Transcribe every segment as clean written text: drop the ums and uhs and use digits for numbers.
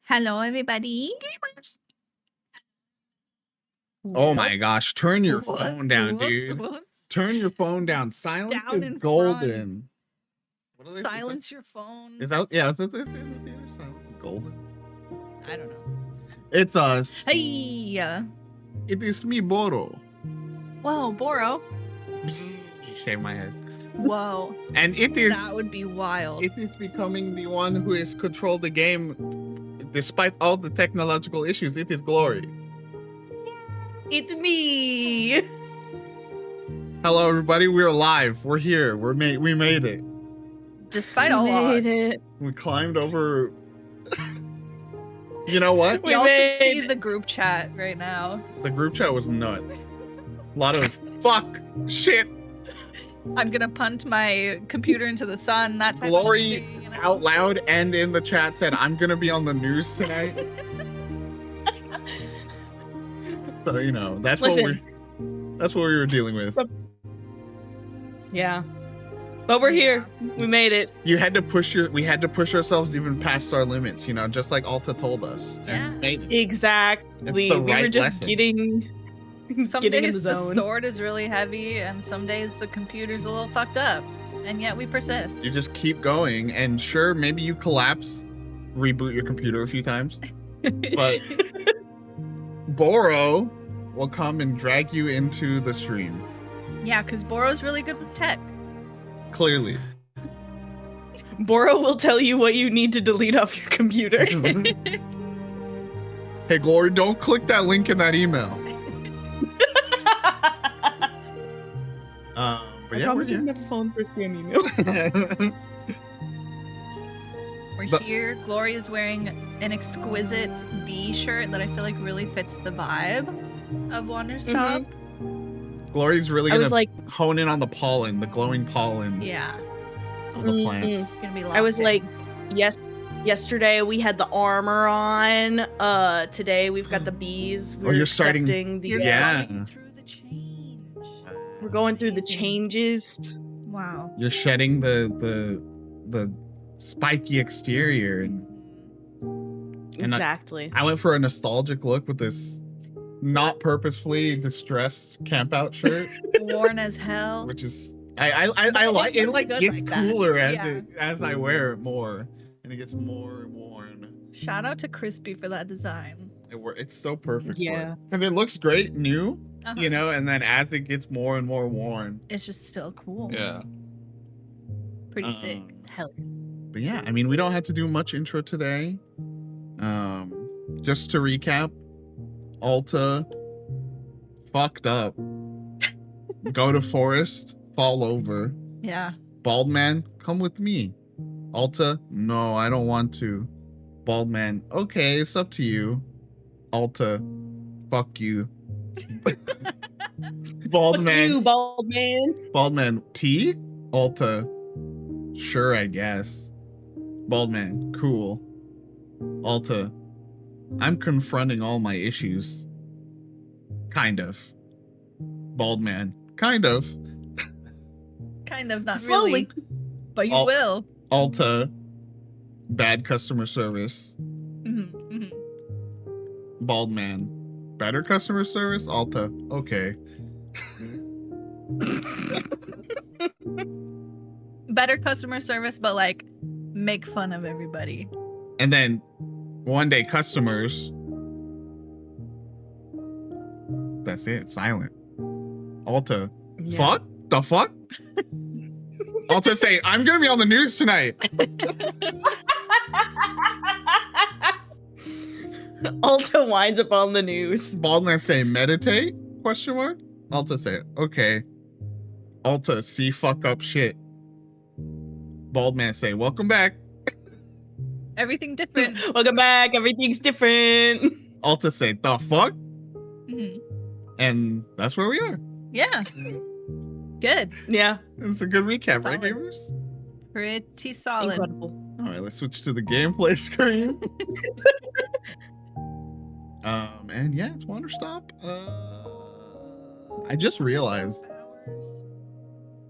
Hello, everybody. Gamers. Oh my gosh, turn your Whoops, phone down, whoops, dude. whoops. Turn your phone down. Silence Down is in golden. What are Silence your phone. Is that yeah? Is that in the theater? Silence is golden. I don't know. It's us. Hey. It is me, Boro. Whoa, Boro. Shave my head. Whoa. And it is. That would be wild. It is becoming the one who has controlled the game, despite all the technological issues. It is Glory. It's me. Hello, everybody. We're live. We're here. We made it. Despite all odds. We climbed over. You know what? We all should see the group chat right now. The group chat was nuts. A lot of fuck, shit. I'm gonna punt my computer into the sun. That type Glory of energy, you know? out loud and in the chat said, "I'm gonna be on the news tonight." So you know that's what we were dealing with. Yeah, but we're here. We made it. We had to push ourselves even past our limits. You know, just like Alta told us. Yeah. And made it. Exactly. It's the we right were just lesson. getting. Some getting in days the the zone. sword is really heavy, and some days the computer's a little fucked up, and yet we persist. You just keep going, and sure, maybe you collapse, reboot your computer a few times, but Boro will come and drag you into the stream. Yeah, because Boro's really good with tech. Clearly. Boro will tell you what you need to delete off your computer. Hey, Glory, don't click that link in that email. But yeah, we're you here. never phone for spam email. We're here. Glory is wearing an exquisite bee shirt that I feel like really fits the vibe of Wanderstop. Glory's really I gonna was like, hone in on the pollen, the glowing pollen Yeah, of the plants. it's gonna be. I was locked in. like, yesterday we had the armor on. Today we've got the bees. We're you're starting- accepting the. You're Yeah. going through the change. We're going through the Amazing. changes. Wow. You're shedding the spiky exterior, and Exactly. I went for a nostalgic look with this not purposefully distressed camp out shirt, Worn as hell. which is I like It it. looks Like good gets like that. cooler Yeah. as I wear it more, and it gets more worn. Shout out to Crispy for that design. It's so perfect. Yeah. because it looks great new, Uh-huh. you know, and then as it gets more and more worn, It's just still cool. yeah. Pretty sick. Hell. But yeah, I mean, we don't have to do much intro today. Just to recap, Alta fucked up. Go to forest, fall over. Yeah. Bald man, come with me. Alta, no, I don't want to. Bald man, okay, it's up to you. Alta, fuck you. Bald man, You bald man. bald man, tea? Alta, sure, I guess. Bald man, cool. Alta, I'm confronting all my issues. Kind of. Bald man, kind of. Kind of, not Slowly. really. But you Al- will. Alta, bad customer service. Mhm, mhm. Bald man, better customer service. Alta, okay. Better customer service, but like make fun of everybody. And then one day, customers. That's it. Silent. Alta, Yeah. fuck the fuck. Alta say, I'm gonna be on the news tonight. Alta winds up on the news. Bald man say, meditate? Question mark. Alta say, okay. Alta, see fuck up shit. Bald man say, welcome back. Everything different. Welcome back. Everything's different. Alta say, the fuck? Mhm. And that's where we are. Yeah. Good. Yeah. It's a good recap, right, Solid. gamers? Pretty solid. Incredible. All right, let's switch to the gameplay screen. And yeah, it's Wanderstop. I just realized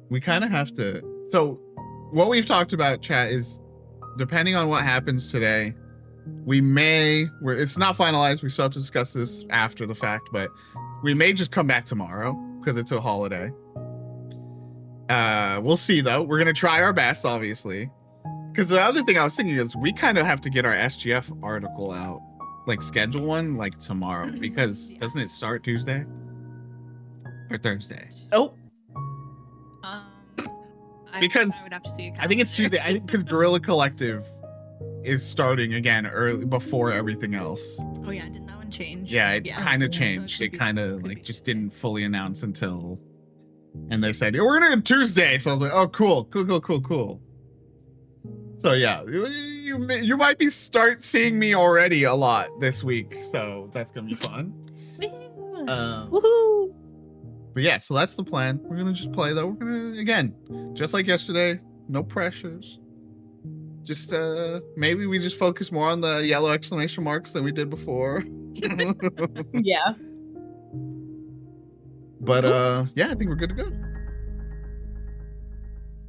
we kind of have to. So, what we've talked about, chat, is depending on what happens today, it's not finalized. We still have to discuss this after the fact, but we may just come back tomorrow because it's a holiday. We'll see though. We're gonna try our best, obviously. Because the other thing I was thinking is we kind of have to get our SGF article out, like schedule one like tomorrow, because doesn't it start Tuesday or Thursday? Oh, Because I would have to see your I think it's calendar. Tuesday. I think because Guerrilla Collective is starting again early before everything else. Oh yeah, didn't that one change? Yeah, it kind of So changed. could It be- kind of could like be just Tuesday. didn't fully announce until, and they said, "Yeah, we're gonna do Tuesday." So I was like, "Oh, cool. So yeah, you might be start seeing me already a lot this week. So that's gonna be fun. woohoo! But yeah, so that's the plan. We're gonna just play though. We're gonna again, just like yesterday, no pressures. Just maybe we just focus more on the yellow exclamation marks than we did before. Yeah. But yeah, I think we're good to go.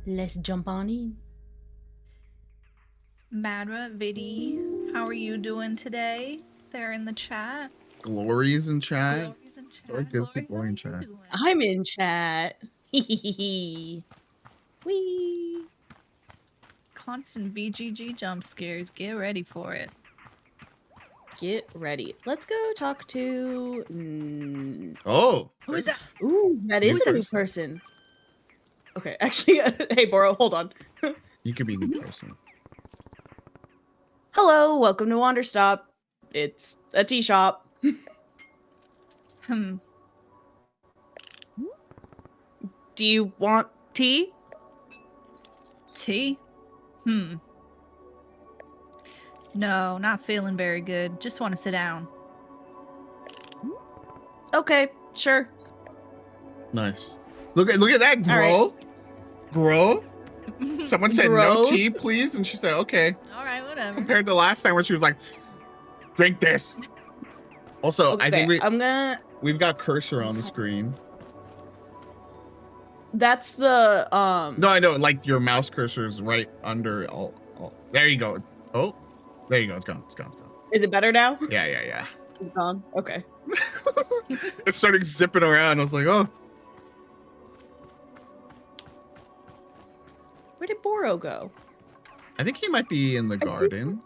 Let's jump on in. Madra, Vidi, how are you doing today? They're in the chat. Glory's in chat. Glory's in chat. Glory, good to see Glory, Glory in how you chat. doing? I'm in chat. Wee. Constant BGG jump scares. Get ready for it. Get ready. Let's go talk to. Oh, Who is that? Ooh, that New is a new person. Okay, actually, hey, Boro, hold on. you could be a new person. Hello, welcome to Wanderstop. It's a tea shop. Hmm. Do you want tea? Tea? No, not feeling very good. Just want to sit down. Okay, sure. Nice. Look at that All right. growth. Someone said no Growth? tea, please, and she said okay. All right, whatever. Compared to last time where she was like, drink this. Also, Okay, I think we've got cursor on the screen. That's the No, I know, like your mouse cursor is right under all. There you go. There you go. It's gone. Is it better now? Yeah. It's gone. Okay. It started zipping around. I was like, oh. Where did Boro go? I think he might be in the garden.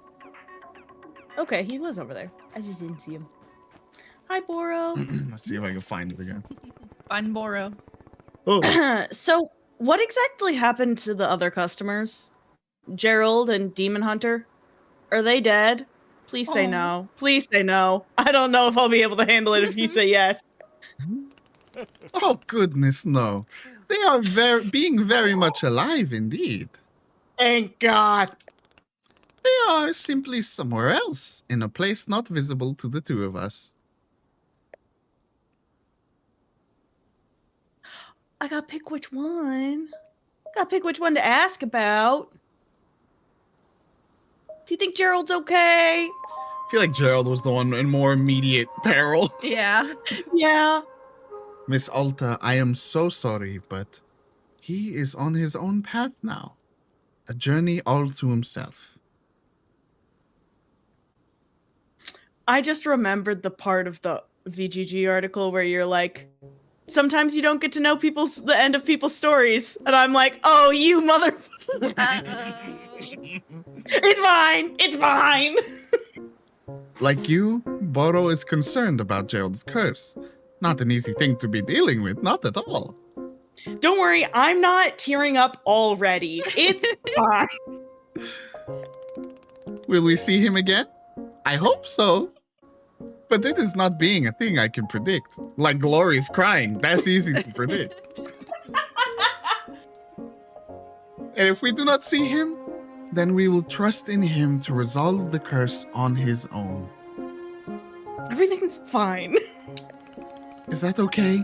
Okay, he was over there. I just didn't see him. Hi, Boro. Let's see if I can find it again. Fun Boro. Oh, So, what exactly happened to the other customers? Gerald and Demon Hunter? Are they dead? Please say Aw. no. Please say no. I don't know if I'll be able to handle it if you say yes. oh goodness, no. They are being very much alive indeed. Thank God. They are simply somewhere else, in a place not visible to the two of us. I gotta pick which one. Gotta pick which one to ask about. Do you think Gerald's okay? I feel like Gerald was the one in more immediate peril. Yeah. Yeah. Miss Alta, I am so sorry, but he is on his own path now. A journey all to himself. I just remembered the part of the VGG article where you're like, sometimes you don't get to know the end of people's stories. And I'm like, oh, you mother. It's fine. It's fine. Like you, Boro is concerned about Gerald's curse. Not an easy thing to be dealing with, not at all. Don't worry, I'm not tearing up already. It's fine. Will we see him again? I hope so. But it is not being a thing I can predict. Like Glory's crying, that's easy to predict. And if we do not see him, then we will trust in him to resolve the curse on his own. Everything's fine. Is that okay?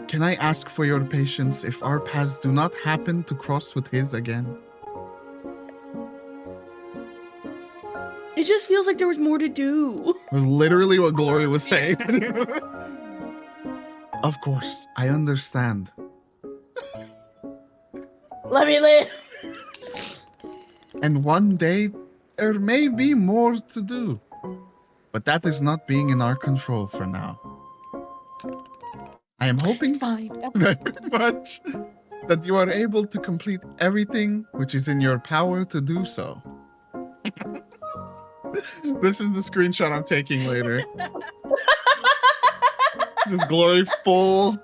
Can I ask for your patience if our paths do not happen to cross with his again? It just feels like there was more to do. It was literally what Glory was saying. Of course, I understand. Let me live. And one day, there may be more to do. But that is not being in our control for now. I am hoping Fine. very much that you are able to complete everything which is in your power to do so. This is the screenshot I'm taking later. Just Glory full.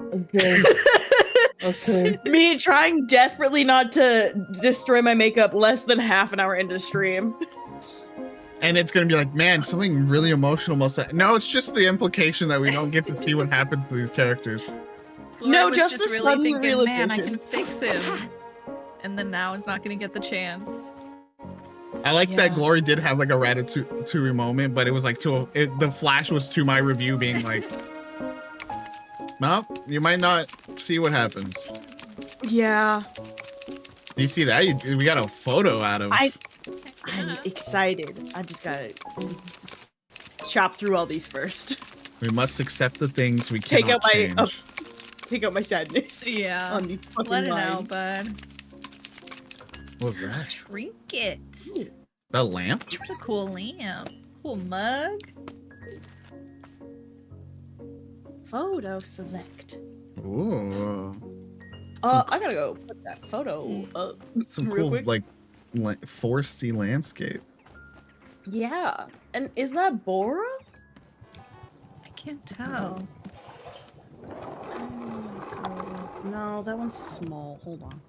Okay. Okay. Me trying desperately not to destroy my makeup less than half an hour into the stream. And it's gonna be like, man, something really emotional must have. No, it's just the implication that we don't get to see what happens to these characters. Glory No, was just the really sudden thinking, man, I realization. can fix him. And then now it's not gonna get the chance. I like that Yeah. Glory did have like a Ratatouille moment, but it was like the flash was to my review being like, no, you might not see what happens. Yeah. Do you see that? We got a photo out of. I'm excited. I just gotta chop through all these first. We must accept the things we Take cannot out my change. take out my sadness Yeah. on these fucking Let it lines. out, bud. What was that? Trinkets. That lamp? It's a cool lamp. Cool mug. Photo select. Ooh. I gotta go put that photo up Some real cool, quick. like foresty landscape. Yeah. And is that Bora? I can't tell. No, that one's small. Hold on.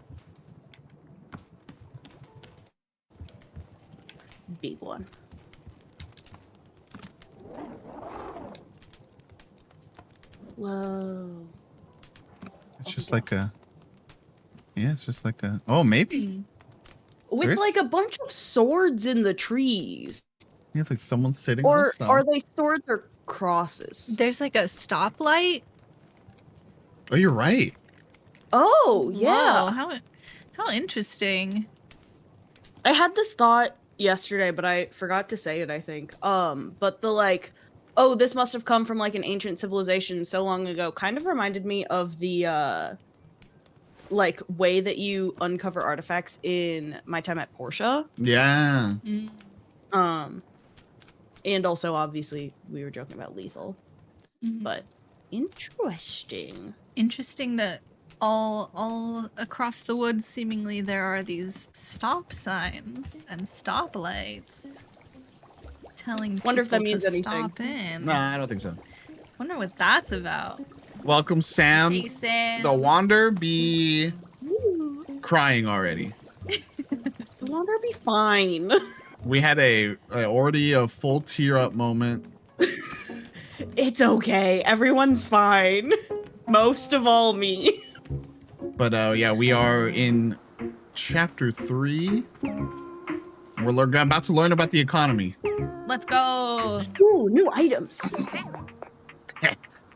Big one. Whoa. It's just like a. Yeah, it's just like a. Oh, maybe. With There's- like a bunch of swords in the trees. Yeah, it's like someone's sitting on Or stuff. are they swords or crosses? There's like a stoplight. Oh, you're right. Oh, yeah. Whoa, how interesting. I had this thought yesterday, but I forgot to say it, I think. But the like, oh, this must have come from like an ancient civilization so long ago kind of reminded me of the like way that you uncover artifacts in my time at Portia. Yeah. And also obviously we were joking about lethal. Mhm. But interesting. Interesting that all across the woods seemingly there are these stop signs and stoplights telling people Wonder if that means to anything. stop in. No, I don't think so. Wonder what that's about. Welcome, Sam. Hey, Sam. The Wander be crying already. The Wander be fine. We had already a full tear up moment. It's okay. Everyone's fine. Most of all me. But yeah, we are in chapter 3. We're about to learn about the economy. Let's go. Ooh, new items.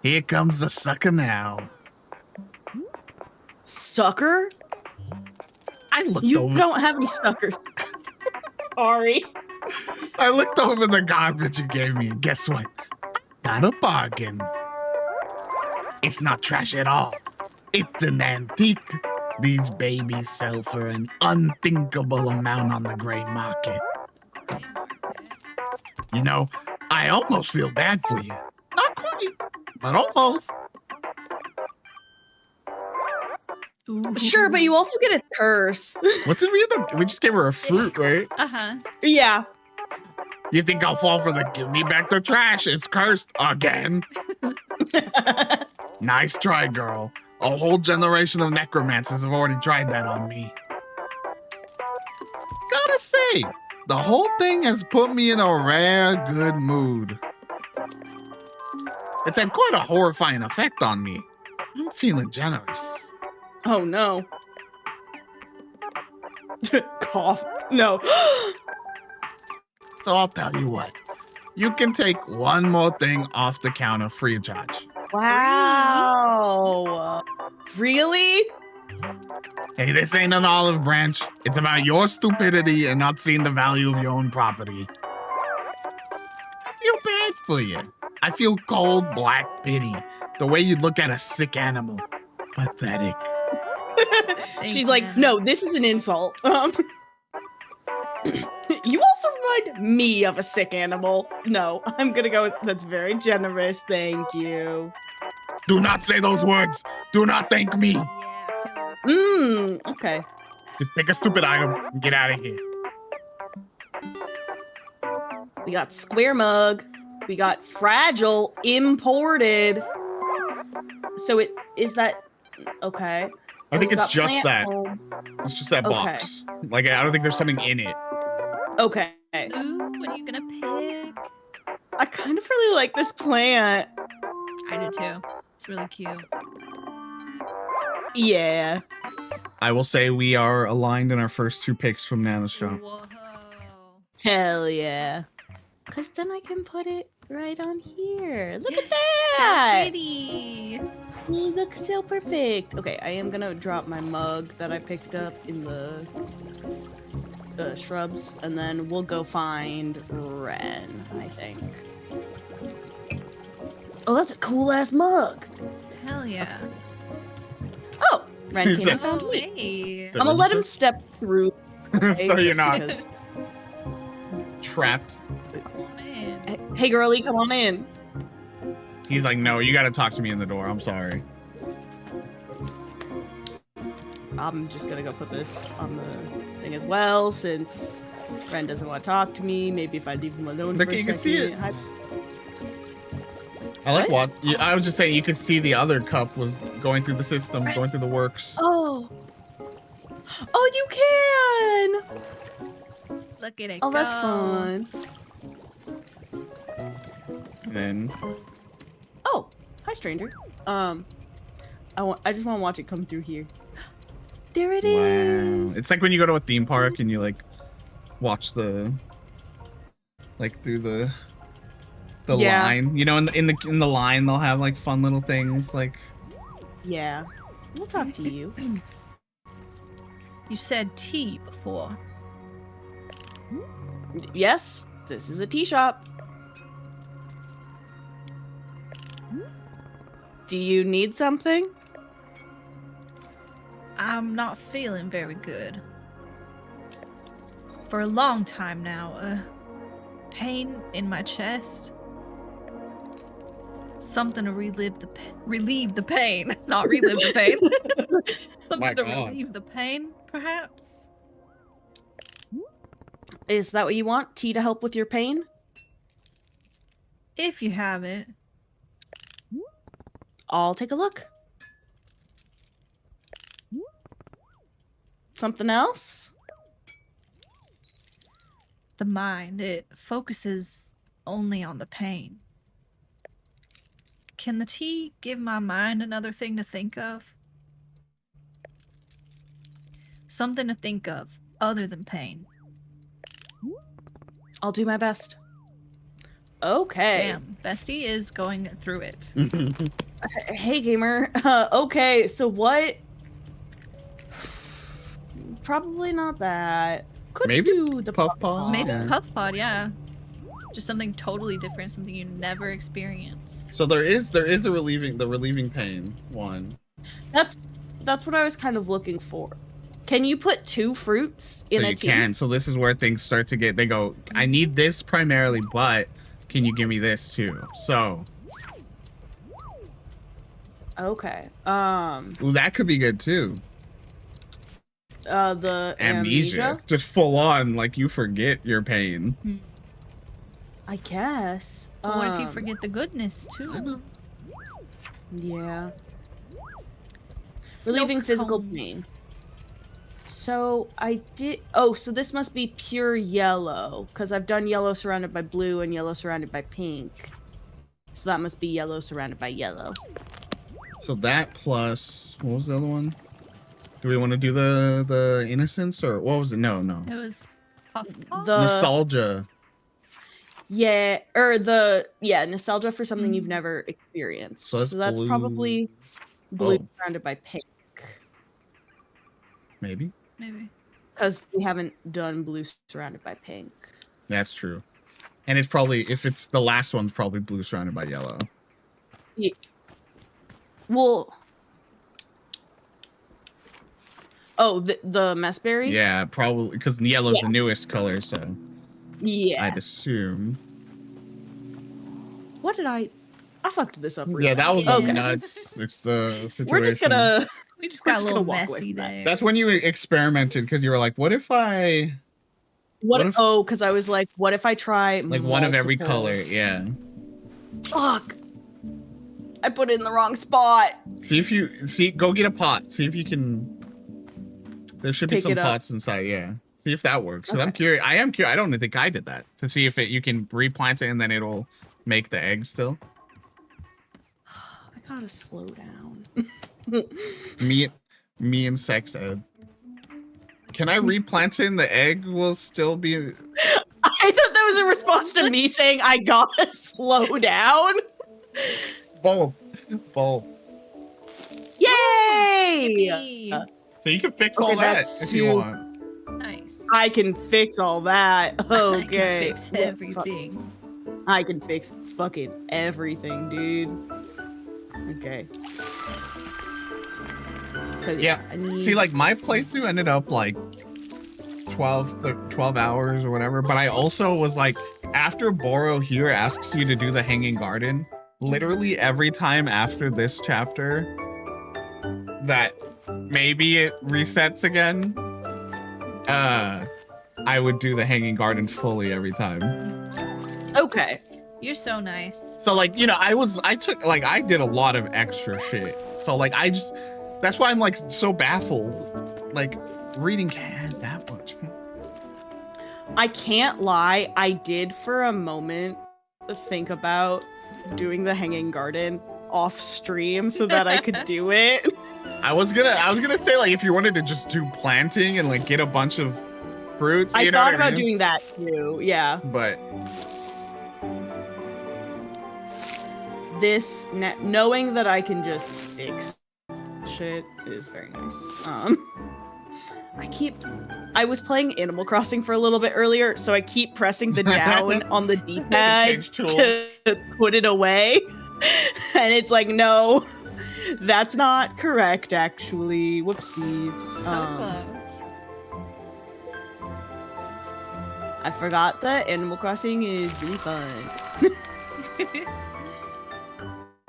Here comes the sucker now. Sucker? I looked You over. don't have any suckers. Sorry. I looked over the garbage you gave me, and guess what? Got a bargain. It's not trash at all. It's an antique. These babies sell for an unthinkable amount on the gray market. You know, I almost feel bad for you. Not quite, but almost. Ooh. Sure, but you also get a curse. What did we end up? We just gave her a fruit, right? Uh-huh. Yeah. You think I'll fall for the give me back the trash? It's cursed again. Nice try, girl. A whole generation of necromancers have already tried that on me. Gotta say, the whole thing has put me in a rare good mood. It's had quite a horrifying effect on me. I'm feeling generous. Oh no. Cough. No. So I'll tell you what. You can take one more thing off the counter free of charge. Wow. Really? Hey, this ain't an olive branch. It's about your stupidity and not seeing the value of your own property. I feel bad for you. I feel cold, black pity. The way you'd look at a sick animal. Pathetic. She's like, no, this is an insult. You remind me of a sick animal. No, I'm gonna go with that's very generous. Thank you. Do not say those words. Do not thank me. Yeah, kill her. Okay. Just pick a stupid item and get out of here. We got square mug. We got fragile imported. So it is that okay. I think We it's got just plant that. home. It's just that Okay. box. Like, I don't think there's something in it. Okay. Ooh, what are you gonna pick? I kind of really like this plant. I do too. It's really cute. Yeah. I will say we are aligned in our first two picks from Wanderstop. Whoa. Hell yeah. Because then I can put it right on here. Look at So that. pretty. You look so perfect. Okay, I am gonna drop my mug that I picked up in the shrubs, and then we'll go find Ren, I think. Oh, that's a cool ass mug. Hell yeah. Oh, Ren came and found Oh, me. hey. So I'm gonna let him just- step through. So you're just not because- trapped. Oh, man. Hey, girlie, come on in. He's like, no, you gotta talk to me in the door. I'm sorry. I'm just gonna go put this on the thing as well, since Ren doesn't want to talk to me. Maybe if I leave him alone Look, for a you second. can see it. Hi- I like what I was just saying. You could see the other cup was going through the system, going through the works. Oh. Oh, you can. Look at it Oh, go. that's fun. Then Oh, hi, stranger. I just want to watch it come through here. There it is. wow, it's like when you go to a theme park and you like watch the like through the Yeah. line. You know, in the line they'll have like fun little things like. Yeah. We'll talk to you. You said tea before. Yes, this is a tea shop. Do you need something? I'm not feeling very good. For a long time now, pain in my chest. Something to relieve the pain, not relive the pain. My Something to God. relieve the pain, perhaps. Is that what you want? Tea to help with your pain? If you have it. I'll take a look. Something else? The mind, it focuses only on the pain. Can the tea give my mind another thing to think of? Something to think of other than pain. I'll do my best. Okay. Damn, Bestie is going through it. Hey, gamer. Okay, so what? Probably not that. Could Maybe do the Puff Paw? Maybe Yeah. Puff Pod, yeah. Just something totally different, something you never experienced. So there is the relieving pain one. That's what I was kind of looking for. Can you put two fruits in So a you tea? can. So this is where things start to get. They go. I need this primarily, but can you give me this too? So, Okay. ooh, that could be good too. The Amnesia, just full on, like you forget your pain. I guess. But what if you forget the goodness, too? Yeah. Snow Relieving physical cones. pain. So I did. Oh, so this must be pure yellow because I've done yellow surrounded by blue and yellow surrounded by pink. So that must be yellow surrounded by yellow. So that plus what was the other one? Do we want to do the innocence or what was it? No. It was Puff Pod? The Nostalgia. yeah, or the nostalgia for something you've never experienced. So that's blue. probably blue Oh. surrounded by pink Maybe. Maybe. because we haven't done blue surrounded by pink. That's true. And it's probably, if it's the last one's probably blue surrounded by yellow. Yeah. Well. Oh, the messberry? Yeah, probably because yellow's the newest color. So Yeah. I'd assume. What did I fucked this up. Yeah, that was Okay. nuts. It's the situation. We're just gonna. We just We're got a just little gonna walk away messy from that. there. That's when you experimented because you were like, "What if I What? if- Oh, because I was like, what if I try like one of every multiple- color?" Yeah. Fuck. I put it in the wrong spot. See if you go get a pot. See if you can. There should be Pick some it up. pots inside. Yeah. See if that works. So I'm Okay. curious. I am curious. I don't think I did that to see if you can replant it and then it'll make the egg still. I gotta slow down. Me and sex ed. Can I replant it and the egg will still be? I thought that was a response to me saying I gotta slow down. Both. Yay! Yippee. So you can fix Okay, all that that's if you two. want. Nice. I can fix all that. I Okay. can fix Yeah, everything. I can fix fucking everything, dude. Okay. 'Cause, Yeah. I need... See, like my playthrough ended up like 12 hours or whatever, but I also was like, after Boro here asks you to do the hanging garden, literally every time after this chapter that maybe it resets again, I would do the hanging garden fully every time. Okay. You're so nice. So like, you know, I did a lot of extra shit. So like, that's why I'm like so baffled. Like reading can't add that much. I can't lie, I did for a moment think about doing the hanging garden off stream so that I could do it. I was gonna say, like, if you wanted to just do planting and like get a bunch of fruits, I you know thought what I about mean? doing that too, yeah. But This, knowing that I can just fix shit is very nice. I was playing Animal Crossing for a little bit earlier, so I keep pressing the down on the D-pad Change tool. to put it away. And it's like, no, that's not correct, actually. Whoopsies. So close. I forgot that Animal Crossing is really fun.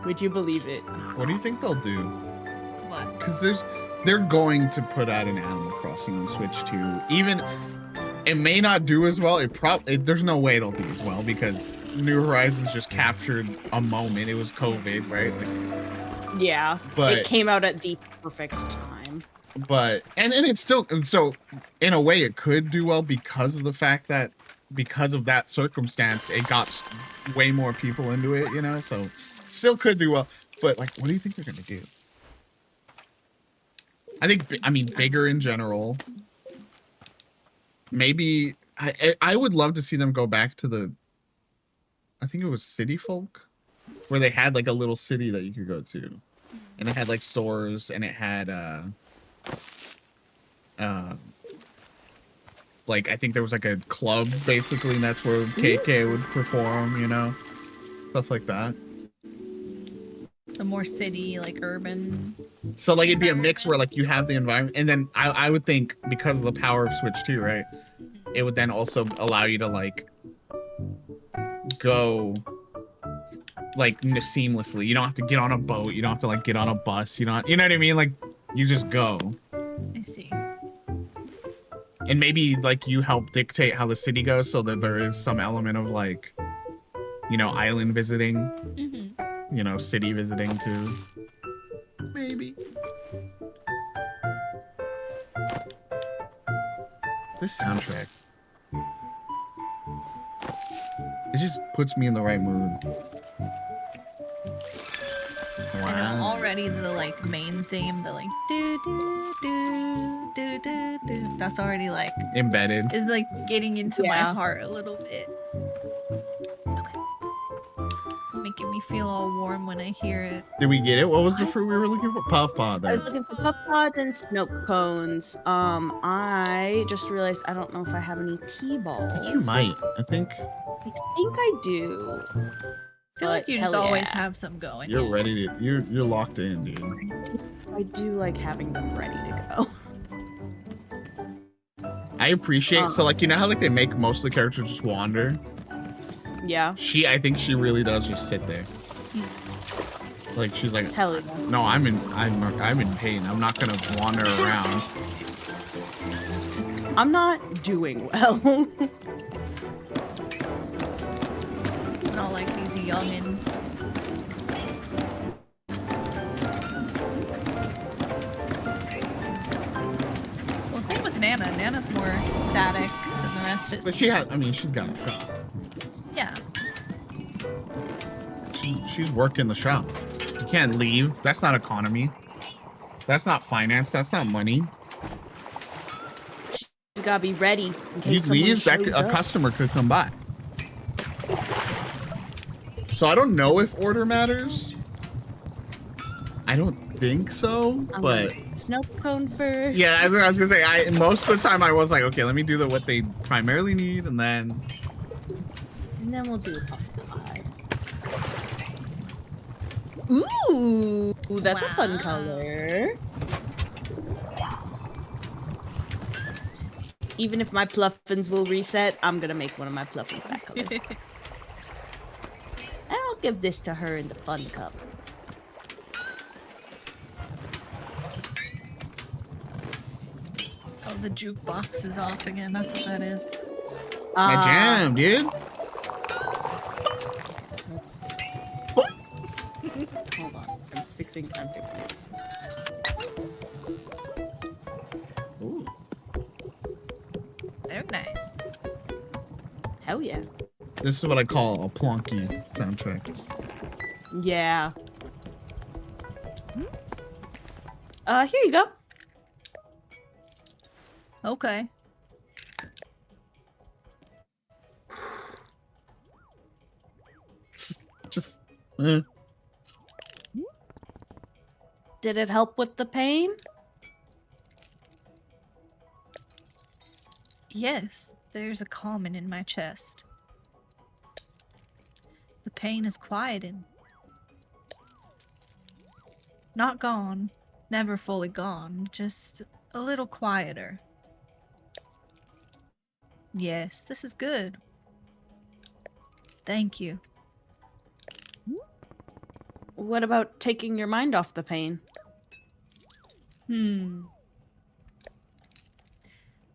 Would you believe it? what do you think they'll do? What? Because they're going to put out an Animal Crossing on Switch 2. Even it may not do as well. There's no way it'll do as well because New Horizons just captured a moment. It was COVID, right? Like, Yeah, But- it came out at the perfect time. but and it's still, and so in a way it could do well because of the fact that because of that circumstance it got way more people into it, you know, so still could do well. But like, what do you think they're gonna do? I mean bigger in general. Maybe I would love to see them go back to I think it was City Folk, where they had like a little city that you could go to, and it had like stores, and it had like I think there was like a club basically, and that's where KK would perform, you know, stuff like that. Some more city, like urban. So like it'd be a mix where like you have the environment, and then I would think because of the power of Switch 2, right? It would then also allow you to like go like seamlessly. You don't have to get on a boat. You don't have to like get on a bus. You know what I mean? Like you just go. I see. And maybe like you help dictate how the city goes, so that there is some element of like, you know, island visiting, Mm-hmm. you know, city visiting too. Maybe. This soundtrack. It just puts me in the right mood. I know already the like main theme, the like do do do do do do. That's already like Embedded. is like getting into my Yeah. heart a little bit. Okay. Making me feel all warm when I hear it. Did we get it? What was the fruit we were looking for? Puff Pod. I was looking for puff pods and snow cones. I just realized I don't know if I have any tea balls. I think you might. I think I think I do. I feel like you just Hell always yeah. have some going. you're ready to. You're locked in, dude. I do like having them ready to go. I appreciate so like you know how like they make most of the characters just wander. Yeah. I think she really does just sit there. Like she's like, Hell yeah. no, I'm in pain. I'm not gonna wander around. I'm not doing well. Not like these youngins. Well, same with Nana. Nana's more static than the rest. But she has, I mean, she's got a shop. Yeah. She's working the shop. You can't leave. That's not economy. That's not finance. That's not money. You gotta be ready. You leave, that a customer could come by. So I don't know if order matters. I don't think so, but snow cone first. yeah, I was gonna say. Most of the time I was like, okay, let me do what they primarily need, and then we'll do a puff pie. Ooh, that's a fun color. Even if my pluffins will reset, I'm gonna make one of my pluffins that color. And I'll give this to her in the fun cup. Oh, the jukebox is off again. That's what that is. my jam, dude. Hold on, I'm fixing it. Ooh. Very nice. Hell yeah. This is what I call a plonky soundtrack. Yeah. Here you go. Okay. Just. Did it help with the pain? Yes, there's a calming in my chest. The pain is quieted. Not gone, never fully gone, just a little quieter. Yes, this is good. Thank you. What about taking your mind off the pain?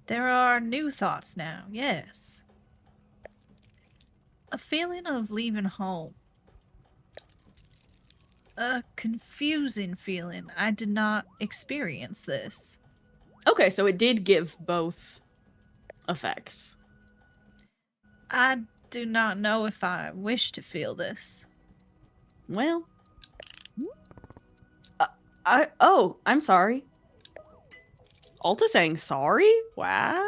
There are new thoughts now, yes. A feeling of leaving home. A confusing feeling. I did not experience this. Okay, so it did give both effects. I do not know if I wish to feel this. Well, I'm sorry. Alta saying sorry? Wow.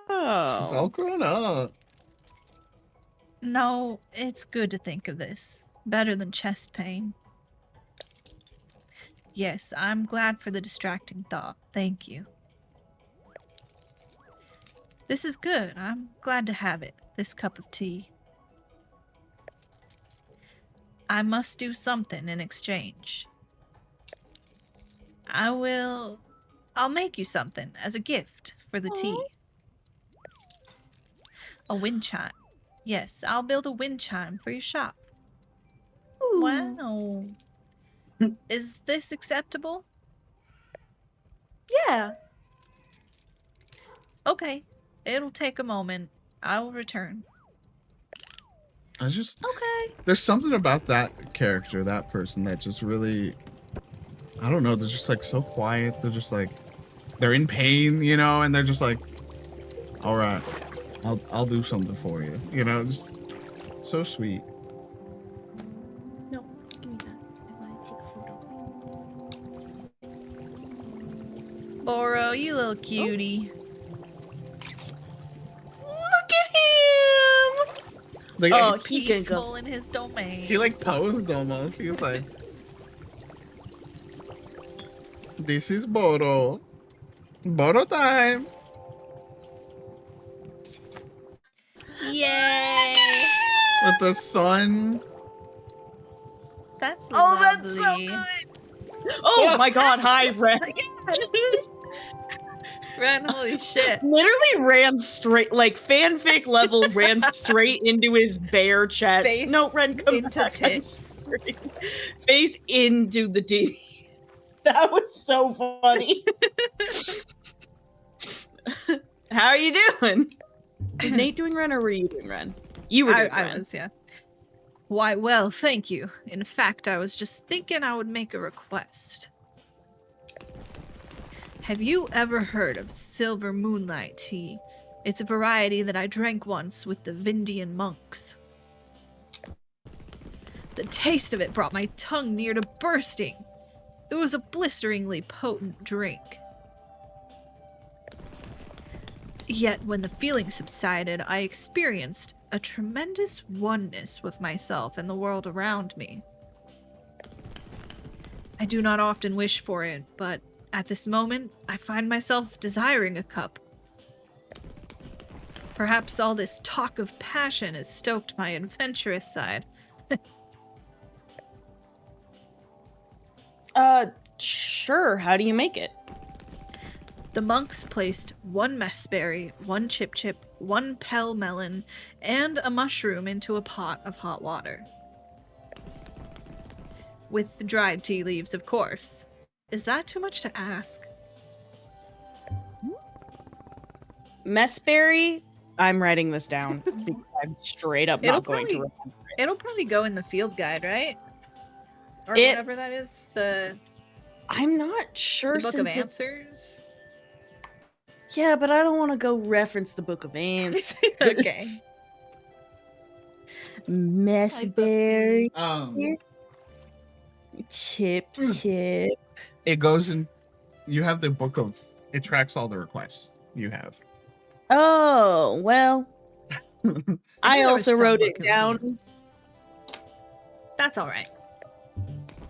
She's all grown up. No, it's good to think of this. Better than chest pain. Yes, I'm glad for the distracting thought. Thank you. This is good. I'm glad to have it. This cup of tea. I must do something in exchange. I'll make you something as a gift for the tea. A wind chime. Yes, I'll build a wind chime for your shop. Ooh. Wow. Is this acceptable? Yeah. Okay. It'll take a moment. I will return. Okay. There's something about that character, that person, that just really, I don't know, they're just like so quiet. They're just like, they're in pain, you know, and they're just like, all right, I'll do something for you, you know, just so sweet. No, give me that. I want to take a photo. Oro, you little cutie. Look at him! Like, Oh, he can Peaceful go. in his domain. he like posed almost. He was like, this is Boro. Boro time. Yay! With the sun. That's Oh, lovely. that's so good! Oh my god, hi, Ren. Ren, holy shit. Literally ran straight, like fanfic level, ran straight into his bare chest. Face No, Ren, come into back. I'm tits. sorry. Face into the D. That was so funny. How are you doing? Was Nate doing Ren or were you doing Ren? You were doing Ren. I was, yeah. Why, well, thank you. In fact, I was just thinking I would make a request. Have you ever heard of silver moonlight tea? It's a variety that I drank once with the Vindian monks. The taste of it brought my tongue near to bursting. It was a blisteringly potent drink. Yet when the feeling subsided, I experienced a tremendous oneness with myself and the world around me. I do not often wish for it, but at this moment, I find myself desiring a cup. Perhaps all this talk of passion has stoked my adventurous side. Sure. How do you make it? The monks placed 1 messberry, 1 chip, 1 pell melon, and a mushroom into a pot of hot water. With the dried tea leaves, of course. Is that too much to ask? Messberry? I'm writing this down because I'm straight up not going to remember it. It'll probably go in the field guide, right? Or It- whatever that is. The I'm not sure book of since answers. Yeah, but I don't want to go reference the Book of Answers. Okay. Messberry. Chip. It goes in. You have the book of. It tracks all the requests you have. Oh, well. I there was also some wrote book it of down. That's all right.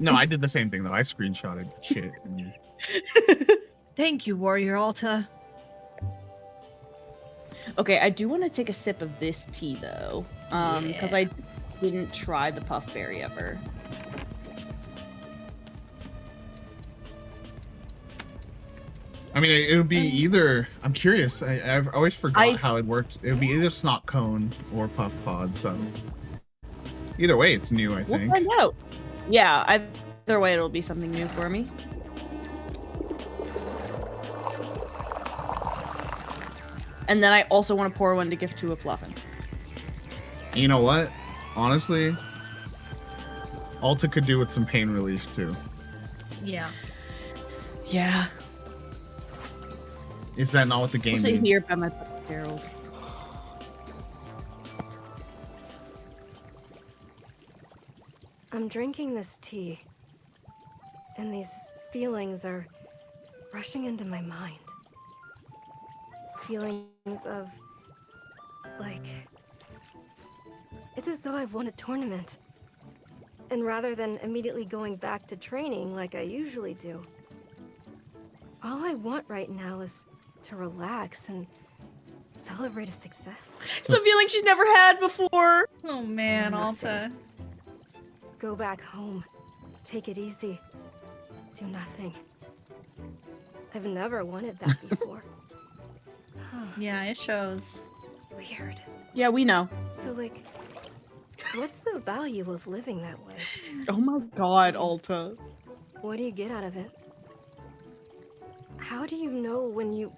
No, I did the same thing though. I screenshotted shit. And... Thank you, Warrior Alta. Okay, I do want to take a sip of this tea though, because I didn't try the puffberry ever. I mean, it would be either. I'm curious. I've always forgot how it worked. It would be either snot cone or puff pod. So either way, it's new. I think. We'll find out. Yeah, either way, it'll be something new for me. And then I also want to pour one to gift to a Fluffin. You know what? Honestly, Alta could do with some pain relief too. Yeah. Yeah. Is that not what the game I'll sit needs? here by my Gerald. I'm drinking this tea, and these feelings are rushing into my mind. Feelings of, like, it's as though I've won a tournament. And rather than immediately going back to training like I usually do, all I want right now is to relax and celebrate a success. It's a feeling she's never had before. Oh man, Nothing. Alta. Go back home. Take it easy. Do nothing. I've never wanted that before. Yeah, it shows. Weird. Yeah, we know. So, like, what's the value of living that way? Oh my god, Alta. What do you get out of it? How do you know when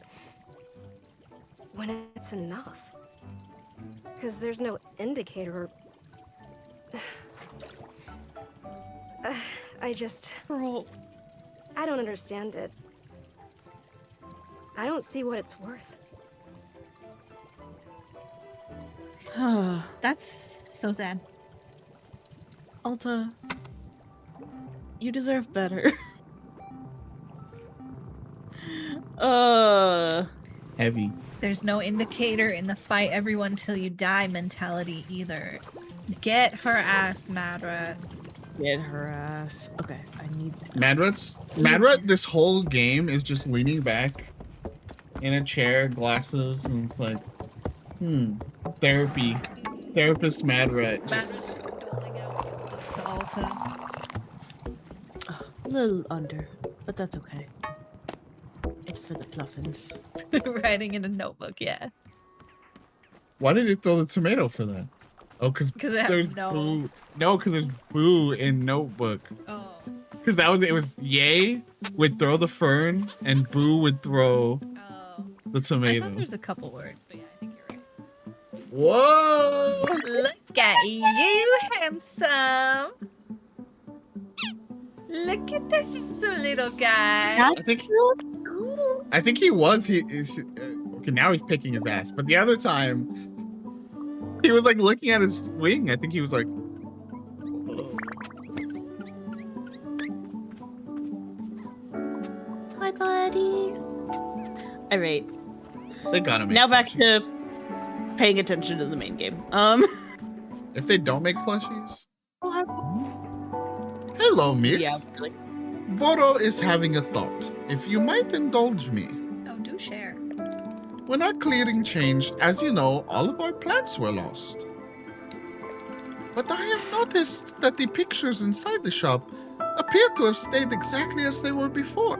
it's enough? Because there's no indicator. Girl. I don't understand it. I don't see what it's worth. That's so sad. Alta, you deserve better. Heavy. There's no indicator in the fight everyone till you die mentality either. Get her ass, Madra. Get her ass. Okay, I need that. Madrat, this whole game is just leaning back in a chair, glasses, and like, therapy. Therapist Madrat. Madra's just doling out to Alta. A little under, but that's okay. It's for the pluffins. Writing in a notebook, yeah. Why did you throw the tomato for that? Oh, because 'Cause I have there's no- boo. No, because there's boo in notebook. Oh. Because it was yay would throw the fern and boo would throw Oh. the I tomato. thought there's a couple words, but yeah, I think you're right. Whoa! Look at you, handsome. Look at the handsome little guy. I think he was. Okay, now he's picking his ass. But the other time, he was like looking at his wing. I think he was like. Hi, buddy. All right. They gotta make Now back to plushies. paying attention to the main game. If they don't make plushies. Oh, Hello, miss. yeah, really. Boro is having a thought. If you might indulge me. Oh, do share. When our clearing changed, as you know, all of our plants were lost. But I have noticed that the pictures inside the shop appear to have stayed exactly as they were before.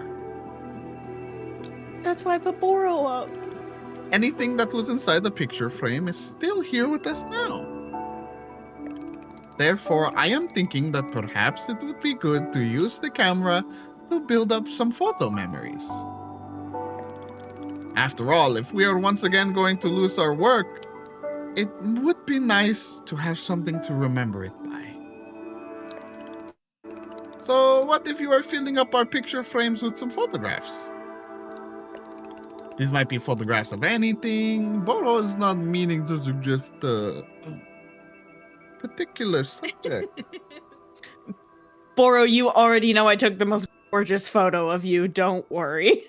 That's why I put Boro up. Anything that was inside the picture frame is still here with us now. Therefore, I am thinking that perhaps it would be good to use the camera to build up some photo memories. After all, if we are once again going to lose our work, it would be nice to have something to remember it by. So, what if you are filling up our picture frames with some photographs? These might be photographs of anything. Boro is not meaning to suggest a particular subject. Boro, you already know I took the most gorgeous photo of you. Don't worry.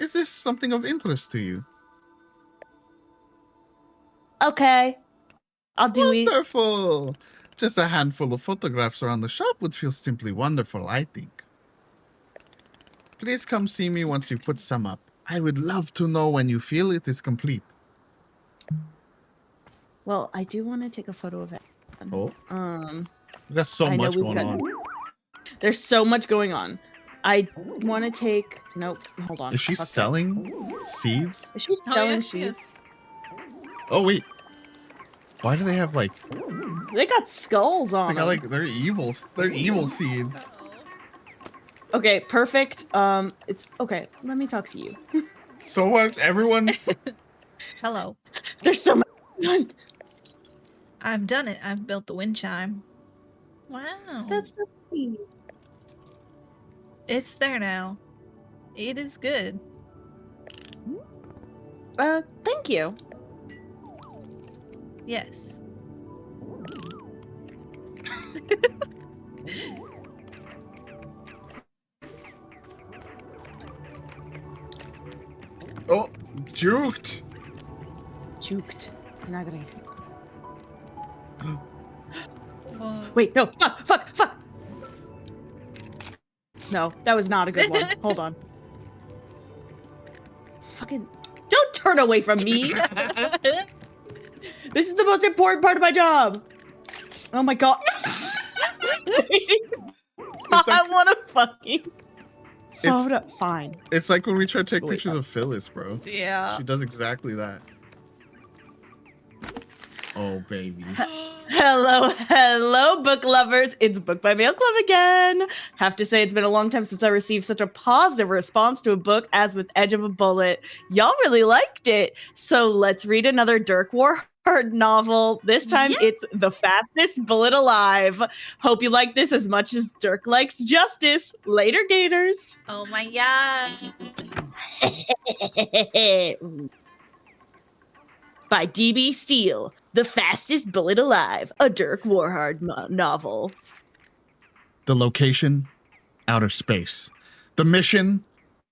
Is this something of interest to you? Okay. I'll do it. Wonderful! Just a handful of photographs around the shop would feel simply wonderful, I think. Please come see me once you've put some up. I would love to know when you feel it is complete. Well, I do want to take a photo of it. Oh. We got so I know much we've going got- on. There's so much going on. I want to take. Nope. Hold on. Is she Fuck that. selling seeds? Is she Oh, selling yeah, she seeds? is. Oh, wait. Why do they have like... They got skulls on They got them. like... They're evil. They're evil seeds. Okay, perfect. It's okay. Let me talk to you. So much. Everyone's... Hello. There's so much. I've done it. I've built the wind chime. Wow. That's so sweet. It's there now. It is good. Thank you. Yes. Oh, juked. Juked. Nagari. Whoa. Wait, no. Fuck. No, that was not a good one. Hold on. Fucking. Don't turn away from me. This is the most important part of my job. Oh my god. I want to fucking photo. Fine. It's like when we try to take Wait, pictures of Phyllis, bro. Yeah. She does exactly that. Oh, baby. Hello, book lovers. It's Book by Mail Club again. Have to say, it's been a long time since I received such a positive response to a book as with Edge of a Bullet. Y'all really liked it. So let's read another Dirk Warhard novel. This time it's The Fastest Bullet Alive. Hope you like this as much as Dirk likes justice. Later, Gators. Oh my god. By D.B. Steele, The Fastest Bullet Alive, a Dirk Warhard novel. The location, outer space. The mission,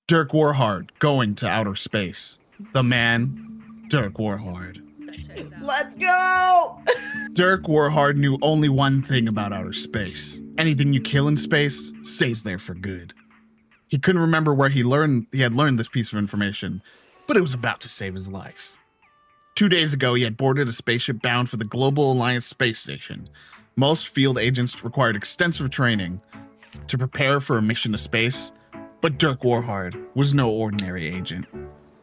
Dirk Warhard going to outer space. The man, Dirk Warhard. That checks out. Let's go! Dirk Warhard knew only one thing about outer space. Anything you kill in space stays there for good. He couldn't remember where he had learned this piece of information, but it was about to save his life. 2 days ago, he had boarded a spaceship bound for the Global Alliance space station. Most field agents required extensive training to prepare for a mission to space, But Dirk Warhard was no ordinary agent.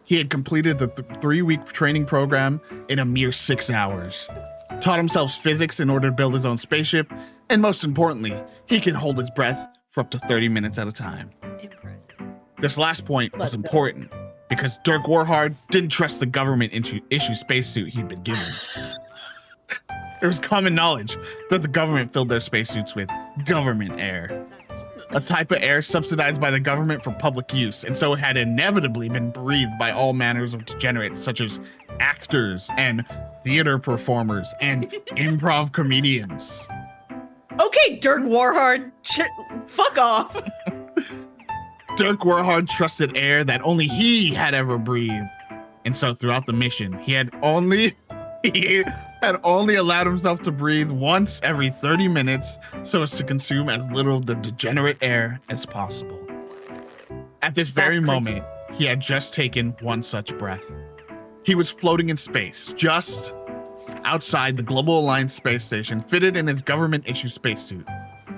He had completed the 3-week training program in a mere 6 hours, taught himself physics in order to build his own spaceship, and most importantly, he could hold his breath for up to 30 minutes at a time. Impressive. This last point was important because Dirk Warhard didn't trust the government issue spacesuit he'd been given. It was common knowledge that the government filled their spacesuits with government air, a type of air subsidized by the government for public use, and so it had inevitably been breathed by all manners of degenerates such as actors and theater performers and improv comedians. Okay, Dirk Warhard, fuck off. Dirk Warhard trusted air that only he had ever breathed, and so throughout the mission, he had only allowed himself to breathe once every 30 minutes so as to consume as little of the degenerate air as possible. At this very moment, he had just taken one such breath. He was floating in space, just outside the Global Alliance space station, fitted in his government-issue spacesuit.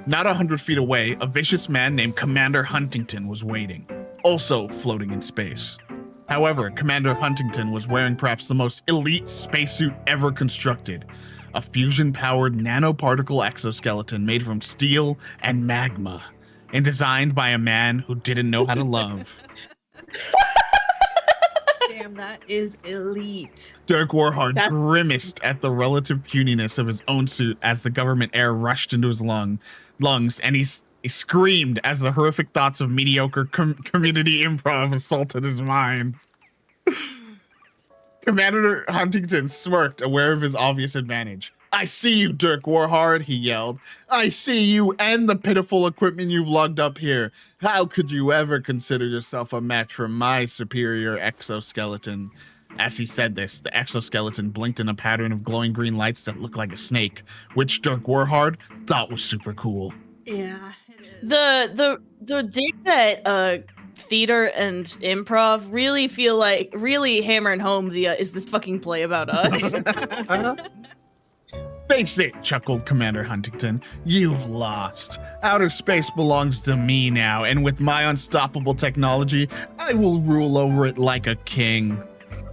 Not 100 feet away, a vicious man named Commander Huntington was waiting, also floating in space. However, Commander Huntington was wearing perhaps the most elite spacesuit ever constructed, a fusion-powered nanoparticle exoskeleton made from steel and magma, and designed by a man who didn't know how to love. Damn, that is elite. Dirk Warhard grimaced at the relative puniness of his own suit as the government air rushed into his lungs, and he screamed as the horrific thoughts of mediocre community improv assaulted his mind. Commander Huntington smirked, aware of his obvious advantage. "I see you, Dirk Warhard," he yelled. "I see you and the pitiful equipment you've lugged up here. How could you ever consider yourself a match for my superior exoskeleton?" As he said this, the exoskeleton blinked in a pattern of glowing green lights that looked like a snake, which Dirk Warhard thought was super cool. Yeah, it is. The dig that theater and improv really hammering home the is this fucking play about us. "Face it," chuckled Commander Huntington. "You've lost. Outer space belongs to me now, and with my unstoppable technology, I will rule over it like a king."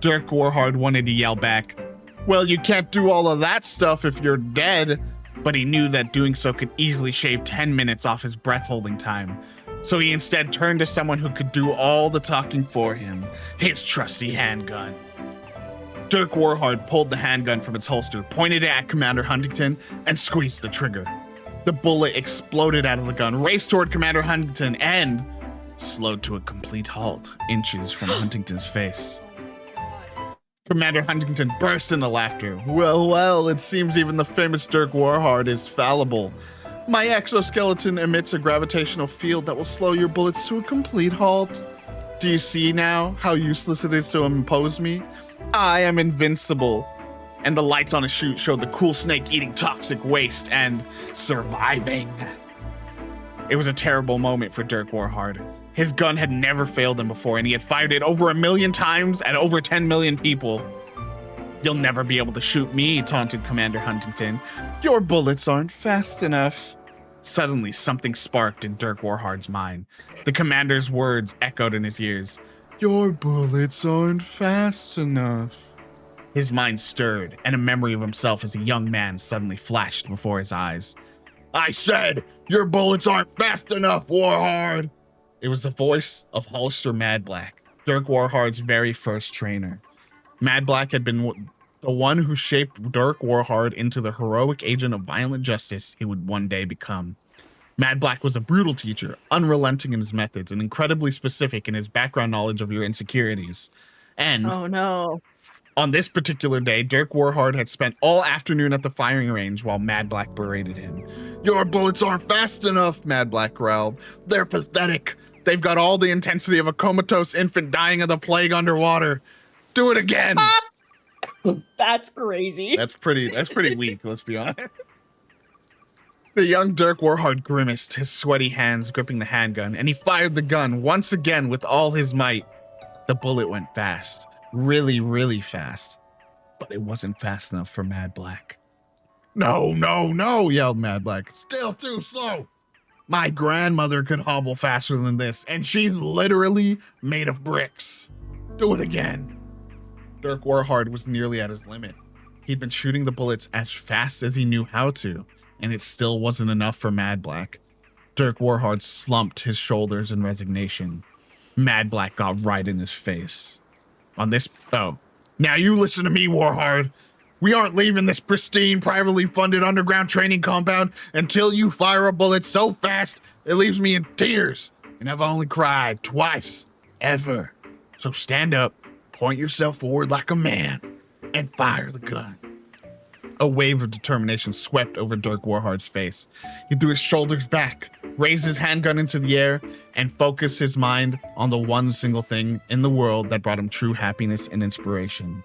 Dirk Warhard wanted to yell back, "Well, you can't do all of that stuff if you're dead," but he knew that doing so could easily shave 10 minutes off his breath-holding time. So he instead turned to someone who could do all the talking for him, his trusty handgun. Dirk Warhard pulled the handgun from its holster, pointed it at Commander Huntington, and squeezed the trigger. The bullet exploded out of the gun, raced toward Commander Huntington, and slowed to a complete halt, inches from Huntington's face. Commander Huntington burst into laughter. Well, it seems even the famous Dirk Warhard is fallible. My exoskeleton emits a gravitational field that will slow your bullets to a complete halt. Do you see now how useless it is to impose me? I am invincible." And the lights on his chute showed the cool snake eating toxic waste and surviving. It was a terrible moment for Dirk Warhard. His gun had never failed him before, and he had fired it over 1 million times at over 10 million people. "You'll never be able to shoot me," taunted Commander Huntington. "Your bullets aren't fast enough." Suddenly, something sparked in Dirk Warhard's mind. The commander's words echoed in his ears. "Your bullets aren't fast enough." His mind stirred, and a memory of himself as a young man suddenly flashed before his eyes. "I said, your bullets aren't fast enough, Warhard!" It was the voice of Hollister Madblack, Dirk Warhard's very first trainer. Madblack had been the one who shaped Dirk Warhard into the heroic agent of violent justice he would one day become. Madblack was a brutal teacher, unrelenting in his methods, and incredibly specific in his background knowledge of your insecurities. And Oh no. on this particular day, Dirk Warhard had spent all afternoon at the firing range while Madblack berated him. "Your bullets aren't fast enough," Madblack growled. "They're pathetic. They've got all the intensity of a comatose infant dying of the plague underwater. Do it again." That's crazy. That's pretty weak, let's be honest. The young Dirk Warhard grimaced, his sweaty hands gripping the handgun, and he fired the gun once again with all his might. The bullet went fast, really, really fast, but it wasn't fast enough for Madblack. No, yelled Madblack. "Still too slow." My grandmother could hobble faster than this, and she's literally made of bricks. Do it again. Dirk Warhard was nearly at his limit. He'd been shooting the bullets as fast as he knew how to, and it still wasn't enough for Mad Black. Dirk Warhard slumped his shoulders in resignation. Mad Black got right in his face. Now you listen to me, Warhard. We aren't leaving this pristine, privately funded underground training compound until you fire a bullet so fast it leaves me in tears. And I've only cried twice, ever. So stand up, point yourself forward like a man, and fire the gun. A wave of determination swept over Dirk Warhard's face. He threw his shoulders back, raised his handgun into the air, and focused his mind on the one single thing in the world that brought him true happiness and inspiration.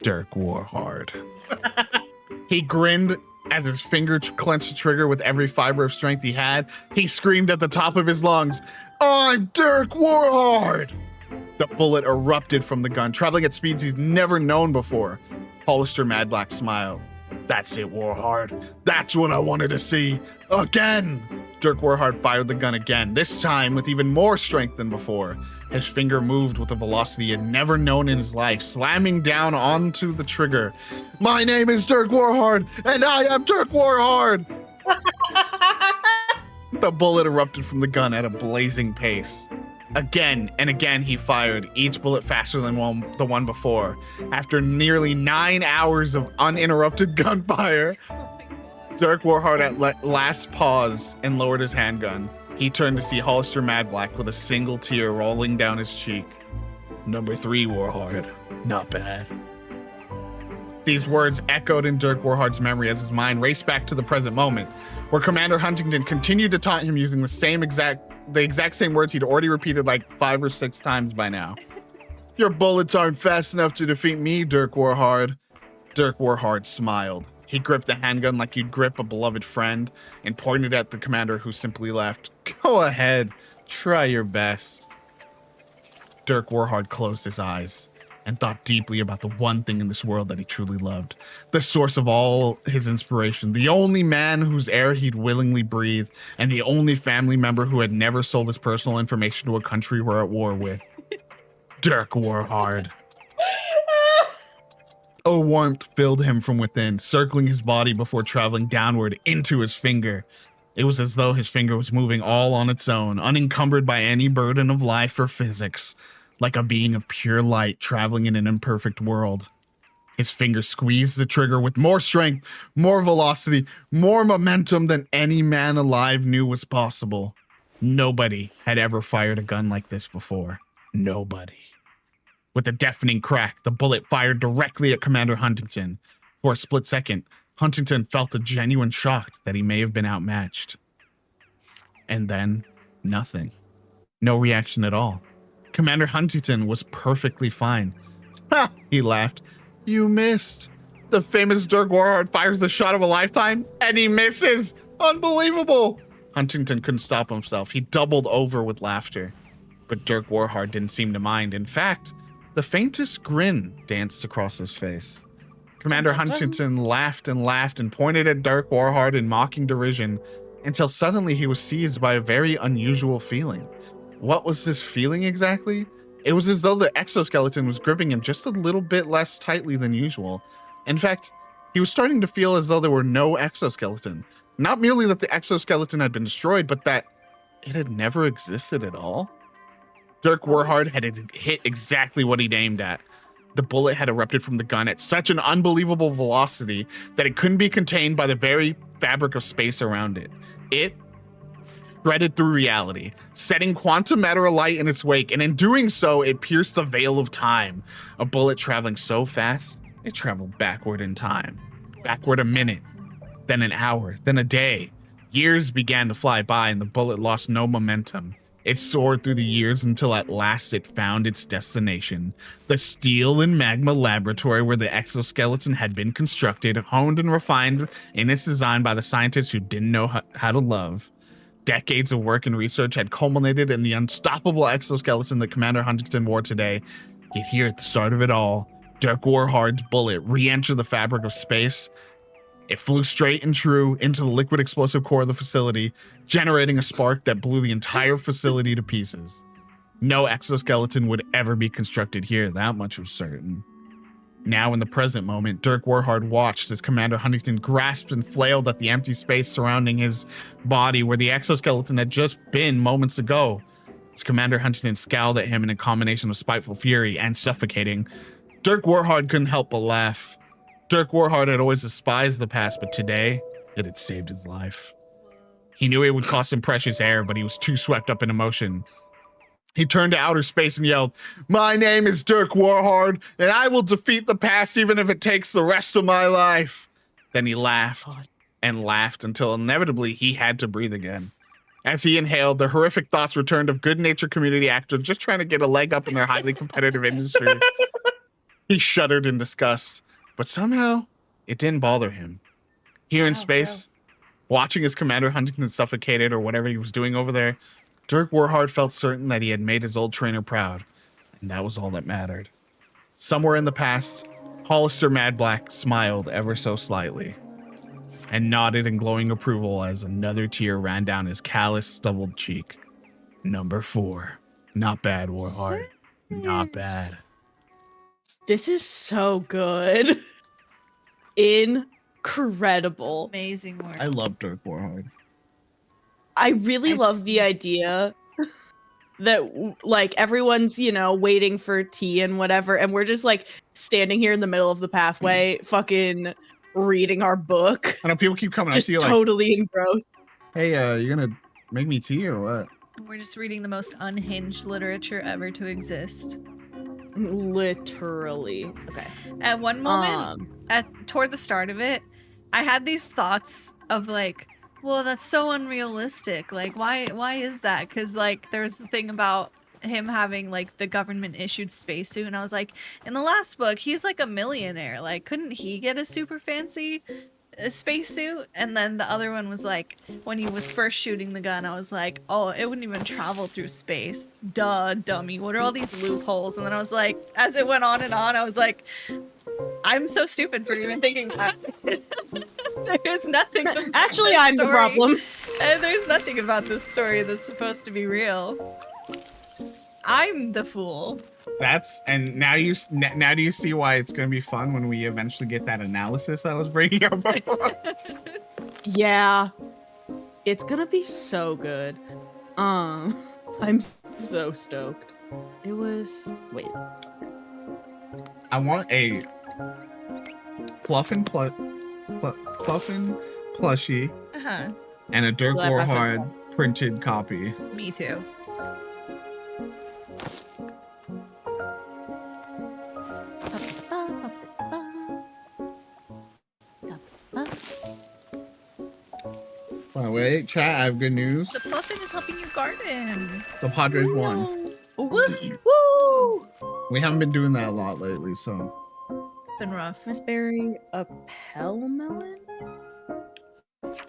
Dirk Warhard. He grinned as his finger clenched the trigger with every fiber of strength he had. He screamed at the top of his lungs, "I'm Dirk Warhard!" The bullet erupted from the gun, traveling at speeds he's never known before. Hollister Mad Black smiled. "That's it, Warhard. That's what I wanted to see. Again!" Dirk Warhard fired the gun again, this time with even more strength than before. His finger moved with a velocity he had never known in his life, slamming down onto the trigger. "My name is Dirk Warhard, and I am Dirk Warhard!" The bullet erupted from the gun at a blazing pace. Again and again he fired, each bullet faster than the one before. After nearly 9 hours of uninterrupted gunfire, Dirk Warhard at last paused and lowered his handgun. He turned to see Hollister Mad Black with a single tear rolling down his cheek. "Number 3, Warhard. Not bad." These words echoed in Dirk Warhard's memory as his mind raced back to the present moment, where Commander Huntington continued to taunt him using the exact same words he'd already repeated like 5 or 6 times by now. "Your bullets aren't fast enough to defeat me, Dirk Warhard." Dirk Warhard smiled. He gripped the handgun like you'd grip a beloved friend and pointed at the commander, who simply laughed. "Go ahead, try your best." Dirk Warhard closed his eyes and thought deeply about the one thing in this world that he truly loved, the source of all his inspiration, the only man whose air he'd willingly breathe, and the only family member who had never sold his personal information to a country we're at war with. Dirk Warhard. A warmth filled him from within, circling his body before traveling downward into his finger. It was as though his finger was moving all on its own, unencumbered by any burden of life or physics, like a being of pure light traveling in an imperfect world. His finger squeezed the trigger with more strength, more velocity, more momentum than any man alive knew was possible. Nobody had ever fired a gun like this before. Nobody. With a deafening crack, the bullet fired directly at Commander Huntington. For a split second, Huntington felt a genuine shock that he may have been outmatched. And then, nothing. No reaction at all. Commander Huntington was perfectly fine. "Ha!" he laughed. "You missed. The famous Dirk Warhard fires the shot of a lifetime, and he misses! Unbelievable!" Huntington couldn't stop himself. He doubled over with laughter. But Dirk Warhard didn't seem to mind. In fact, the faintest grin danced across his face. Commander Huntington laughed and pointed at Dirk Warhard in mocking derision, until suddenly he was seized by a very unusual feeling. What was this feeling exactly? It was as though the exoskeleton was gripping him just a little bit less tightly than usual. In fact, he was starting to feel as though there were no exoskeleton. Not merely that the exoskeleton had been destroyed, but that it had never existed at all. Dirk Warhard had hit exactly what he'd aimed at. The bullet had erupted from the gun at such an unbelievable velocity that it couldn't be contained by the very fabric of space around it. It threaded through reality, setting quantum matter alight in its wake, and in doing so, it pierced the veil of time. A bullet traveling so fast, it traveled backward in time. Backward a minute, then an hour, then a day. Years began to fly by, and the bullet lost no momentum. It soared through the years until at last it found its destination. The steel and magma laboratory where the exoskeleton had been constructed, honed and refined in its design by the scientists who didn't know how to love. Decades of work and research had culminated in the unstoppable exoskeleton that Commander Huntington wore today. Yet here at the start of it all, Dirk Warhard's bullet re-entered the fabric of space It flew straight and true into the liquid explosive core of the facility, generating a spark that blew the entire facility to pieces. No exoskeleton would ever be constructed here, that much was certain. Now, in the present moment, Dirk Warhard watched as Commander Huntington grasped and flailed at the empty space surrounding his body where the exoskeleton had just been moments ago. As Commander Huntington scowled at him in a combination of spiteful fury and suffocating, Dirk Warhard couldn't help but laugh. Dirk Warhard had always despised the past, but today, it had saved his life. He knew it would cost him precious air, but he was too swept up in emotion. He turned to outer space and yelled, "My name is Dirk Warhard, and I will defeat the past even if it takes the rest of my life." Then he laughed and laughed until inevitably he had to breathe again. As he inhaled, the horrific thoughts returned of good-natured community actors just trying to get a leg up in their highly competitive industry. He shuddered in disgust, but somehow it didn't bother him. Here in space, watching as Commander Huntington suffocated or whatever he was doing over there, Dirk Warhard felt certain that he had made his old trainer proud, and that was all that mattered. Somewhere in the past, Hollister Madblack smiled ever so slightly and nodded in glowing approval as another tear ran down his calloused, stubbled cheek. Number 4. Not bad, Warhard. Not bad. This is so good. Incredible. Amazing work. I love Dirk Warhard. I really love the idea that like everyone's, waiting for tea and whatever, and we're just like standing here in the middle of the pathway, fucking reading our book. I know people keep coming up Just to you like, totally engrossed. "Hey, you gonna make me tea or what?" We're just reading the most unhinged literature ever to exist. Literally. Okay. At one moment, toward the start of it, I had these thoughts of like, well, that's so unrealistic. Like, why is that? Because like, there's the thing about him having like the government issued spacesuit, and I was like, in the last book, he's like a millionaire. Like, couldn't he get a super fancy spacesuit? And then the other one was like, when he was first shooting the gun, I was like, oh, it wouldn't even travel through space. Duh, dummy. What are all these loopholes? And then I was like, as it went on and on, I was like, I'm so stupid for even thinking that. There's nothing. Actually, I'm the problem. And there's nothing about this story that's supposed to be real. I'm the fool. Now do you see why it's gonna be fun when we eventually get that analysis I was bringing up before? Yeah, it's gonna be so good. I'm so stoked. It was wait. I want a Pluffin plushie Uh-huh. and a Dirk Well, that's Warhard printed copy. Me too. Oh wait, chat, I have good news. The puffin is helping you garden. The Padres won. Woo! Woo! We haven't been doing that a lot lately, so Been rough. Miss Berry, a Pelmelon? Of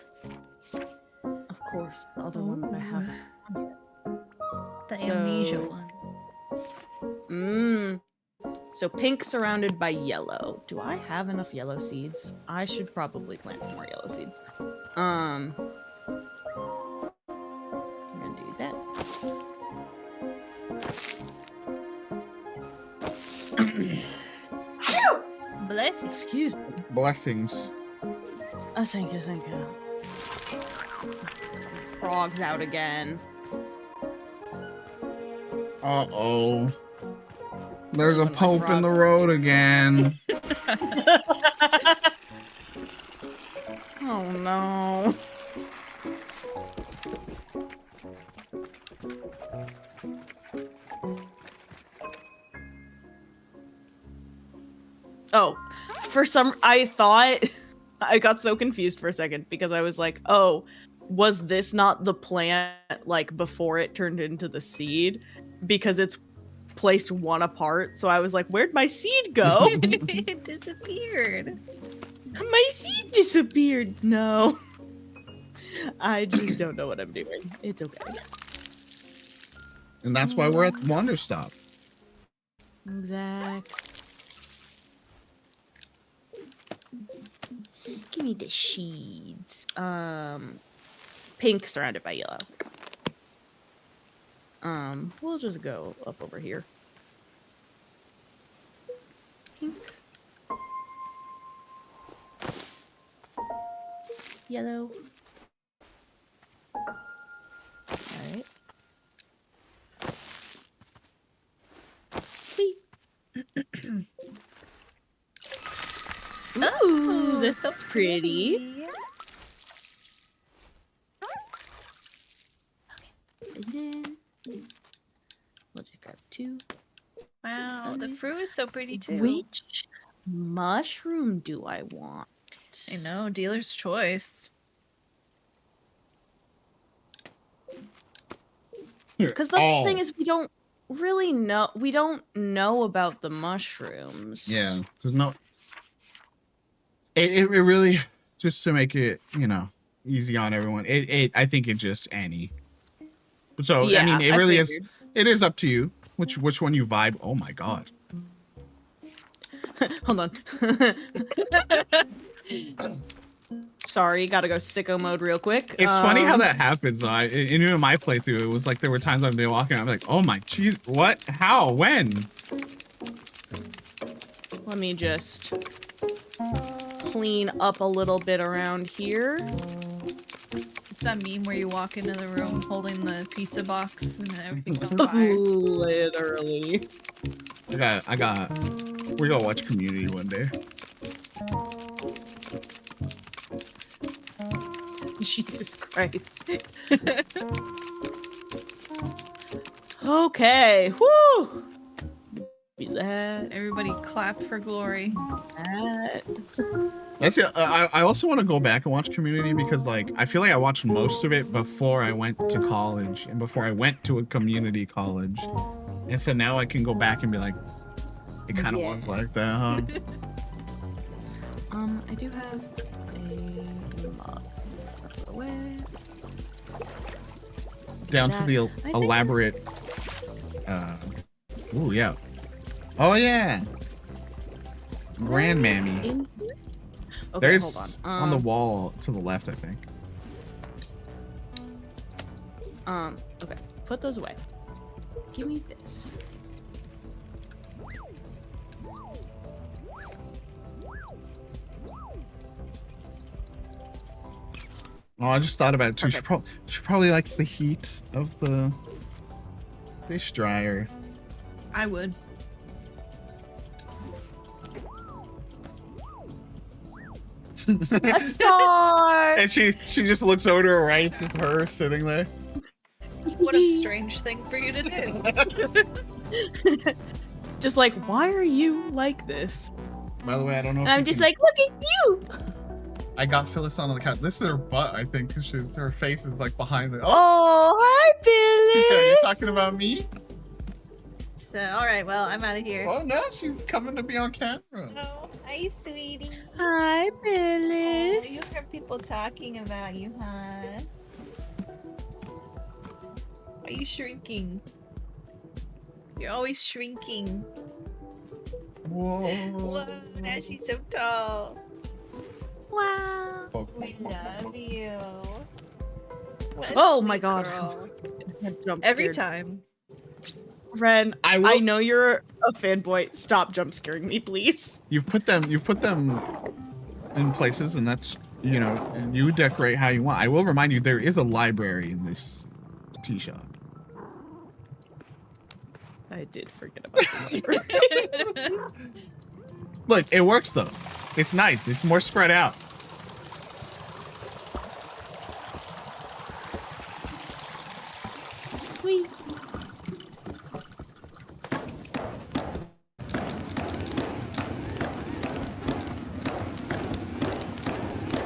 course, the other one that I haven't. The So- amnesia one. So pink surrounded by yellow. Do I have enough yellow seeds? I should probably plant some more yellow seeds. I'm gonna do that. Bless you. Excuse me. blessings. Oh, thank you, thank you. Frog's out again. Uh-oh. There's a One of my pope in the frogs. road again. Oh no. Oh, I thought I got so confused for a second because I was like, oh, was this not the plant like before it turned into the seed? Because it's placed one apart. So I was like, where'd my seed go? It disappeared. My seed disappeared. No. I just don't know what I'm doing. It's okay. And that's why we're at Wanderstop. Exact. Give me the sheets. Pink surrounded by yellow. We'll just go up over here. Pink. Yellow. Alright. Sweet. Ooh, this sounds pretty. And then we'll just grab 2. Wow, the fruit is so pretty too. Which mushroom do I want? I know, dealer's choice. Because that's the thing is we don't really know. We don't know about the mushrooms. Yeah, there's no. It really, just to make it, you know, easy on everyone. I think it just Annie. So Yeah, I mean, it really is. figured. It is up to you which one you vibe. Oh my god. Hold on. Sorry, gotta go sicko mode real quick. It's funny how that happens. Though. In my playthrough, it was like there were times I'd be walking. I'm like, oh my jeez, what? How? When? Let me just clean up a little bit around here. It's that meme where you walk into the room holding the pizza box and everything's on fire. Literally. I got. We're gonna watch Community one day. Jesus Christ. Okay. Whoo! Be that. Everybody clap for glory. That. That's it. I also want to go back and watch Community because, like, I feel like I watched most of it before I went to college and before I went to a community college, and so now I can go back and be like, it kind of was like that, huh? I do have a lot away. Down to the elaborate. Ooh yeah. Oh yeah. Grandmammy. Okay, There's hold on the wall to the left, I think. Okay. Put those away. Give me this. Oh, I just thought about it too. She probably likes the heat of the dish dryer. I would. A star! And she just looks over to her right with her sitting there. What a strange thing for you to do. Just like, why are you like this? By the way, I don't know. And I'm just like, look at you! I got Phyllis on the couch. This is her butt, I think, because her face is like behind the. Oh, hi, Billy! So you're talking about me? So, alright, well, I'm out of here. Oh no, she's coming to be on camera. Oh, hi, sweetie. Hi, Oh, Billy. you heard people talking about you, huh? Why are you shrinking? You're always shrinking. Whoa. Whoa, now she's so tall. Wow. We love you. What a Oh my sweet god. girl. Jump Every scared. time. Ren, I I will. know you're a fanboy. Stop jump scaring me, please. You've put them in places, and that's, you know, you decorate how you want. I will remind you, there is a library in this tea shop. I did forget about the library. Look, it works though. It's nice. It's more spread out. Whee.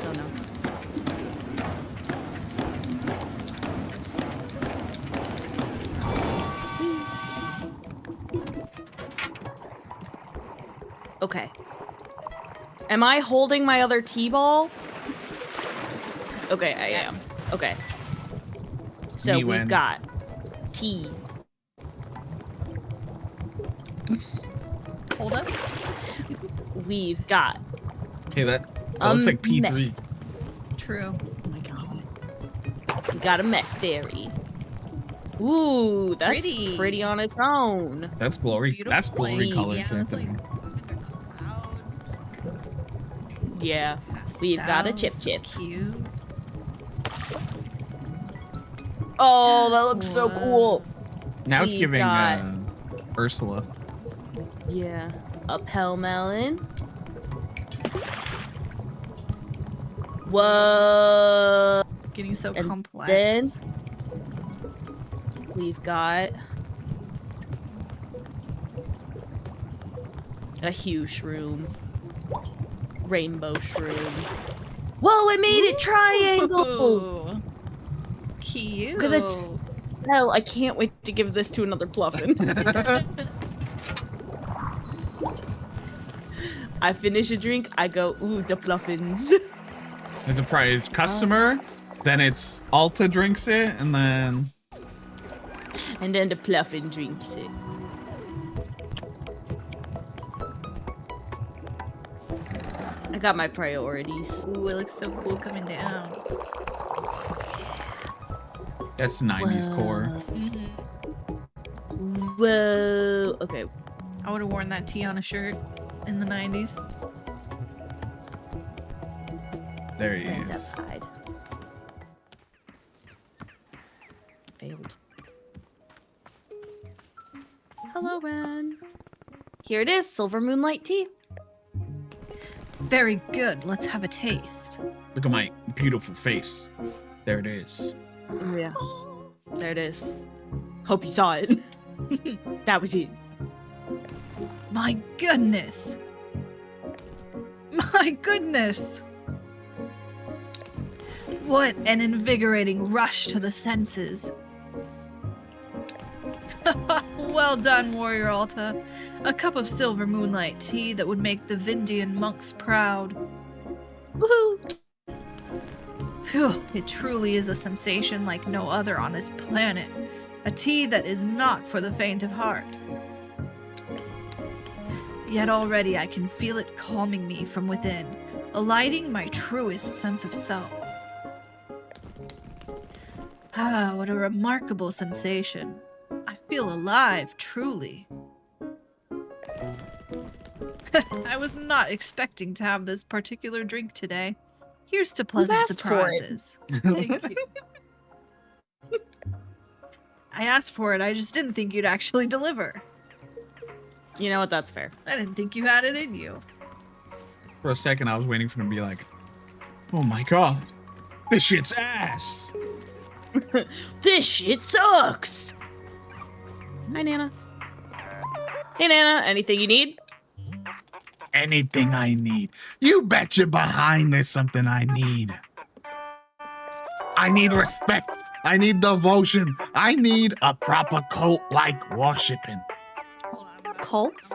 Oh no. Okay. Am I holding my other T-ball? Okay, I am. Okay. So Me we've when. got T. Hold up. We've got Hey, Oh, it's like Mess. P3. True. Oh my god. We got a mess berry. Ooh, that's Pretty. pretty on its own. That's glory. Beautiful. That's glory Yeah, colors. Yeah, right it's like there. clouds. Yeah. We've got a chip Pastels, chip. Cute. Oh, that looks so cool. Now it's We've giving got- Ursula. Yeah. A pell melon. Whoa. Getting so And complex. then- We've got a huge shroom. Rainbow shroom. Whoa, it made it triangles! Ooh. Cute. Look at that smell. I can't wait to give this to another Pluffin. I finish a drink, I go, ooh, the Pluffins. It's a prize customer, then it's Alta drinks it, and then And then the Pluffin drinks it. I got my priorities. Ooh, it looks so cool coming down. that's 90s core. Mhm. Whoa. Okay. I would have worn that tee on a shirt in the 90s. There he Friends is. outside. Failed. Hello, Ren. Here it is, silver moonlight tea. Very good. Let's have a taste. Look at my beautiful face. There it is. Oh, yeah. There it is. Hope you saw it. That was it. My goodness. My goodness. What an invigorating rush to the senses. Well done, Warrior Alta. A cup of silver moonlight tea that would make the Vindian monks proud. Woohoo! Phew, it truly is a sensation like no other on this planet. A tea that is not for the faint of heart. Yet already I can feel it calming me from within, alighting my truest sense of self. Ah, what a remarkable sensation. I feel alive, truly. I was not expecting to have this particular drink today. Here's to pleasant asked for it? surprises. Thank you. I asked for it, I just didn't think you'd actually deliver. You know what? That's fair. I didn't think you had it in you. For a second, I was waiting for him to be like, "Oh my god, this shit's ass." This shit sucks. Hi, Nana. Hey, Nana. Anything you need? Anything I need. You bet your behind there's something I need. I need respect. I need devotion. I need a proper cult-like worshiping. Cults?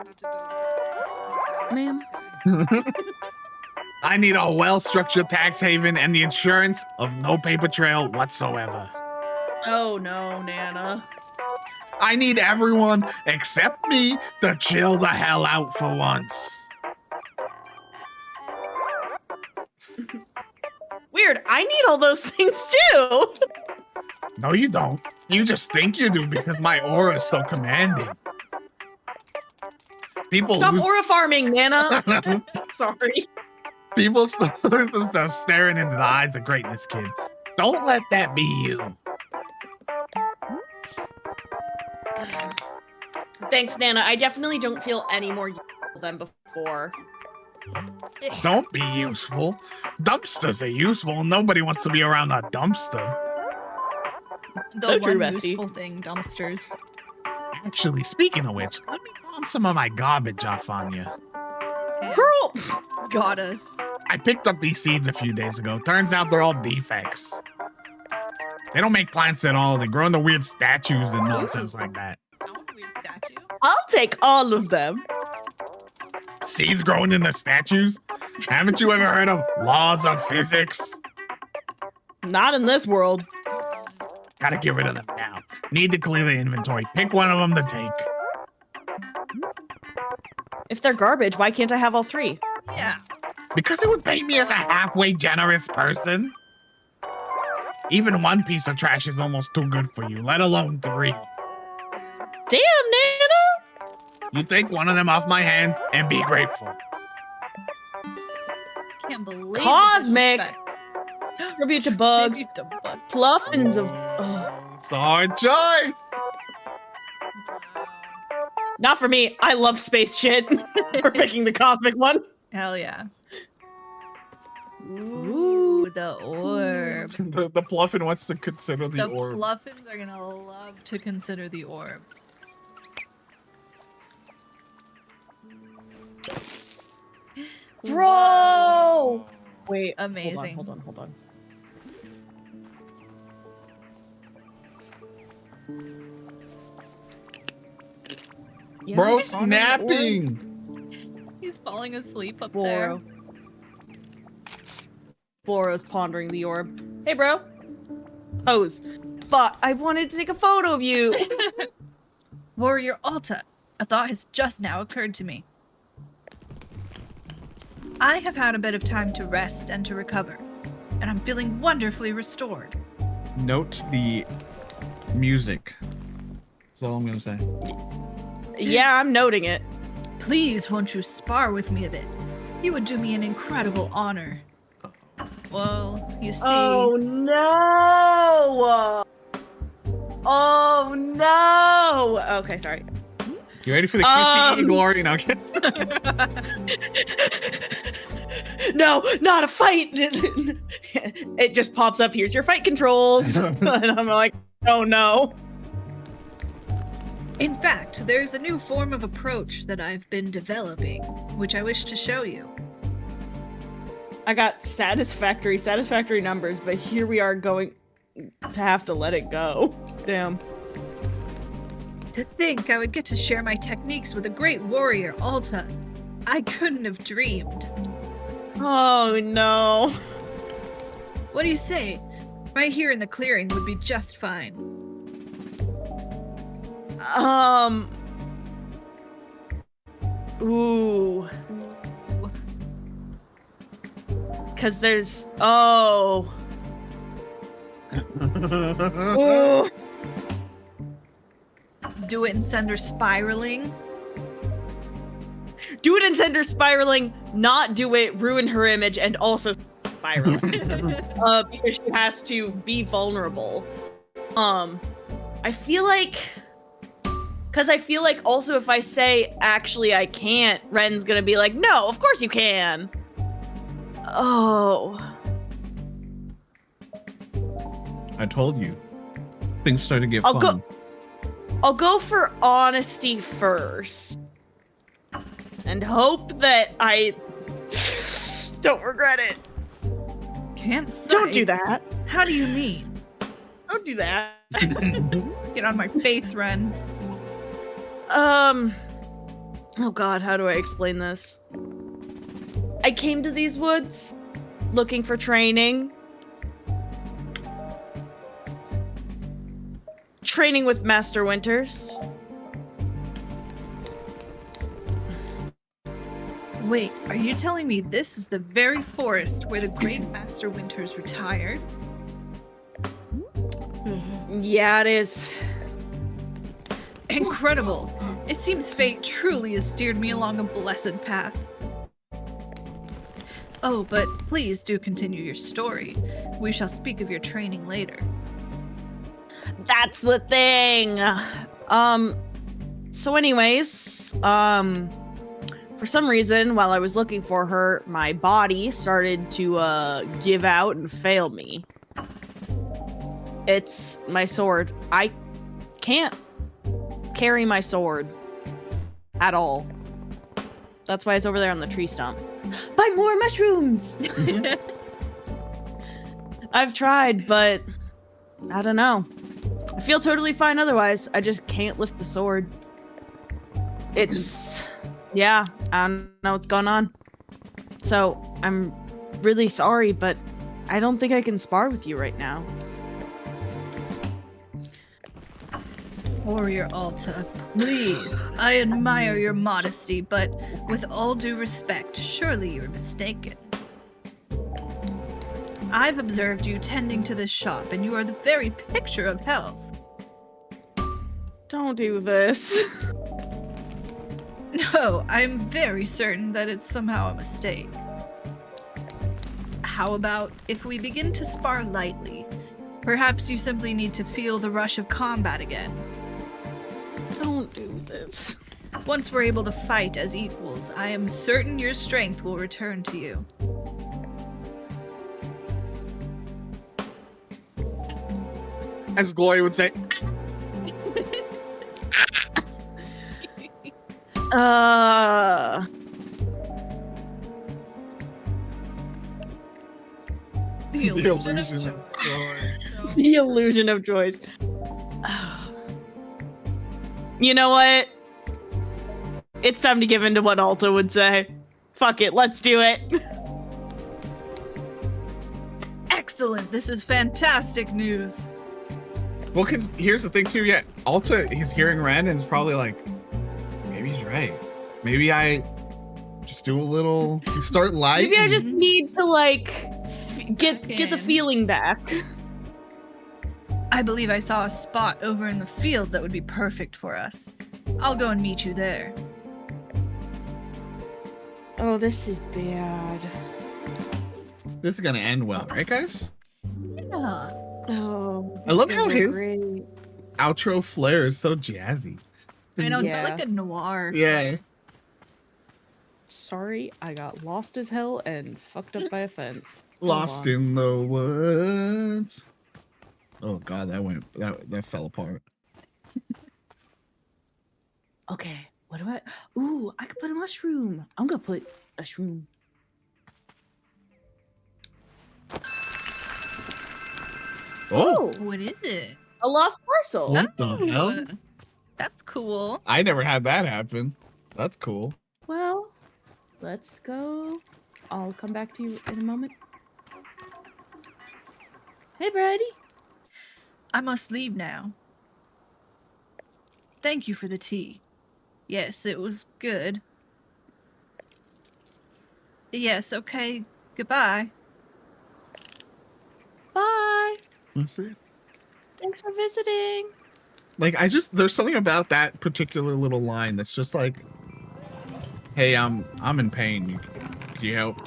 Ma'am? I need a well-structured tax haven and the insurance of no paper trail whatsoever. Oh, no, Nana. I need everyone except me to chill the hell out for once. Weird. I need all those things, too. No, you don't. You just think you do because my aura is so commanding. People Stop lose- aura farming, Nana. Sorry. People start staring into the eyes of greatness, kid. Don't let that be you. Thanks, Nana. I definitely don't feel any more useful than before. Don't be useful. Dumpsters are useful. Nobody wants to be around a dumpster. The So one true, Bestie. useful thing, dumpsters. Actually, speaking of which, let me pawn some of my garbage off on you. Damn. Girl! Got us. I picked up these seeds a few days ago. Turns out they're all defects. They don't make plants at all. They grow into weird statues and nonsense like that. I want a weird statue. I'll take all of them. Seeds growing into statues? Haven't you ever heard of laws of physics? Not in this world. Gotta get rid of them now. Need to clear the inventory. Pick one of them to take. If they're garbage, why can't I have all three? Yeah. Because it would paint me as a halfway generous person. Even one piece of trash is almost too good for you, let alone 3. Damn, Nana! You take one of them off my hands and be grateful. Can't believe Cosmic! the disrespect. Tribute to bugs. Tribute to bugs. Fluffins of... ugh. It's a hard choice. Not for me. I love space shit. We're picking the cosmic one. Hell yeah. Ooh, the orb. The Pluffin wants to consider the orb. The Fluffins are gonna love to consider the orb. Bro! Wow. Wait, Amazing. Hold on. Yeah, Bro, on an snapping. He's falling asleep up orb. there. Boro. Boro's pondering the orb. Hey, bro. Pose. Fuck, I wanted to take a photo of you. Warrior Alta, a thought has just now occurred to me. I have had a bit of time to rest and to recover, and I'm feeling wonderfully restored. Note the music. That's all I'm gonna say. Yeah, I'm noting it. Please, won't you spar with me a bit? You would do me an incredible honor. Well, you see... Oh, no! Oh, no! Okay, sorry. You ready for the QTE glory? No, No, not a fight! It just pops up, here's your fight controls. And I'm like, oh no. In fact, there's a new form of approach that I've been developing, which I wish to show you. I got satisfactory numbers, but here we are going to have to let it go. Damn. To think I would get to share my techniques with a great warrior, Alta. I couldn't have dreamed. Oh no. What do you say? Right here in the clearing would be just fine. Ooh. Cause there's Ooh. Do it and send her spiraling. Do it and send her spiraling, not do it, ruin her image, and also spiral. Because she has to be vulnerable. I feel like... Because I feel like also if I say, actually I can't, Ren's gonna be like, no, of course you can. Oh. I told you. Things start to get I'll fun. I'll go for honesty first. And hope that I don't regret it. Can't fight. Don't do that. How do you mean? Don't do that. Get on my face, Ren. Oh god, how do I explain this? I came to these woods looking for training. Training with Master Winters. Wait, are you telling me this is the very forest where the great Master Winters retired? Yeah, it is. Incredible! It seems fate truly has steered me along a blessed path. Oh, but please do continue your story. We shall speak of your training later. That's the thing. So anyways, for some reason, while I was looking for her, my body started to, give out and fail me. It's my sword. I can't carry my sword at all. That's why it's over there on the tree stump. Buy more mushrooms! I've tried, but I don't know. I feel totally fine otherwise. I just can't lift the sword. It's... yeah, I don't know what's going on. So, I'm really sorry, but I don't think I can spar with you right now. Warrior Alta, please. I admire your modesty, but with all due respect, surely you're mistaken. I've observed you tending to this shop, and you are the very picture of health. Don't do this. No, I'm very certain that it's somehow a mistake. How about if we begin to spar lightly? Perhaps you simply need to feel the rush of combat again. Don't do this. Once we're able to fight as equals, I am certain your strength will return to you. As Glory would say. The illusion of illusion joy. of The illusion of choice. You know what? It's time to give in to what Alta would say. Fuck it, let's do it. Excellent, this is fantastic news. Well, because here's the thing, too. Yeah, Alta, he's hearing Ren and is probably like, maybe he's right. Maybe I just do a little, start light. Maybe I just need to, like, get the Second. feeling back. I believe I saw a spot over in the field that would be perfect for us. I'll go and meet you there. Oh, this is bad. This is going to end well, right, guys? Yeah. Oh, I love this how is his great. outro flair is so jazzy. I know, it's Yeah. got like a noir. Yeah. Sorry, I got lost as hell and fucked up by a fence. Lost in the woods. Oh god, that fell apart. Okay, what do I? Ooh, I could put a mushroom. I'm gonna put a shroom. Oh, What is it? A lost parcel. what the hell? Ooh, That's cool. I never had that happen. That's cool. Well, let's go. I'll come back to you in a moment. Hey, Brady. I must leave now. Thank you for the tea. Yes, it was good. Yes, okay. Goodbye. Bye. That's it. Thanks for visiting. Like there's something about that particular little line that's just like, hey, I'm in pain. Can you help?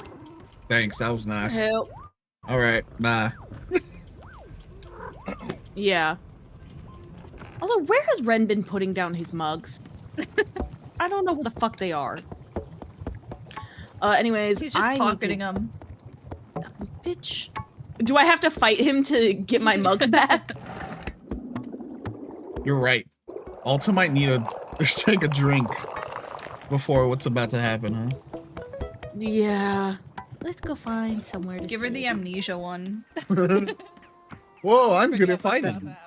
Thanks, that was nice. Help. All right, bye. Yeah. Although, where has Ren been putting down his mugs? I don't know what the fuck they are. Anyways, He's just I need pocketing them. Bitch. Do I have to fight him to get my mugs back? You're right. Alta might need to take a drink before what's about to happen, huh? Yeah. Let's go find somewhere to Give her sit. the amnesia one. Whoa, I'm good at Forget what's about to fighting. happen.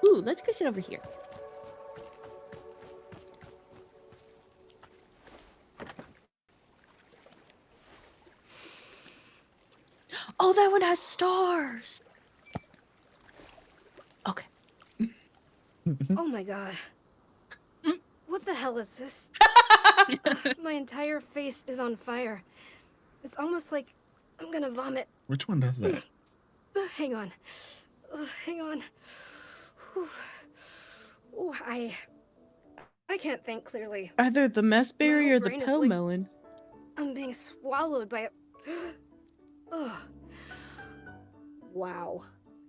Ooh, let's go sit over here. Oh, that one has stars. Okay. Oh my god. What the hell is this? My entire face is on fire. It's almost like I'm gonna vomit. Which one does that? Hang on. Hang on. Whew. Ooh, I can't think clearly. Either the mess berry whole or the brain is pill like- melon. I'm being swallowed by a... Ugh. Wow.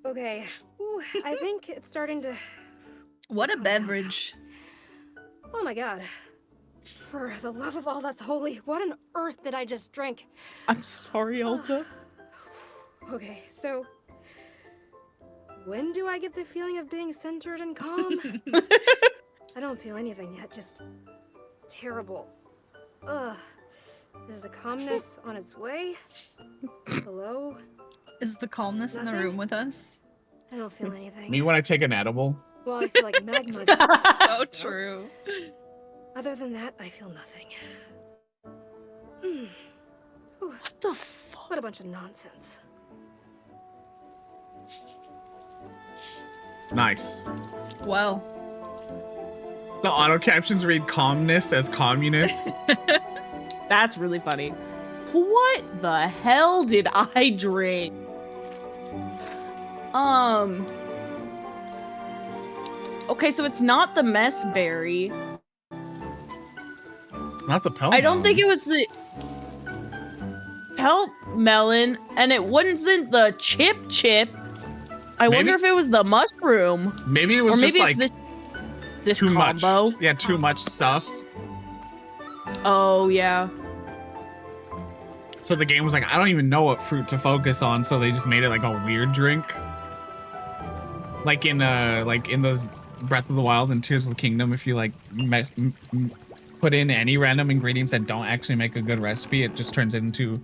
Okay. Ooh, I think it's starting to... What a beverage. Oh my god. For the love of all that's holy, what on earth did I just drink? I'm sorry, Alta. Okay, so... When do I get the feeling of being centered and calm? I don't feel anything yet, just... terrible. Ugh. Is the calmness on its way? Hello? Is the calmness in the Nothing? room with us? I don't feel anything. Me when I take an edible. Well, I feel like magma. So true. Other than that, I feel nothing. Hmm. Whew, What the fuck? what a bunch of nonsense. Nice. Well, The auto captions read calmness as communist. That's really funny. What the hell did I drink? Okay, so it's not the mess berry. It's not the Pell I don't think Melon. it was the Pelt melon, and it wasn't the chip. I wonder if it was the mushroom. Maybe it was Or just maybe like it's this too combo. much. Yeah, too much stuff. Oh yeah. So the game was like, I don't even know what fruit to focus on, so they just made it like a weird drink. Like in those Breath of the Wild and Tears of the Kingdom, if you like put in any random ingredients that don't actually make a good recipe, it just turns into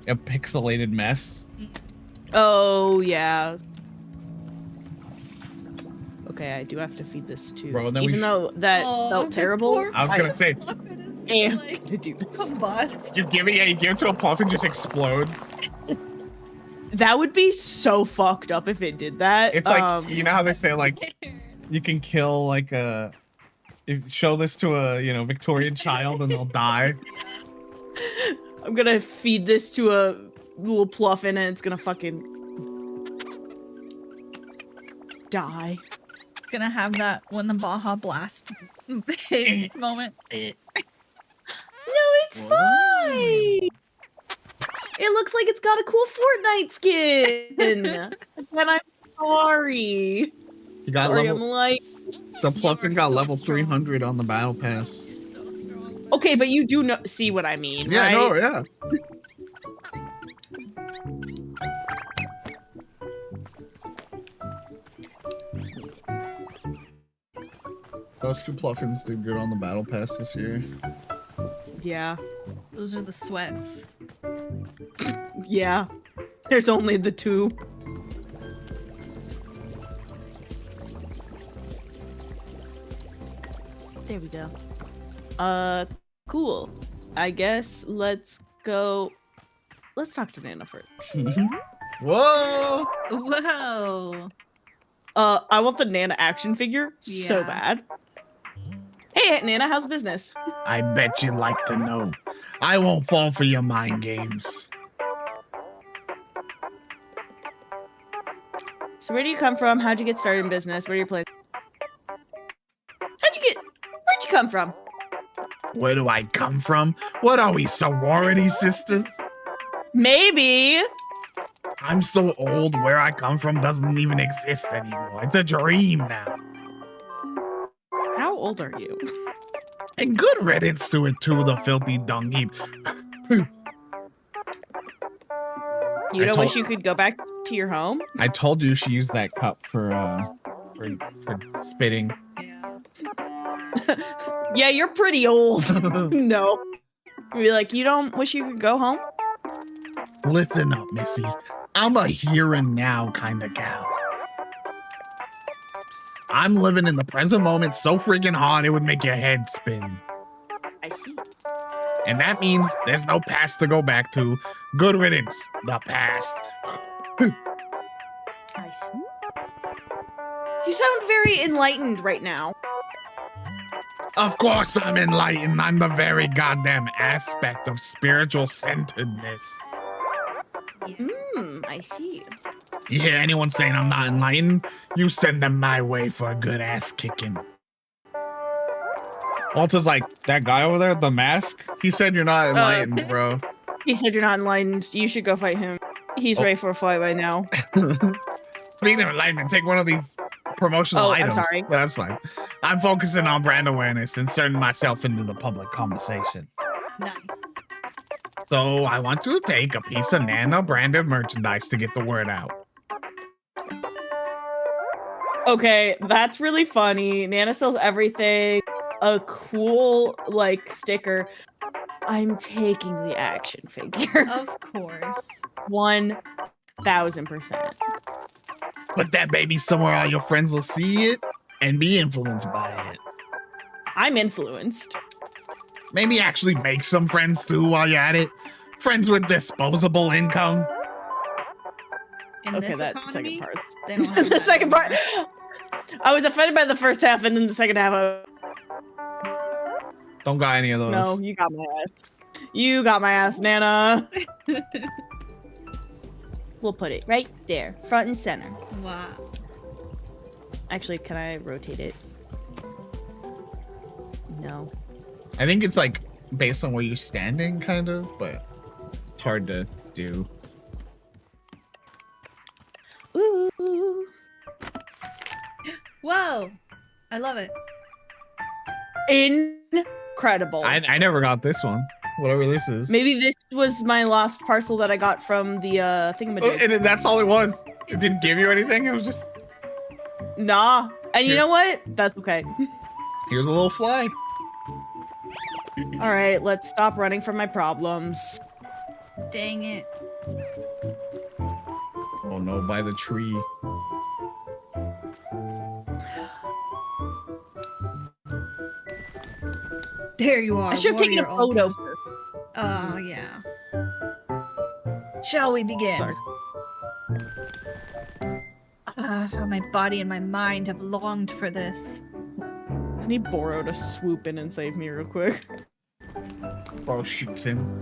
a pixelated mess. Oh yeah. Okay, I do have to feed this too. Bro, then even though that felt terrible. I was gonna say, am gonna do this. Combust. you give it to a puff and just explode. That would be so fucked up if it did that. It's like, you know how they say like you can kill like show this to a Victorian child and they'll die. I'm gonna feed this to a little pluffin and it's gonna fucking die. It's gonna have that when the Baja Blast moment. No, it's fine. It looks like it's got a cool Fortnite skin. And I'm sorry. You got Sorry, level. I'm like. The Pluffin got level 300 on the battle pass. Okay, but you do see what I mean, Yeah, right? no, yeah. Those two Pluffins did good on the battle pass this year. Yeah. Those are the sweats. Yeah. There's only the two. There we go. Cool. I guess let's go. Let's talk to Nana first. Whoa! Whoa. I want the Nana action figure so Yeah. bad. Hey, Nana, how's business? I bet you'd like to know. I won't fall for your mind games. So where do you come from? How'd you get started in business? What are your plans? Where'd you come from? Where do I come from? What are we, sorority sisters? Maybe. I'm so old, where I come from doesn't even exist anymore. It's a dream now. How old are you? And good riddance to it too, the filthy dung heap. You I don't told- wish you could go back to your home? I told you she used that cup for spitting. Yeah. Yeah, you're pretty old. No. You'd be like, you don't wish you could go home? Listen up, Missy. I'm a here and now kind of gal. I'm living in the present moment so freaking hard it would make your head spin. I see. And that means there's no past to go back to. Good riddance, the past. I see. You sound very enlightened right now. Of course I'm enlightened. I'm the very goddamn aspect of spiritual centeredness. I see. You hear anyone saying I'm not enlightened? You send them my way for a good ass kicking. Alta's like, that guy over there, the mask? He said you're not enlightened, bro. He said you're not enlightened. You should go fight him. He's ready for a fight right now. Speaking of enlightenment, take one of these promotional Oh, I'm items. sorry. That's fine. I'm focusing on brand awareness, inserting myself into the public conversation. Nice. So I want to take a piece of Nana branded merchandise to get the word out. Okay, that's really funny. Nana sells everything. A cool, like, sticker. I'm taking the action figure. Of course. 1000%. Put that baby somewhere all your friends will see it and be influenced by it. I'm influenced. Maybe actually make some friends too while you're at it. Friends with disposable income. In Okay, this that economy, second part. they don't have The that second part. anymore. I was offended by the first half, and then the second half. Don't got any of those. No, you got my ass. You got my ass, Nana. We'll put it right there, front and center. Wow. Actually, can I rotate it? No. I think it's like based on where you're standing, kind of, but it's hard to do. Ooh. Whoa. I love it. Incredible. I never got this one. Whatever this is. Maybe this was my last parcel that I got from the thingamajig. Oh, and that's all it was. It didn't give you anything. It was just Nah. And you know what? That's okay. here's a little fly. All right, let's stop running from my problems. Dang it. Oh no, by the tree. There you are. I should have taken a warrior photo. Alta. Oh, yeah. Shall we begin? Sorry. How my body and my mind have longed for this. I need Boro to swoop in and save me real quick. Bro shoots him.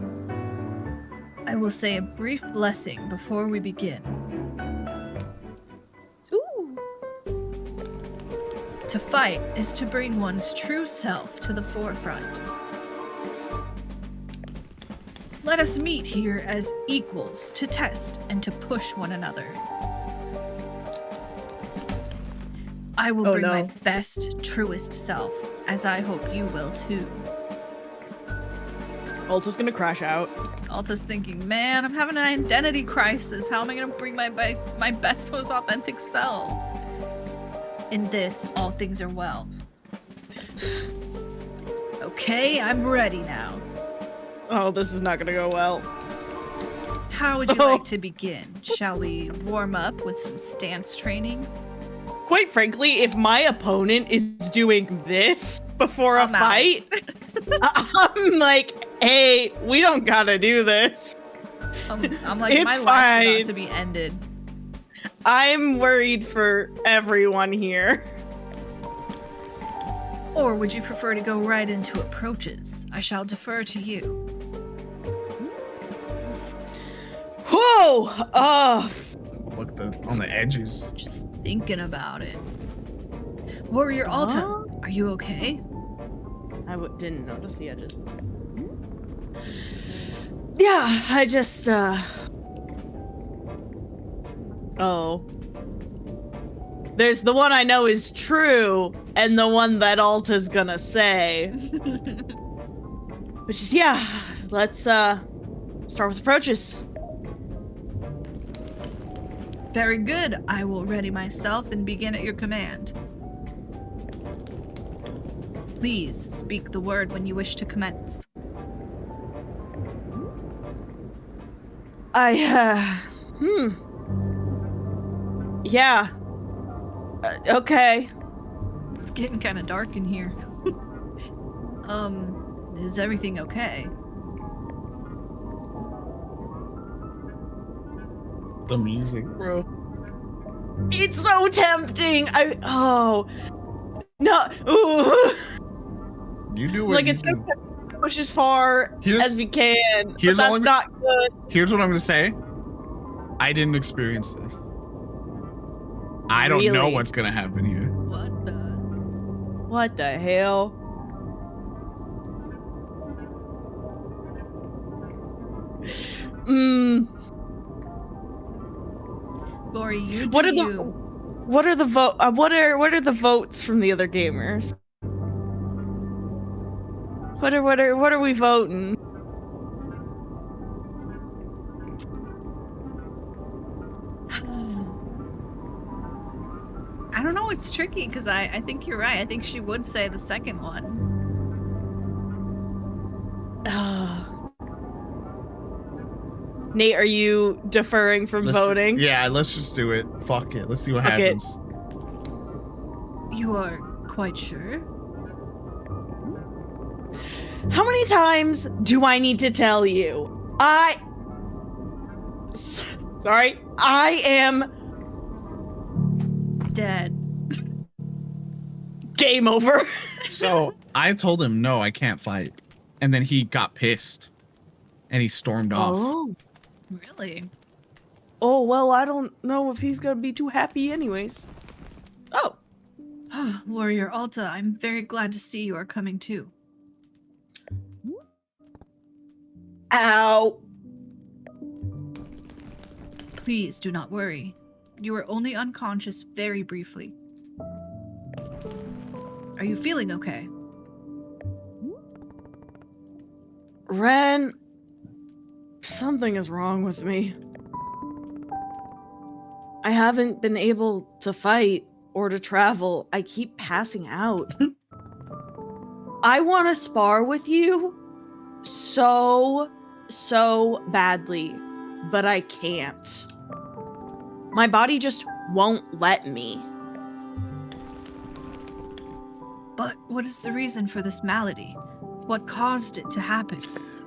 I will say a brief blessing before we begin. Ooh. To fight is to bring one's true self to the forefront. Let us meet here as equals to test and to push one another. I will bring my best, truest self, as I hope you will too. Alta's gonna crash out. Alta's thinking, man, I'm having an identity crisis. How am I gonna bring my best, most authentic self? In this, all things are well. Okay, I'm ready now. Oh, this is not gonna go well. How would you like to begin? Shall we warm up with some stance training? Quite frankly, if my opponent is doing this before a I'm out. fight, I'm like, hey, we don't gotta do this. I'm like, It's my life's fine. about to be ended. I'm worried for everyone here. Or would you prefer to go right into approaches? I shall defer to you. Whoa! Look on the edges. Just thinking about it. Warrior Alta, Huh? are you okay? I didn't notice the edges. Yeah, I just, Oh. There's the one I know is true, and the one that Alta's gonna say. Which is, yeah, let's, start with approaches. Very good. I will ready myself and begin at your command. Please speak the word when you wish to commence. Yeah. Okay. It's getting kind of dark in here. Is everything okay? The music, bro. It's so tempting! No! Ooh. You do what Like, you it's do. so tempting to push as far as we can, here's but all that's not good. Here's what I'm gonna say. I didn't experience this. I don't know Really? what's gonna happen here. What the? What the hell? Glory, you do What are you. what are the votes from the other gamers? What are we voting? I don't know, it's tricky because I think you're right. I think she would say the second one. Nate, are you deferring from voting? Yeah, let's just do it. Fuck it. Let's see what Fuck it. happens. You are quite sure? How many times do I need to tell you? Sorry. I am Dead. game over. So I told him no, I can't fight, and then he got pissed. And he stormed off. Oh. Really? Oh, well, I don't know if he's gonna be too happy anyways. Oh. Warrior Alta, I'm very glad to see you are coming too. Ow. Please do not worry. You were only unconscious very briefly. Are you feeling okay? Ren, something is wrong with me. I haven't been able to fight or to travel. I keep passing out. I want to spar with you so badly, but I can't. My body just won't let me. But what is the reason for this malady? What caused it to happen?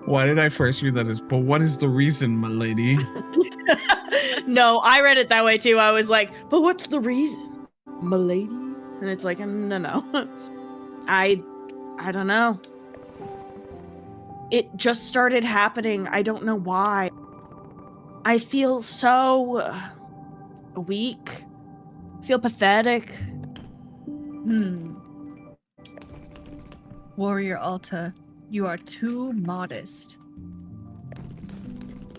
Why did I first read that as, but what is the reason, my lady? No, I read it that way too. I was like, but what's the reason, my lady? And it's like, no. I don't know. It just started happening. I don't know why. I feel so weak. Feel pathetic. Warrior Alta, you are too modest.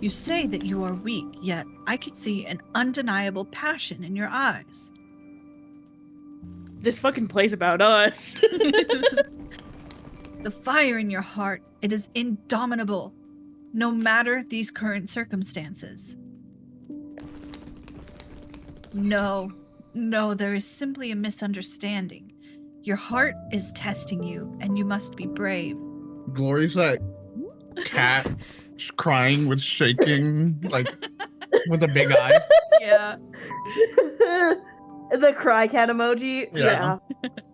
You say that you are weak, yet I could see an undeniable passion in your eyes. This fucking play's about us. The fire in your heart, it is indomitable, no matter these current circumstances. No, there is simply a misunderstanding. Your heart is testing you, and you must be brave. Glory's like cat crying with shaking, like with a big eye. Yeah. The cry cat emoji. Yeah.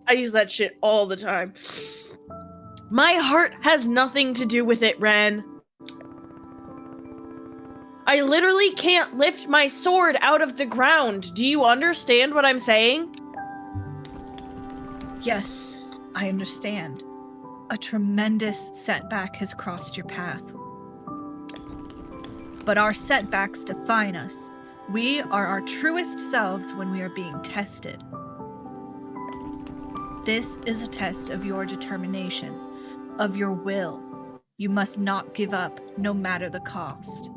I use that shit all the time. My heart has nothing to do with it, Ren. I literally can't lift my sword out of the ground. Do you understand what I'm saying? Yes, I understand. A tremendous setback has crossed your path. But our setbacks define us. We are our truest selves when we are being tested. This is a test of your determination, of your will. You must not give up, no matter the cost.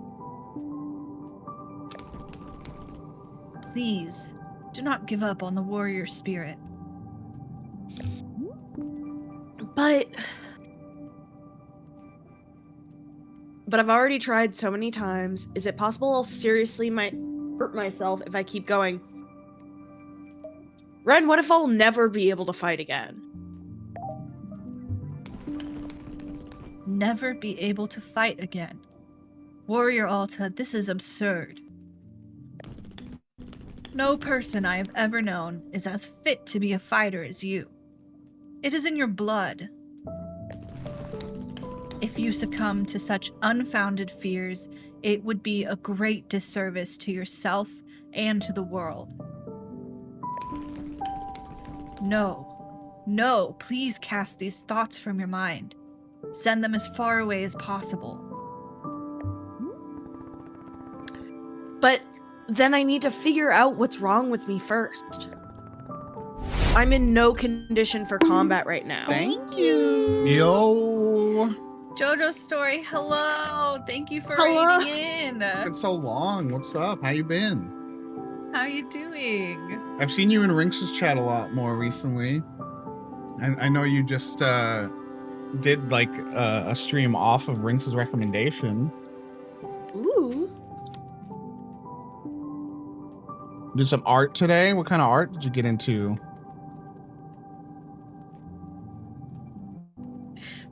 Please, do not give up on the warrior spirit. But I've already tried so many times. Is it possible I'll seriously might hurt myself if I keep going? Ren, what if I'll never be able to fight again? Never be able to fight again. Warrior Alta, this is absurd. No person I have ever known is as fit to be a fighter as you. It is in your blood. If you succumb to such unfounded fears, it would be a great disservice to yourself and to the world. No, please cast these thoughts from your mind. Send them as far away as possible. But then I need to figure out what's wrong with me first. I'm in no condition for combat right now. Thank you. Yo. JoJo's story, hello! Thank you for Hello. raiding in! It's so long. What's up? How you been? How you doing? I've seen you in Rinx's chat a lot more recently. I know you just did like a stream off of Rinx's recommendation. Ooh. Did some art today? What kind of art did you get into?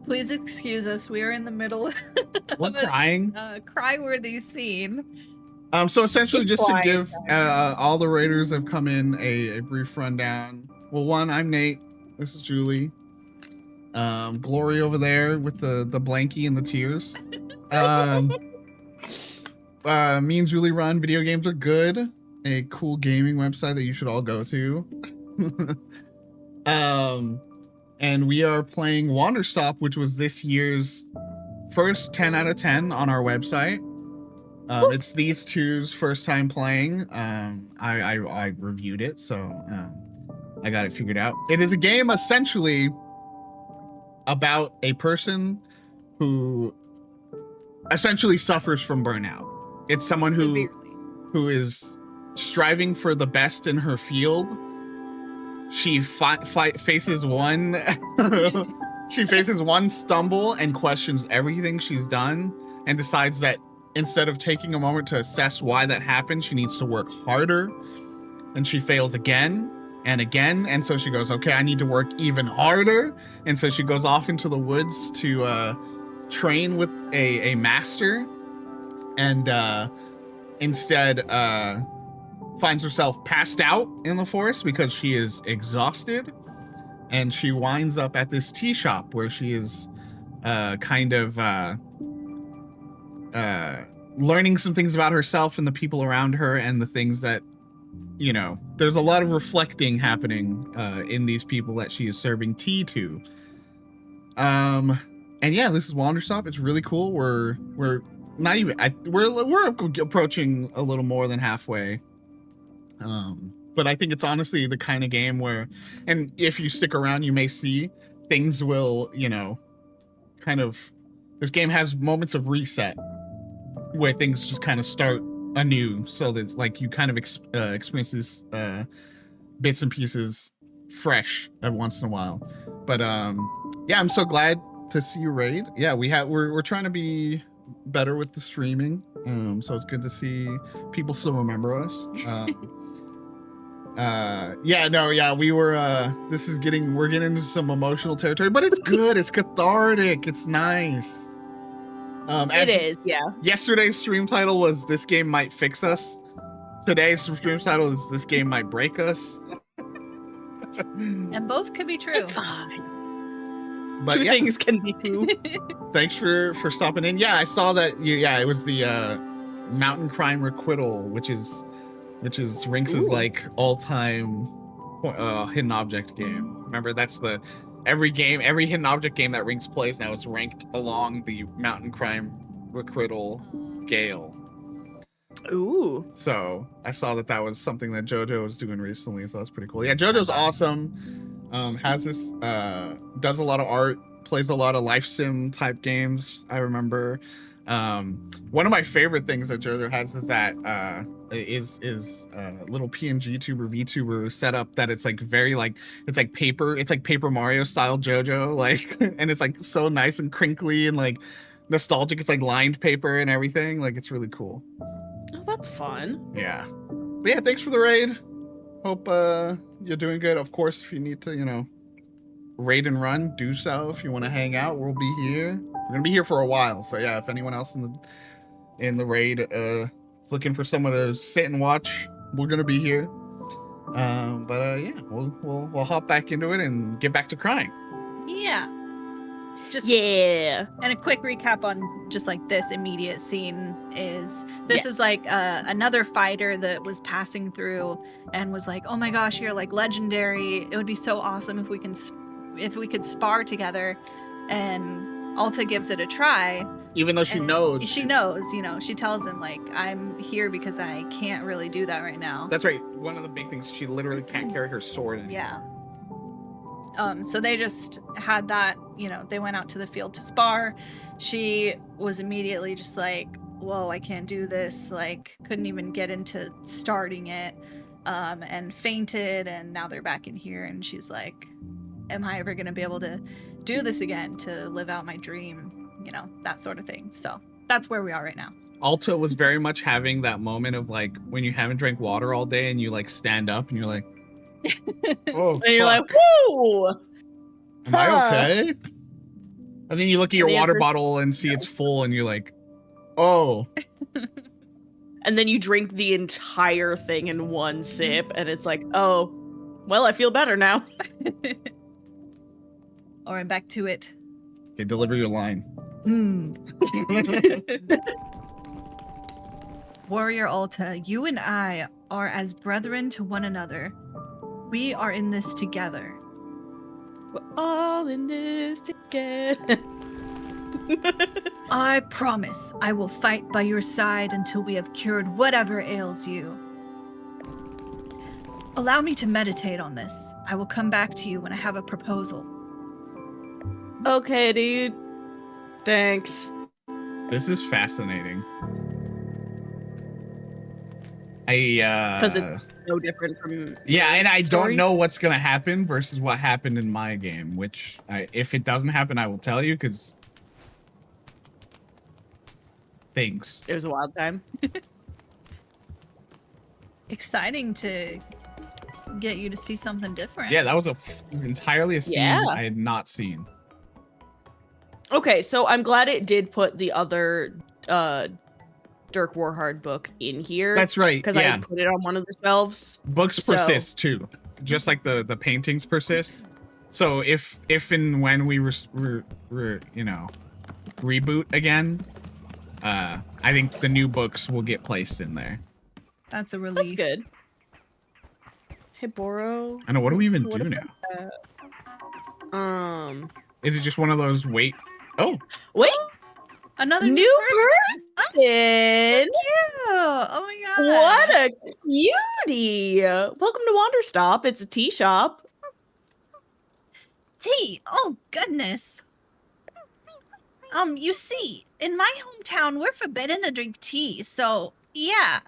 Please excuse us, we are in the middle We're of a crying. cry-worthy scene. So essentially It's just to quiet, give all the raiders that have come in a brief rundown. Well, one, I'm Nate. This is Julie. Glory over there with the blankie and the tears. Me and Julie run Video Games Are Good, a cool gaming website that you should all go to. And we are playing Wanderstop, which was this year's first 10 out of 10 on our website. It's these two's first time playing. I reviewed it, so I got it figured out. It is a game essentially about a person who essentially suffers from burnout. It's someone who is striving for the best in her field. She faces one she faces one stumble and questions everything she's done, and decides that instead of taking a moment to assess why that happened, she needs to work harder. And she fails again and again, and so she goes, okay, I need to work even harder. And so she goes off into the woods to train with a master, and instead finds herself passed out in the forest because she is exhausted, and she winds up at this tea shop where she is kind of learning some things about herself and the people around her, and the things that, you know, there's a lot of reflecting happening in these people that she is serving tea to. And yeah, this is Wanderstop. It's really cool. We're not even we're approaching a little more than halfway. But I think it's honestly the kind of game where, and if you stick around, you may see things will, you know, kind of, this game has moments of reset where things just kind of start anew. So that's like you kind of experience these bits and pieces fresh every once in a while. But yeah, I'm so glad to see you raid. Yeah, we're trying to be better with the streaming. So it's good to see people still remember us. We're getting into some emotional territory, but it's good. It's cathartic. It's nice. It is, yeah. Yesterday's stream title was "This Game Might Fix Us." Today's stream title is "This Game Might Break Us." And both could be true. It's fine. But Two things can be true. Thanks for stopping in. Yeah, I saw that. It was the Mountain Crime Requital, which is Rinx's like all-time hidden object game. Remember, that's every hidden object game that Rinx plays now is ranked along the Mountain Crime Requital scale. Ooh. So I saw that was something that JoJo was doing recently, so that's pretty cool. Yeah, JoJo's awesome. Has this does a lot of art, plays a lot of life sim type games. I remember one of my favorite things that JoJo has is that is little PNG tuber VTuber setup that it's like very like it's like Paper Mario style JoJo, like, and it's like so nice and crinkly and like nostalgic. It's like lined paper and everything. Like, it's really cool. Oh, that's fun. Yeah. But yeah, thanks for the raid. Hope you're doing good. Of course, if you need to, you know, raid and run, do so. If you want to hang out, we'll be here. We're gonna be here for a while. So yeah, if anyone else in the raid is looking for someone to sit and watch, we're gonna be here. Yeah, we'll hop back into it and get back to crying. Yeah. Yeah. And a quick recap on just like this immediate scene is is like another fighter that was passing through and was like, oh my gosh, you're like legendary. It would be so awesome if we could spar together. And Alta gives it a try. Even though she knows, you know, she tells him like, I'm here because I can't really do that right now. That's right. One of the big things, she literally can't carry her sword anymore. Yeah. So they just had that, you know, they went out to the field to spar. She was immediately just like, whoa, I can't do this. Like, couldn't even get into starting it, and fainted. And now they're back in here. And she's like, am I ever going to be able to do this again, to live out my dream? You know, that sort of thing. So that's where we are right now. Alta was very much having that moment of like when you haven't drank water all day and you like stand up and you're like, oh, and you're like, whoa! Am I okay? And then you look at your water bottle and see it's full and you're like, oh. And then you drink the entire thing in one sip and it's like, oh, well, I feel better now. Or I'm back to it. Okay, deliver your line. Warrior Alta, you and I are as brethren to one another. We are in this together. We're all in this together. I promise I will fight by your side until we have cured whatever ails you. Allow me to meditate on this. I will come back to you when I have a proposal. Okay, dude. Thanks. This is fascinating. Because it's no different from yeah, and I story. don't know what's gonna happen versus what happened in my game. Which, if it doesn't happen, I will tell you because things. It was a wild time. Exciting to get you to see something different. Yeah, that was entirely a scene Yeah. I had not seen. Okay, so I'm glad it did put the other Dirk Warhard book in here. That's right. Because Yeah, I put it on one of the shelves. books So- persist too, just like the paintings persist. So if and when we reboot again, I think the new books will get placed in there. That's a That's relief. good. Hey, Boro. I know. What do we even What do about now? that? Is it just one of those wait? Oh, Wait, Another new person. person. Oh my god. What a cutie! Welcome to Wanderstop. It's a tea shop. Tea. Oh goodness. You see, in my hometown, we're forbidden to drink tea. So yeah.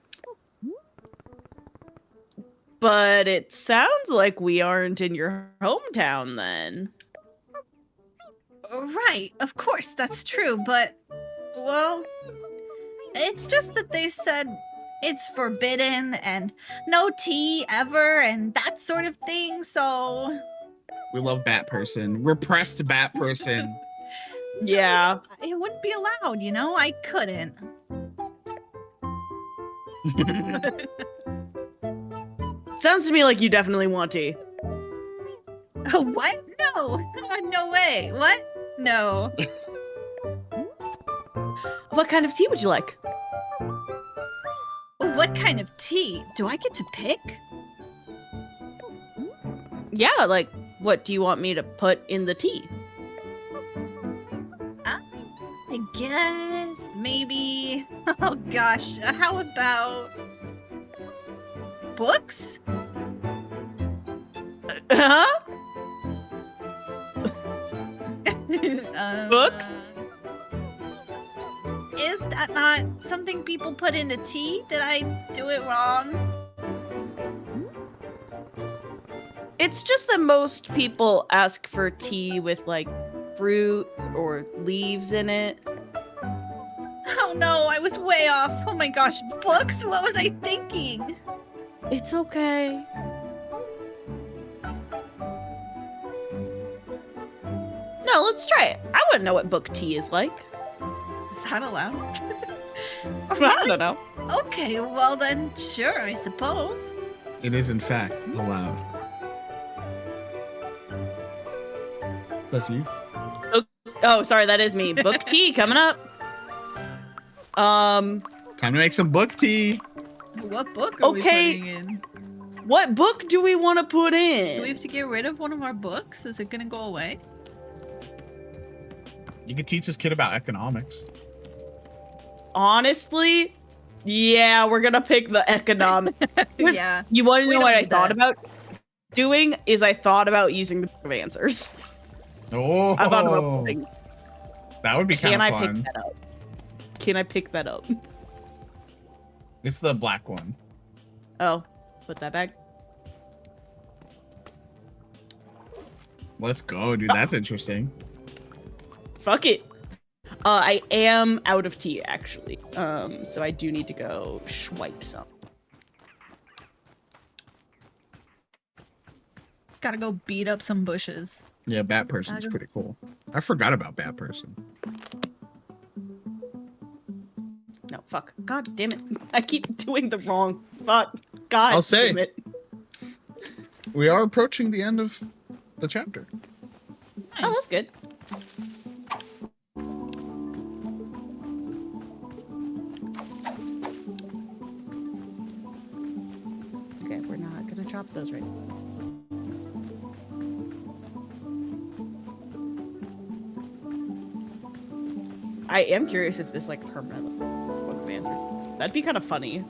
But it sounds like we aren't in your hometown then. Right. Of course, that's true. But well, it's just that they said it's forbidden and no tea ever and that sort of thing. So we love Bat Person. Repressed Bat Person. Yeah. it wouldn't be allowed. You know, I couldn't. Sounds to me like you definitely want tea. What? No. No way. What? No. What kind of tea would you like? What kind of tea? Do I get to pick? Yeah, like, what do you want me to put in the tea? I guess maybe. Oh gosh, how about books? Huh? Books? Is that not something people put into tea? Did I do it wrong? It's just that most people ask for tea with, like, fruit or leaves in it. Oh no, I was way off. Oh my gosh, books? What was I thinking? It's okay. No, let's try it. I wouldn't know what book tea is like. Is that allowed? I don't know. Okay, well then, sure, I suppose. It is in fact allowed. That's you. Oh, sorry, that is me. Book tea coming up. Time to make some book tea. What book are we putting in? What book do we want to put in? Do we have to get rid of one of our books? Is it gonna go away? You could teach this kid about economics. Honestly, yeah, we're gonna pick the economic. Yeah. You want to We know don't what I need thought that. about doing? Is I thought about using the book of answers. Oh, I thought about putting. that would be kind Can I of pick fun. that up? Can I pick that up? It's the black one. Oh, put that back. Let's go, dude. That's interesting. Fuck it. I am out of tea actually. So I do need to go swipe some. Gotta go beat up some bushes. Yeah, Bat Person's pretty cool. I forgot about Bat Person. No, fuck. God damn it. I keep doing the wrong. Fuck. God I'll say. damn it. We are approaching the end of the chapter. Oh, that's good. Okay, we're not gonna chop those right now. I am curious if this like permanent book of answers. That'd be kind of funny.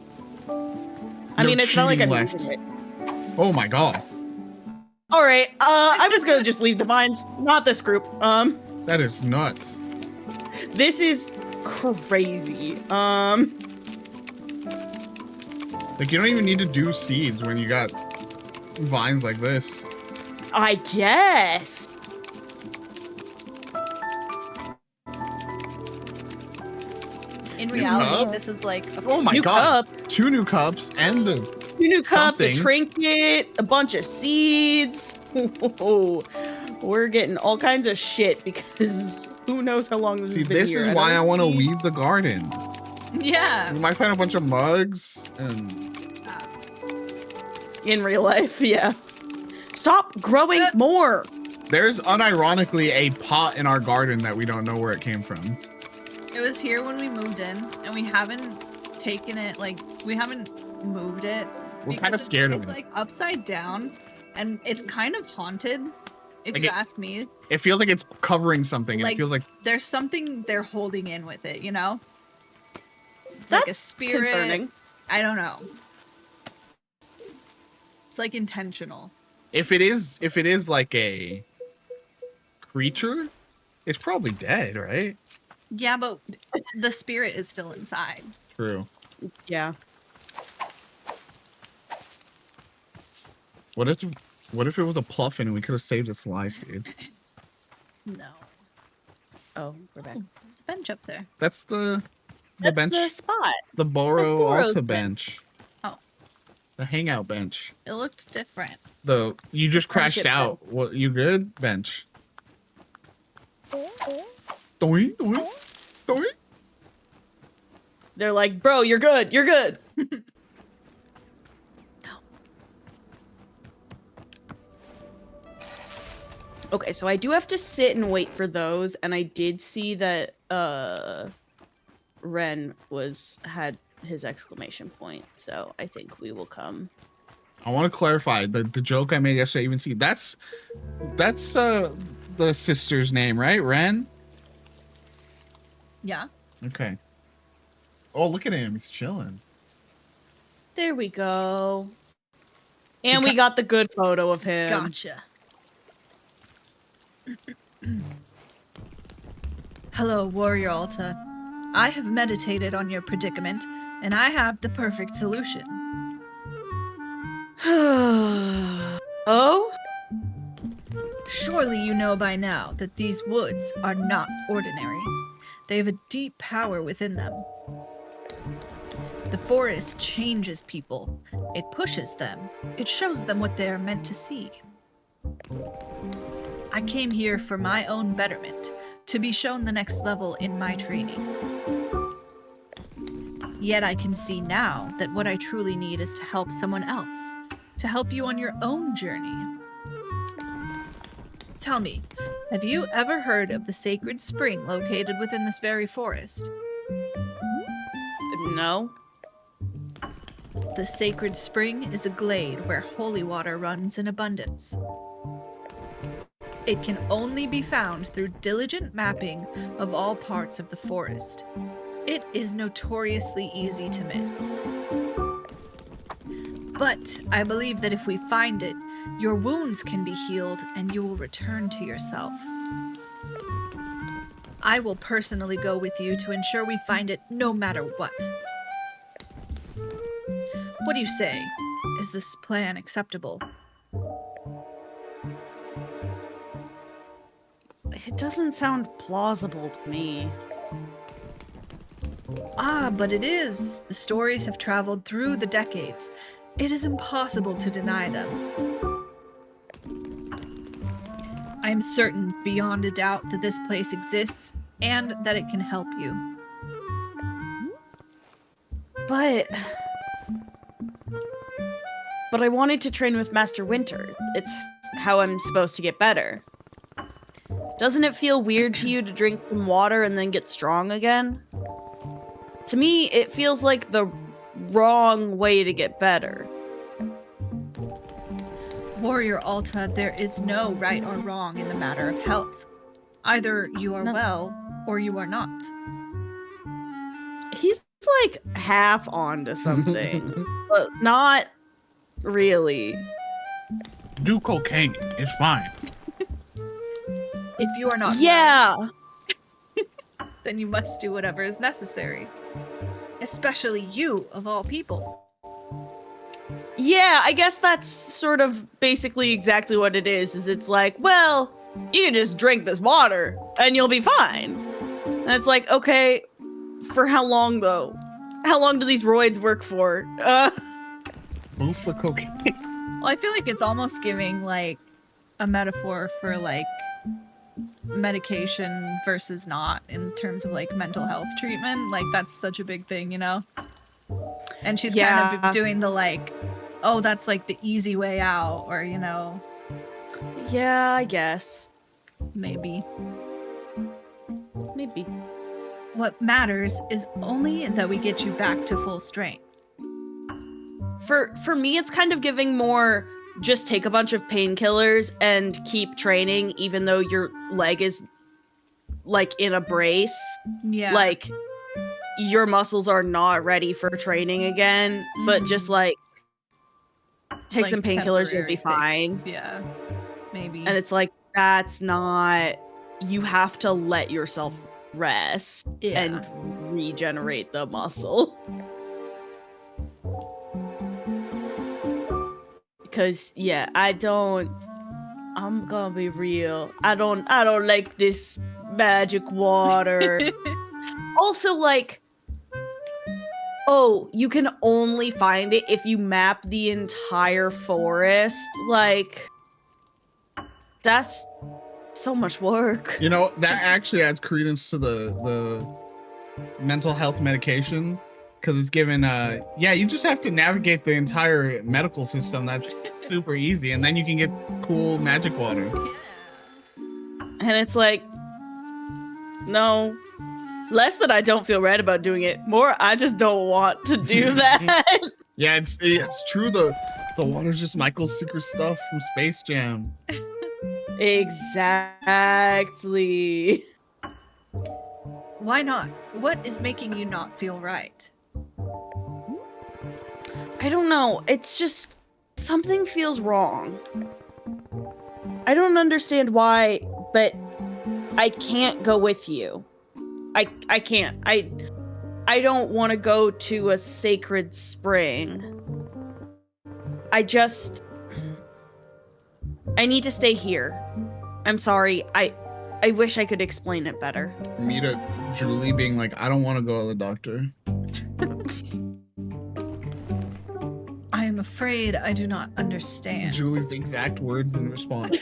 I No mean, it's not like I'm cheating using it. Oh my god. All right, I was gonna just leave the vines. Not this group. That is nuts. This is crazy. Like, you don't even need to do seeds when you got vines like this. I guess. In New reality, cup? this is like a Oh my New god. cup. 2 new cups and the 2 new cups, a something. trinket, a bunch of seeds. We're getting all kinds of shit because who knows how long this See, has been this here. is I why I don't want to see- weed the garden. Yeah. You might find a bunch of mugs and In real life, yeah. Stop growing more. there's unironically a pot in our garden that we don't know where it came from. It was here when we moved in, and we haven't taken it, like, we haven't moved it. We're because kind of scared of it's it. like upside down, and it's kind of haunted, if Like you it- ask me. It feels like it's covering something, and Like, it feels like there's something they're holding in with it, you know? Like a That's spirit. concerning. I don't know. It's like intentional. if it is like a creature, it's probably dead, right? Yeah, but the spirit is still inside. True. Yeah. What if it was a pluffin and we could have saved its life, dude? No. Oh, we're back. Oh, there's a bench up there. That's the That's bench, the spot. the Boro that's Boro's Alta bench. bench. Oh. The hangout bench. It looked different. The you just Punch crashed it, out. What, you good? Bench. Doink, doink, doink. They're like, bro, you're good. You're good. Okay, so I do have to sit and wait for those, and I did see that Ren had his exclamation point, so I think we will come. I want to clarify the joke I made yesterday. Even see that's the sister's name, right? Ren. Yeah. Okay. Oh, look at him. He's chilling. There we go. And we got the good photo of him. Gotcha. Hello, Warrior Alta. I have meditated on your predicament, and I have the perfect solution. Oh? Surely you know by now that these woods are not ordinary. They have a deep power within them. The forest changes people. It pushes them. It shows them what they are meant to see. I came here for my own betterment, to be shown the next level in my training. Yet I can see now that what I truly need is to help someone else, to help you on your own journey. Tell me, have you ever heard of the sacred spring located within this very forest? No. The sacred spring is a glade where holy water runs in abundance. It can only be found through diligent mapping of all parts of the forest. It is notoriously easy to miss. But I believe that if we find it, your wounds can be healed and you will return to yourself. I will personally go with you to ensure we find it no matter what. What do you say? Is this plan acceptable? It doesn't sound plausible to me. Ah, but it is. The stories have traveled through the decades. It is impossible to deny them. I am certain beyond a doubt that this place exists and that it can help you. But I wanted to train with Master Winter. It's how I'm supposed to get better. Doesn't it feel weird to you to drink some water and then get strong again? To me, it feels like the wrong way to get better. Warrior Alta, there is no right or wrong in the matter of health. Either you are No. well or you are not. like half onto something, but not really. Do cocaine. It's fine. If you are not Yeah. well, then you must do whatever is necessary. Especially you, of all people. Yeah, I guess that's sort of basically exactly what it is it's like, well, you can just drink this water and you'll be fine. And it's like, okay, for how long though? How long do these roids work for? Move for cocaine. Well, I feel like it's almost giving like a metaphor for like medication versus not in terms of like mental health treatment. Like that's such a big thing, you know? And she's kind of doing the like, oh, that's like the easy way out, or you know. Yeah, I guess. Maybe. Maybe. What matters is only that we get you back to full strength. For me, it's kind of giving more just take a bunch of painkillers and keep training even though your leg is like in a brace. Yeah. Like your muscles are not ready for training again, but just like take Like some painkillers, you'll temporary be fine. fix. Yeah. Maybe. And it's like, that's not, you have to let yourself rest and regenerate the muscle. Because yeah, I'm gonna be real. I don't like this magic water. Also, like, oh, you can only find it if you map the entire forest. Like, that's so much work. You know, that actually adds credence to the mental health medication, because it's given, yeah, you just have to navigate the entire medical system. That's super easy, and then you can get cool magic water. And it's like, no, less that I don't feel right about doing it, more I just don't want to do that. Yeah, it's true. The water's just Michael's secret stuff from Space Jam. Exactly. Why not? What is making you not feel right? I don't know. It's just something feels wrong. I don't understand why, but I can't go with you. I can't. I don't want to go to a sacred spring. I need to stay here. I'm sorry. I wish I could explain it better. Me to Julie being like, I don't want to go to the doctor. I am afraid I do not understand. Julie's exact words in response.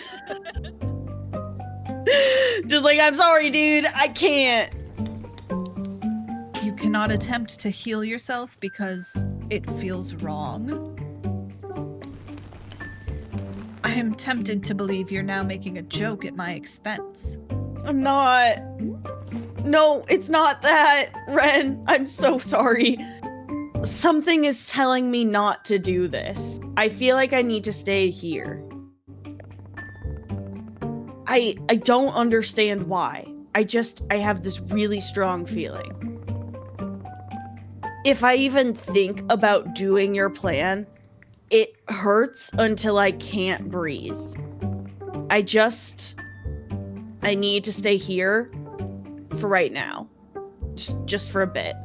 Just like, I'm sorry, dude. I can't. You cannot attempt to heal yourself because it feels wrong. I am tempted to believe you're now making a joke at my expense. I'm not. No, it's not that, Ren. I'm so sorry. Something is telling me not to do this. I feel like I need to stay here. I don't understand why. I have this really strong feeling. If I even think about doing your plan, it hurts until I can't breathe. I need to stay here for right now. Just for a bit.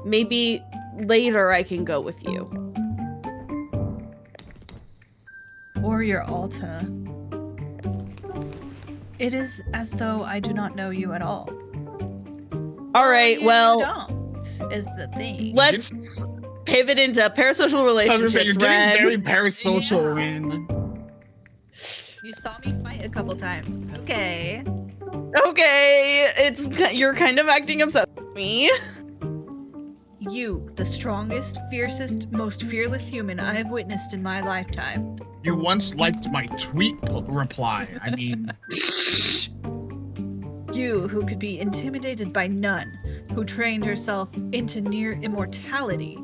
Maybe later I can go with you. Warrior Alta. It is as though I do not know you at all. All right, You well, don't, is the thing. let's pivot into parasocial relationships. I was gonna say, you're Ren. getting very parasocial, Ren. You saw me fight a couple times. Okay. Okay, you're kind of acting upset with me. You, the strongest, fiercest, most fearless human I have witnessed in my lifetime. You once liked my tweet reply. I mean, You, who could be intimidated by none, who trained yourself into near immortality.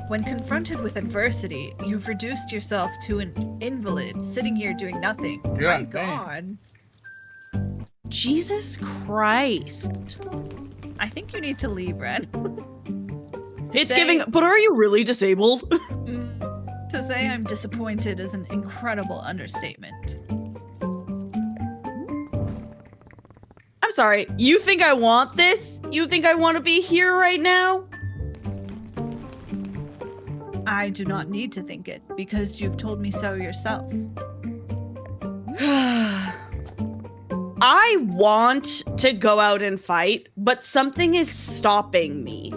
When confronted with adversity, you've reduced yourself to an invalid, sitting here doing nothing. Yeah, My God. Jesus Christ. I think you need to leave, Ren. It's giving, but are you really disabled? To say I'm disappointed is an incredible understatement. I'm sorry. You think I want this? You think I want to be here right now? I do not need to think it, because you've told me so yourself. I want to go out and fight, but something is stopping me.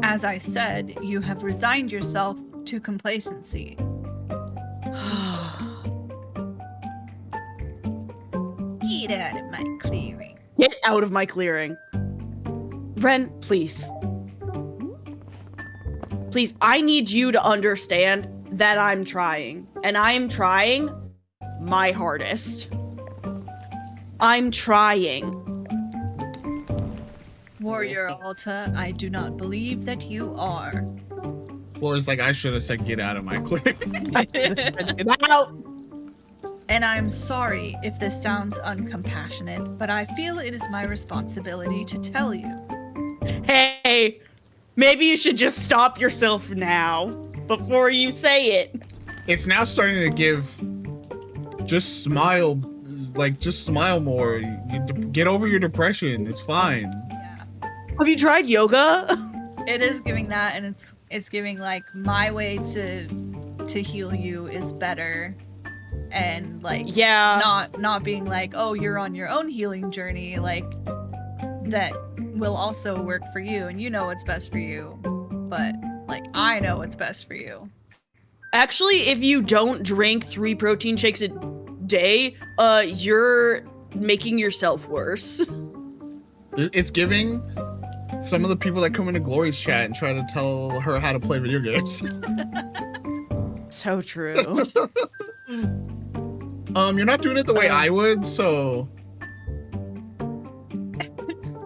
As I said, you have resigned yourself to complacency. Get out of my clearing. Get out of my clearing. Ren, please. Please, I need you to understand that I'm trying. And I'm trying my hardest. I'm trying. Warrior Alta, I do not believe that you are. Flora's like, I should have said get out of my clique. Get out. And I'm sorry if this sounds uncompassionate, but I feel it is my responsibility to tell you. Hey, maybe you should just stop yourself now before you say it. It's now starting to give. Just smile, like just smile more. Get over your depression. It's fine. Yeah. Have you tried yoga? It is giving that, and it's giving like my way to heal you is better, and like Yeah. not being like, oh, you're on your own healing journey, like that will also work for you, and you know what's best for you, but like I know what's best for you. Actually, if you don't drink 3 protein shakes a day, you're making yourself worse. It's giving some of the people that come into Glory's chat and try to tell her how to play video games. So true. You're not doing it the way I would, so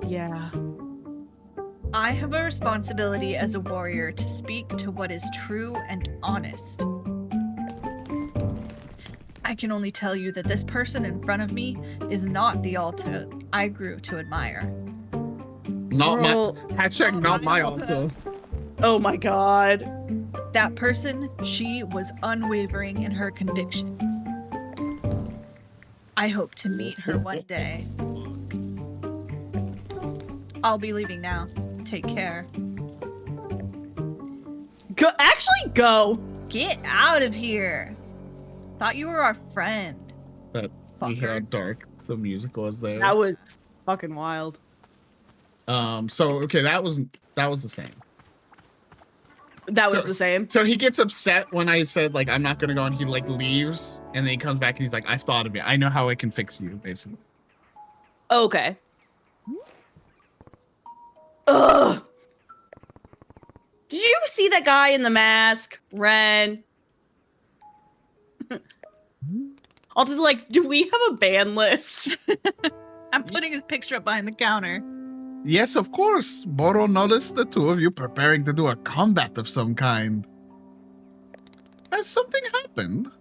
Yeah. I have a responsibility as a warrior to speak to what is true and honest. I can only tell you that this person in front of me is not the Alta I grew to admire. not Girl. my hashtag not my Alta. Oh my god. That person, she was unwavering in her conviction. I hope to meet her one day. I'll be leaving now. Take care. Go. Actually, go. Get out of here. Thought you were our friend. That you hear how Fucker. dark the music was there. That was fucking wild. So okay, that was the same. That was So- the same. So he gets upset when I said like I'm not gonna go, and he like leaves, and then he comes back and he's like, I've thought of it. I know how I can fix you, basically. Okay. Ugh. Did you see that guy in the mask, Ren? I'll just like, do we have a ban list? I'm putting his picture up behind the counter. Yes, of course. Boro noticed the two of you preparing to do a combat of some kind. Has something happened?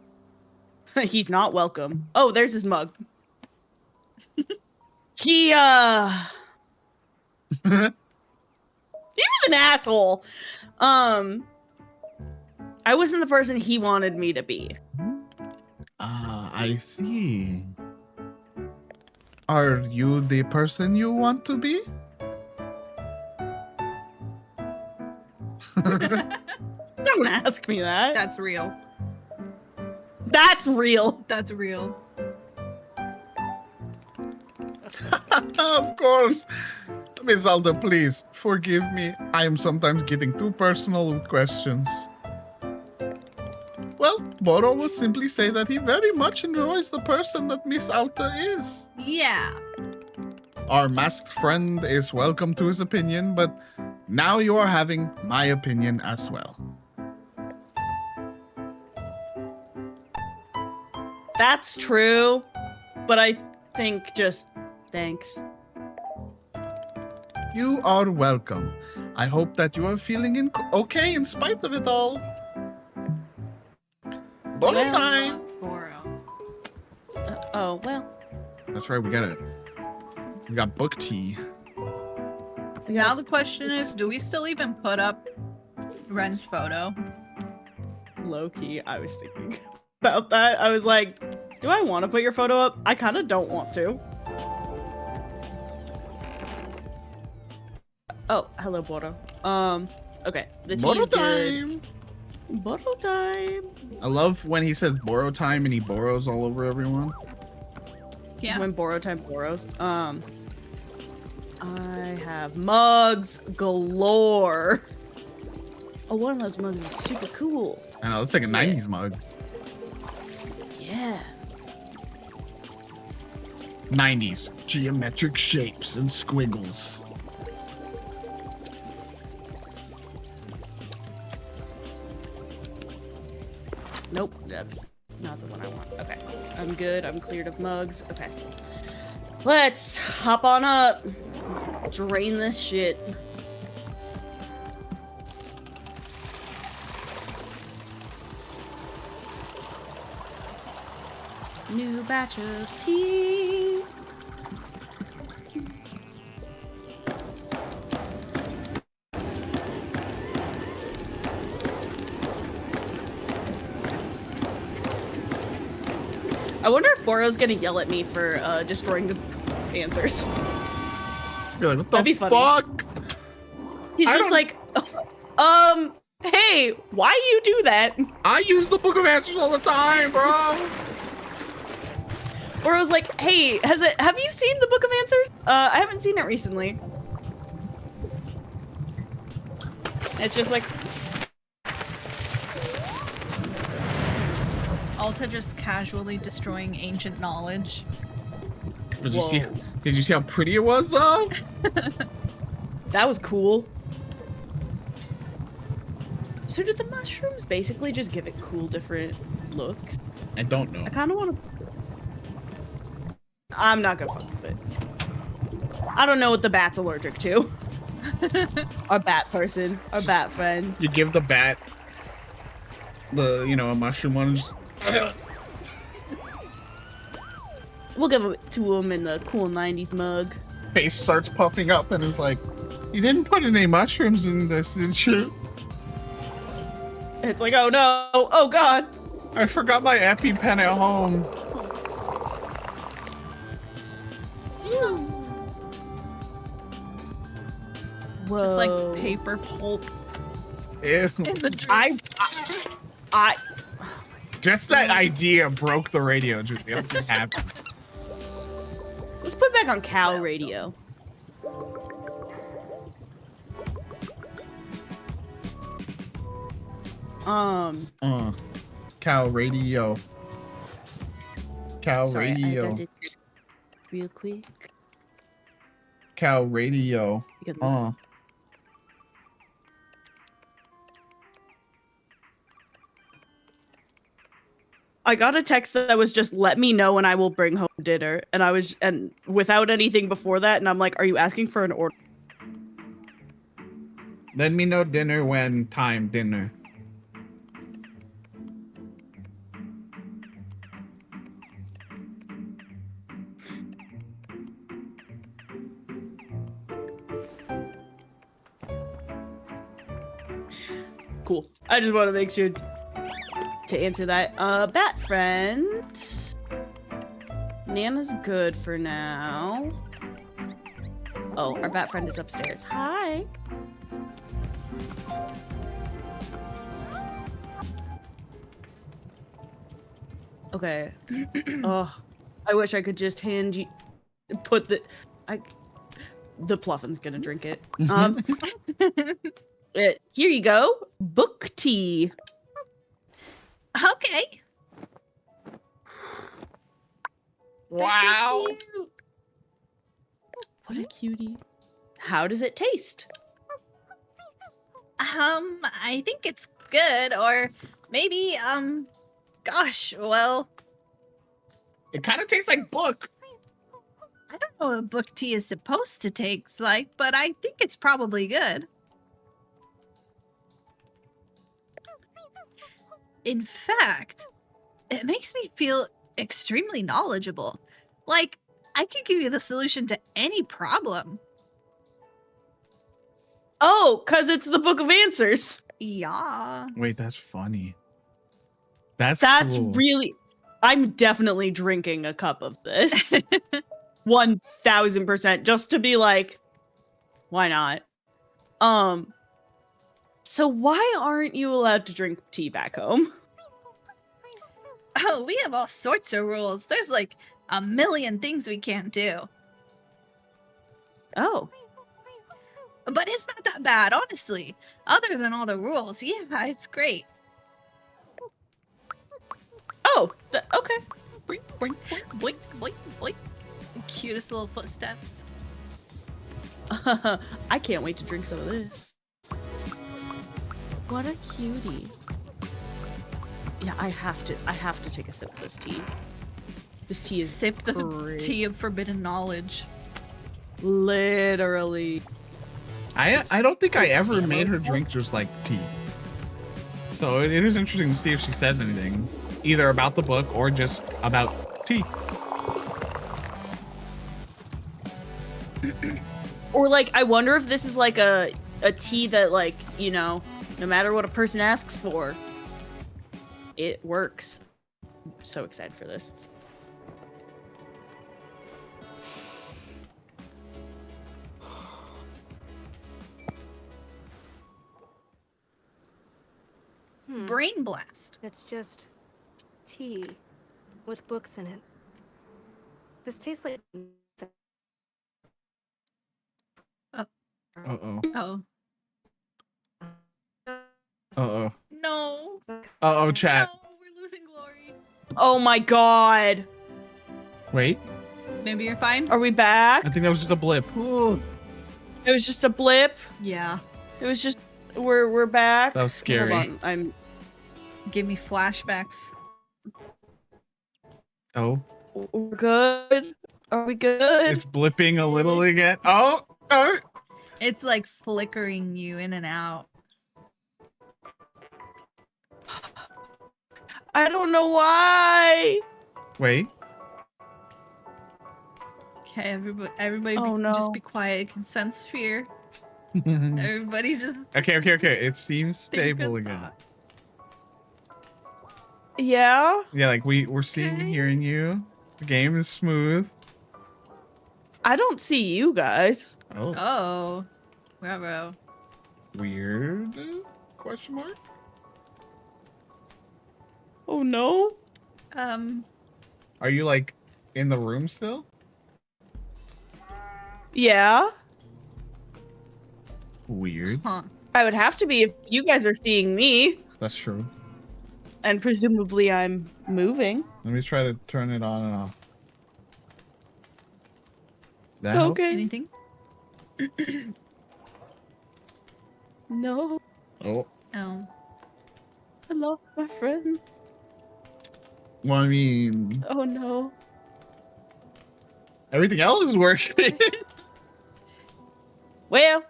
He's not welcome. Oh, there's his mug. He he was an asshole. I wasn't the person he wanted me to be. I see. Are you the person you want to be? Don't ask me that. That's real. That's real. That's real. Of course. Miss Alda, please forgive me. I am sometimes getting too personal with questions. Well, Boro will simply say that he very much enjoys the person that Miss Alta is. Yeah. Our masked friend is welcome to his opinion, but now you are having my opinion as well. That's true. But I think just thanks. You are welcome. I hope that you are feeling okay in spite of it all. Boro Well, time! Oh, well. That's right, we gotta We got book tea. Now the question is, do we still even put up Ren's photo? Low-key, I was thinking about that. I was like, do I want to put your photo up? I kind of don't want to. Oh, hello, Boro. Okay. The tea's Borrow good. time. Boro time. I love when he says borrow time and he borrows all over everyone. Yeah. When Boro time borrows. I have mugs galore. Oh, one of those mugs is super cool. I know, it's like a 90s mug. Yeah. 90s. Geometric shapes and squiggles. Nope, that's not the one I want. Okay. I'm good. I'm cleared of mugs. Okay. Let's hop on up. Drain this shit. New batch of tea. I wonder if Boro's gonna yell at me for destroying the answers. Just be like, what the That'd be funny. fuck? He's I just don't- like, hey, why you do that? I use the Book of Answers all the time, bro. Boro's like, hey, have you seen the Book of Answers? I haven't seen it recently. It's just like, Alta just casually destroying ancient knowledge. Did you see? Whoa. Did you see how pretty it was, though? that was cool. So do the mushrooms basically just give it cool, different looks? I don't know. I kind of want to. I'm not gonna fuck with it. I don't know what the bat's allergic to. Our bat person, our bat friend. You give the bat a mushroom one and just. We'll give it to him in the cool 90s mug. Face starts puffing up and it's like, you didn't put any mushrooms in this, did you? It's like, oh no, oh god. I forgot my EpiPen at home. Whoa. Just like paper pulp Ew. in the drink. I Just that idea broke the radio, Julie. I'm happy. let's put back on cow radio. Cow radio. Cow Sorry, I radio. did it real quick Cow radio. because I got a text that was just let me know and I will bring home dinner, and without anything before that, and I'm like, are you asking for an order? Let me know dinner when time dinner. Cool. I just want to make sure to answer that. Bat friend. Nana's good for now. Oh, our bat friend is upstairs. Hi. Okay. Oh, I wish I could just hand you, the Pluffin's gonna drink it. Here you go. Book tea. Okay. Wow. So cute. What a cutie. How does it taste? I think it's good, or maybe, gosh, well, It kind of tastes like book. I don't know what book tea is supposed to taste like, but I think it's probably good. In fact, it makes me feel extremely knowledgeable. Like, I could give you the solution to any problem. Oh, because it's the Book of Answers. Yeah. Wait, that's funny. That's cool. Really. I'm definitely drinking a cup of this. 1000%. Just to be like, why not? So why aren't you allowed to drink tea back home? Oh, we have all sorts of rules. There's like a million things we can't do. Oh. But it's not that bad, honestly. Other than all the rules, yeah, it's great. Oh, okay. Boink, boink, boink, boink, boink, boink. Cutest little footsteps. I can't wait to drink some of this. What a cutie. Yeah, I have to take a sip of this tea. This tea is Sip the great. tea of forbidden knowledge. Literally. I don't think I ever made her drink just like tea. So it is interesting to see if she says anything, either about the book or just about tea. Or like, I wonder if this is like a tea that, like, you know, no matter what a person asks for, it works. I'm so excited for this. Brain blast. It's just tea with books in it. This tastes like. Uh-oh. Oh. Uh-oh. No. Uh-oh, chat. No, we're losing glory. Oh my god. Wait, Maybe you're fine? Are we back? I think that was just a blip. Ooh, It was just a blip. Yeah. It was just we're back. that was scary. Hold on. I'm Give me flashbacks. Oh, we're good. Are we good? it's blipping a little again. Oh, oh. It's like flickering you in and out. I don't know why. Wait. Okay, everybody Oh, just no. be quiet. Consent sphere. okay. Everybody just It seems think stable a again. thought. Yeah. Yeah, like we're seeing, Okay. hearing you. The game is smooth. I don't see you guys. Oh, Oh. Bravo. weird? Question mark? Oh no. Are you like in the room still? Yeah. Weird. Huh. I would have to be if you guys are seeing me, That's true. and presumably I'm moving. Let me try to turn it on and off. That help? Okay. Anything? No, Oh, Oh. I lost my friend. well, I mean, Oh no. everything else is working. Well,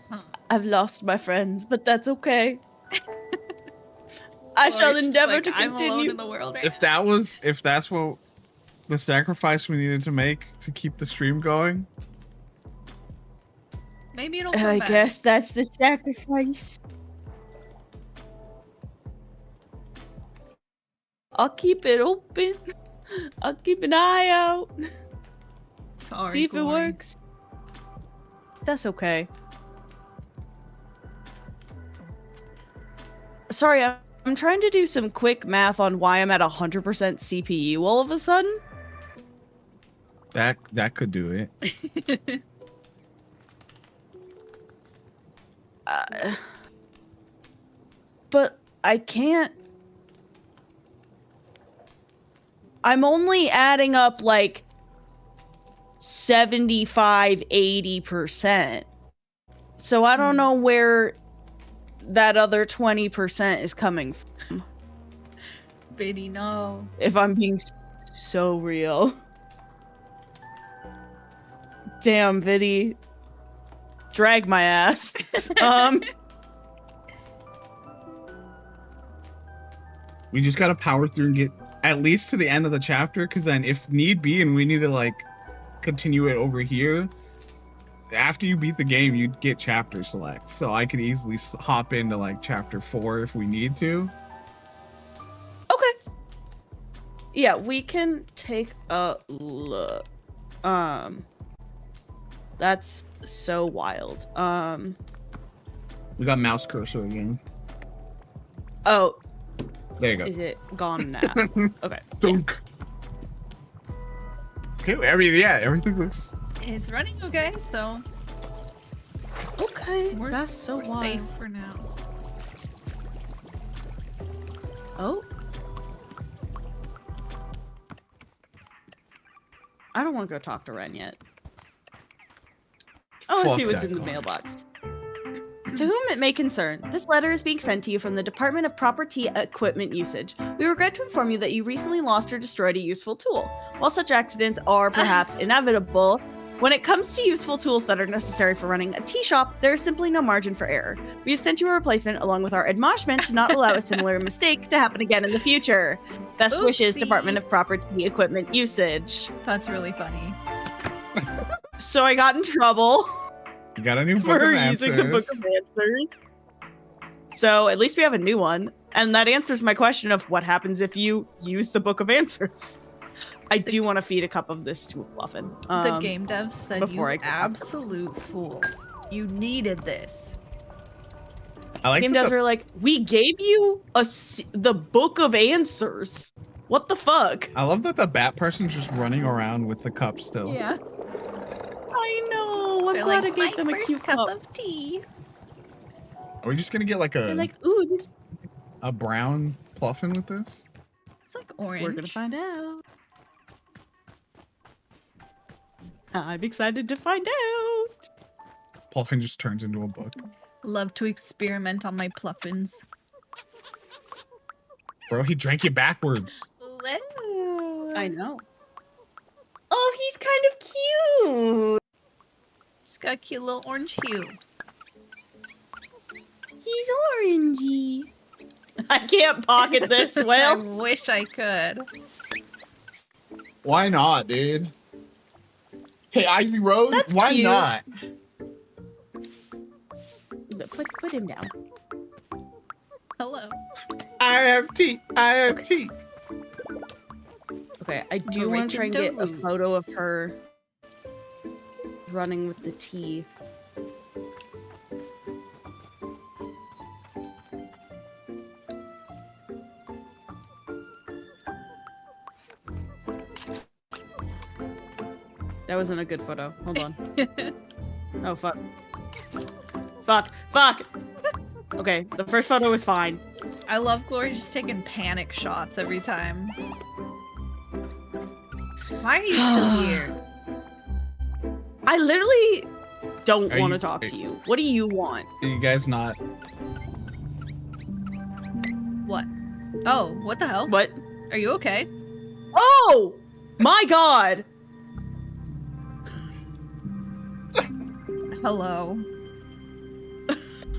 Huh. I've lost my friends, but that's okay. I shall Glory's just endeavor like, to I'm alone continue. in the world right if now. that's what the sacrifice we needed to make to keep the stream going, Maybe it'll come I back. guess that's the sacrifice. I'll keep it open. I'll keep an eye out. Sorry, See if it Glory. works. That's okay. Sorry, I'm trying to do some quick math on why I'm at 100% CPU all of a sudden. that could do it. But I can't. I'm only adding up like 75-80%. So I don't know where that other 20% is coming from, Biddy, no. if I'm being so real. Damn, Viddy. Drag my ass. We just gotta power through and get at least to the end of the chapter, because then if need be and we need to like continue it over here, after you beat the game, you'd get chapter select. So I could easily hop into like chapter 4 if we need to. Okay. Yeah, we can take a look. That's so wild. We got mouse cursor again. Oh, There you go. is it gone now? Okay. Dunk. Okay, everything looks. It's running okay, so Okay, we're, that's so we're wild. safe for now. Oh. I don't want to go talk to Ren yet. Oh, let's Fuck see what's that in the guy. mailbox. To whom it may concern, this letter is being sent to you from the Department of Property Equipment Usage. We regret to inform you that you recently lost or destroyed a useful tool. While such accidents are perhaps inevitable, when it comes to useful tools that are necessary for running a tea shop, there is simply no margin for error. We have sent you a replacement along with our admonishment to not allow a similar mistake to happen again in the future. Best wishes, Oopsie. Department of Property Equipment Usage. That's really funny. So I got in trouble You got a new book for of using the Book answers. of Answers. So at least we have a new one. And that answers my question of what happens if you use the Book of Answers. I do want to feed a cup of this to Fluffin. The game devs said, before you I go. absolute fool. You needed this. I like Game that devs were like, we gave you the Book of Answers. What the fuck? I love that the bat person's just running around with the cup still. Yeah. I know. I'm They're glad like, I gave them my a first cute cup cup. of tea. Are we just gonna get like They're like, ooh, this. a brown pluffin with this? It's like orange. We're gonna find out. I'm excited to find out. Pluffin just turns into a book. Love to experiment on my pluffins. Bro, he drank it backwards. I know. Oh, he's kind of cute. Just got a cute little orange hue. He's orangey. I can't pocket this I well. wish I could. Why not, dude? Hey, Ivy Road, That's why cute. not? Put him down. Hello. I have tea. I have tea. Okay, I do want to try and get a Breaking photo of toes. her running with the tea. That wasn't a good photo. Hold on. Oh, fuck. Fuck! Okay, the first photo was fine. I love Glory just taking panic shots every time. Why are you still here? I literally don't Are want to you- talk to you. What do you want? Are you guys not? What? Oh, what the hell? What? Are you okay? Oh! My god! Hello.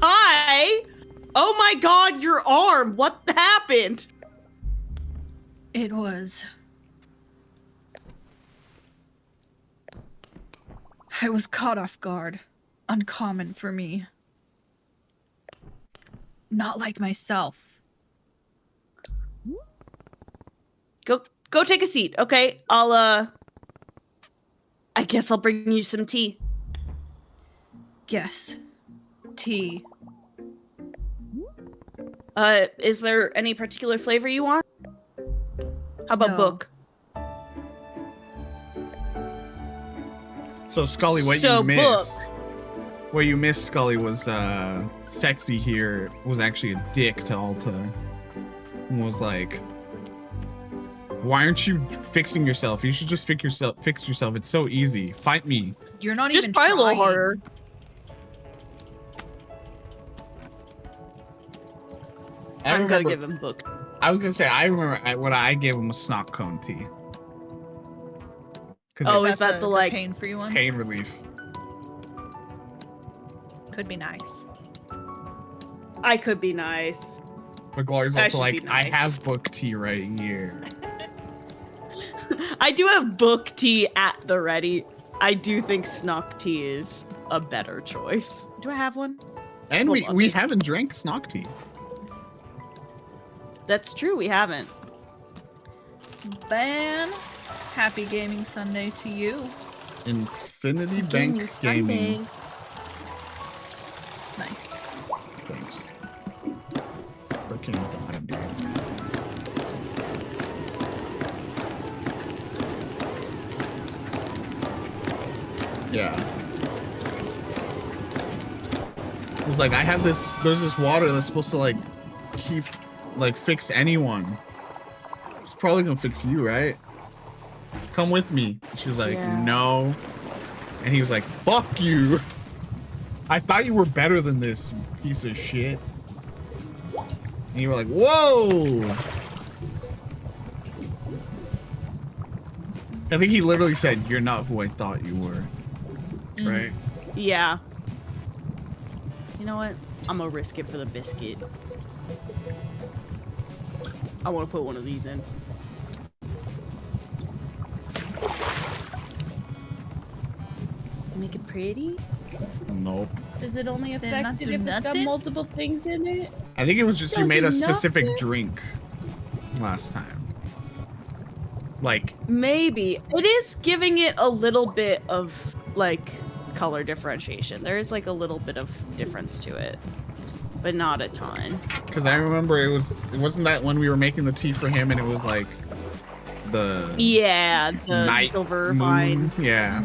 Hi! Oh my god, your arm! What happened? It was. I was caught off guard. Uncommon for me. Not like myself. Go take a seat, okay? I guess I'll bring you some tea. Yes. Tea. Is there any particular flavor you want? How about No. book? So Scully, what So, you missed? What you missed, Scully, was sexy here was actually a dick to Alta. And was like, why aren't you fixing yourself? You should just fix yourself. It's so easy. Fight me. You're not Just even try a little trying. harder. I I'm gonna remember- give him book. I was gonna say I remember what I gave him was snot cone tea. Oh, Because is that the, like- pain free one? pain relief. Could be nice. I could be nice. But Glory's That also should like, be I nice. have book tea right here. I do have book tea at the ready. I do think snock tea is a better choice. Do I have one? And Hold we, on. we haven't drank Snock tea. That's true, we haven't. Ban. Happy Gaming Sunday to you. Infinity Bank Gaming. Nice. Thanks. Freaking bottom, dude. Yeah. It was like, there's this water that's supposed to like fix anyone. It's probably gonna fix you, right? Come with me. She was like, Yeah. no. And he was like, fuck you. I thought you were better than this, you piece of shit. And you were like, whoa. I think he literally said, you're not who I thought you were. Right? Yeah. You know what? I'm gonna risk it for the biscuit. I want to put one of these in. Make it pretty? Nope. Is it only Then not effective do if it's got nothing? multiple things in it? I think it was just you Don't made do a specific nothing? drink last time. Like, Maybe. It is giving it a little bit of, like, color differentiation. There is, like, a little bit of difference to it. But not a ton. because I remember it wasn't that when we were making the tea for him and it was like the Yeah, the night silver moon. vine. Yeah.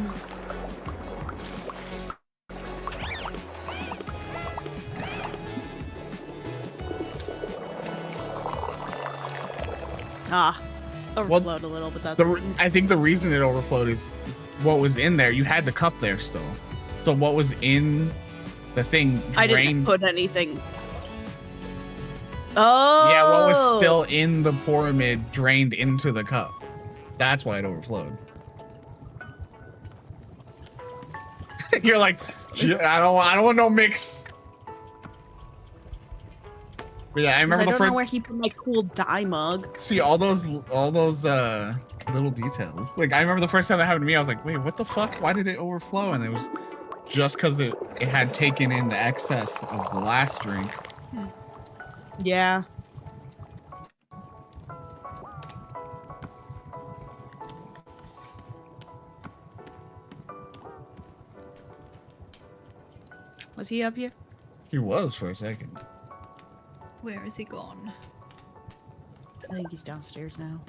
Ah, overflowed a little, but that's... I think the reason it overflowed is what was in there. You had the cup there still. So what was in the thing drained. I didn't put anything... Oh! Yeah, what was still in the pyramid drained into the cup. That's why it overflowed. You're like, I don't want no mix. But yeah, I remember I the don't first. know where he put my cool dye mug. See all those little details. Like I remember the first time that happened to me, I was like, wait, what the fuck? Why did it overflow? And it was just because it had taken in the excess of the last drink. Yeah. Was he up here? He was for a second. Where is he gone? I think he's downstairs now.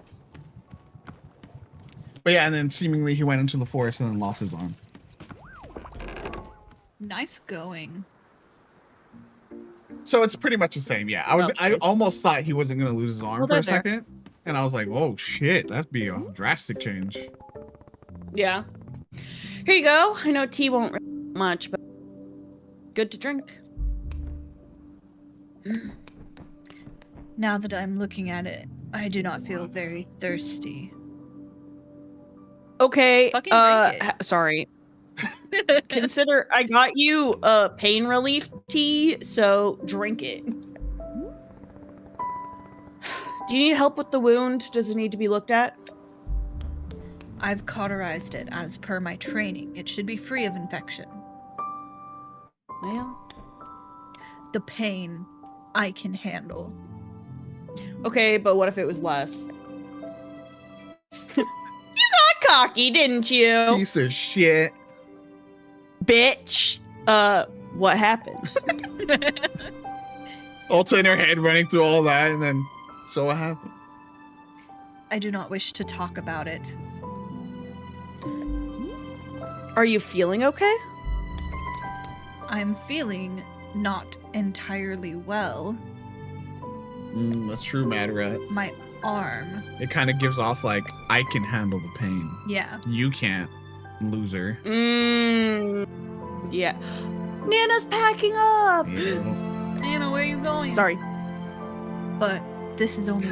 But yeah, and then seemingly he went into the forest and then lost his arm. Nice going. So it's pretty much the same. Yeah, I almost thought he wasn't gonna lose his arm Well, for a they're there. second, and I was like, "Whoa, shit, that'd be a drastic change." Yeah. Here you go. I know tea won't much, but good to drink. Now that I'm looking at it, I do not feel very thirsty. Okay. Fucking drink it. Sorry. Consider I got you pain relief tea, so drink it. Do you need help with the wound? Does it need to be looked at? I've cauterized it as per my training. It should be free of infection. Well. The pain I can handle. Okay, but what if it was less? You got cocky, didn't you? Piece of shit. Bitch. What happened? Ulta in her head running through all that, and then, so what happened? I do not wish to talk about it. Are you feeling okay? I'm feeling not entirely well. That's true, Mad Rat. My arm. It kind of gives off like, I can handle the pain. Yeah. You can't, loser. Yeah. Nana's packing up! You know? Anna, where are you going? Sorry. But this is only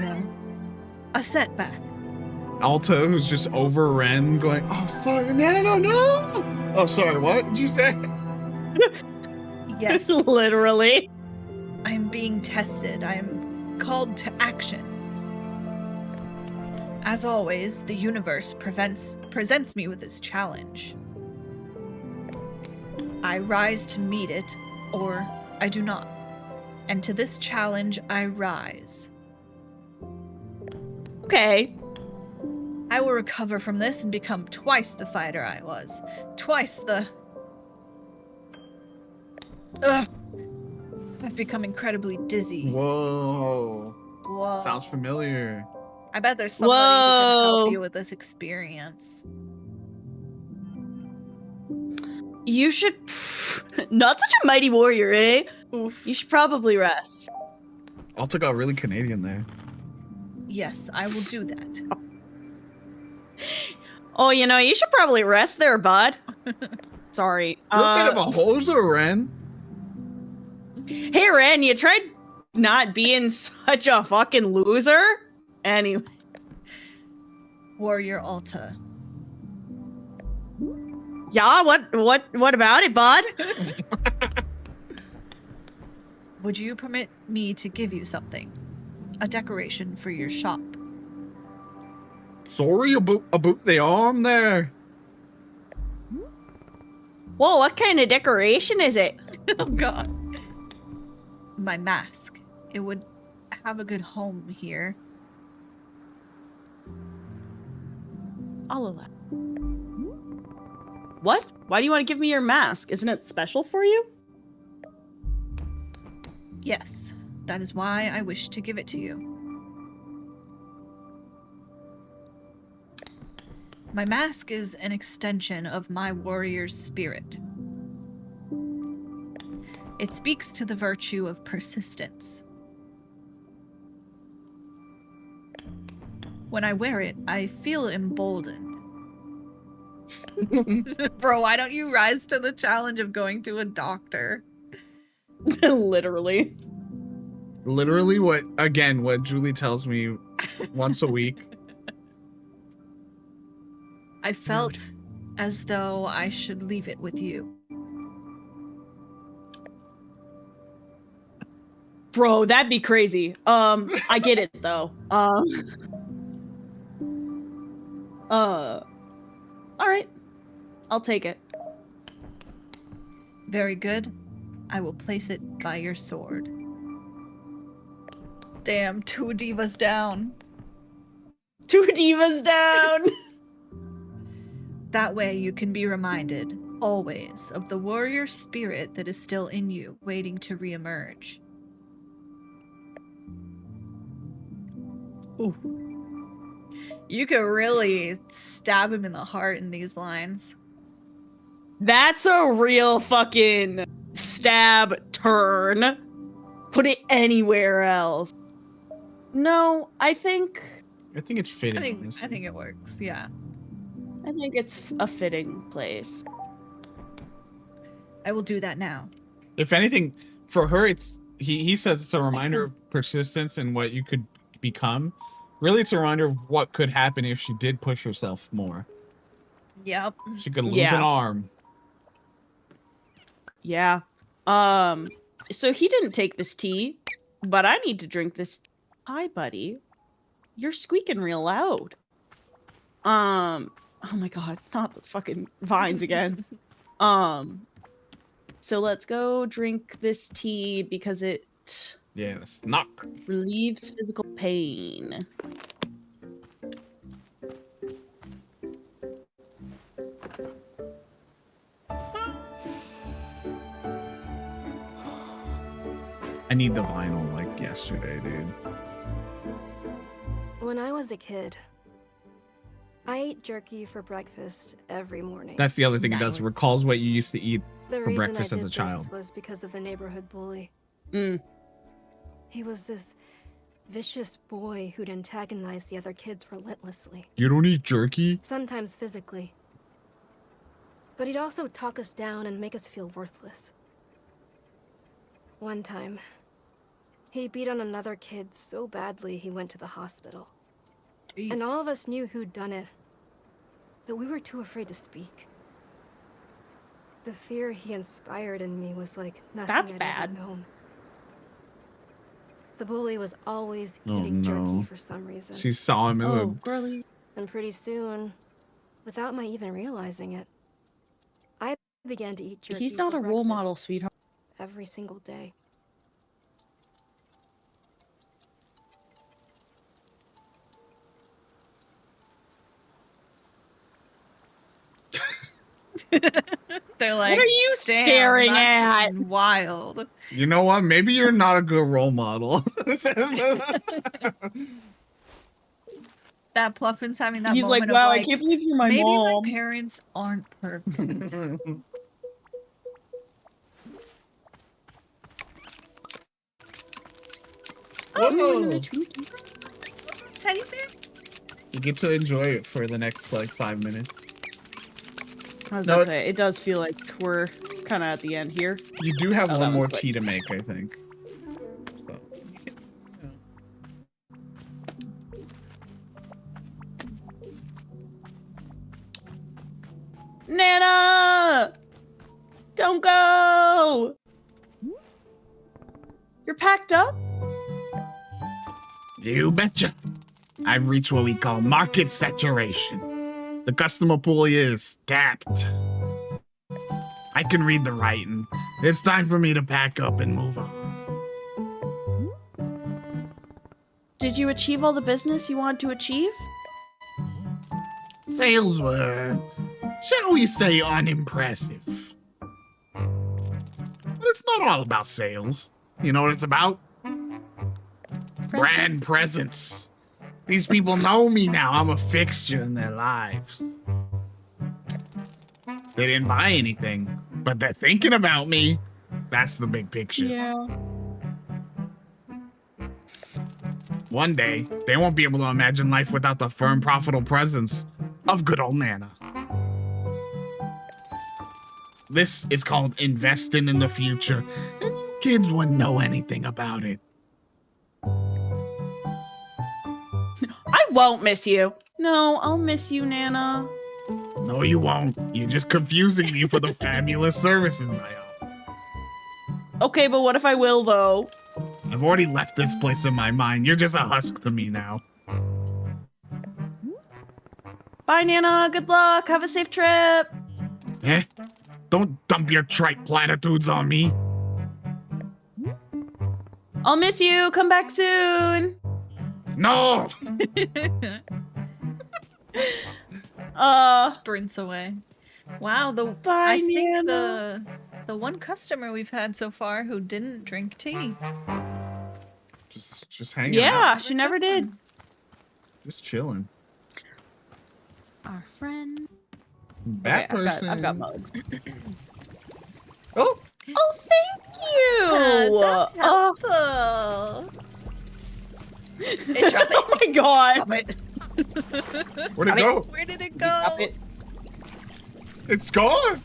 a setback. Alta, who's just over Ren, going, oh, fuck, Nano, no! Oh, sorry, what did you say? Yes. Literally. I'm being tested. I'm called to action. As always, the universe presents me with this challenge. I rise to meet it, or I do not. And to this challenge, I rise. Okay. I will recover from this and become twice the fighter I was. Twice the... Ugh. I've become incredibly dizzy. Whoa. Whoa. Sounds familiar. I bet there's somebody who can help Whoa. you with this experience. You should... Not such a mighty warrior, eh? Oof. You should probably rest. Alta got really Canadian there. Yes, I will do that. Oh, you know, you should probably rest there, bud. Sorry. You're a bit of a hoser, Ren. Hey, Ren, you tried not being such a fucking loser? Anyway. Warrior Alta. Yeah, what about it, bud? Would you permit me to give you something? A decoration for your shop. Sorry about the arm there. Whoa, what kind of decoration is it? Oh god. My mask. It would have a good home here. I'll allow. What? Why do you want to give me your mask? Isn't it special for you? Yes, that is why I wish to give it to you. My mask is an extension of my warrior's spirit. It speaks to the virtue of persistence. When I wear it, I feel emboldened. Bro, why don't you rise to the challenge of going to a doctor? Literally. Literally what Julie tells me once a week. I felt as though I should leave it with you. Bro, that'd be crazy. I get it though. All right. I'll take it. Very good. I will place it by your sword. Damn, 2 divas down. 2 divas down. That way you can be reminded, always, of the warrior spirit that is still in you, waiting to reemerge. Ooh. You could really stab him in the heart in these lines. That's a real fucking stab turn. Put it anywhere else. No, I think it's fitting. I think it works, yeah. I think it's a fitting place. I will do that now. If anything, for her, it's he says it's a reminder of persistence and what you could become. Really, it's a reminder of what could happen if she did push herself more. Yep. She could lose an arm. Yeah. So he didn't take this tea, but I need to drink this. Hi, buddy. You're squeaking real loud. Oh my god, not the fucking vines again. So let's go drink this tea because it Snuck relieves physical pain. I need the vinyl like yesterday, dude. When I was a kid, I ate jerky for breakfast every morning. That's the other thing it does. It recalls what you used to eat The for reason breakfast I as did a child. this was because of the neighborhood bully. Mm. He was this vicious boy who'd antagonize the other kids relentlessly. You don't eat jerky? Sometimes physically. But he'd also talk us down and make us feel worthless. One time, he beat on another kid so badly he went to the hospital. Jeez. And all of us knew who'd done it, but we were too afraid to speak. The fear he inspired in me was like nothing That's I'd bad. ever known. The bully was always Oh, eating no. jerky for some reason. She saw him in Oh, the... girly. And pretty soon, without my even realizing it, I began to eat jerky. He's not for a role breakfast model, sweetheart. every single day. They're like, What are you "Damn, staring that's at?" wild." You know what? Maybe you're not a good role model. That Pluffin's having that He's like, moment wow, of I like, can't believe you're my maybe mom. my parents aren't perfect. Whoa. Teddy bear? You get to enjoy it for the next like 5 minutes. I was No, gonna say, it does feel like we're kind of at the end here. You do have Oh, one that was more quick. tea to make, I think. So, Nana! Don't go! You're packed up? you betcha. I've reached what we call market saturation. The customer pool is tapped. I can read the writing. It's time for me to pack up and move on. Did you achieve all the business you wanted to achieve? Sales were, shall we say, unimpressive. But it's not all about sales. You know what it's about? Brand presence. These people know me now. I'm a fixture in their lives. They didn't buy anything, but they're thinking about me. That's the big picture. Yeah. One day, they won't be able to imagine life without the firm, profitable presence of good old Nana. This is called investing in the future, and you kids wouldn't know anything about it. I won't miss you. No, I'll miss you, Nana. No, you won't. You're just confusing me for the fabulous services I offer. Okay, but what if I will, though? I've already left this place in my mind. You're just a husk to me now. Bye, Nana. Good luck. Have a safe trip. Eh? Don't dump your trite platitudes on me. I'll miss you. Come back soon. No! Sprints away. Wow, Bye, I think Nana. the one customer we've had so far who didn't drink tea. Just hanging Yeah, out. she never did. Just chilling. Our friend. That Okay, person. I've got mugs. Oh! Oh, thank you. That's Oh. helpful. Hey, drop it. Oh my god. Drop it. Where'd it go? Where did it Drop go? it. It's gone!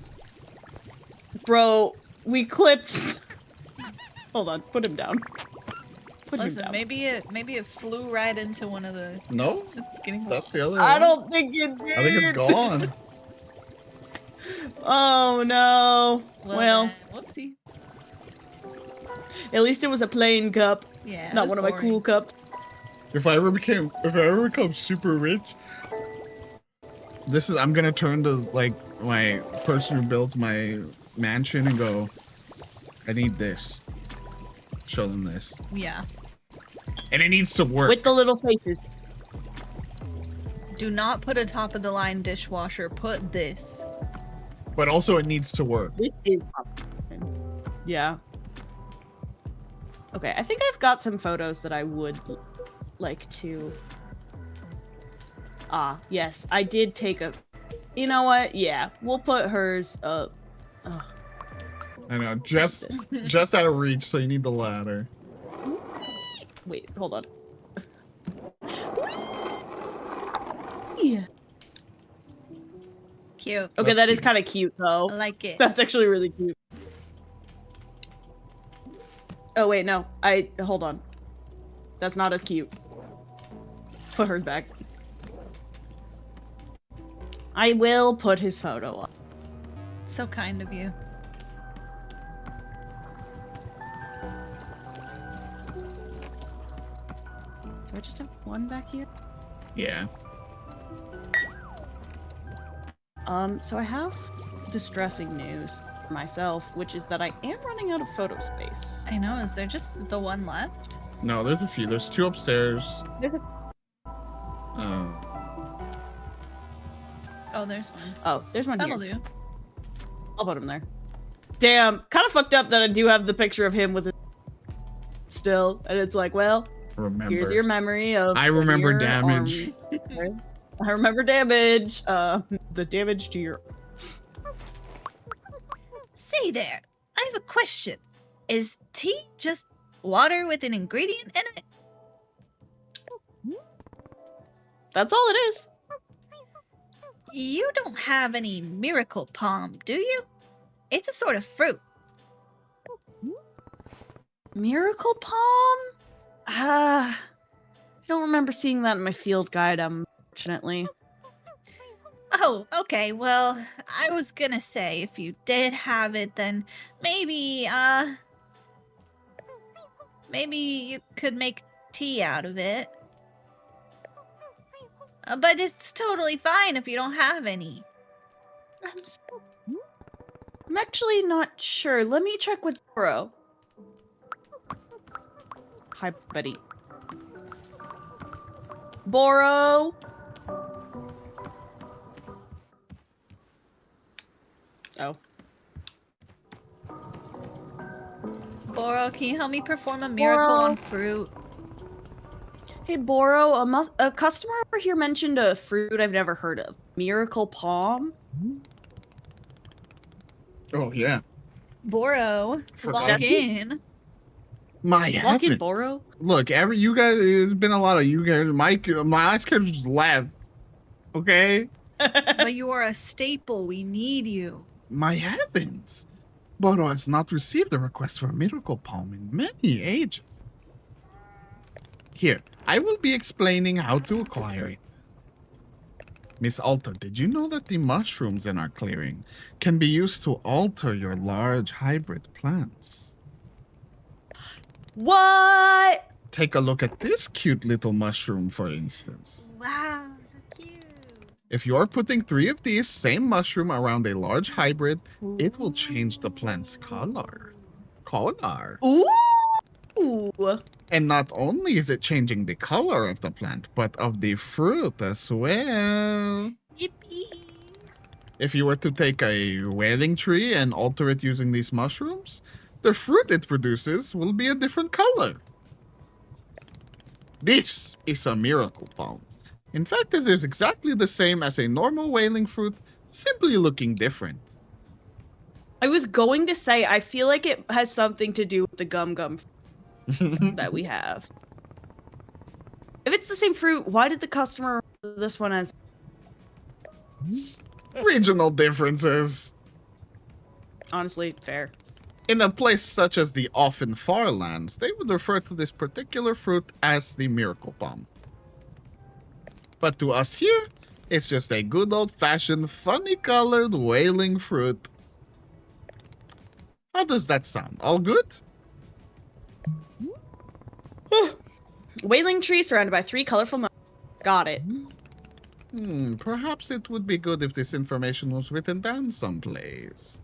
Bro, we clipped. Hold on, put him down. Put him Listen, down. maybe it flew right into one of the. No? It's getting That's the other I one. don't think it did. I think it's gone. Oh no. Well, then, whoopsie. at least it was a plain cup, Yeah. not it was one of my boring. cool cups. If I ever become super rich, I'm gonna turn to like my person who built my mansion and go, I need this. Show them this. Yeah. And it needs to work. With the little faces. Do not put a top of the line dishwasher. Put this. But also it needs to work. This is yeah. Okay, I think I've got some photos that I would like to. Ah, yes, I did take a. You know what? Yeah, we'll put hers up. Ugh. I know, just out of reach, so you need the ladder. Wait, hold on. Yeah. Cute. Okay, That's that is cute. kind of cute though. I like it. That's actually really cute. Oh wait, no. Hold on. That's not as cute. Put hers back. I will put his photo up. So kind of you. Do I just have one back here? Yeah. So I have distressing news for myself, which is that I am running out of photo space. I know. Is there just the one left? No, there's a few. There's 2 upstairs. There's a- Oh, there's one. Oh, there's one That'll here. do. I'll put him there. Damn, kind of fucked up that I do have the picture of him with it still, and it's like, well, Remember. here's your memory of. I remember your damage. arm. I remember damage. The damage to your. Say there, I have a question. Is tea just water with an ingredient in it? That's all it is. You don't have any miracle palm, do you? It's a sort of fruit. Miracle palm? I don't remember seeing that in my field guide, unfortunately. Oh, okay. Well, I was gonna say if you did have it, then maybe you could make tea out of it. But it's totally fine if you don't have any. I'm actually not sure. Let me check with Bro. Hi, buddy. Boro! Oh. Boro, can you help me perform a miracle Boro. on fruit? Hey, Boro, a customer over here mentioned a fruit I've never heard of. Miracle palm? Oh, yeah. Boro, Forgot. log in. My Lucky heavens. Boro? Look, you guys, there's been a lot of you guys. My eyes could just left. Okay? But you are a staple. We need you. My heavens. Boro has not received a request for a miracle palm in many ages. Here, I will be explaining how to acquire it. Miss Alta, did you know that the mushrooms in our clearing can be used to alter your large hybrid plants? What? Take a look at this cute little mushroom, for instance. Wow, so cute. If you're putting 3 of these same mushroom around a large hybrid, it will change the plant's color. Ooh! And not only is it changing the color of the plant, but of the fruit as well. Yippee. If you were to take a wailing tree and alter it using these mushrooms, the fruit it produces will be a different color. This is a miracle palm. In fact, it is exactly the same as a normal wailing fruit, simply looking different. I was going to say, I feel like it has something to do with the gum that we have. If it's the same fruit, why did the customer order this one as... Regional differences. Honestly, fair. In a place such as the Often Far Lands, they would refer to this particular fruit as the miracle palm. But to us here, it's just a good old-fashioned, funny-colored wailing fruit. How does that sound? All good? Wailing tree surrounded by 3 colorful Got it. Perhaps it would be good if this information was written down someplace.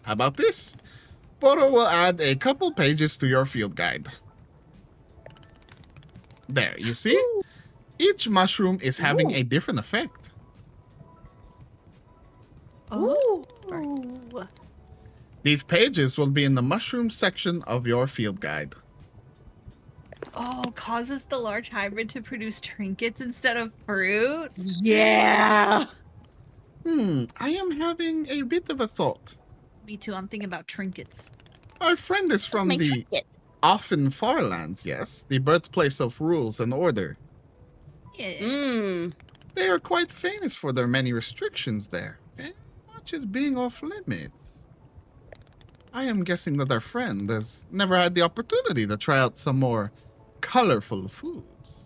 How about this? Boro will add a couple pages to your field guide. There, you see? Ooh. Each mushroom is having Ooh. a different effect. Ooh. These pages will be in the mushroom section of your field guide. Oh, causes the large hybrid to produce trinkets instead of fruits? Yeah. I am having a bit of a thought. Me too, I'm thinking about trinkets. Our friend is from My the trinket. Often Far Lands, yes? The birthplace of rules and order. Yeah. They are quite famous for their many restrictions there. Very much as being off limits. I am guessing that our friend has never had the opportunity to try out some more colorful foods.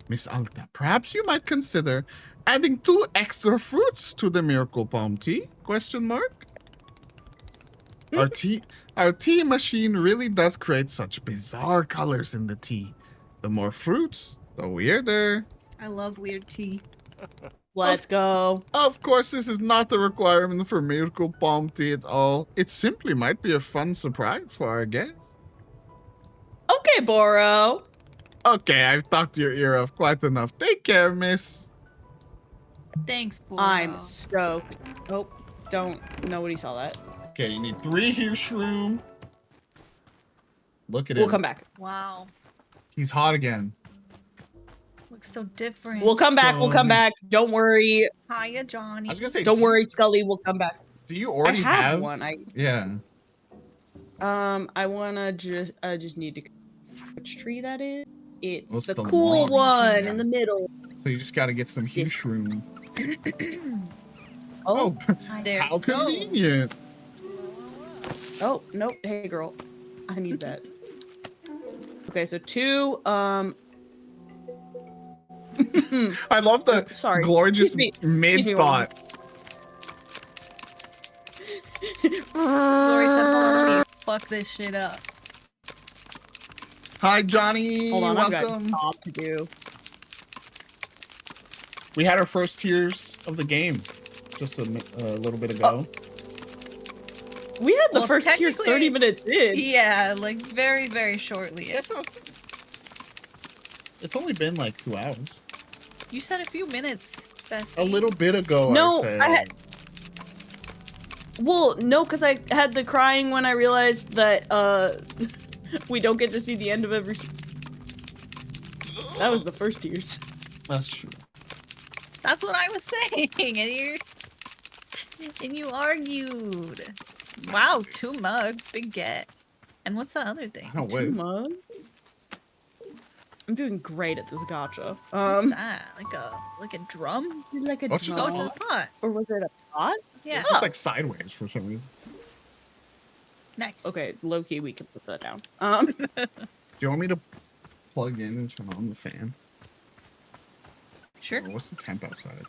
Miss Alta, perhaps you might consider adding 2 extra fruits to the Miracle Palm tea? Question mark? Our tea machine really does create such bizarre colors in the tea. The more fruits, the weirder. I love weird tea. Let's go. Of course, this is not a requirement for miracle palm tea at all. It simply might be a fun surprise for our guests. Okay, Boro. Okay, I've talked your ear off quite enough. Take care, miss. Thanks, boy. I'm stoked. Oh, don't. Nobody saw that. Okay, you need 3 here, shroom. Look at We'll him. come back. Wow. He's hot again. Looks so different. We'll come back. We'll come Johnny. back. Don't worry. Hiya, Johnny. I was gonna say, Don't worry, Scully. We'll come back. Do you already I have one. Yeah. I wanna just need to. Which tree that is? It's What's the the cool long one tree? in the middle. So you just gotta get some hue This- shroom. Oh, There How you go. convenient. oh, nope. Hey, girl. I need that. Okay, so 2. I love the Sorry. Glory just Excuse me. mid-thought. Glory said, "Follow me. Fuck this shit up." Hi, Johnny. Hold on, I've got Welcome. job to do. We had our first tiers of the game just a little bit ago. We had the Well, first tiers technically- 30 minutes in. Yeah, like very, very shortly. It's only been like 2 hours. You said a few minutes, bestie. A little bit ago, No, I said. I had- Well, no, because I had the crying when I realized that we don't get to see the end of every. That was the first tiers. That's true. That's what I was saying, and you argued. Wow, 2 mugs, big get. And what's the other thing? I don't Two wait. mugs? I'm doing great at this gacha. What's that? Like a drum? Like a Oh, just- Oh, drum? it's a pot. Or was it a pot? Yeah. It's like sideways for some reason. Nice. Okay, low key, we can put that down. Do you want me to plug in and turn on the fan? Sure. Or what's the temp outside?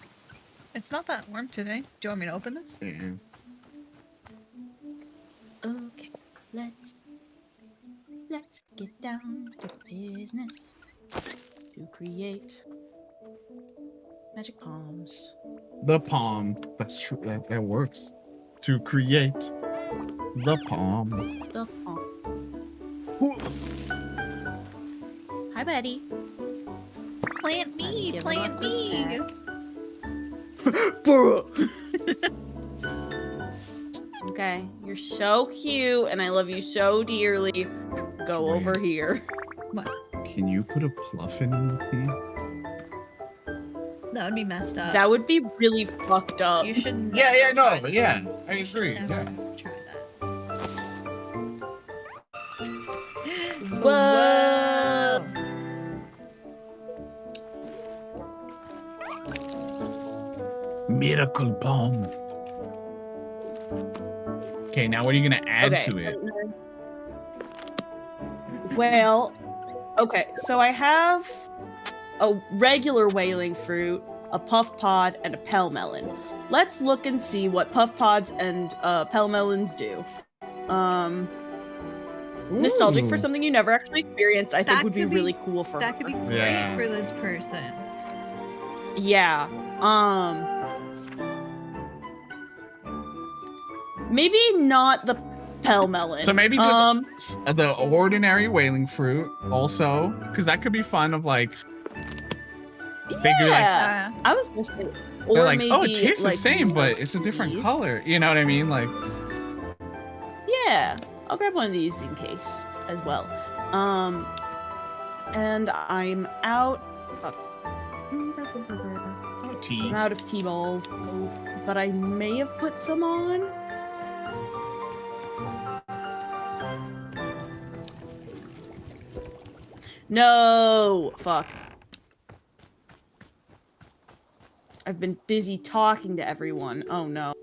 It's not that warm today. Do you want me to open this? Yeah. Okay, let's get down to business to create magic palms. The palm. That's true. That works. To create the palm. The palm. Hi, buddy. Plant me, give plant him a me. Okay, you're so cute, and I love you so dearly. Go Wait. over here. Can you put a pluffin in the tea? That would be messed up. That would be really fucked up. You should. Yeah, no, try but that. yeah, I agree. Never Yeah. try that. Whoa. Miracle palm. Okay, now what are you gonna add to it? Well, okay, so I have a regular whaling fruit, a puff pod, and a pell melon. Let's look and see what puff pods and pell melons do. Nostalgic for Ooh. something you never actually experienced, I think That would be could be- really cool for That her. could be great Yeah. for this person. Yeah. Maybe not the pell melon. So maybe just the ordinary whaling fruit also, because that could be fun. Of like, they could be like, yeah. I was gonna say, they're or like, maybe oh, it tastes the like same, but it's a different these. color. You know what I mean? Like, Yeah, I'll grab one of these in case as well. And I'm out. tea. I'm out of tea balls, but I may have put some on. No, fuck. I've been busy talking to everyone. Oh no.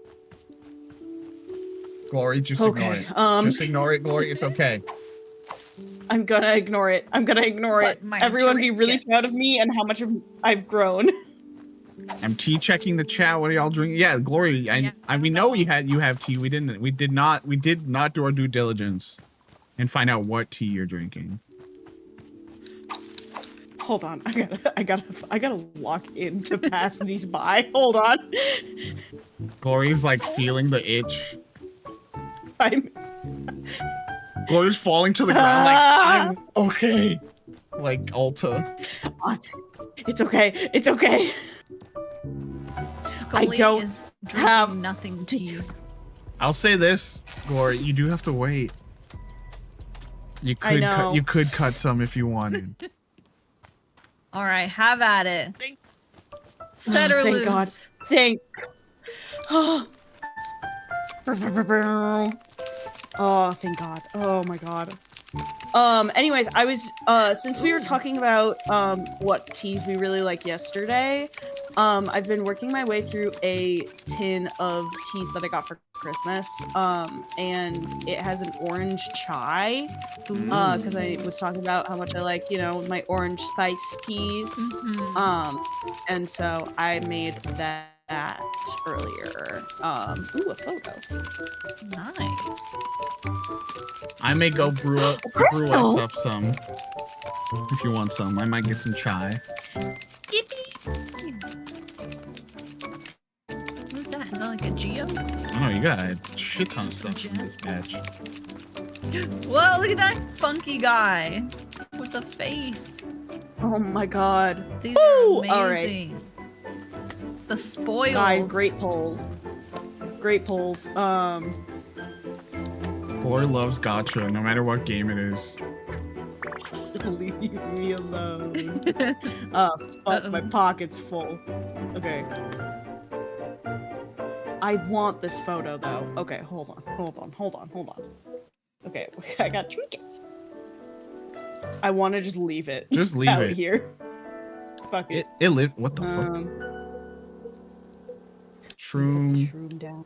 Glory, just ignore Okay. it. Just ignore it, Glory. It's okay. I'm gonna ignore it. I'm gonna ignore But it. my Everyone be really trinkets. proud of me and how much I've grown. I'm tea checking the chat. What are y'all drinking? Yeah, Glory. Yes. We know you have tea. We did not do our due diligence and find out what tea you're drinking. Hold on, I gotta lock in to pass these by. Hold on. Glory's like feeling the itch. I'm Glory's falling to the ground like I'm okay. Like Alta. It's okay. It's okay. Scully don't is drinking have nothing tea. I'll say this, Glory, you do have to wait. You I know. you could cut some if you wanted. All right, have at it. Set her Thank loose. God. Thank. Oh, thank God. Oh my God. Anyways, I was since we were talking about what teas we really like yesterday, I've been working my way through a tin of teas that I got for Christmas. And it has an orange chai. Because I was talking about how much I like, you know, my orange spice teas. And so I made that earlier. Ooh, a photo. Nice. I may go brew us up some. If you want some, I might get some chai. What's that? Is that like a Geo? I don't know, you got a shit ton of stuff in this batch. Whoa, look at that funky guy with the face. Oh my God. These are Woo! amazing. The spoils. Guys, great polls. Great polls. Glory loves gacha, no matter what game it is. Leave me alone. Fuck, my pocket's full. Okay. I want this photo though. Okay, hold on. Okay, I got trinkets. I want to just leave it. Just leave out it here. Fuck it. It lives. What the fuck? Shroom. Shroom down.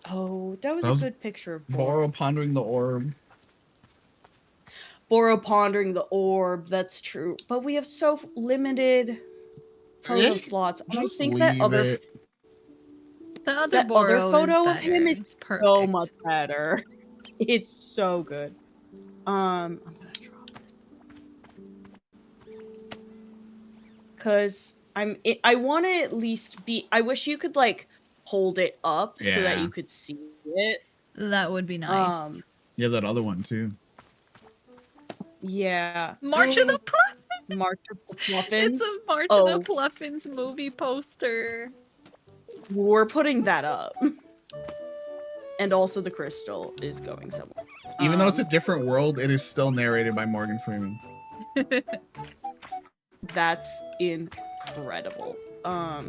Oh, that was a good picture of Boro pondering the orb. Boro pondering the orb. That's true, but we have so limited photo slots. I Just think that leave other it. The other that other Boro photo is of him better. is It's perfect. so much better. It's so good. I'm gonna drop this because I want to at least be. I wish you could like hold it up so that Yeah. you could see it. That would be nice. You have that other one too. Yeah. March of the Pluffins. March of the Pluffins. It's a March of the Pluffins movie poster. We're putting that up. And also the crystal is going somewhere. Even though it's a different world, it is still narrated by Morgan Freeman. That's incredible. Yeah.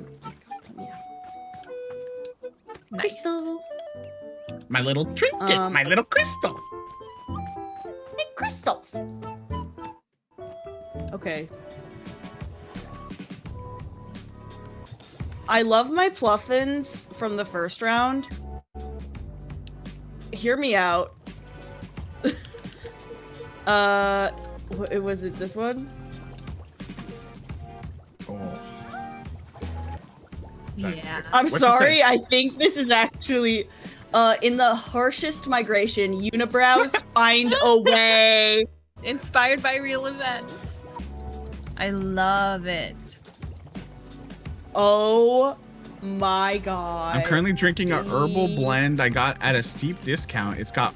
Nice. Crystal. My little trinket, my little crystal. Hey, crystals. Okay. I love my Pluffins from the first round. Hear me out. Was it this one? Oh. Yeah. I'm What's it sorry. say? I think this is actually in the harshest migration. Unibrows find a way. Inspired by real events. I love it. Oh my God. I'm currently drinking a herbal blend I got at a steep discount. It's got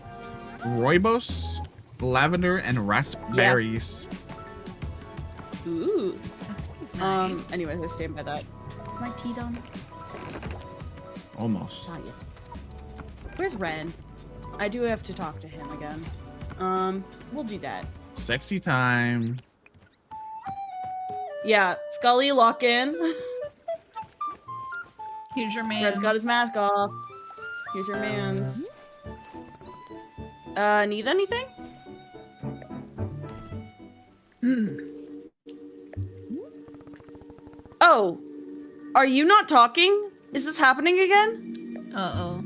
rooibos, lavender, and raspberries. Ooh. That sounds nice. Anyways, I stand by that. Is my tea done? Almost. Not yet. Where's Ren? I do have to talk to him again. We'll do that. Sexy time. Yeah, Scully, lock in. Here's your man. Red's got his mask off. Here's your man's. Need anything? Oh, are you not talking? Is this happening again? Uh-oh.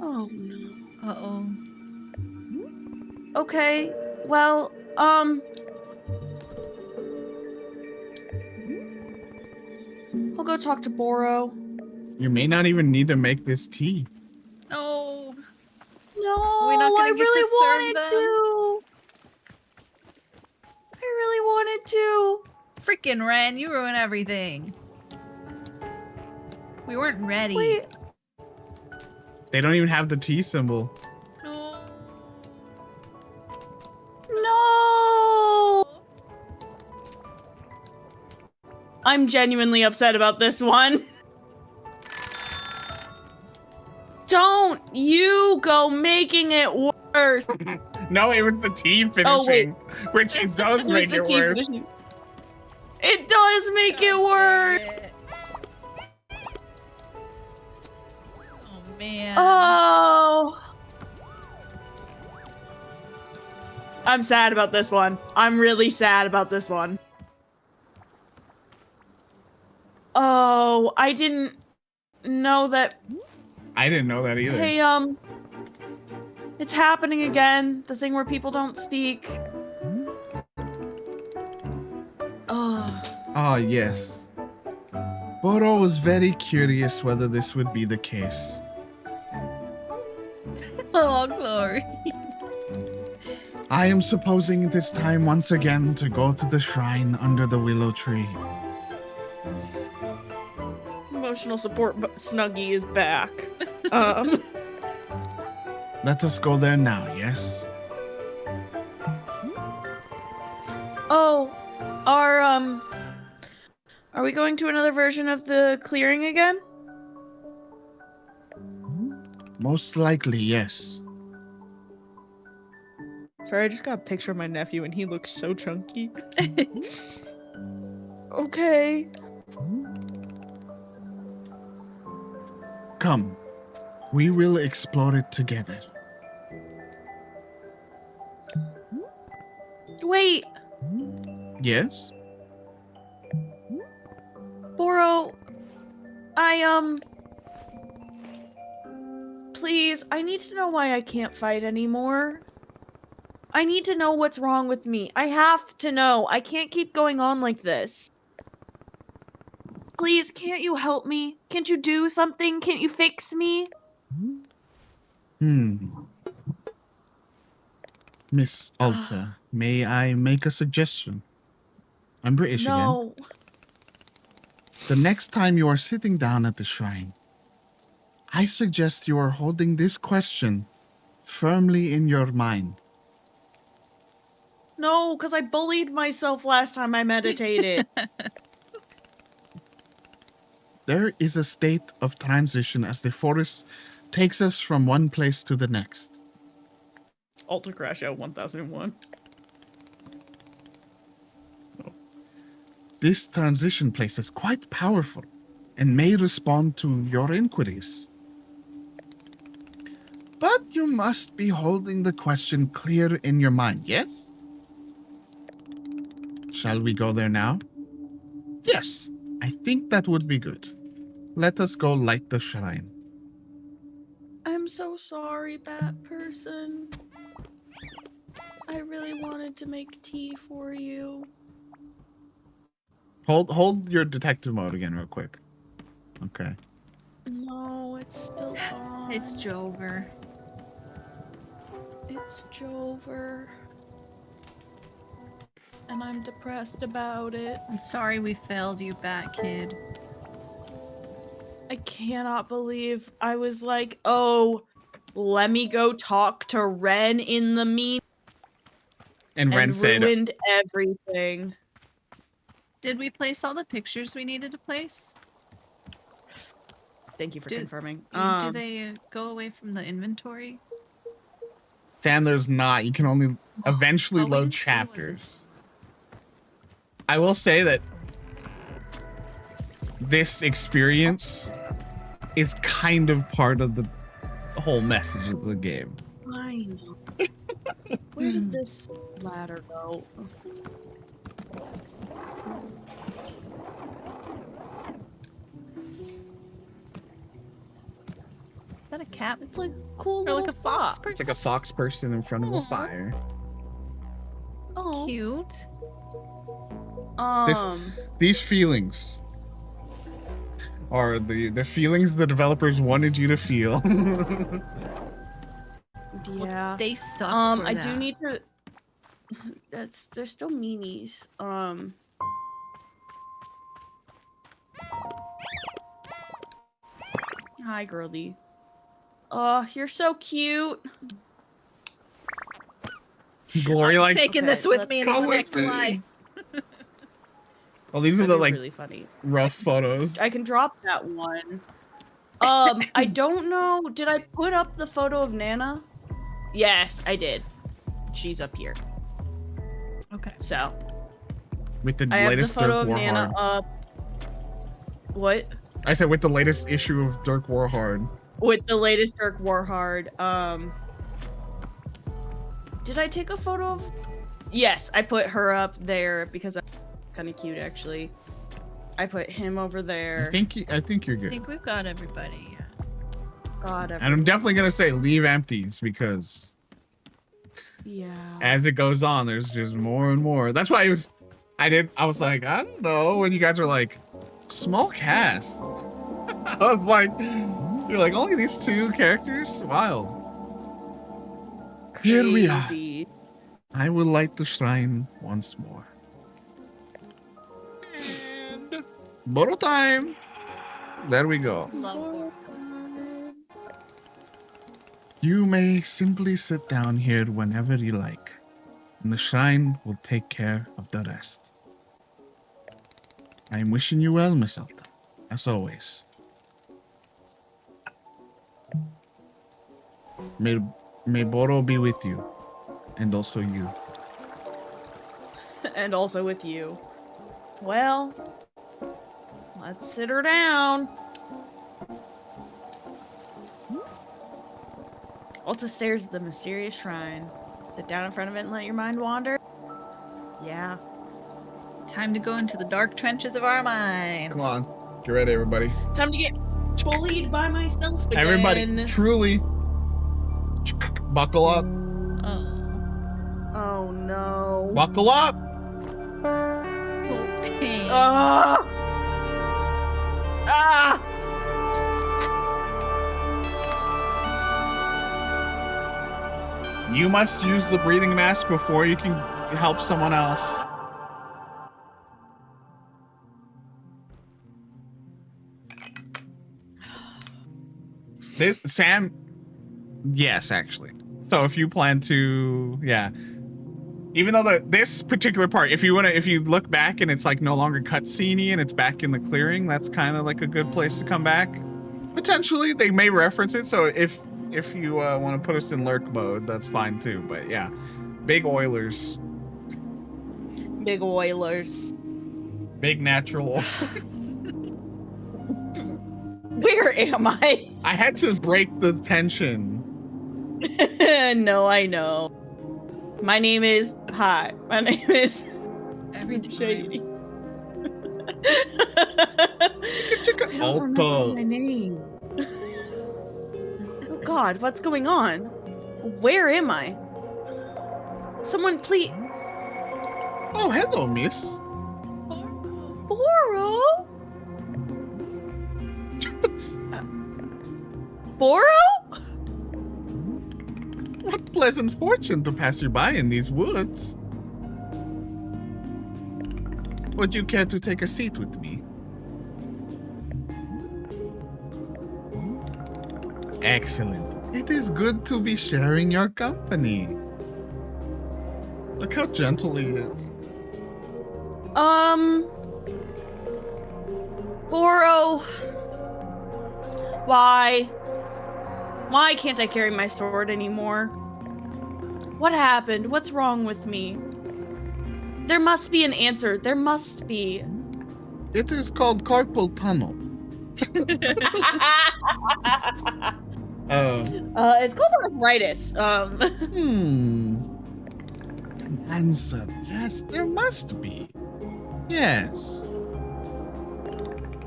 Oh no. Uh-oh. Okay, well, go talk to Boro. You may not even need to make this tea. No. No, We're not gonna I get to really serve wanted them. to. I really wanted to. Freaking Ren, you ruin everything. We weren't ready. Wait. They don't even have the tea symbol. No. No. I'm genuinely upset about this one. Don't you go making it worse. No, it was the tea finishing, Oh, wait. which it does make The it tea worse. finishing. It does make it worse. Oh man. Oh. I'm sad about this one. I'm really sad about this one. Oh, I didn't know that. I didn't know that either. Hey, it's happening again. The thing where people don't speak. Oh. Ah, yes. Boro was very curious whether this would be the case. Oh, glory. I am supposing it is time once again to go to the shrine under the willow tree. Emotional support Snuggie is back. Let us go there now, yes? Oh, are we going to another version of the clearing again? Most likely, yes. Sorry, I just got a picture of my nephew and he looks so chunky. Okay. Come, we will explore it together. Wait, Yes? Boro, please, I need to know why I can't fight anymore. I need to know what's wrong with me. I have to know. I can't keep going on like this. Please, can't you help me? Can't you do something? Can't you fix me? Miss Alta, may I make a suggestion? I'm British again. No. The next time you are sitting down at the shrine, I suggest you are holding this question firmly in your mind. No, because I bullied myself last time I meditated. There is a state of transition as the forest takes us from one place to the next. Alta Crash Out 1001. This transition place is quite powerful and may respond to your inquiries. But you must be holding the question clear in your mind, yes? Shall we go there now? Yes, I think that would be good. Let us go light the shrine. I'm so sorry, Bat Person. I really wanted to make tea for you. Hold your detective mode again real quick. Okay. No, it's still on. It's Jover. It's Jover. And I'm depressed about it. I'm sorry we failed you, Bat Kid. I cannot believe I was like, oh, let me go talk to Ren in the mean And Ren said, ruined everything. Did we place all the pictures we needed to place? Thank you for confirming. Do they go away from the inventory? Sandler's not. You can only eventually Oh, we load didn't see what chapters. this was. I will say that this experience is kind of part of the whole message of the game. I know. Where did this ladder go? Is that a cat? It's like cool Or little like a fox It's person? like a fox person in front of a Aw. fire. Oh. Cute. These feelings Or the feelings the developers wanted you to feel. Yeah. They suck. For I that. do need to. They're still meanies. Hi, girlie. Oh, you're so cute. Glory, like, taking Okay, this with let's me in go the with next me. life. well, these are That'd the be like really funny. rough photos. I can drop that one. I don't know. Did I put up the photo of Nana? Yes, I did. She's up here. Okay. So With the I have the latest photo Dirk of Nana Warhard. up. What? I said with the latest issue of Dirk Warhard. With the latest Dirk Warhard. Did I take a photo of? Yes, I put her up there because that's kind of cute, actually. I put him over there. I think you're I good. think we've got everybody. Yeah. God, And I'm definitely gonna say leave empties because yeah. as it goes on, there's just more and more. That's why I was like, I don't know, when you guys are like, small cast. I was like, you're like, only these 2 characters? Wild. Here we are. Crazy. I will light the shrine once more. And bottle time. There we go. Love. You may simply sit down here whenever you like, and the shrine will take care of the rest. I am wishing you well, Miss Alta, as always. May Boro be with you, and also you. And also with you. Well, let's sit her down. Alta stares at the mysterious shrine. Sit down in front of it and let your mind wander. Yeah. Time to go into the dark trenches of our mind. Come on, get ready, everybody. Time to get bullied by myself again. Everybody, truly, buckle up. Oh. Oh no. Buckle up. Okay. Ah! Ah! You must use the breathing mask before you can help someone else. Sam, yes, actually. So if you plan to, yeah. Even though this particular part, if you look back and it's like no longer cutscene-y and it's back in the clearing, that's kind of like a good place to come back. Potentially, they may reference it. So if you want to put us in lurk mode, that's fine too. But yeah, big Oilers. Big Oilers. Big natural Oilers. Where am I? I had to break the tension. No, I know. My name is... Hi. My name is... Every time. Shady. Chicka I don't remember Alta. my name. Oh God, what's going on? Where am I? Someone please... Oh, hello, miss. Boro? Boro? What pleasant fortune to pass you by in these woods. Would you care to take a seat with me? Excellent. It is good to be sharing your company. Look how gentle he is. Boro. Why? Why can't I carry my sword anymore? What happened? What's wrong with me? There must be an answer. There must be. It is called carpal tunnel. It's called arthritis. An answer. Yes, there must be. Yes.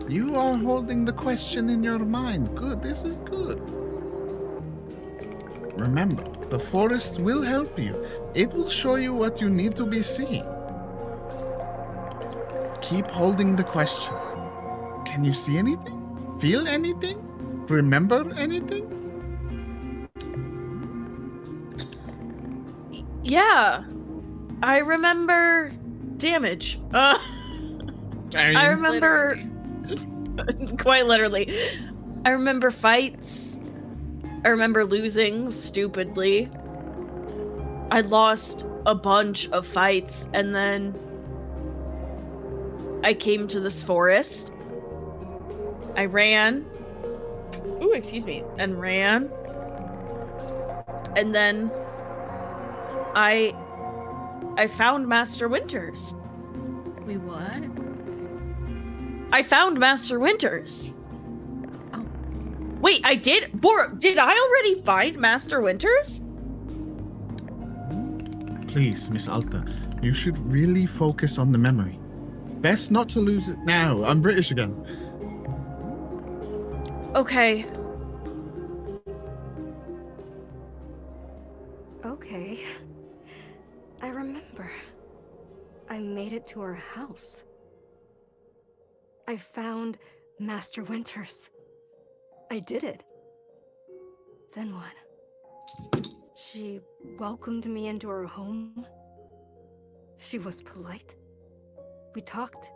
You are holding the question in your mind. Good, this is good. Remember, the forest will help you. It will show you what you need to be seeing. Keep holding the question. Can you see anything? feel anything? Remember anything? Yeah. I remember damage. I I remember Literally. quite literally. I remember fights. I remember losing stupidly. I lost a bunch of fights and then I came to this forest. I ran. Ooh, excuse me. And ran. And then I found Master Winters. We what? I found Master Winters. Oh. Wait, I did? Did I already find Master Winters? Please, Miss Alta, you should really focus on the memory. Best not to lose it now. I'm British again. Okay. Okay. I remember. I made it to her house. I found Master Winters. I did it. Then what? She welcomed me into her home. She was polite. We talked.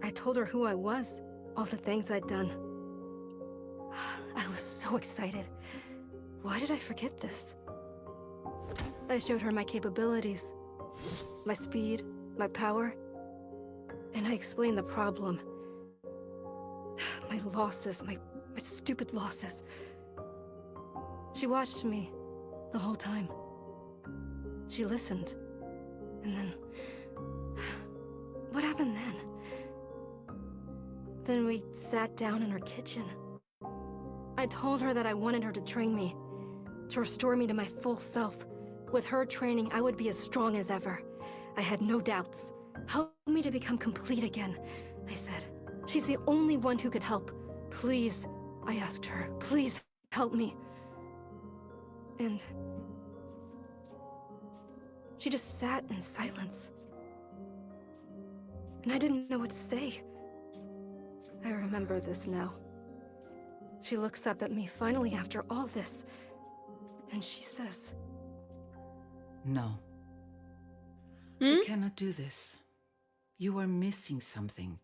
I told her who I was, all the things I'd done. I was so excited. Why did I forget this? I showed her my capabilities, my speed, my power, and I explained the problem. My losses, my stupid losses. She watched me the whole time. She listened. And then... what happened then? Then we sat down in her kitchen. I told her that I wanted her to train me, to restore me to my full self. With her training, I would be as strong as ever. I had no doubts. Help me to become complete again, I said. She's the only one who could help. Please, I asked her, please help me. And she just sat in silence. And I didn't know what to say. I remember this now. She looks up at me finally after all this, and she says, "No. You cannot do this. You are missing something.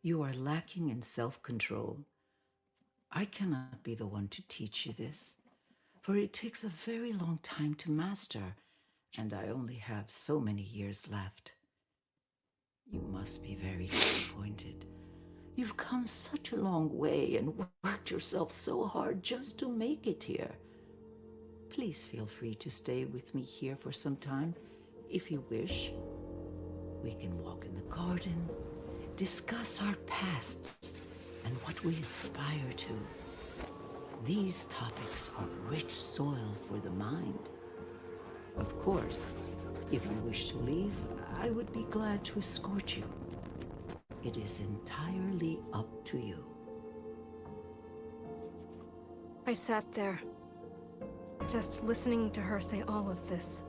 You are lacking in self-control. I cannot be the one to teach you this, for it takes a very long time to master, and I only have so many years left. You must be very disappointed. You've come such a long way and worked yourself so hard just to make it here. Please feel free to stay with me here for some time, if you wish. We can walk in the garden, discuss our pasts, and what we aspire to. These topics are rich soil for the mind. Of course, if you wish to leave, I would be glad to escort you. It is entirely up to you." I sat there, just listening to her say all of this,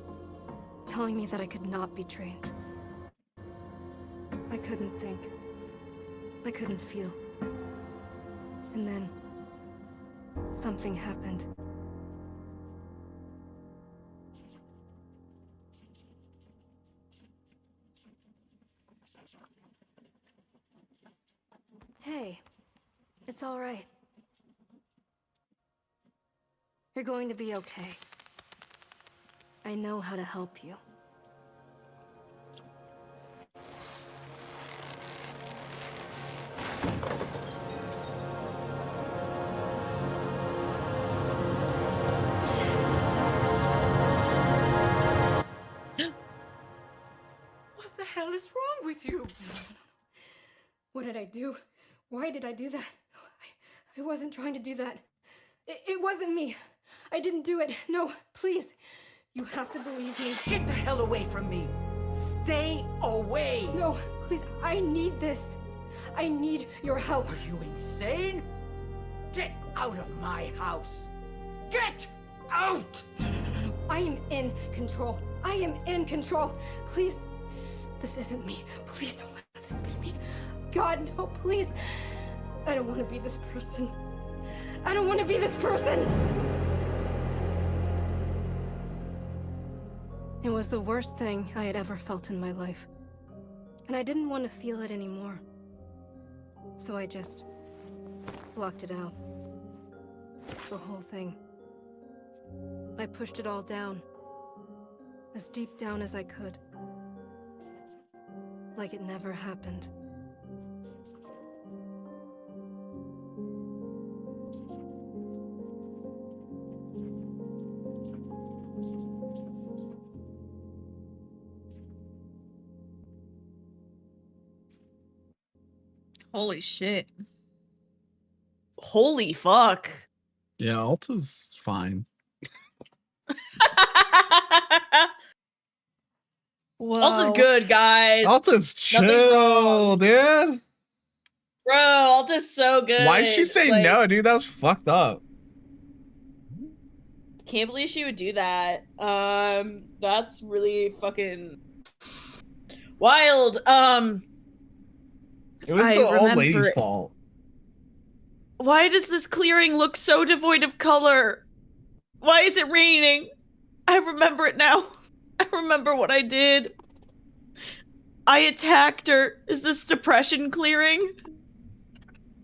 telling me that I could not be trained. I couldn't think. I couldn't feel. And then, something happened. Hey, it's all right. You're going to be okay. I know how to help you. What the hell is wrong with you? What did I do? Why did I do that? I wasn't trying to do that. It wasn't me. I didn't do it. No, please. You have to believe me. Get the hell away from me! Stay away! No, please. I need this. I need your help. Are you insane? Get out of my house! Get out! No. I am in control. I am in control. Please. This isn't me. Please don't let this be me. God, no, please. I don't want to be this person. I don't want to be this person! It was the worst thing I had ever felt in my life. And I didn't want to feel it anymore. So I just blocked it out. The whole thing. I pushed it all down. As deep down as I could. Like it never happened. Holy shit. Holy fuck. Yeah, Alta's fine. Whoa. Alta's good, guys. Alta's Nothing chill, wrong. dude. Bro, Alta's so good. Why'd she say Like, no, dude? That was fucked up. Can't believe she would do that. That's really fucking wild. It was I the old remember lady's it. fault. Why does this clearing look so devoid of color? Why is it raining? I remember it now. I remember what I did. I attacked her. Is this depression clearing?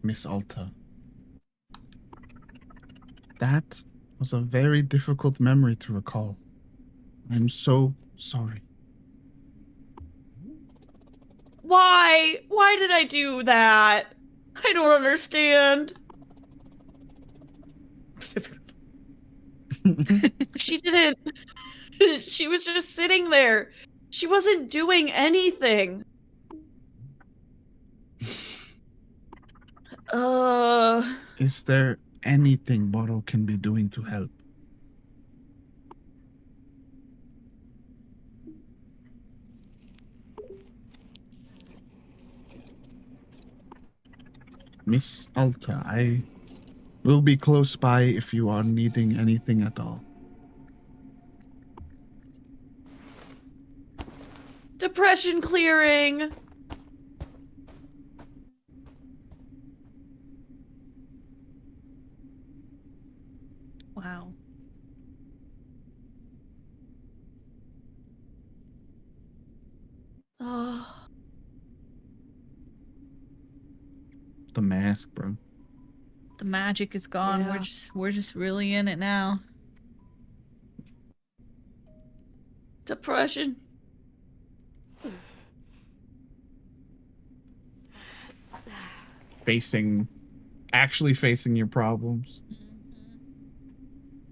Miss Alta. That was a very difficult memory to recall. I'm so sorry. Why? Why did I do that? I don't understand. She didn't. She was just sitting there. She wasn't doing anything. Is there anything Boro can be doing to help? Miss Alta, I will be close by if you are needing anything at all. Depression clearing. Wow. Oh. The mask, bro. The magic is gone. Yeah. We're just really in it now. Depression. Actually facing your problems.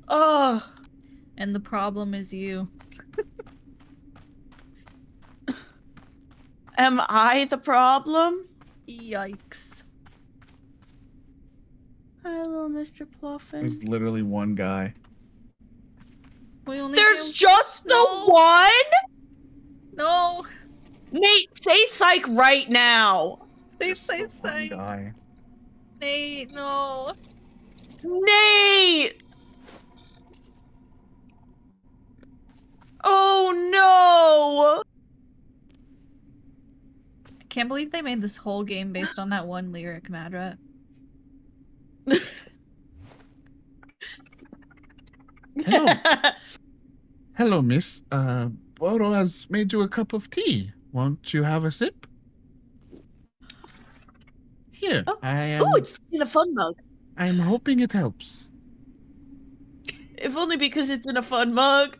Oh. And the problem is you. Am I the problem? Yikes. Hello, Mr. Pluffin. There's literally one guy. We only There's do- just the No. one? No. Nate, say psych right now. They Just say the one psych. guy. Nate, no. Nate! Oh no! I can't believe they made this whole game based on that one lyric, Madrat. Hello. Hello, miss. Boro has made you a cup of tea. Won't you have a sip? Here, Oh. I am. Ooh, it's in a fun mug. I'm hoping it helps. If only because it's in a fun mug.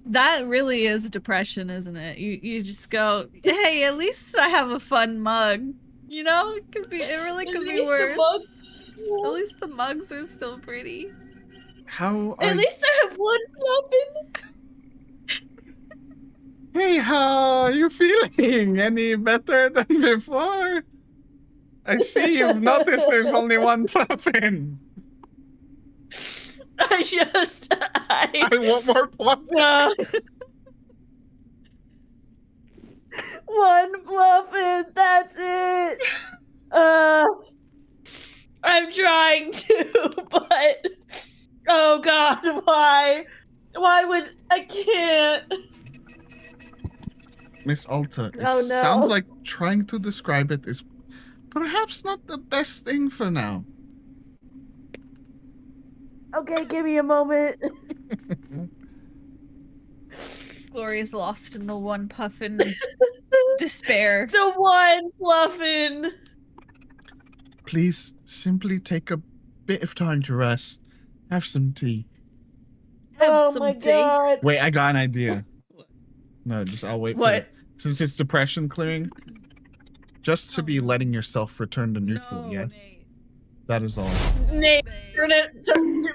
That really is depression, isn't it? You just go, hey, at least I have a fun mug. You know, it really At could be least the worse. mugs- At least the mugs are still pretty. How are At least I have one Pluffin. Hey, how are you feeling? Any better than before? I see you've noticed there's only one Pluffin. I want more Pluffin. One Pluffin, that's it. I'm trying to, but oh god, why? Why would I can't? Miss Alta, it Oh, no. sounds like trying to describe it is perhaps not the best thing for now. Okay, give me a moment. Glory's lost in the one puffin despair. The one fluffin. Please simply take a bit of time to rest. Have some tea. Oh some my tea. god. Wait, I got an idea. No, I'll wait for What? it. Since it's depression clearing, just to be letting yourself return to neutral, No, yes? Nate. That is all. Nate, turn it.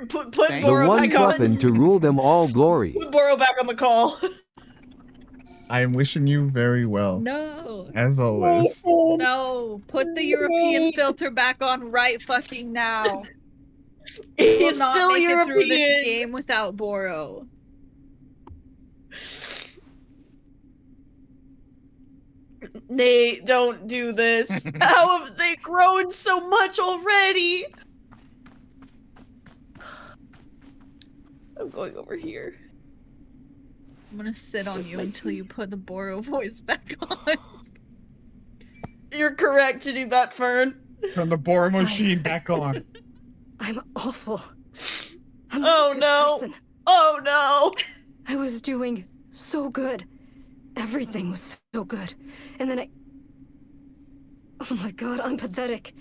Put Thank The Boro one back on. puffin to rule them all glory. Put Boro back on the call. I am wishing you very well, No. as always. No. Put the European filter back on right fucking now. We will It's not still make it through this European. game without Boro. Nate, don't do this. How have they grown so much already? I'm going over here. I'm gonna sit on you until you put the Boro voice back on. You're correct to do that, Fern. Turn the Boro machine back on. I'm awful. I'm Oh, not a good no. person. Oh no! I was doing so good. Everything was so good. And then oh my god, I'm pathetic.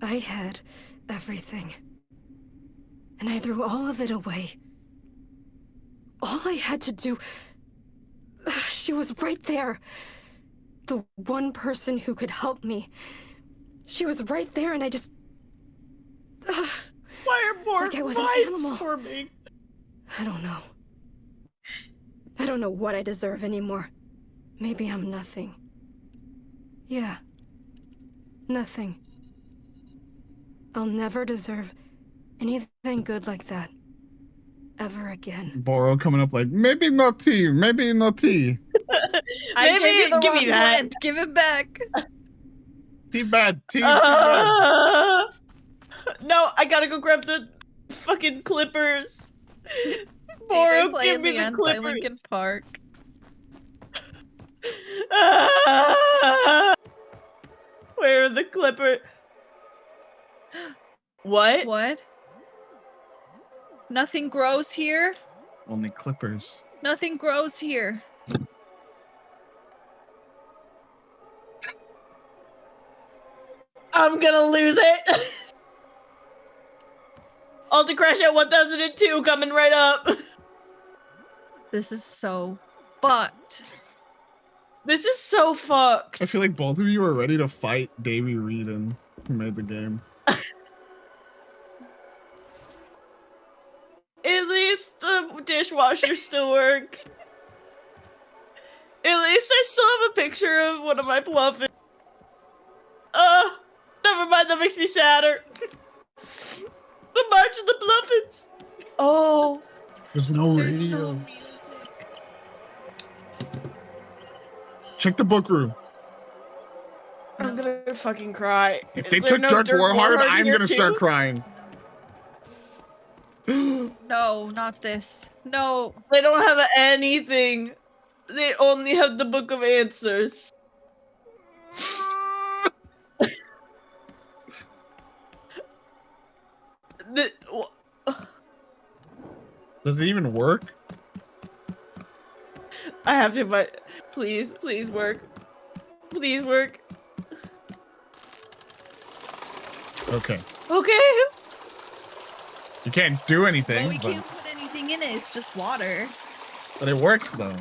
I had everything. And I threw all of it away. All I had to do... She was right there. The one person who could help me. She was right there and I just... Why are more Like I was an vines animal. forming? I don't know. I don't know what I deserve anymore. Maybe I'm nothing. Yeah. Nothing. I'll never deserve anything good like that. Ever again. Boro coming up like, maybe not tea, maybe not tea. I Maybe gave you the give me wrong that. blend. Give it back. Tea bad, tea too bad. No, I gotta go grab the fucking clippers. DJ Boro, play give in me the the end by clippers. Linkin Park. Where are the clippers? What? What? Nothing grows here? Only clippers. Nothing grows here. I'm gonna lose it. Alta Crash at 1002 coming right up. This is so fucked. This is so fucked. I feel like both of you are ready to fight Davey Reedon, who made the game. At least the dishwasher still works. At least I still have a picture of one of my pluffins. Never mind, that makes me sadder. The March of the Pluffins. Oh. There's no There's radio. no music. Check the book room. I'm gonna fucking cry. If Is they there took no Dirk Warhard, Warhard I'm here gonna too? start crying. No, not this. No. They don't have anything. They only have the Book of Answers. Does it even work? I have to, but please, please work. Please work. Okay. Okay. You can't do anything, Well, we but, can't put anything in it. It's just water. but it works though.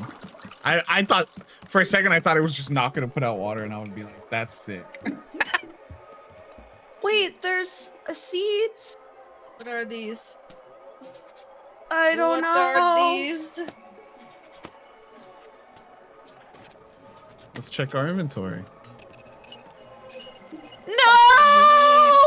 I thought for a second I thought it was just not gonna put out water, and I would be like, that's sick. Wait, there's seeds? What are these? I don't know. What are these? Let's check our inventory. No!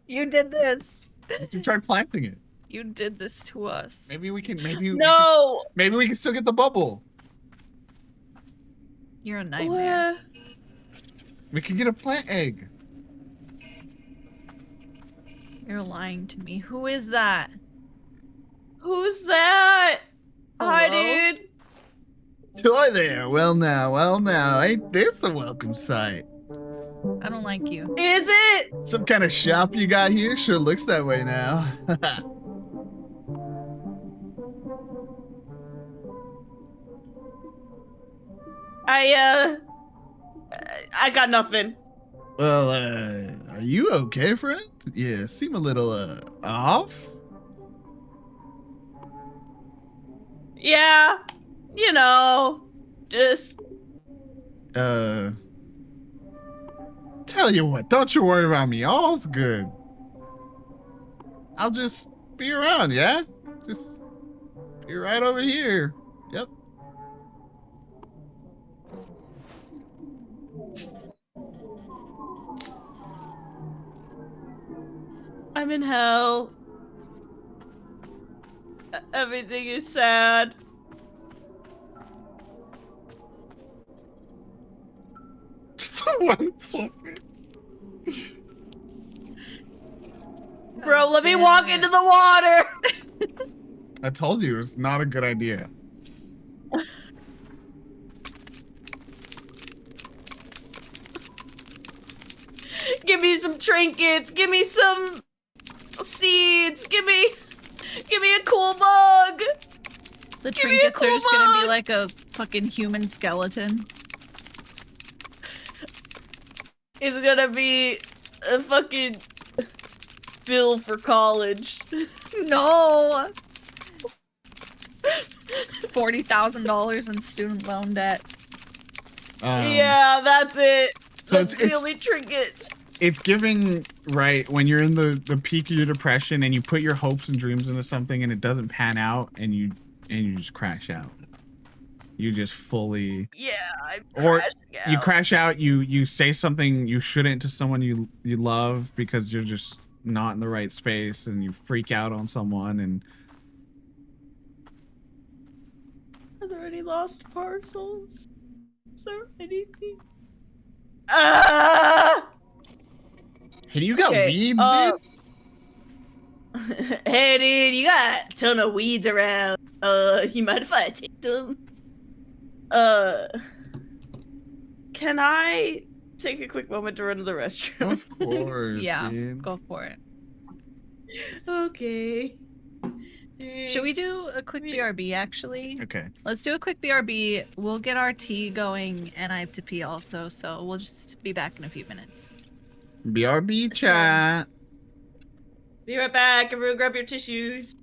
You did this. You tried planting it. You did this to us. Maybe we can. No! Maybe we can still get the bubble. You're a nightmare. What? We can get a plant egg. You're lying to me. Who is that? Who's that? Hi, Hello? dude. Joy there. Well now, ain't this a welcome sight? I don't like you. Is it? Some kind of shop you got here? Sure looks that way now. I got nothing. Well, are you okay, friend? Yeah, seem a little, off? Yeah, you know, just Tell you what, don't you worry about me. All's good. I'll just be around, yeah? Just be right over here. Yep. I'm in hell. Everything is sad. Just one fluffy. Bro, let me walk into the water. I told you it was not a good idea. Give me some trinkets. Give me some seeds. Give me a cool mug. The Give me a trinkets are cool just gonna be mug. like a fucking human skeleton. It's gonna be a fucking bill for college. No! $40,000 in student loan debt. Yeah, that's it. So That's the only trinket. It's giving, right, when you're in the peak of your depression and you put your hopes and dreams into something and it doesn't pan out and you just crash out. You just fully, Yeah, I'm or crashing you out. crash out, you say something you shouldn't to someone you love because you're just not in the right space and you freak out on someone. And Are there any lost parcels? Is there anything? hey, you got Okay, weeds, dude? Hey, dude, you got a ton of weeds around. You mind if I take them? Can I take a quick moment to run to the restroom? Of course. Yeah, dude. go for it. Okay. Should we do a quick BRB, actually? Okay. Let's do a quick BRB. We'll get our tea going, and I have to pee also, so we'll just be back in a few minutes. BRB chat. Be right back. Everyone grab your tissues.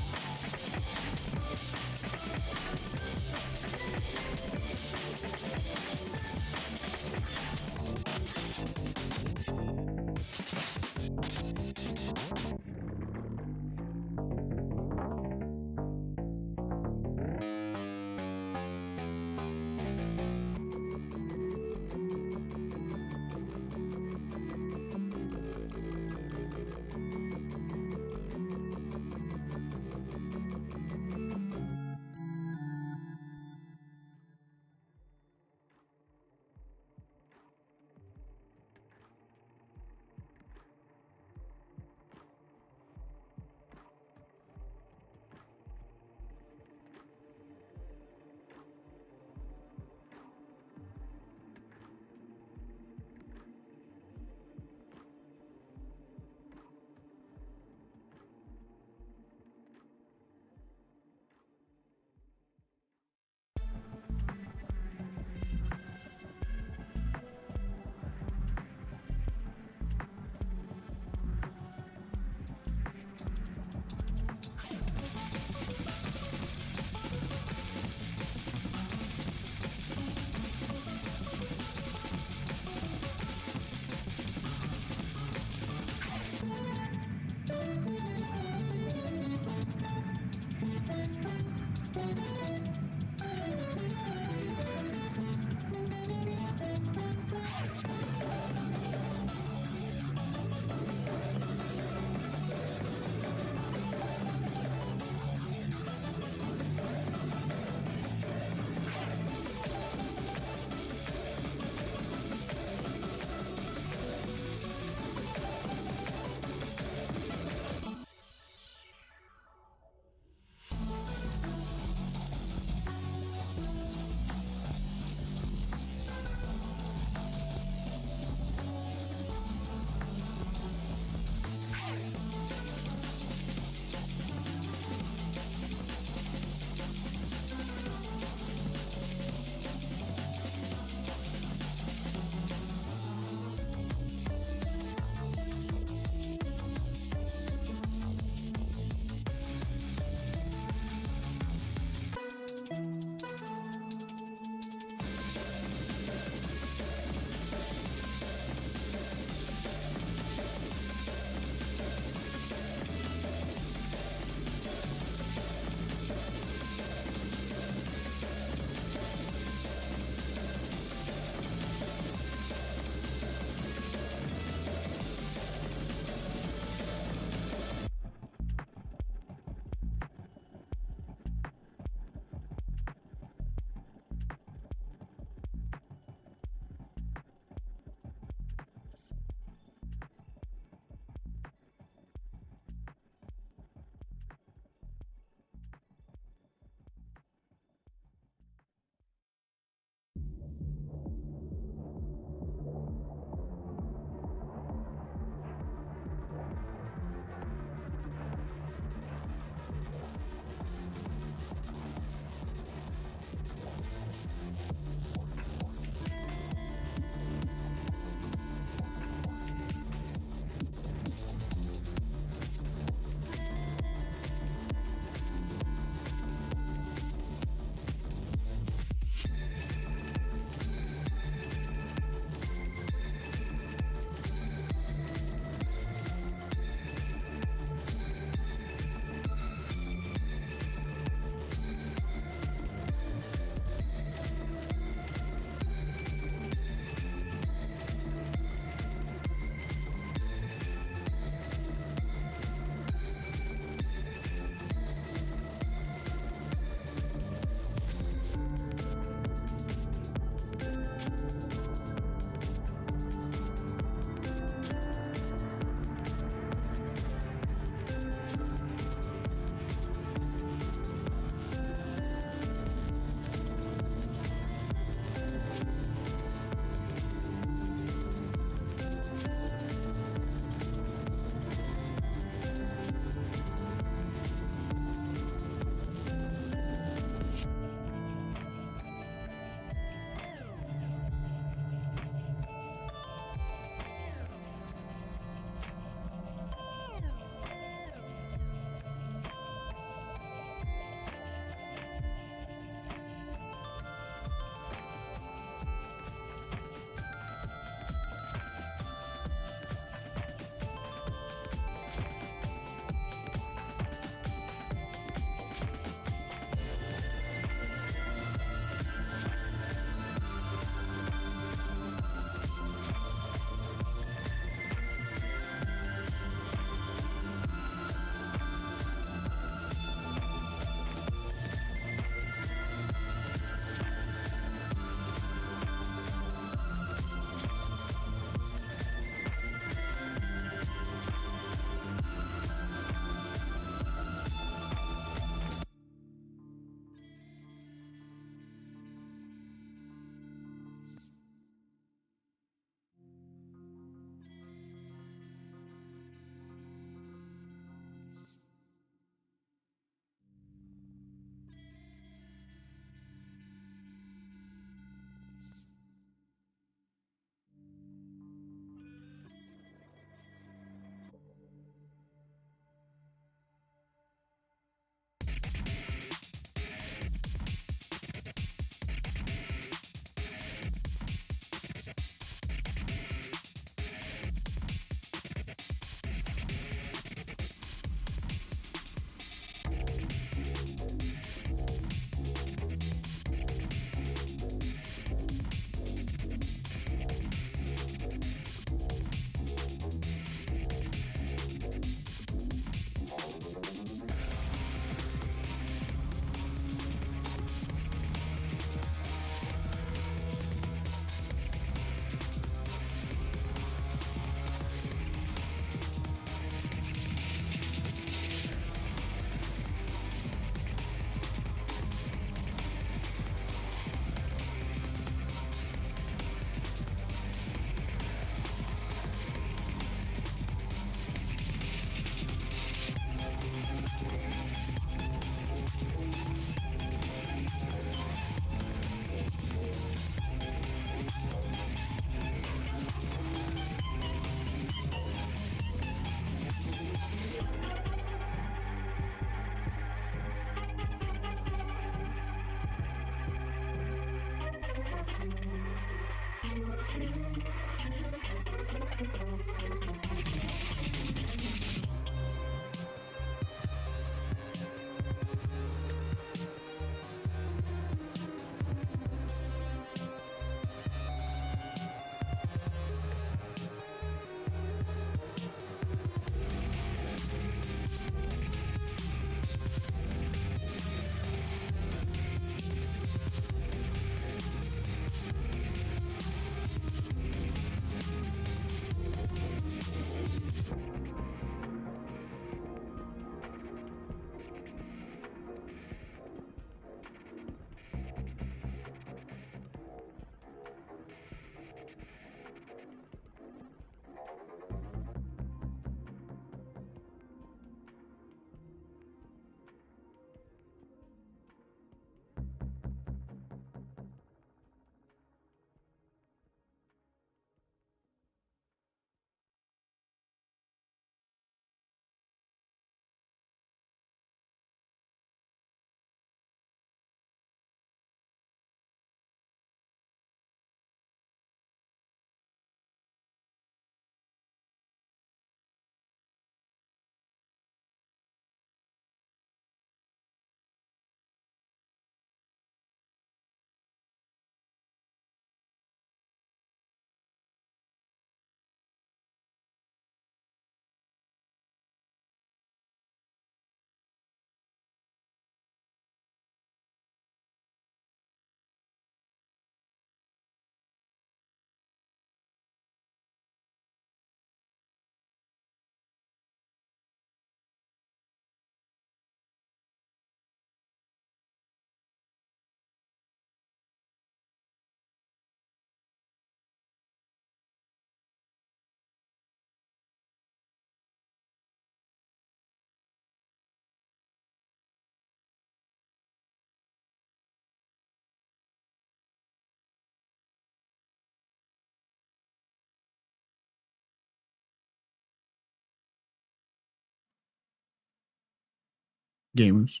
Gamers.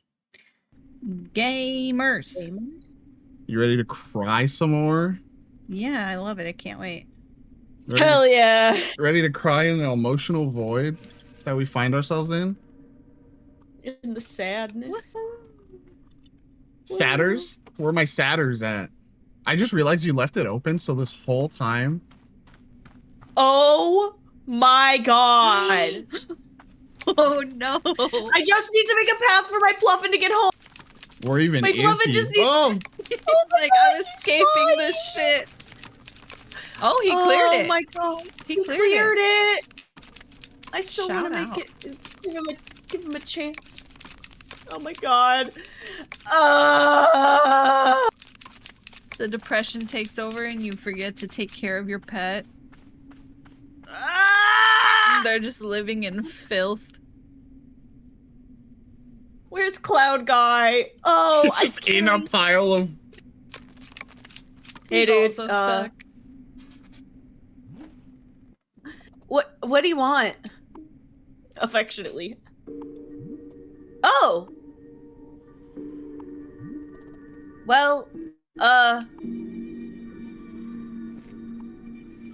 Gamers. You ready to cry some more? Yeah, I love it. I can't wait. Hell yeah. Ready to cry in an emotional void that we find ourselves in? In the sadness. Satyrs? Where are my satyrs at? I just realized you left it open, so this whole time. Oh my god. Oh no. I just need to make a path for my Pluffin to get home. Where even My is Pluffin he? just needs- Oh! He's like, I'm escaping this shit. Oh, he cleared it. Oh my god. He cleared it. I still want to Shout make out. it. Give him a chance. Oh my god. The depression takes over and you forget to take care of your pet. They're just living in filth. Where's Cloud Guy? Oh, It's just in a pile of. Hey, He's dude, also stuck. What do you want? Affectionately. Oh. Well,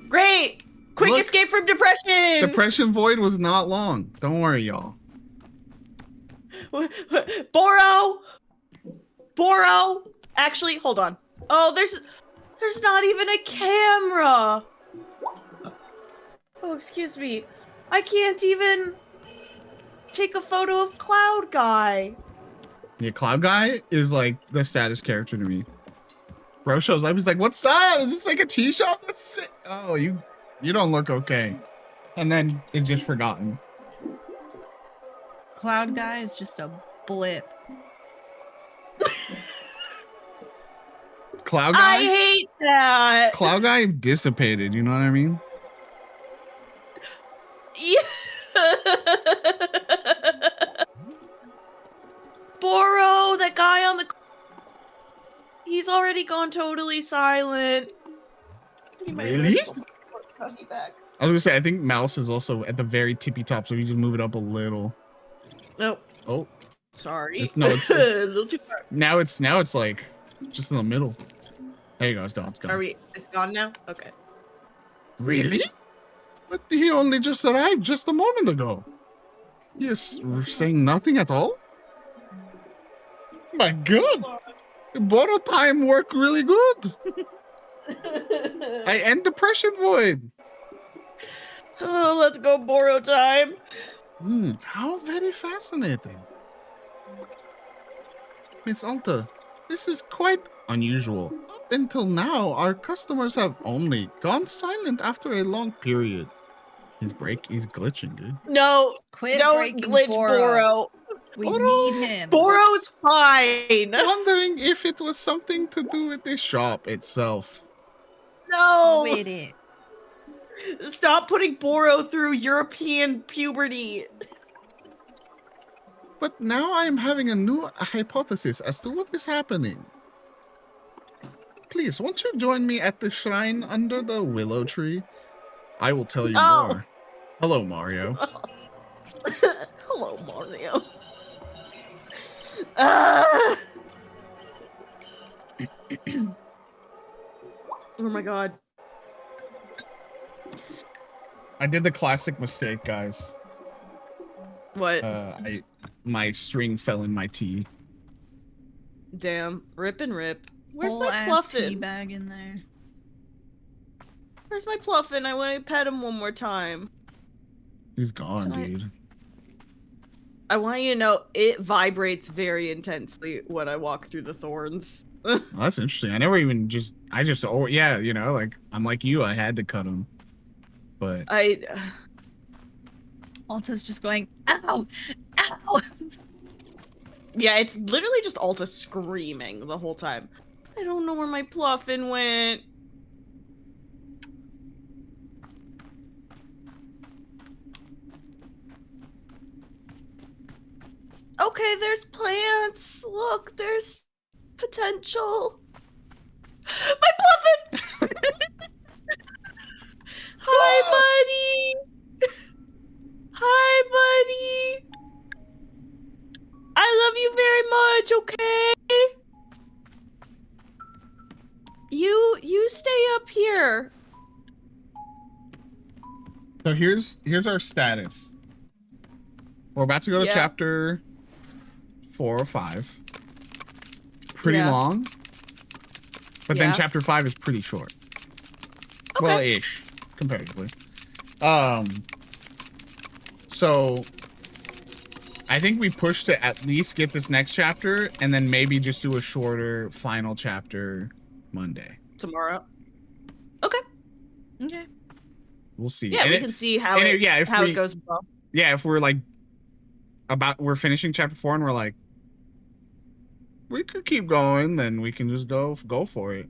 great! Quick Look. escape from depression! Depression void was not long. Don't worry, y'all. Boro! Boro! Actually, hold on. Oh, there's not even a camera! Oh, excuse me. I can't even take a photo of Cloud Guy. Yeah, Cloud Guy is like the saddest character to me. Bro shows up, he's like, "What's up? Is this like a tea shop?" That's it. Oh, you don't look okay. And then it's just forgotten. Cloud Guy is just a blip. Cloud Guy? I hate that. Cloud Guy dissipated, you know what I mean? Yeah. Boro, that guy on the... He's already gone totally silent. Really? Back. I was gonna say, I think Mouse is also at the very tippy top, so you just move it up a little. Nope. Oh, Sorry. It's a little too far. now it's like just in the middle. There you go, it's gone, it's gone. Are we... It's gone now? Okay. Really? But he only just arrived just a moment ago. He is saying nothing at all? My god! Borrow time worked really good. I end depression void. Oh, let's go Boro time. How very fascinating. Miss Alta, this is quite unusual. Up until now, our customers have only gone silent after a long period. He's glitching, dude. No, Quit don't breaking glitch Boro. We Boro. need him. Boro's fine. Wondering if it was something to do with the shop itself. No. Quit it. Stop putting Boro through European puberty. But now I am having a new hypothesis as to what is happening. Please, won't you join me at the shrine under the willow tree? I will tell you more. Hello, Mario. Hello, Mario. Oh my god. I did the classic mistake, guys. What? My string fell in my tea. Damn. Rip and rip. Where's Whole my ass tea Pluffin? bag in there. Where's my Pluffin? I want to pet him one more time. He's gone, Can I- dude. I want you to know it vibrates very intensely when I walk through the thorns. Oh, that's interesting. Oh yeah, you know, like I'm like you, I had to cut him. But Alta's just going, ow! Ow! yeah, it's literally just Alta screaming the whole time. I don't know where my Pluffin went. Okay, there's plants. Look, there's potential. My Pluffin! Hi, buddy. Hi, buddy. I love So here's our status. We're about to go to chapter 4 or 5. Pretty long. But then chapter 5 is pretty short. Okay. Well, ish, comparatively. So I think we push to at least get this next chapter and then maybe just do a shorter final chapter Monday. Tomorrow. Okay. Okay. We'll see. Yeah, we can see how it goes as well. Yeah, if we're like we're finishing chapter 4 and we're like, we could keep going, then we can just go for it.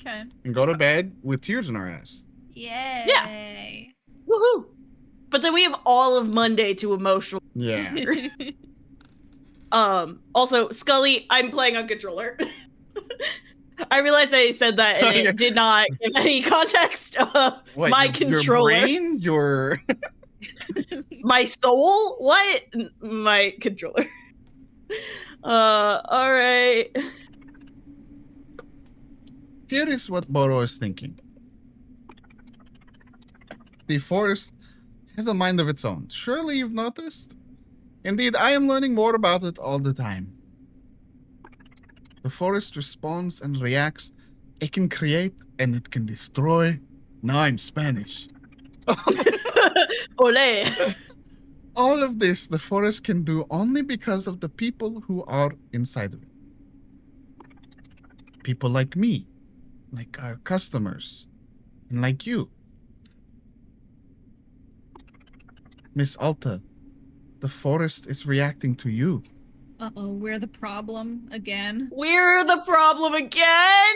Okay. And go to bed with tears in our ass. Yay. Yeah. Woohoo. But then we have all of Monday to emotional. Yeah. Also, Scully, I'm playing on controller. I realized that I said that and it did not give any context. What, my controller. Your brain? Your... my soul? What? My controller. Alright. Here is what Boro is thinking. The forest has a mind of its own. Surely you've noticed? Indeed, I am learning more about it all the time. The forest responds and reacts. It can create and it can destroy. Now I'm Spanish. Ole. All of this the forest can do only because of the people who are inside of it. People like me, like our customers, and like you. Miss Alta, the forest is reacting to you. Uh-oh, we're the problem again. We're the problem again?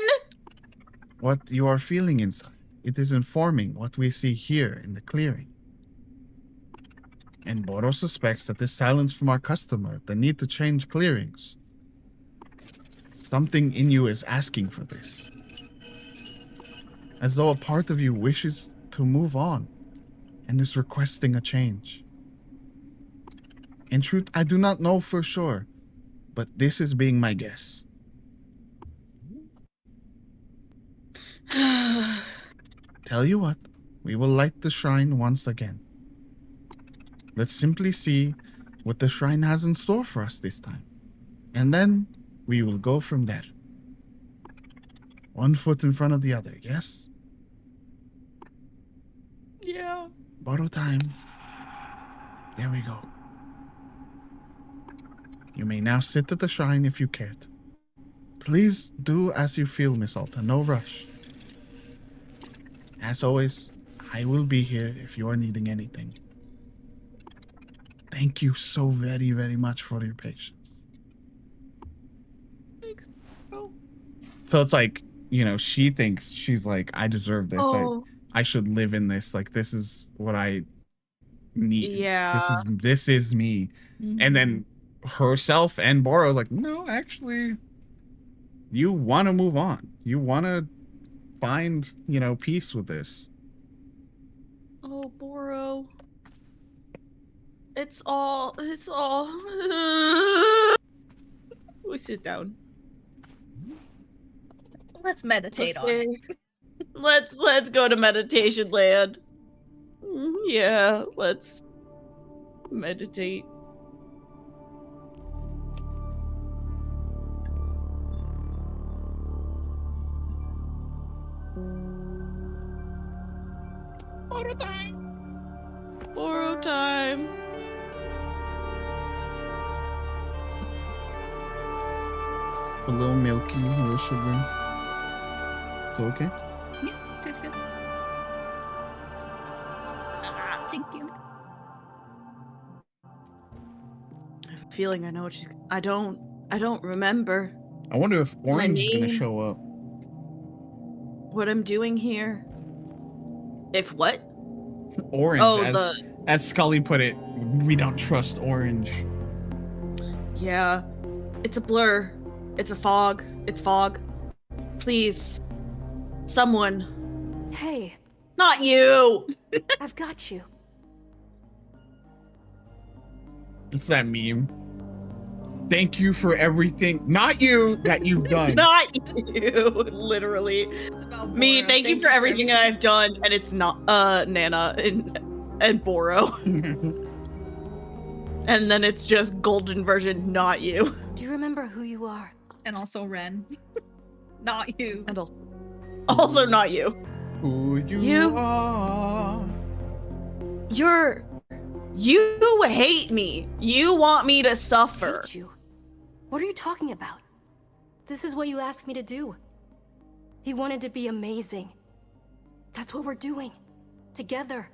What you are feeling inside, it is informing what we see here in the clearing. And Boro suspects that this silence from our customer, the need to change clearings. Something in you is asking for this. As though a part of you wishes to move on and is requesting a change. In truth, I do not know for sure, but this is being my guess. Tell you what, we will light the shrine once again. Let's simply see what the shrine has in store for us this time. And then we will go from there. One foot in front of the other, yes? Yeah. Borrow time. There we go. You may now sit at the shrine if you cared. Please do as you feel, Miss Alta. No rush. As always, I will be here if you are needing anything. Thank you so very, very much for your patience. Thanks, bro. So it's like, you know, she thinks, she's like, I deserve this. Oh. I should live in this. Like, this is what I need. Yeah. This is me. Mm-hmm. And then herself and Boro's like, no, actually, you want to move on. You want to find, you know, peace with this. Oh, Boro. It's all. We sit down. Let's meditate on it. Let's go to meditation land. Yeah, let's meditate. Borrow time. Borrow time. A little milky, a little sugar. It's okay? Yeah, tastes good. Thank you. I have a feeling I know what she's. I don't remember I wonder if Orange is gonna show up. what I'm doing here. If what? Orange. Oh, as Scully put it, we don't trust Orange. Yeah, it's a blur. It's a fog. It's fog. Please, someone. Hey, Not you. I've got you. It's that meme. Thank you for everything, not you, that you've done. Not you. Literally. It's about Me, Boro. thank you for everything that I've done, and it's not Nana. And and Boro. And then it's just golden version, not you. Do you remember who you are? And also Ren. Not you. And also not you. Who You- are. You hate me. You want me to suffer. Hate you? What are you talking about? This is what you asked me to do. You wanted to be amazing. That's what we're doing. Together.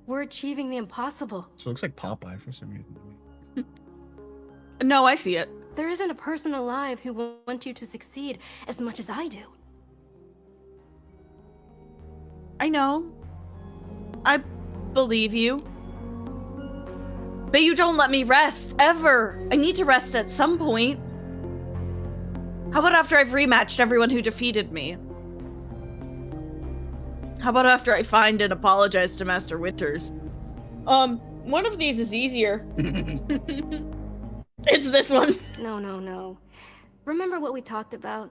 We're achieving the impossible. So it looks like Popeye for some reason to me. No, I see it. There isn't a person alive who wants you to succeed as much as I do. I know. I believe you. But you don't let me rest, ever. I need to rest at some point. How about after I've rematched everyone who defeated me? How about after I find and apologize to Master Winters? One of these is easier. It's this one. No. Remember what we talked about?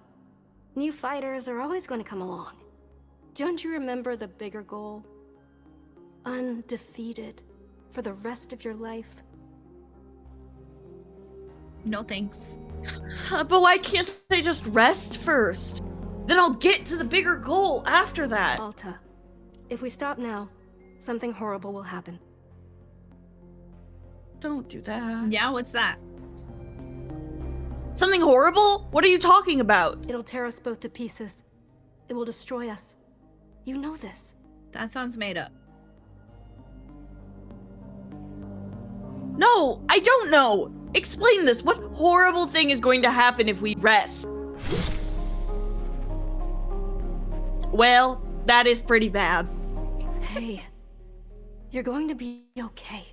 New fighters are always going to come along. Don't you remember the bigger goal? Undefeated for the rest of your life. No thanks. But why can't I just rest first? Then I'll get to the bigger goal after that. Alta, if we stop now, something horrible will happen. Don't do that. Yeah, what's that? Something horrible? What are you talking about? It'll tear us both to pieces. It will destroy us. You know this. That sounds made up. No, I don't know. Explain this. What horrible thing is going to happen if we rest? Well, that is pretty bad. Hey, you're going to be okay.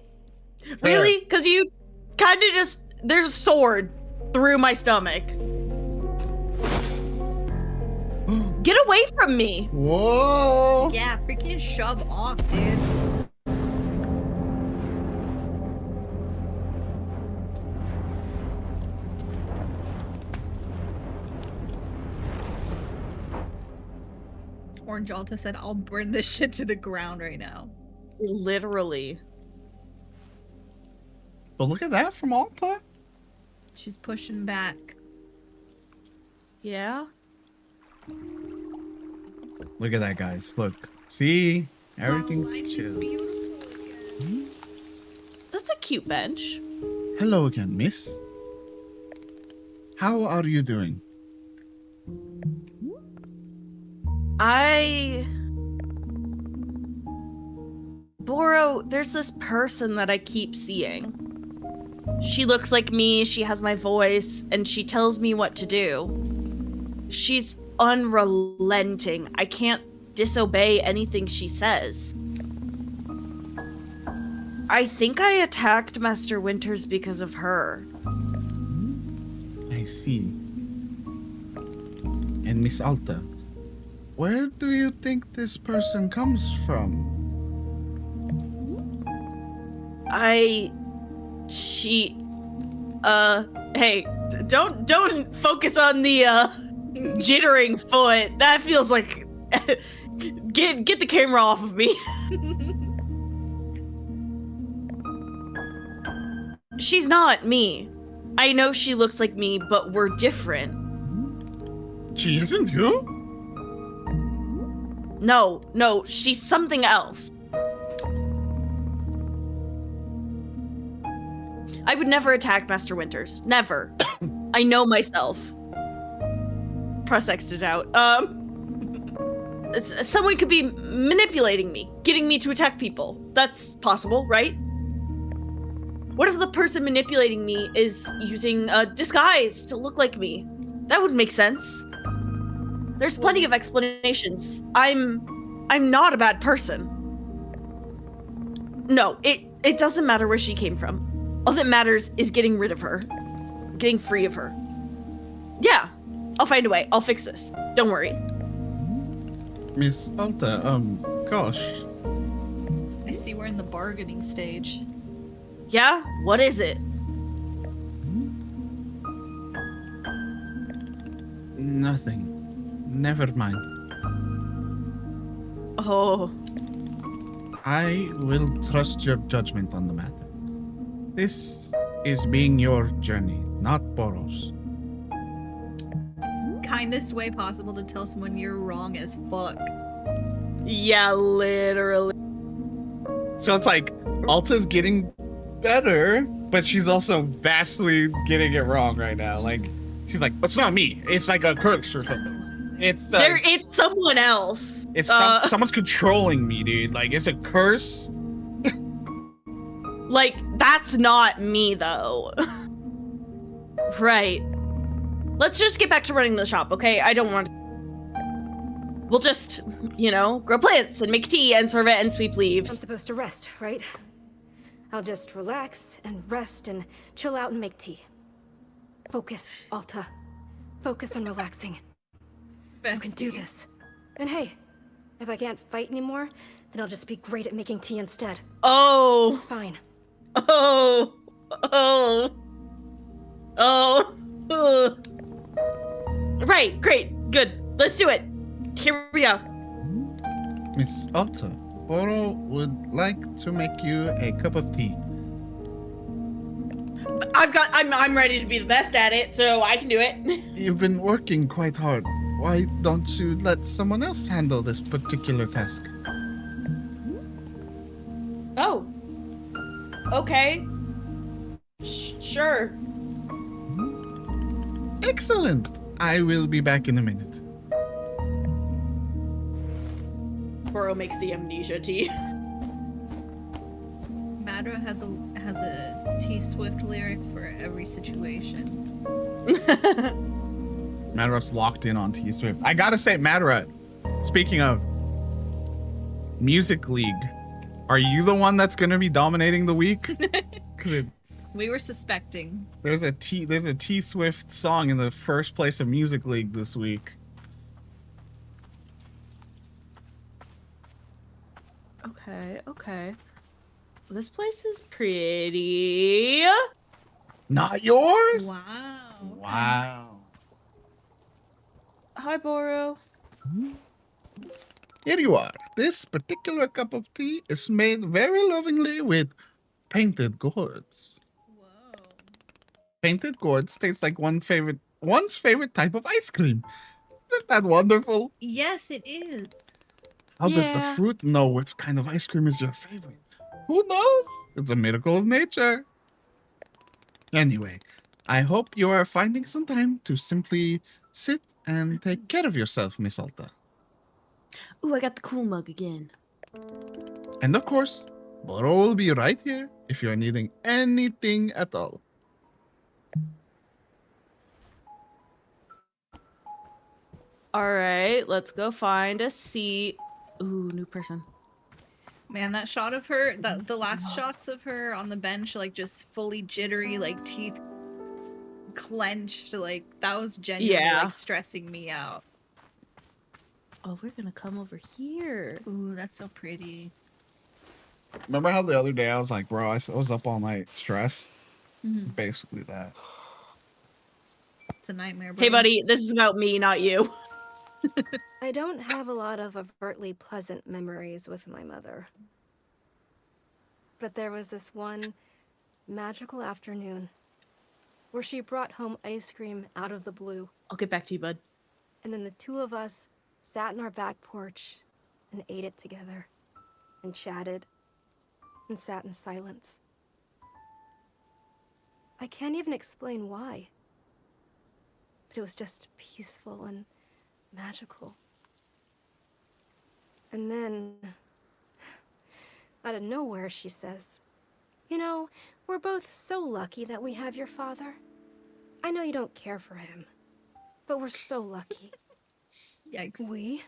Really? Because you kind of just... There's a sword through my stomach. Get away from me. Whoa. Yeah, freaking shove off, dude. Orange Alta said, I'll burn this shit to the ground right now. Literally. But look at that from Alta. She's pushing back. Yeah? Look at that, guys. Look. See? Everything's chill. That's a cute bench. Hello again, miss. How are you doing? Boro, there's this person that I keep seeing. She looks like me, she has my voice, and she tells me what to do. She's unrelenting. I can't disobey anything she says. I think I attacked Master Winters because of her. I see. And Miss Alta, where do you think this person comes from? Hey, don't focus on the, jittering foot. That feels like, get the camera off of me. She's not me. I know she looks like me, but we're different. She isn't you? No, she's something else. I would never attack Master Winters. Never. I know myself. Press X to doubt. Someone could be manipulating me, getting me to attack people. That's possible, right? What if the person manipulating me is using a disguise to look like me? That would make sense. There's plenty of explanations. I'm not a bad person. No, it doesn't matter where she came from. All that matters is getting rid of her. Getting free of her. Yeah, I'll find a way. I'll fix this. Don't worry. Miss Alta, gosh. I see we're in the bargaining stage. Yeah? What is it? Nothing. Never mind. Oh. I will trust your judgment on the matter. This is being your journey, not Boros. Kindest way possible to tell someone you're wrong as fuck. Yeah, literally. So it's like Alta's getting better, but she's also vastly getting it wrong right now. Like she's like, it's not me. It's like a curse or something. It's It's someone else. it's someone's controlling me, dude. Like it's a curse. Like, that's not me, though. Right. Let's just get back to running the shop, okay? I don't want to... We'll just, grow plants and make tea and serve it and sweep I'm leaves. supposed to rest, right? I'll just relax and rest and chill out and make tea. Focus, Alta. Focus on relaxing. You can do this. And hey, if I can't fight anymore, then I'll just be great at making tea instead. Oh. It's fine. Oh. Oh. Oh. Ugh. Right, great, good. Let's do it. Here we go. Miss Alta, Boro would like to make you a cup of tea. I'm ready to be the best at it, so I can do it. You've been working quite hard. Why don't you let someone else handle this particular task? Oh. Okay. Sure. Excellent. I will be back in a minute. Burrow makes the amnesia tea. Madra has a T-Swift lyric for every situation. Madrat's locked in on T-Swift. I gotta say, Madrat, speaking of Music League, are you the one that's gonna be dominating the week? We were suspecting. There's a T-Swift song in the first place of Music League this week. Okay. This place is pretty. Not yours? Wow. Wow. Hi, Boro. Here you are. This particular cup of tea is made very lovingly with painted gourds. Whoa. Painted gourds taste like one's favorite type of ice cream. Isn't that wonderful? Yes, it is. How does the Yeah. fruit know what kind of ice cream is your favorite? Who knows? It's a miracle of nature. Anyway, I hope you are finding some time to simply sit and take care of yourself, Miss Alta. Ooh, I got the cool mug again. And of course, Boro will be right here if you're needing anything at all. All right, let's go find a seat. Ooh, new person. Man, that shot of her, the last shots of her on the bench, like just fully jittery, like teeth clenched, like that was genuinely Yeah. like stressing me out. Oh, we're gonna come over here. Ooh, that's so pretty. Remember how the other day I was like, bro, I was up all night stressed? Mhm. Basically that. It's a nightmare, bro. Hey, buddy, this is about me, not you. I don't have a lot of overtly pleasant memories with my mother. But there was this one magical afternoon where she brought home ice cream out of the blue. I'll get back to you, bud. And then the two of us sat in our back porch and ate it together and chatted and sat in silence. I can't even explain why. But it was just peaceful and magical. And then, out of nowhere, she says, "You know, we're both so lucky that we have your father. I know you don't care for him, but we're so lucky." Yikes. We?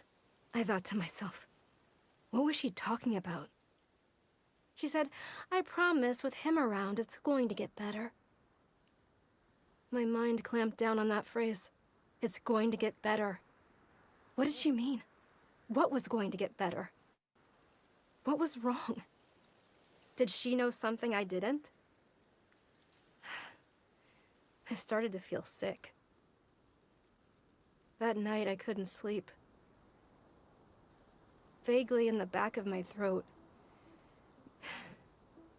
I thought to myself, what was she talking about? She said, "I promise with him around, it's going to get better." My mind clamped down on that phrase. It's going to get better. What did she mean? What was going to get better? What was wrong? Did she know something I didn't? I started to feel sick. That night, I couldn't sleep. Vaguely in the back of my throat,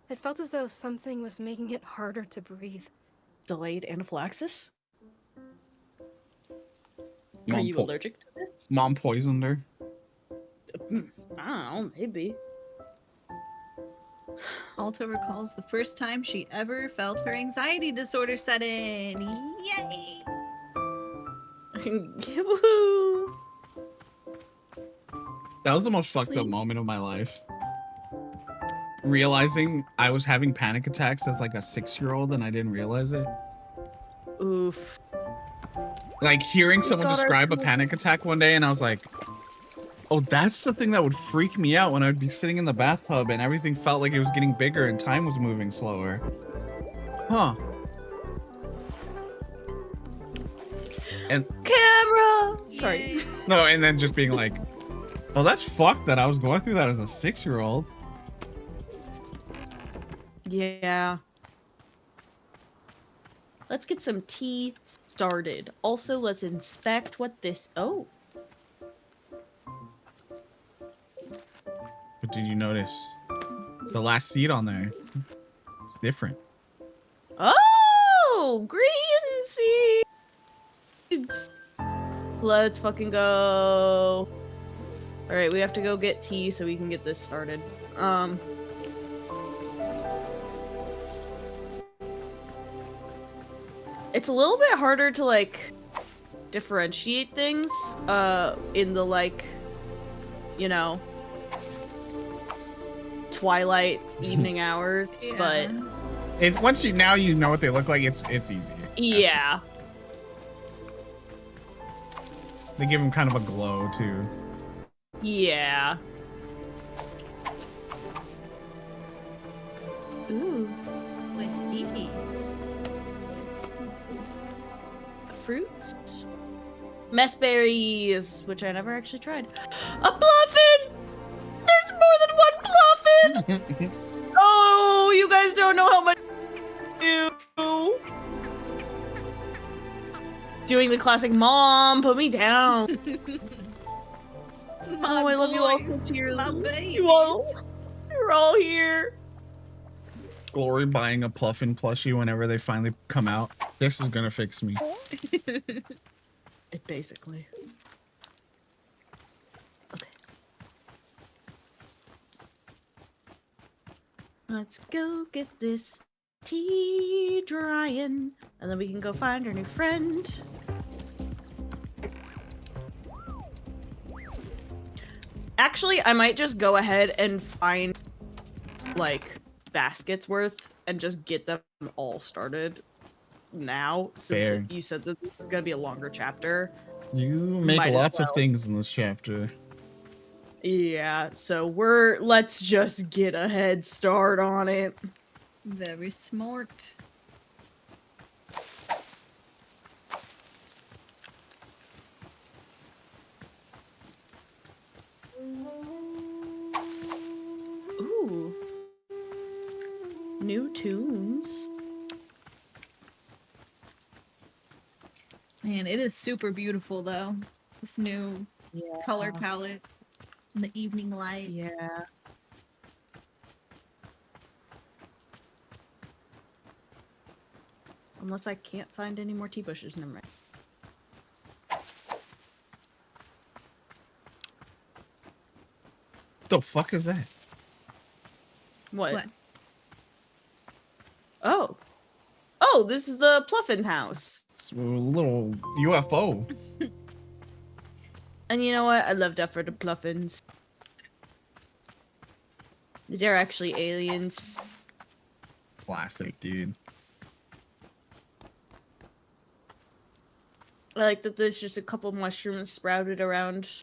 It felt as though something was making it harder to breathe. Delayed anaphylaxis? Are Mom you allergic to this? Mom poisoned her. I don't know, maybe. Alta recalls the first time she ever felt her anxiety disorder set in. Yay! Woohoo! That was the most fucked up moment of my life. Realizing I was having panic attacks as like a 6-year-old and I didn't realize it. Oof. Like hearing someone God, describe a panic attack one day and I was like, oh, that's the thing that would freak me out when I'd be sitting in the bathtub and everything felt like it was getting bigger and time was moving slower. Huh. And Camera! Sorry. no, and then just being like, oh, that's fucked that I was going through that as a 6-year-old. Yeah. Let's get some tea started. Also, let's inspect what this... Oh. But did you notice the last seed on there? It's different. Oh! Green seeds! Let's fucking go. Alright, we have to go get tea so we can get this started. It's a little bit harder to, like, differentiate things, in the, like, you know, twilight evening hours, but... Once you know what they look like, it's easy. Yeah. They give them kind of a glow, too. Yeah. Ooh. What's these? Fruits? Messberries, which I never actually tried. A bluffin! There's more than one bluffin! Oh, you guys don't know how much I do. Doing the classic mom, put me down. I love you all so dearly. You're all here. Glory buying a Pluffin plushie whenever they finally come out. This is gonna fix me. It basically. Okay. Let's go get this tea drying, and then we can go find our new friend. Actually, I might just go ahead and find, like, baskets worth and just get them all started now, since you said that this is gonna be a longer chapter. You make lots of things in this chapter. Yeah, so let's just get a head start on it. Very smart. Ooh. New tunes. Man, it is super beautiful though. This new color palette and the evening light. Yeah. Unless I can't find any more tea bushes, never mind. The fuck is that? What? Oh. Oh, this is the Pluffin house. It's a little UFO. And you know what? I love that for the Pluffins. They're actually aliens. Classic, dude. I like that there's just a couple mushrooms sprouted around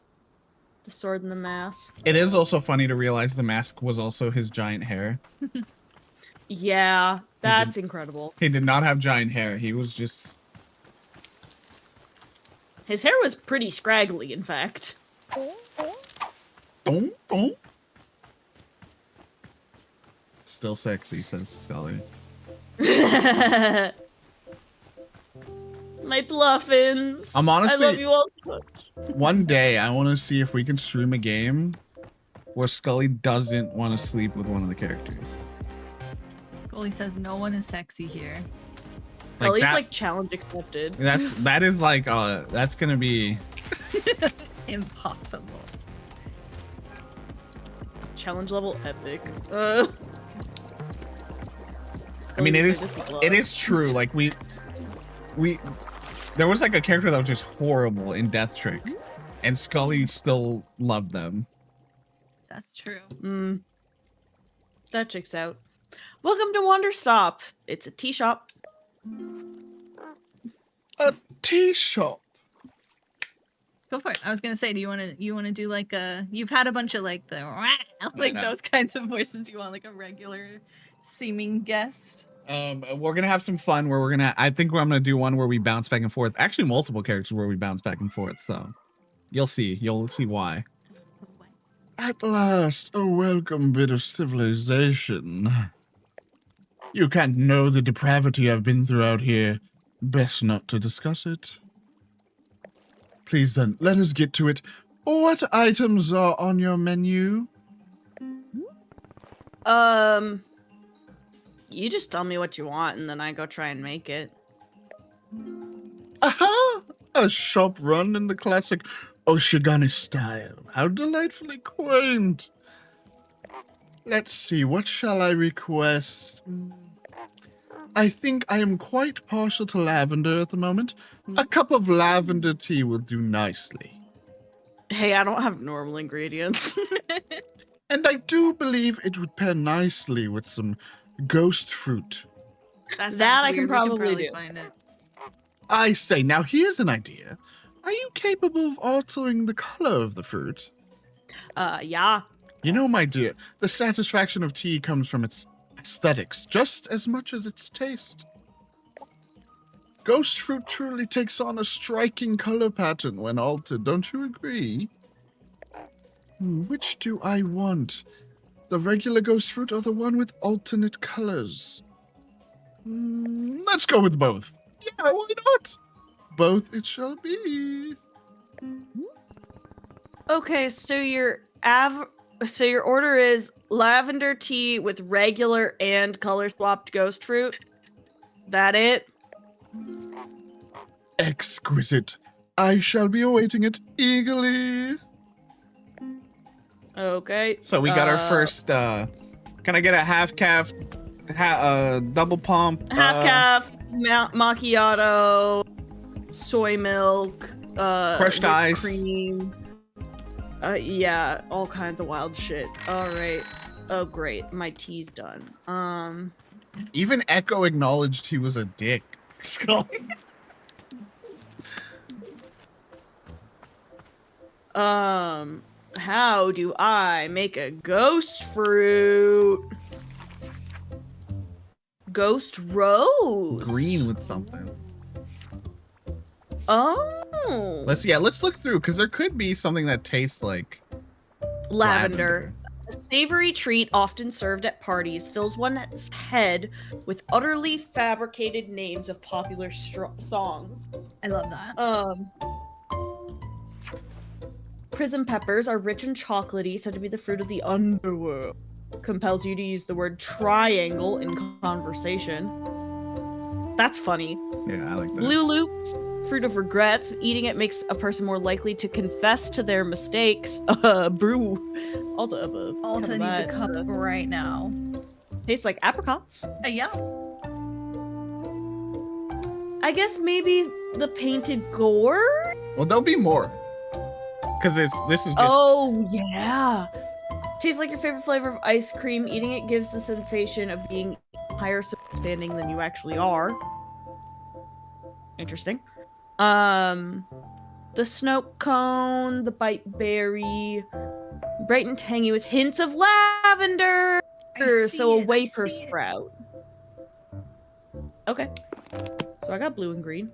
the sword and the mask. It is also funny to realize the mask was also his giant hair. Yeah, that's incredible. He did not have giant hair. He was just... His hair was pretty scraggly, in fact. Don't. Still sexy, says Scully. My Pluffins. I'm honestly... I love you all so much. One day, I want to see if we can stream a game where Scully doesn't want to sleep with one of the characters. Scully says no one is sexy here. At least that, like challenge accepted. that is like that's gonna be Impossible. Challenge level epic. I mean it is true. Like we there was like a character that was just horrible in Death Trick, and Scully still loved them. That's true. That checks out. Welcome to Wanderstop. It's a tea shop. A tea shop. Go for it. I was gonna say, do you wanna do like a? You've had a bunch of like the like those kinds of voices. You want like a regular seeming guest? We're gonna have some fun where I think I'm gonna do one where we bounce back and forth. Actually, multiple characters where we bounce back and forth. So you'll see why. At last, a welcome bit of civilization. You can't know the depravity I've been through out here. Best not to discuss it. Please then, let us get to it. What items are on your menu? You just tell me what you want and then I go try and make it. Aha! A shop run in the classic Oshigane style. How delightfully quaint. Let's see, what shall I request? I think I am quite partial to lavender at the moment. A cup of lavender tea will do nicely. Hey, I don't have normal ingredients. And I do believe it would pair nicely with some ghost fruit. That I can probably do. Find it. I say, now here's an idea. Are you capable of altering the color of the fruit? Yeah. You know, my dear, the satisfaction of tea comes from its aesthetics just as much as its taste. Ghost fruit truly takes on a striking color pattern when altered, don't you agree? Which do I want? The regular ghost fruit or the one with alternate colors? Let's go with both. Yeah, why not? Both it shall be. Okay, so your order is lavender tea with regular and color swapped ghost fruit. That it? Exquisite. I shall be awaiting it eagerly. Okay. So we got our first, can I get a half calf, double pump? Half calf, macchiato, soy milk, crushed whipped ice. cream. Yeah, all kinds of wild shit. Alright. Oh great, my tea's done. Even Echo acknowledged he was a dick. Scully. How do I make a ghost fruit? Ghost rose. Green with something. Oh. Let's look through, because there could be something that tastes like Lavender. A savory treat often served at parties fills one's head with utterly fabricated names of popular songs. I love that. Prism peppers are rich and chocolatey, said to be the fruit of the underworld. Compels you to use the word triangle in conversation. That's funny. Yeah, I like that. Blue loops, fruit of regrets. Eating it makes a person more likely to confess to their mistakes. Brew. Alta needs a cup right now. Tastes like apricots. Yeah. I guess maybe the painted gourd? Well, there'll be more. Because this is just... Oh, yeah. Tastes like your favorite flavor of ice cream. Eating it gives the sensation of being higher standing than you actually are. Interesting. The snow cone, the bite berry, bright and tangy with hints of lavender. So a wafer sprout. Okay. So I got blue and green.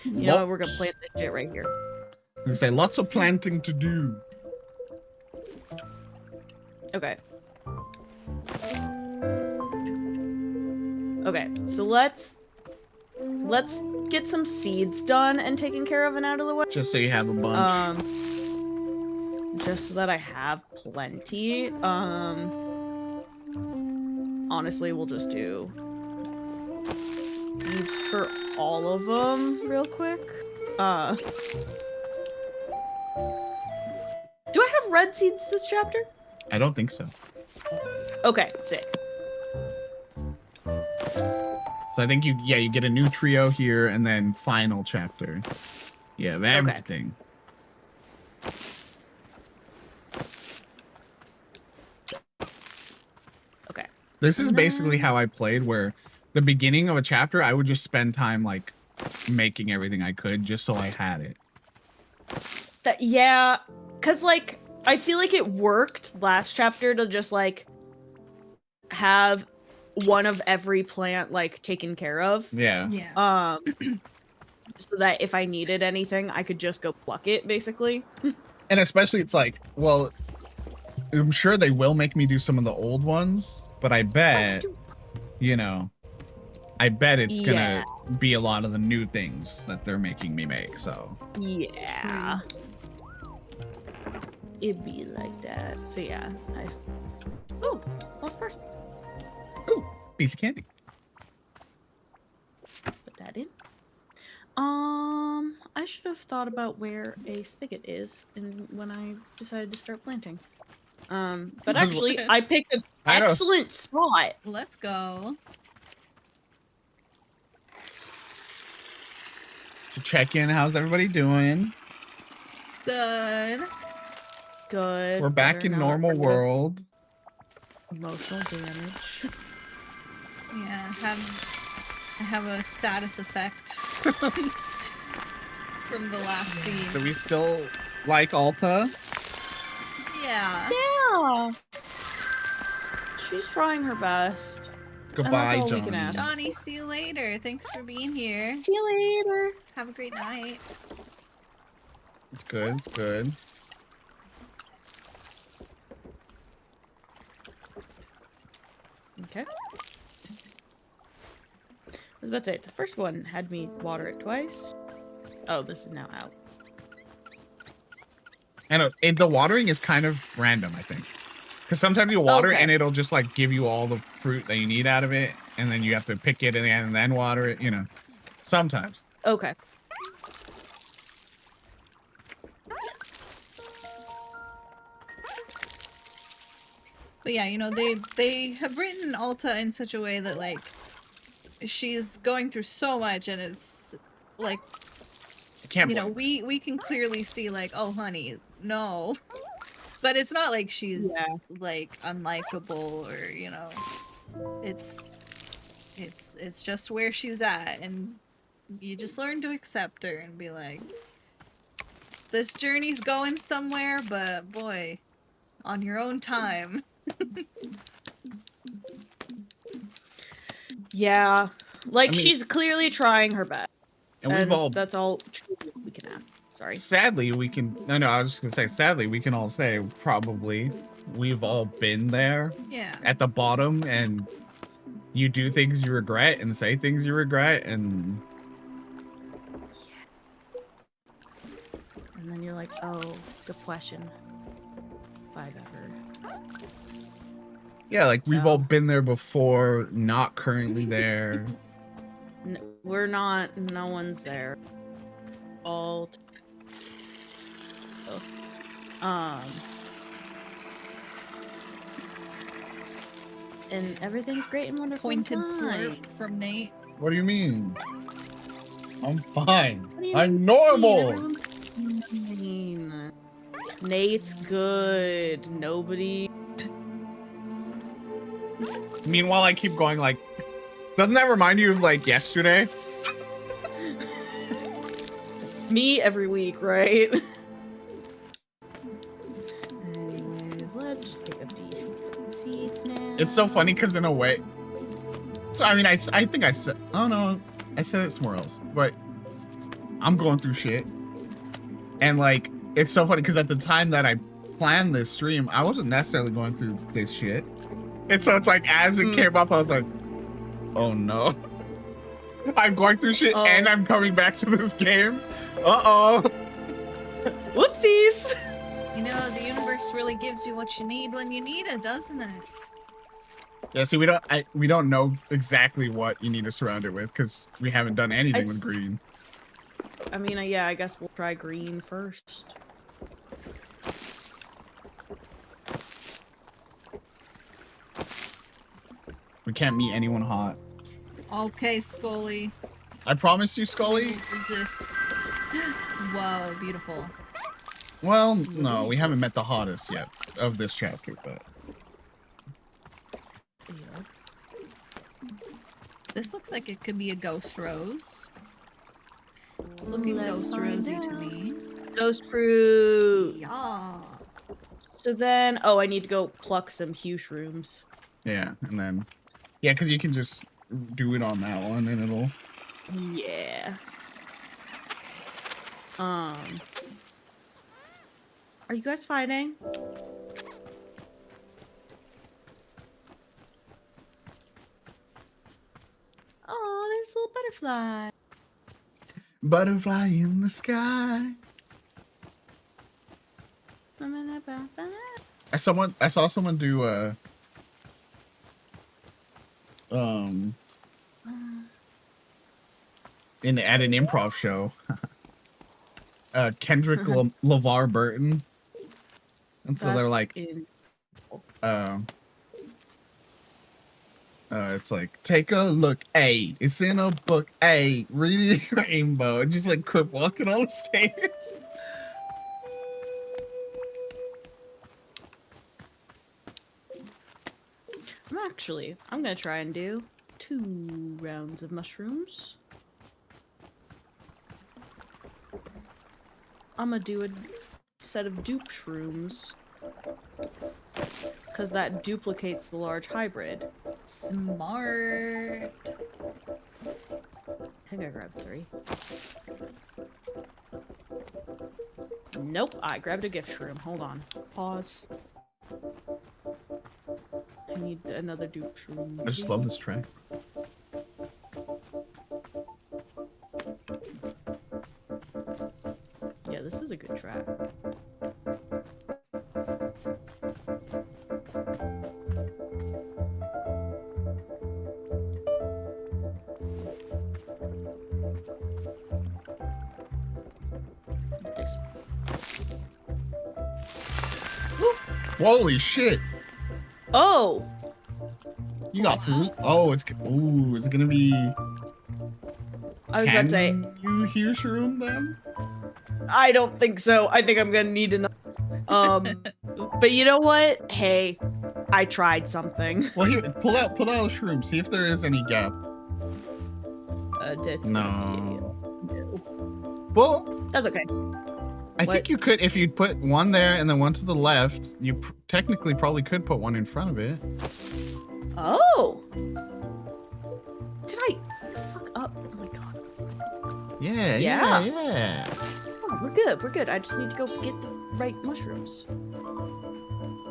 You know what? We're gonna plant this shit right here. I say lots of planting to do. Okay. Okay, so let's get some seeds done and taken care of and out of the way. Just so you have a bunch. just so that I have plenty. Honestly, we'll just do seeds for all of them real quick. Do I have red seeds this chapter? I don't think so. Okay, sick. So I think you get a new trio here, and then final chapter. Yeah, of everything. Okay. This is basically how I played, where the beginning of a chapter, I would just spend time like making everything I could just so I had it. Yeah, because like I feel like it worked last chapter to just like have one of every plant like taken care of. Yeah. Yeah. So that if I needed anything, I could just go pluck it, basically. And especially it's like, well, I'm sure they will make me do some of the old ones, but I bet, you know, I bet it's gonna be a lot of the new things that they're making me make, so. Yeah. It'd be like that. So yeah, oh, lost person. Ooh, piece of candy. Put that in. I should have thought about where a spigot is when I decided to start planting. But actually, I picked an excellent spot. Let's go. To check in, how's everybody doing? Good. Good. We're back in normal world. Emotional damage. Yeah, I have a status effect from the last scene. Do we still like Alta? Yeah. Yeah. She's trying her best. Goodbye, all we can Johnny. ask. Johnny, see you later. Thanks for being here. See you later. Have a great night. It's good, it's good. Okay. I was about to say, the first one had me water it twice. Oh, this is now out. I know, the watering is kind of random, I think. Because sometimes you water and it'll just like give you all the fruit that you need out of it, and then you have to pick it and then water it, you know. Sometimes. Okay. But yeah, you know, they have written Alta in such a way that like she's going through so much, and it's like, you know, we can clearly see like, oh honey, no. But it's not like she's like unlikable, or, you know, it's just where she's at, and you just learn to accept her and be like, this journey's going somewhere, but boy, on your own time. Yeah, like, I mean, she's clearly trying her best, and we've all, that's all we can ask. Sorry. Sadly, we can. No, I was just gonna say. Sadly, we can all say probably we've all been there. Yeah. At the bottom, and you do things you regret and say things you regret, and then you're like, oh, depression. If I've ever. Yeah, like we've all been there before. Not currently there. No, we're not. No one's there. All. And everything's great and wonderful. Pointed slurp from Nate. What do you mean? I'm fine. I'm normal. Everyone's fine. Nate's good. Nobody. Meanwhile, I keep going like, doesn't that remind you of like yesterday? Me every week, right? Anyways, let's just pick up these seeds now. It's so funny because in a way, so I mean, I think I said, oh no, I said it somewhere else, but I'm going through shit, and like it's so funny because at the time that I planned this stream, I wasn't necessarily going through this shit, and so it's like as it came up, I was like, oh no. I'm going through shit and I'm coming back to this game. Uh-oh. Whoopsies. You know, the universe really gives you what you need when you need it, doesn't it? Yeah, see, we don't know exactly what you need to surround it with because we haven't done anything with green. I mean, yeah, I guess we'll try green first. We can't meet anyone hot. Okay, Scully. I promise you, Scully. Resist. Whoa, beautiful. Well, no, we haven't met the hottest yet of this chapter, but. This looks like it could be a ghost rose. It's looking ghost rosy to me. Ghost fruit. Yeah. So then, oh, I need to go pluck some hue shrooms. Yeah, and then, yeah, because you can just do it on that one and it'll. Yeah. Are you guys fighting? Oh, there's a little butterfly. Butterfly in the sky. I saw someone do at an improv show. Kendrick LeVar Burton. And so they're like it's like, take a look, A, it's in a book, A, reading rainbow, and just like quit walking on the stage. I'm gonna try and do 2 rounds of mushrooms. I'm gonna do a set of dupe shrooms. Because that duplicates the large hybrid. Smart. I think I grabbed 3. Nope, I grabbed a gift shroom. Hold on. Pause. I need another dupe shroom. I just love this track. Yeah, this is a good track. This. Holy shit! Oh! You got through. Oh, it's. Ooh, is it gonna be. I was about to say. You hear shroom then? I don't think so. I think I'm gonna need another. But you know what? Hey, I tried something. Well, here, pull out a shroom. See if there is any gap. No. Well, That's okay. I think you could, if you put one there and then one to the left, you technically probably could put one in front of it. Oh! Did I fuck up? Oh my god. Yeah. Oh, we're good. I just need to go get the right mushrooms.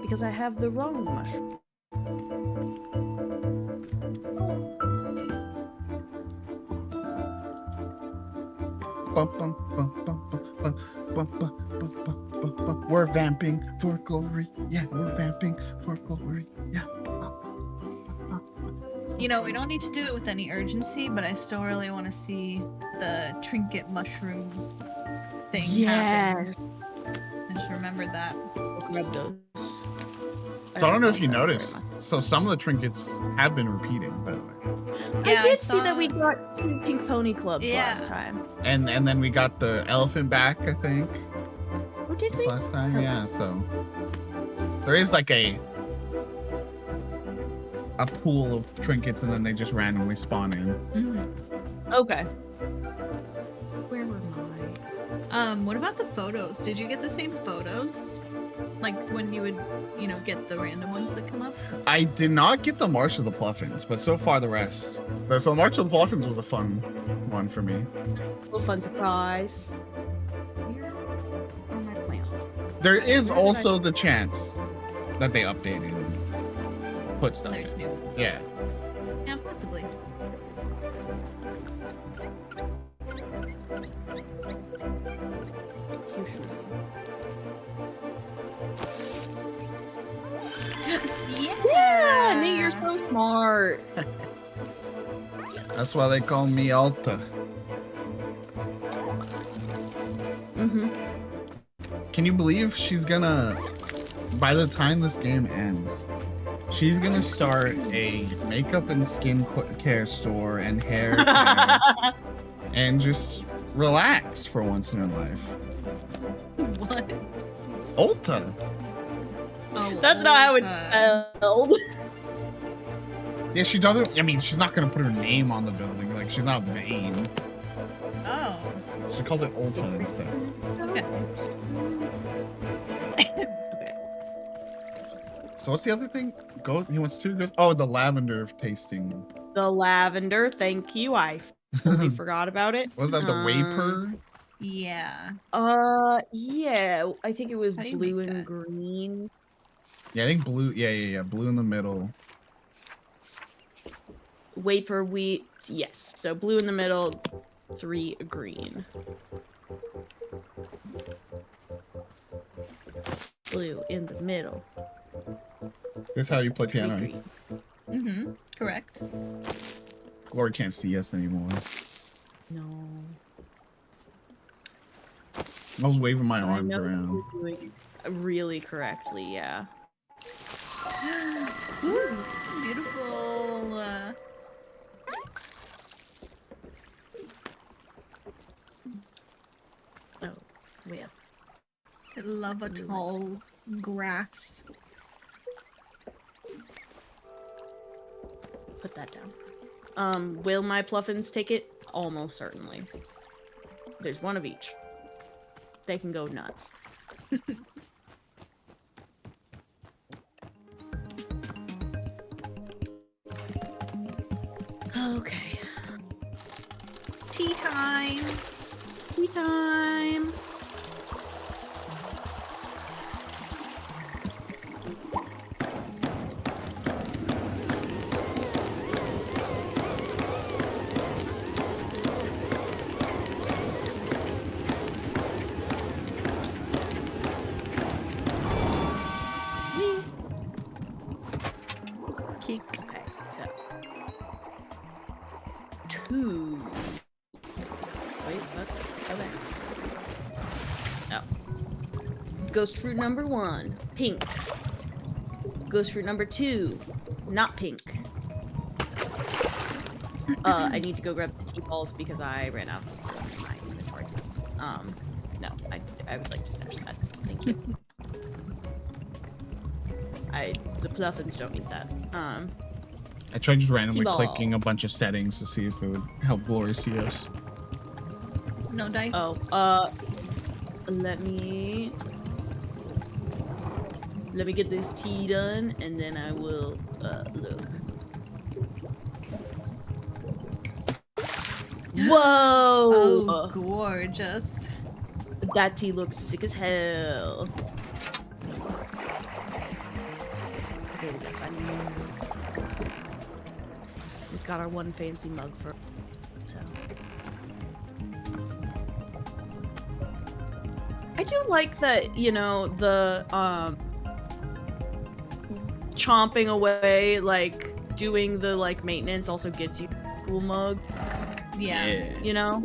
Because I have the wrong mushroom. We're vamping for glory. Yeah, we're vamping for glory. Yeah. You know, we don't need to do it with any urgency, but I still really want to see the trinket mushroom thing happen. I just remembered that. Grab those. So I don't know if you noticed. So some of the trinkets have been repeating, by the way. Yeah, I did see that we got 2 pink pony clubs Yeah. last time. And then we got the elephant back, I think, Oh, did this we? last time. Yeah, so there is like a pool of trinkets, and then they just randomly spawn in. Okay. Where were my... What about the photos? Did you get the same photos? Like when you would, you know, get the random ones that come up? I did not get the March of the Pluffins, but so far the rest. So March of the Pluffins was a fun one for me. little fun surprise. Where are my plants? There is also the chance that they updated and put stuff There's in. new ones. Yeah. Yeah, possibly. short. That's why they call me Alta. Mm-hmm. Can you believe she's gonna, by the time this game ends, she's gonna start a makeup and skin care store and hair care and just relax for once in her life. What? Ulta. Oh, That's not how it's Ulta. spelled. Yeah, she doesn't, I mean, she's not gonna put her name on the building. Like, she's not vain. Oh. She calls it Ulta instead. Okay. Okay. So what's the other thing? He wants to go. Oh, the lavender tasting. The lavender, thank you. I totally forgot about it. Was that the Waper? Yeah. Yeah. I think it was How do you blue make and that? green. Yeah, I think blue. Yeah. Blue in the middle. Waper wheat. Yes. So blue in the middle, 3 green. Blue in the middle. This is how you play 3 piano. green. Mm-hmm. Correct. Glory can't see us anymore. No. I was waving my I arms know around. you're doing it really correctly, yeah. Ooh, beautiful. Oh, yeah. I love a tall grass. Put that down. Will my Pluffins take it? Almost certainly. There's one of each. They can go nuts. Okay. Tea time. Tea time. Kick. Okay, so 2. Wait, what? Go back. Oh. Ghost fruit number 1, pink. Ghost fruit number 2, not pink. I need to go grab the tea balls because I ran out of my inventory. No, I would like to stash that. Thank you. The Pluffins don't need that. I tried just randomly T-ball. clicking a bunch of settings to see if it would help Glory see us. No dice. Oh, let me get this tea done, and then I will, look. Whoa! Oh, gorgeous. That tea looks sick as hell. Okay, we gotta find a new- We've got our one fancy mug for. So. I do like that, you know, the chomping away, like doing the like maintenance also gets you a cool mug, Yeah. you know?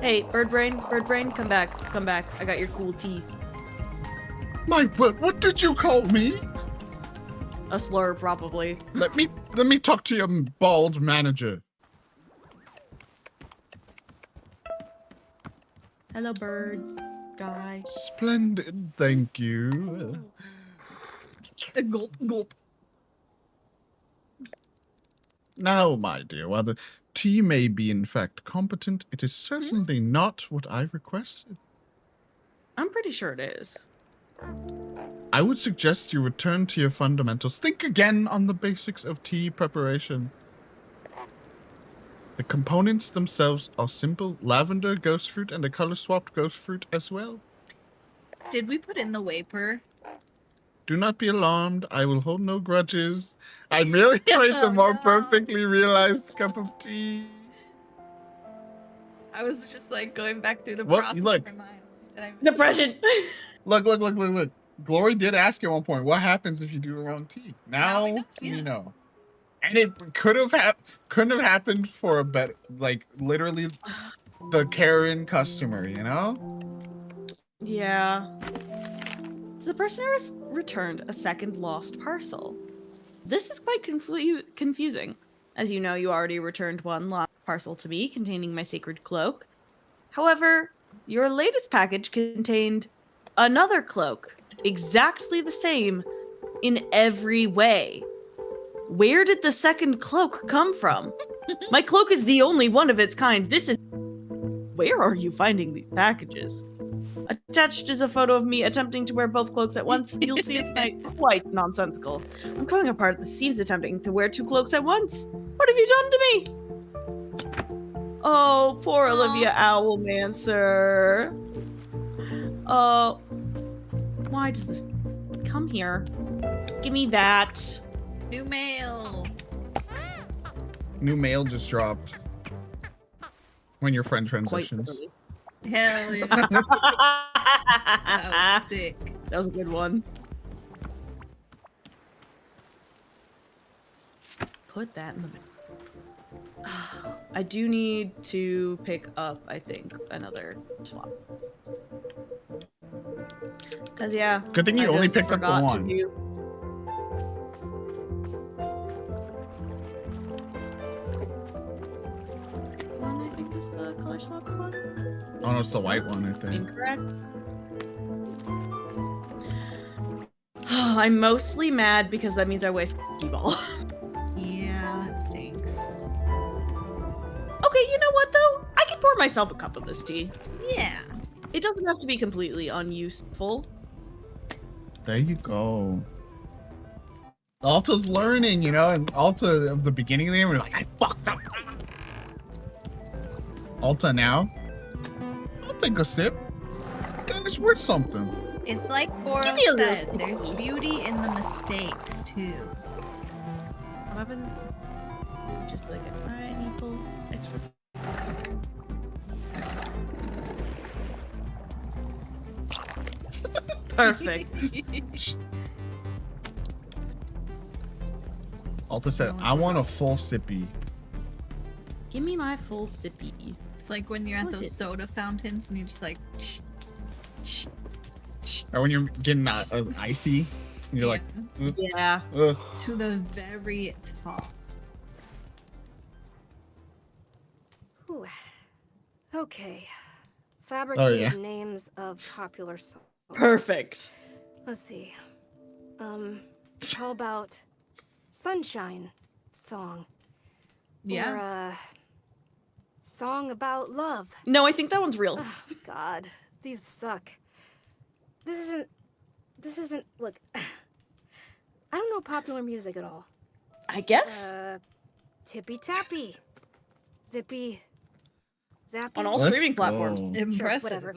Hey, bird brain, come back, come back. I got your cool tea. My word, what did you call me? A slur, probably. Let me talk to your bald manager. Hello, bird guy. Splendid, thank you. Gulp, gulp. Now, my dear, while the tea may be in fact competent, it is certainly not what I requested. I'm pretty sure it is. I would suggest you return to your fundamentals. Think again on the basics of tea preparation. The components themselves are simple: lavender, ghost fruit, and a color-swapped ghost fruit as well. Did we put in the Waper? Do not be alarmed. I will hold no grudges. I merely made the more perfectly realized cup of tea. I was just like going back through the What? process Look. in my mind. Did I miss Depression! Look. Glory did ask at one point, what happens if you do the wrong tea? Now we Now know, you yeah. know. And it couldn't have happened for a better, like literally the Karen customer, you know? Yeah. So the person has returned a second lost parcel. This is quite confusing. As you know, you already returned one lost parcel to me containing my sacred cloak. However, your latest package contained another cloak, exactly the same in every way. Where did the second cloak come from? My cloak is the only one of its kind. This is... Where are you finding these packages? Attached is a photo of me attempting to wear both cloaks at once. You'll see it's quite nonsensical. I'm coming apart at the seams attempting to wear two cloaks at once. What have you done to me? Oh, poor Olivia Owlmancer. Why does this... Come here. Give me that. New mail. New mail just dropped. When your friend Quite transitions. literally. Hell yeah. That was sick. That was a good one. Put that in the bag. I do need to pick up, I think, another swap. Cause yeah. Good thing you I only just picked up the forgot to one. do- One, I think, is the color swap one. Oh no, it's the white one, I think. Incorrect. I'm mostly mad because that means I wasted a ball. Yeah, that stinks. Okay, you know what though? I can pour myself a cup of this tea. Yeah. It doesn't have to be completely unuseful. There you go. Alta's learning, you know, and Alta of the beginning of the game, we're like, I fucked up. Alta now, I'll take a sip. God, it's worth something. It's like Give Boro me a little said, there's sip. beauty in the mistakes too. I'm having just like a tiny little extra. Perfect. Alta said, I want a full sippy. Give me my full sippy. It's like when you're at What was those it? soda fountains and you're just like, Or when you're getting icy, and you're like, ugh, Yeah. ugh. to the very top. Whew. Okay. Fabricated yeah. names of popular songs. Perfect. Let's see. How about Sunshine Song? Yeah. Or a song about love. No, I think that one's real. Oh, God, these suck. This isn't, look, I don't know popular music at all. I guess. Tippy Tappy. Zippy. Zappy. On all Let's streaming platforms. go. Sure, Impressive. whatever.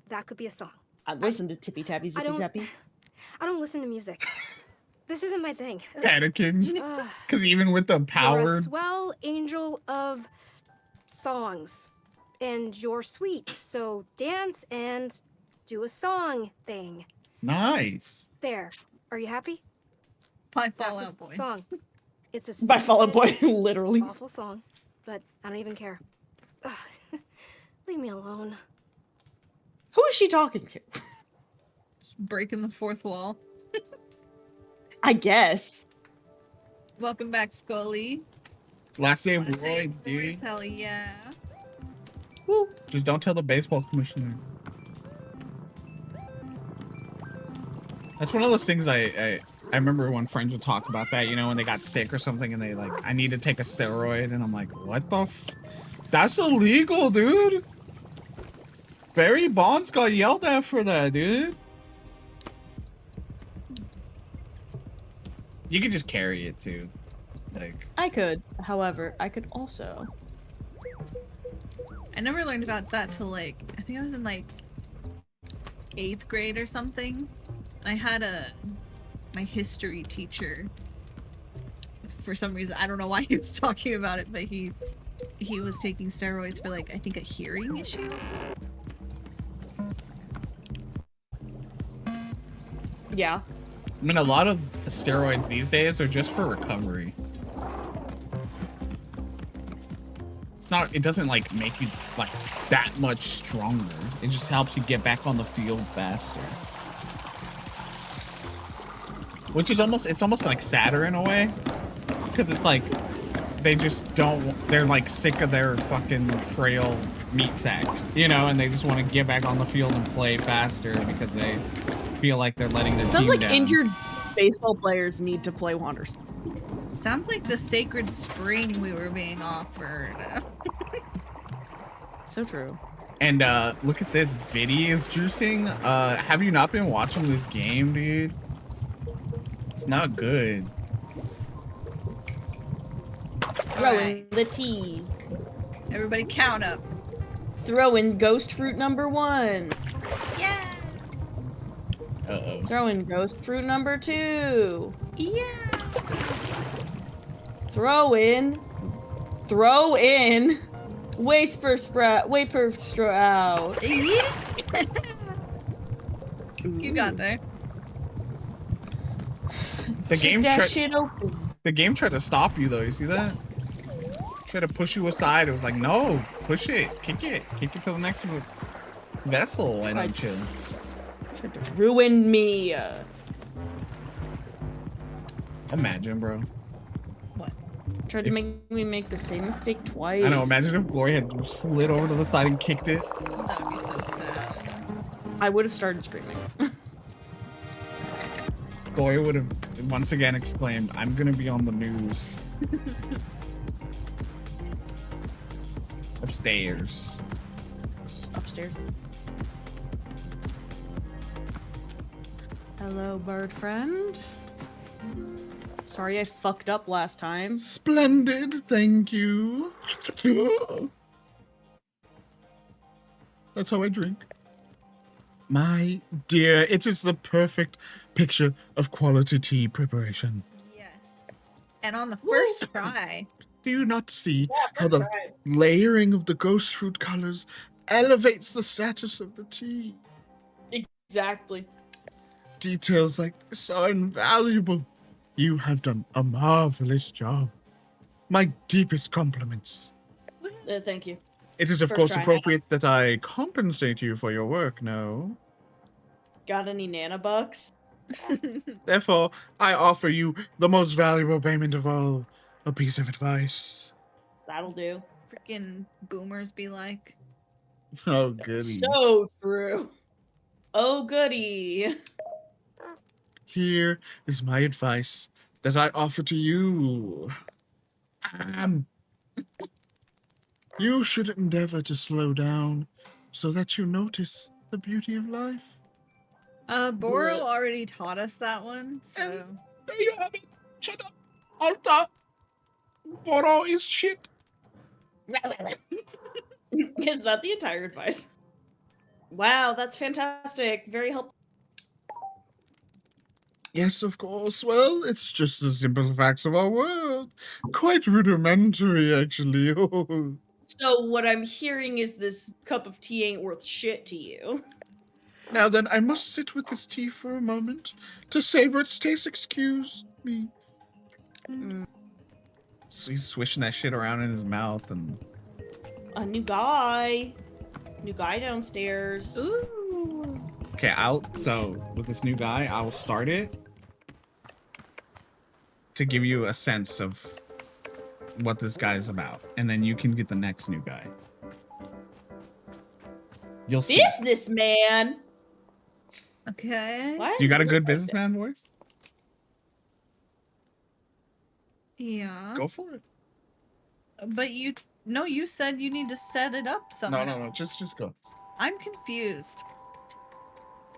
That could be a song. I listen to Tippy Tappy Zippy don't- Zappy. I don't listen to music. This isn't my thing. Panicking. Ugh. Because even with the You're a power, swell angel of songs. And you're sweet, so dance and do a song thing. nice. There. Are you happy? By That's Fall a Out Boy. song. It's a By Fall Out Boy, stupid, literally. awful song, but I don't even care. Ugh. Leave me alone. Who is she talking to? Just breaking the fourth wall. I guess. Welcome back, Scully. Last day of Last day Lloyd's, of dude. Lloyd's, hell yeah. Woo. Just don't tell the baseball commissioner. That's one of those things I remember when friends would talk about that, you know, when they got sick or something and they like, I need to take a steroid. And I'm like, what the That's illegal, dude. Barry Bonds got yelled at for that, dude. You could just carry it too. Like, I could. However, I could also. I never learned about that till like, I think I was in like 8th grade or something. And I had my history teacher. For some reason, I don't know why he was talking about it, but he was taking steroids for like, I think a hearing issue. Yeah. I mean, a lot of steroids these days are just for recovery. not. It doesn't like make you like that much stronger. It just helps you get back on the field faster. Which is almost. It's almost like sadder in a way, because it's like they just don't. They're like sick of their fucking frail meat sacks, you know, and they just want to get back on the field and play faster because they feel like they're letting their Sounds team like down. injured baseball players need to play Wanderstop. Sounds like the sacred spring we were being offered. So true. And look at this. Biddy is juicing. Have you not been watching this game, dude? It's not good. Throw in the tea. Everybody count up. Throw in ghost fruit number 1. Yeah. Uh-oh. Throw in ghost fruit number 2. Yeah. Throw in Waper sprout. You got there. The game that tried. shit open. The game tried to stop you though. You see that? Tried to push you aside. It was like, no, push it, kick it to the next vessel. Why don't you? Tried to ruin me. Imagine, bro. Tried to make me make the same mistake twice. I know. Imagine if Glory had slid over to the side and kicked it. That would be so sad. I would have started screaming. Glory would have once again exclaimed, "I'm gonna be on the news." Upstairs. Upstairs. Hello, bird friend. Sorry I fucked up last time. Splendid, thank you. That's how I drink. My dear, it is the perfect picture of quality tea preparation. Yes. And on the first try. Do you not see how the layering of the ghost fruit colors elevates the status of the tea? Exactly. Details like this are invaluable. You have done a marvelous job. My deepest compliments. Thank you. It is, of First course, try. appropriate that I compensate you for your work, no? Got any nanobucks? Therefore, I offer you the most valuable payment of all, a piece of advice. That'll do. Freaking boomers be like. Oh, goody. So true. Oh, goody. Here is my advice that I offer to you. You should endeavor to slow down so that you notice the beauty of life. Boro already taught us that one, so. There you have it. Shut up. Alta. Boro is shit. Is that the entire advice? Wow, that's fantastic. Very helpful. Yes, of course. Well, it's just the simple facts of our world. Quite rudimentary, actually. So what I'm hearing is this cup of tea ain't worth shit to you. Now then, I must sit with this tea for a moment to savor its taste. Excuse me. So he's swishing that shit around in his mouth and... A new guy. New guy downstairs. Ooh. Okay, so with this new guy, I will start it to give you a sense of what this guy is about, and then you can get the next new guy. You'll see. Businessman. Okay. What? You got a good businessman voice? Yeah. Go for it. But you said you need to set it up somehow. No, just go. I'm confused.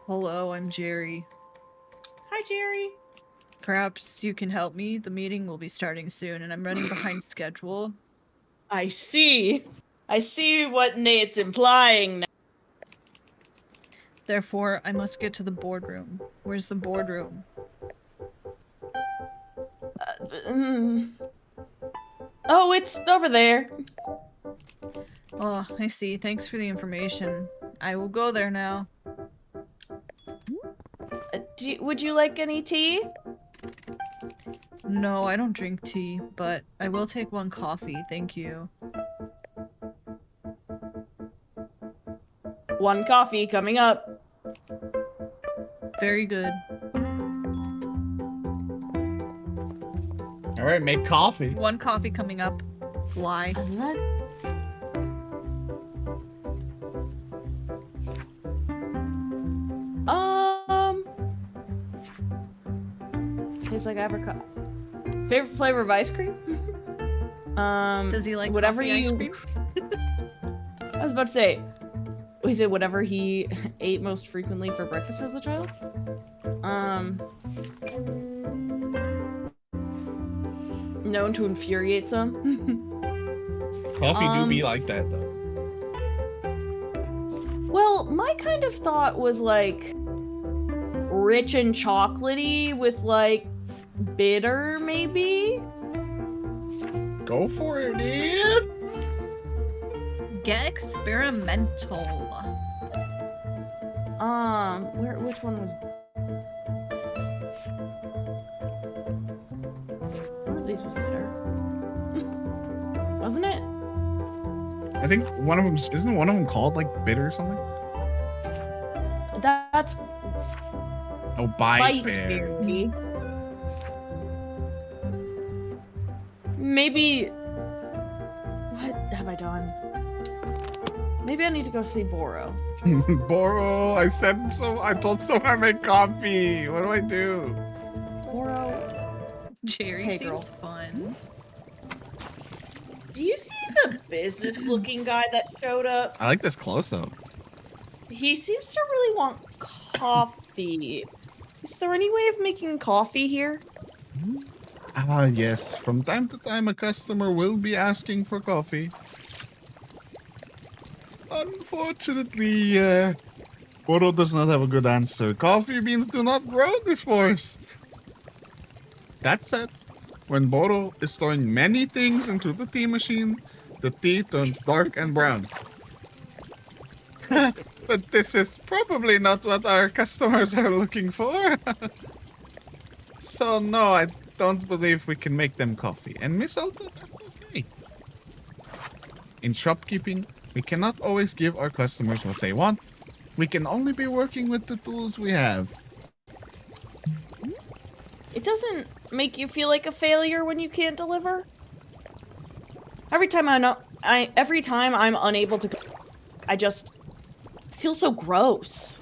Hello, I'm Jerry. Hi, Jerry. Perhaps you can help me. The meeting will be starting soon, and I'm running behind schedule. I see. I see what Nate's implying now. Therefore, I must get to the boardroom. Where's the boardroom? Oh, it's over there. Oh, I see. Thanks for the information. I will go there now. Would you like any tea? No, I don't drink tea, but I will take one coffee. Thank you. 1 coffee coming up. Very good. All right, make coffee. 1 coffee coming up. Lie. Tastes like apricot. Favorite flavor of ice cream? Does he like whatever coffee ice cream? I was about to say, he said whatever he ate most frequently for breakfast as a child. Known to infuriate some. Coffee do be like that though. Well, my kind of thought was like rich and chocolatey with like bitter, maybe. Go for it, dude. Get experimental. Which one was? One of these was bitter, wasn't it? I think one of them isn't one of them called like bitter or something. That's Oh, bite berry. Maybe. What have I done? Maybe I need to go see Boro. Boro, I said so. I told someone I make coffee. What do I do? Boro. Jerry Hey, seems girl. fun. Do you see the business-looking guy that showed up? I like this close-up. He seems to really want coffee. Is there any way of making coffee here? Ah, yes. From time to time, a customer will be asking for coffee. Unfortunately, Boro does not have a good answer. Coffee beans do not grow in this forest. That said, when Boro is storing many things into the tea machine, the tea turns dark and brown. But this is probably not what our customers are looking for. So no, I don't believe we can make them coffee. And Miss Alta, that's okay. In shopkeeping, we cannot always give our customers what they want. We can only be working with the tools we have. It doesn't make you feel like a failure when you can't deliver? Every time I'm unable to cook, I just feel so gross.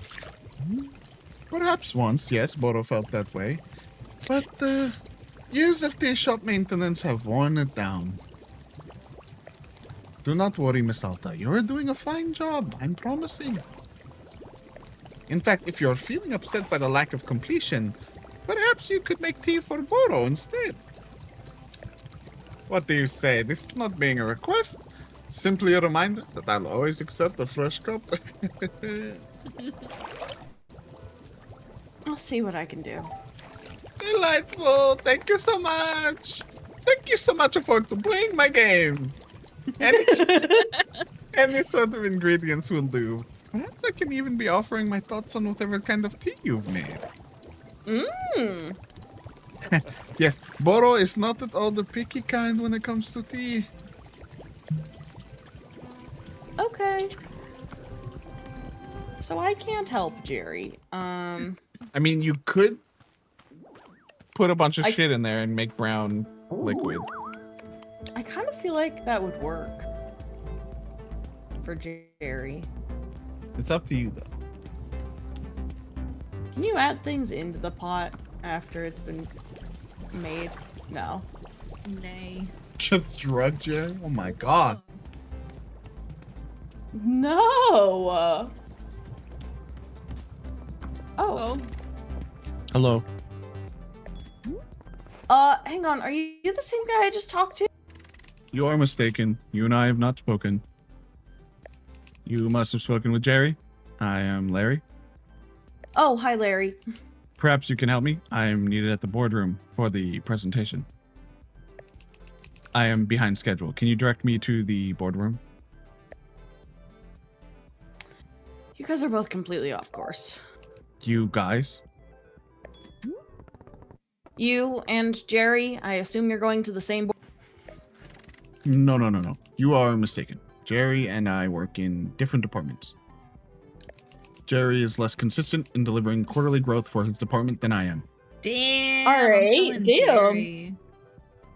Perhaps once, yes, Boro felt that way. But years of tea shop maintenance have worn it down. Do not worry, Miss Alta. You're doing a fine job, I'm promising. In fact, if you're feeling upset by the lack of completion, perhaps you could make tea for Boro instead. What do you say? This is not being a request. Simply a reminder that I'll always accept a fresh cup. I'll see what I can do. Delightful. Thank you so much. Thank you so much for playing my game. Any sort of ingredients will do. Perhaps I can even be offering my thoughts on whatever kind of tea you've made. Mmm. Yes, Boro is not at all the picky kind when it comes to tea. Okay. So I can't help Jerry. I mean, you could put a bunch of shit in there and make brown liquid. I kind of feel like that would work for Jerry. It's up to you, though. Can you add things into the pot after it's been made? No. Nay. Just drug Jerry? Oh my god. No. Oh. Hello. Hang on. Are you the same guy I just talked to? You are mistaken. You and I have not spoken. You must have spoken with Jerry. I am Larry. Oh, hi, Larry. Perhaps you can help me. I am needed at the boardroom for the presentation. I am behind schedule. Can you direct me to the boardroom? You guys are both completely off course. You guys? You and Jerry, I assume you're going to the same board. No. You are mistaken. Jerry and I work in different departments. Jerry is less consistent in delivering quarterly growth for his department than I am. Damn. All right, I'm telling damn. Jerry.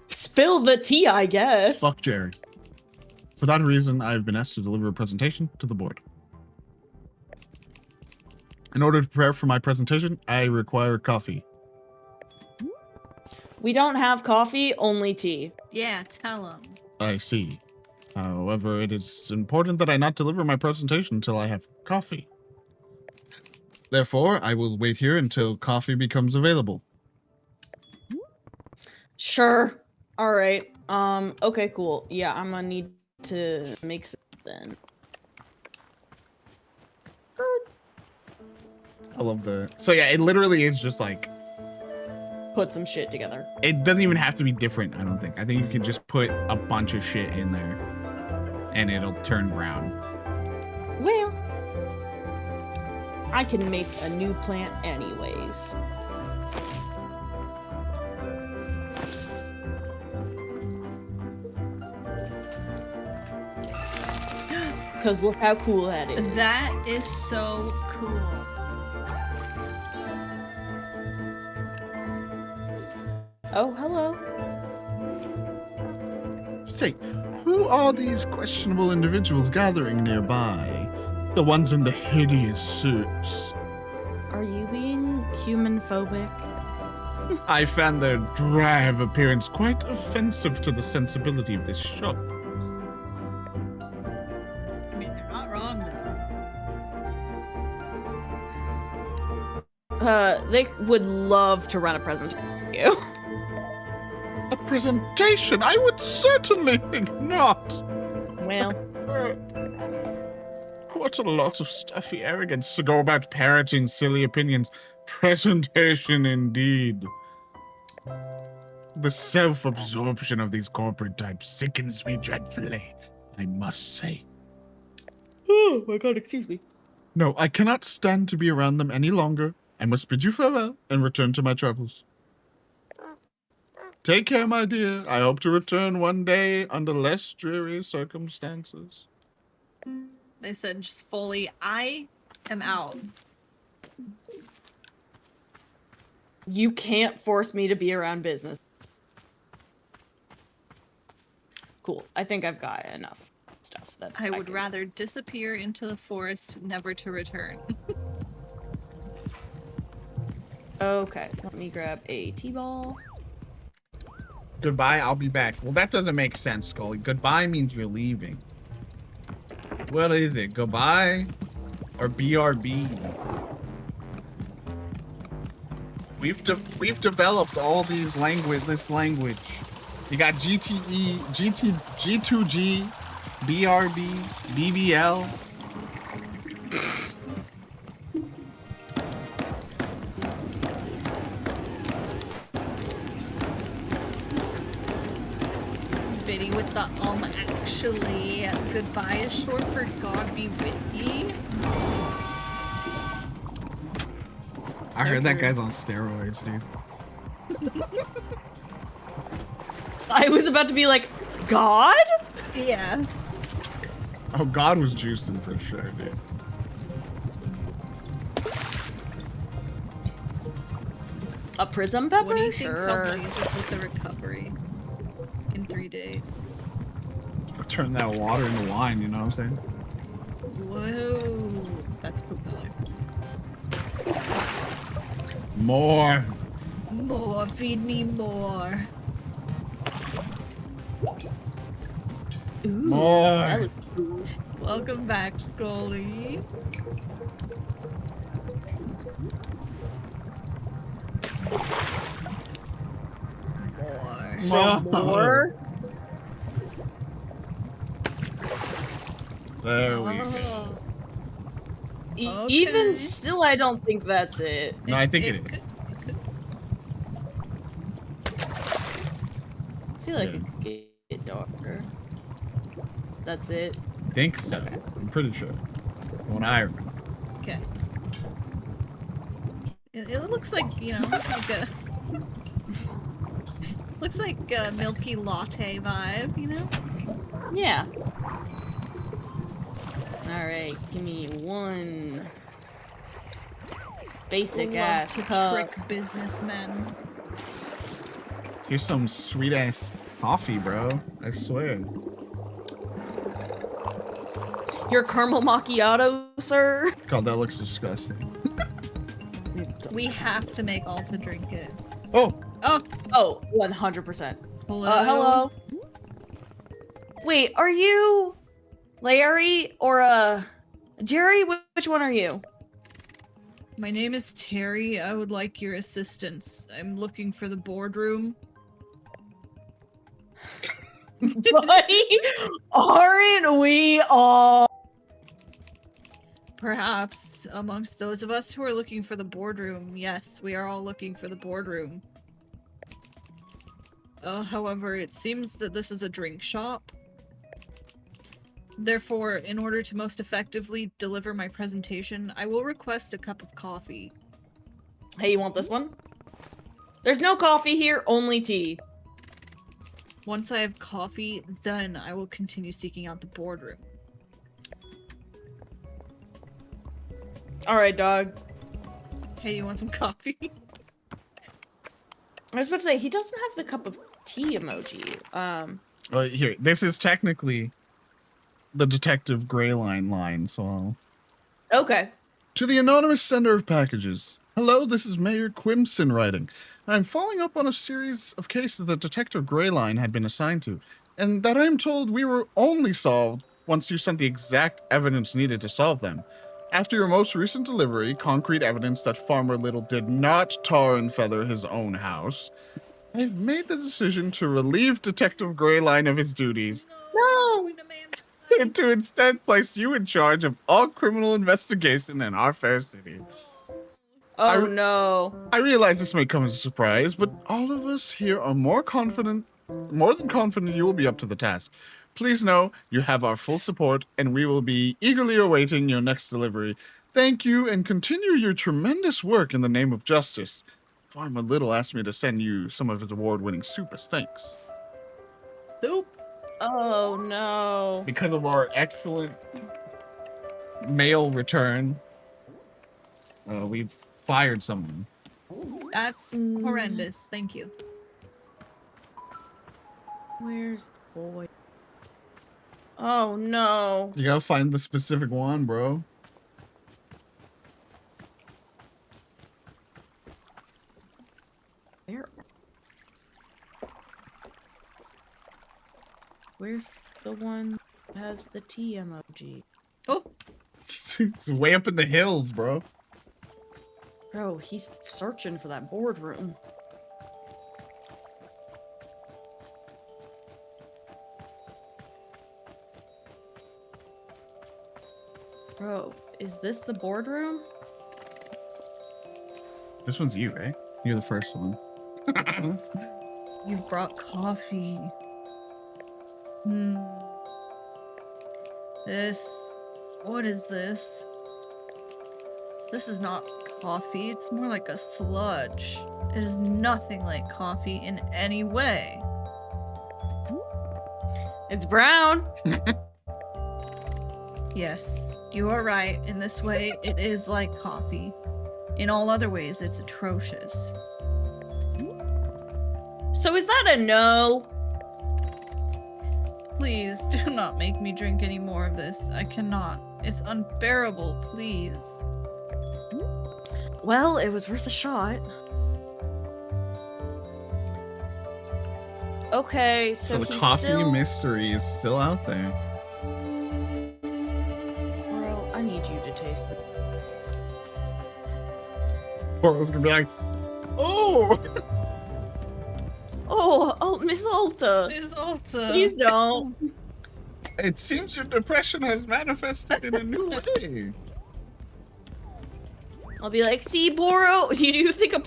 Spill the tea, I guess. Fuck Jerry. For that reason, I have been asked to deliver a presentation to the board. In order to prepare for my presentation, I require coffee. We don't have coffee, only tea. Yeah, tell him. I see. However, it is important that I not deliver my presentation until I have coffee. Therefore, I will wait here until coffee becomes available. Sure. All right. Okay, cool. Yeah, I'm gonna need to make some then. I love the... So yeah, it literally is just like... Put some shit together. It doesn't even have to be different, I don't think. I think you can just put a bunch of shit in there and it'll turn brown. Well, I can make a new plant anyways. Because look how cool that is. That is so cool. Oh, hello. Say, who are these questionable individuals gathering nearby? The ones in the hideous suits. Are you being human phobic? I found their drab appearance quite offensive to the sensibility of this shop. I mean, they're not wrong though. They would love to run a presentation for you. A presentation? I would certainly think not. Well, What a lot of stuffy arrogance to go about parroting silly opinions. Presentation indeed. The self-absorption of these corporate types sickens me dreadfully, I must say. oh my god, excuse me. No, I cannot stand to be around them any longer. I must bid you farewell and return to my travels. Take care, my dear. I hope to return one day under less dreary circumstances. They said just fully, I am out. You can't force me to be around business. Cool. I think I've got enough stuff that I would can- rather disappear into the forest, never to return. Okay, let me grab a T-ball. Goodbye, I'll be back. Well, that doesn't make sense, Scully. Goodbye means you're leaving. What is it? Goodbye? Or BRB? We've developed all these this language. You got GTE, G2G, BRB, BBL. Biddy with the actually. Goodbye is short for God be with ye. I heard that guy's on steroids, dude. I was about to be like, God? Yeah. Oh, God was juicing for sure, dude. A prism pepper? What do you think Sure. helped Jesus with the recovery in 3 days? Turn that water into wine, you know what I'm saying? Whoa. That's popular. More. More, feed me more. Ooh, More. that was cool. Welcome back, Scully. More. More? There we go. Oh. Even Okay. still, I don't think that's it. No, I think it is. I feel like Yeah. it could get darker. That's it. I think so. I'm pretty sure. When I remember. Okay. It looks like, you know, like a... looks like a milky latte vibe, you know? Yeah. Alright, give me one. basic Love ass to cup. trick businessmen. Here's some sweet ass coffee, bro. I swear. Your caramel macchiato, sir. God, that looks disgusting. We have to make Alta drink it. Oh, Oh, 100%. Hello? Hello. Wait, are you Larry or Jerry? Which one are you? My name is Terry. I would like your assistance. I'm looking for the boardroom. Buddy, aren't we all? Perhaps amongst those of us who are looking for the boardroom, yes, we are all looking for the boardroom. However, it seems that this is a drink shop. Therefore, in order to most effectively deliver my presentation, I will request a cup of coffee. Hey, you want this one? There's no coffee here, only tea. Once I have coffee, then I will continue seeking out the boardroom. All right, dog. Hey, you want some coffee? I was about to say, he doesn't have the cup of tea emoji. here. This is technically the Detective Greyline line, so I'll... Okay. To the anonymous sender of packages. Hello, this is Mayor Quimson writing. I'm following up on a series of cases that Detective Greyline had been assigned to, and that I am told we were only solved once you sent the exact evidence needed to solve them. After your most recent delivery, concrete evidence that Farmer Little did not tar and feather his own house, I've made the decision to relieve Detective Greyline of his duties. No! And to instead place you in charge of all criminal investigation in our fair city. Oh no. I realize this may come as a surprise, but all of us here are more than confident you will be up to the task. Please know you have our full support, and we will be eagerly awaiting your next delivery. Thank you, and continue your tremendous work in the name of justice. Farmer Little asked me to send you some of his award-winning soup as thanks. Soup? Oh no. Because of our excellent mail return, we've fired someone. That's horrendous. Thank you. Where's the boy? Oh no. You gotta find the specific one, bro. Where's the one that has the T emoji? Oh! It's way up in the hills, bro. Bro, he's searching for that boardroom. Bro, is this the boardroom? This one's you, right? You're the first one. You brought coffee. What is this? This is not coffee, it's more like a sludge. It is nothing like coffee in any way. It's brown. Yes, you are right. In this way, it is like coffee. In all other ways, it's atrocious. So is that a no? Please, do not make me drink any more of this. I cannot. It's unbearable, please. Well, it was worth a shot. Okay, So the he's coffee still... mystery is still out there. Bro, I need you to taste it. Or I was gonna be like, oh! Oh, Miss Alta. Miss Alta. Please don't. It seems your depression has manifested in a new way. I'll be like, see, Boro, do you think a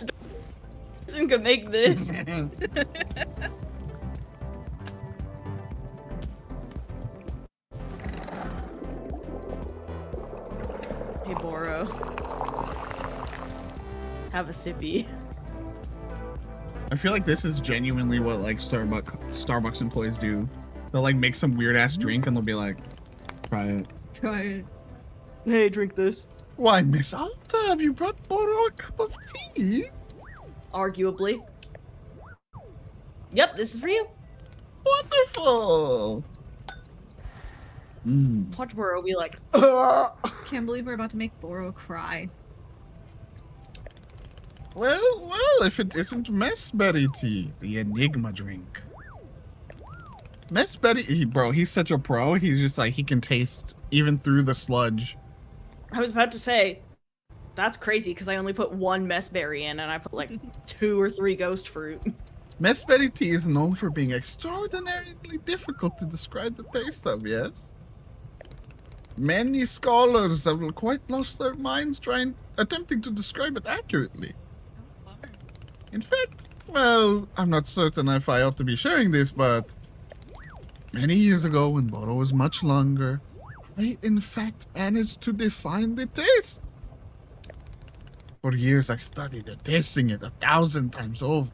person could make this? Hey, Boro. Have a sippy. I feel like this is genuinely what like Starbucks employees do. They'll like make some weird ass drink and they'll be like, try it. Try it. Hey, drink this. Why, Miss Alta, have you brought borrow a cup of tea? Arguably. Yep, this is for you. Wonderful. Watch Boro be like, Can't believe we're about to make Boro cry. Well, if it isn't messberry tea, the enigma drink. Messberry, bro, he's such a pro. He's just like, he can taste even through the sludge. I was about to say, that's crazy because I only put one mess berry in and I put like 2 or 3 ghost fruit. Messberry tea is known for being extraordinarily difficult to describe the taste of, yes? Many scholars have quite lost their minds attempting to describe it accurately. In fact, well, I'm not certain if I ought to be sharing this, but many years ago when Boro was much longer, I in fact managed to define the taste. For years I studied it, tasting it 1,000 times over,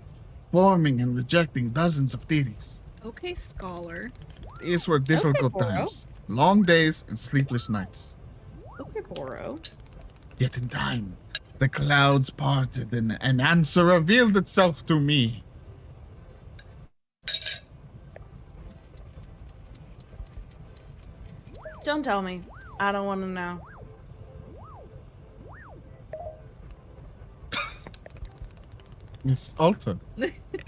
forming and rejecting dozens of theories. Okay, scholar. These were difficult Boro. times, long days and sleepless nights. Okay, Boro. Yet in time, the clouds parted and an answer revealed itself to me. Don't tell me. I don't want to know. Miss Alta,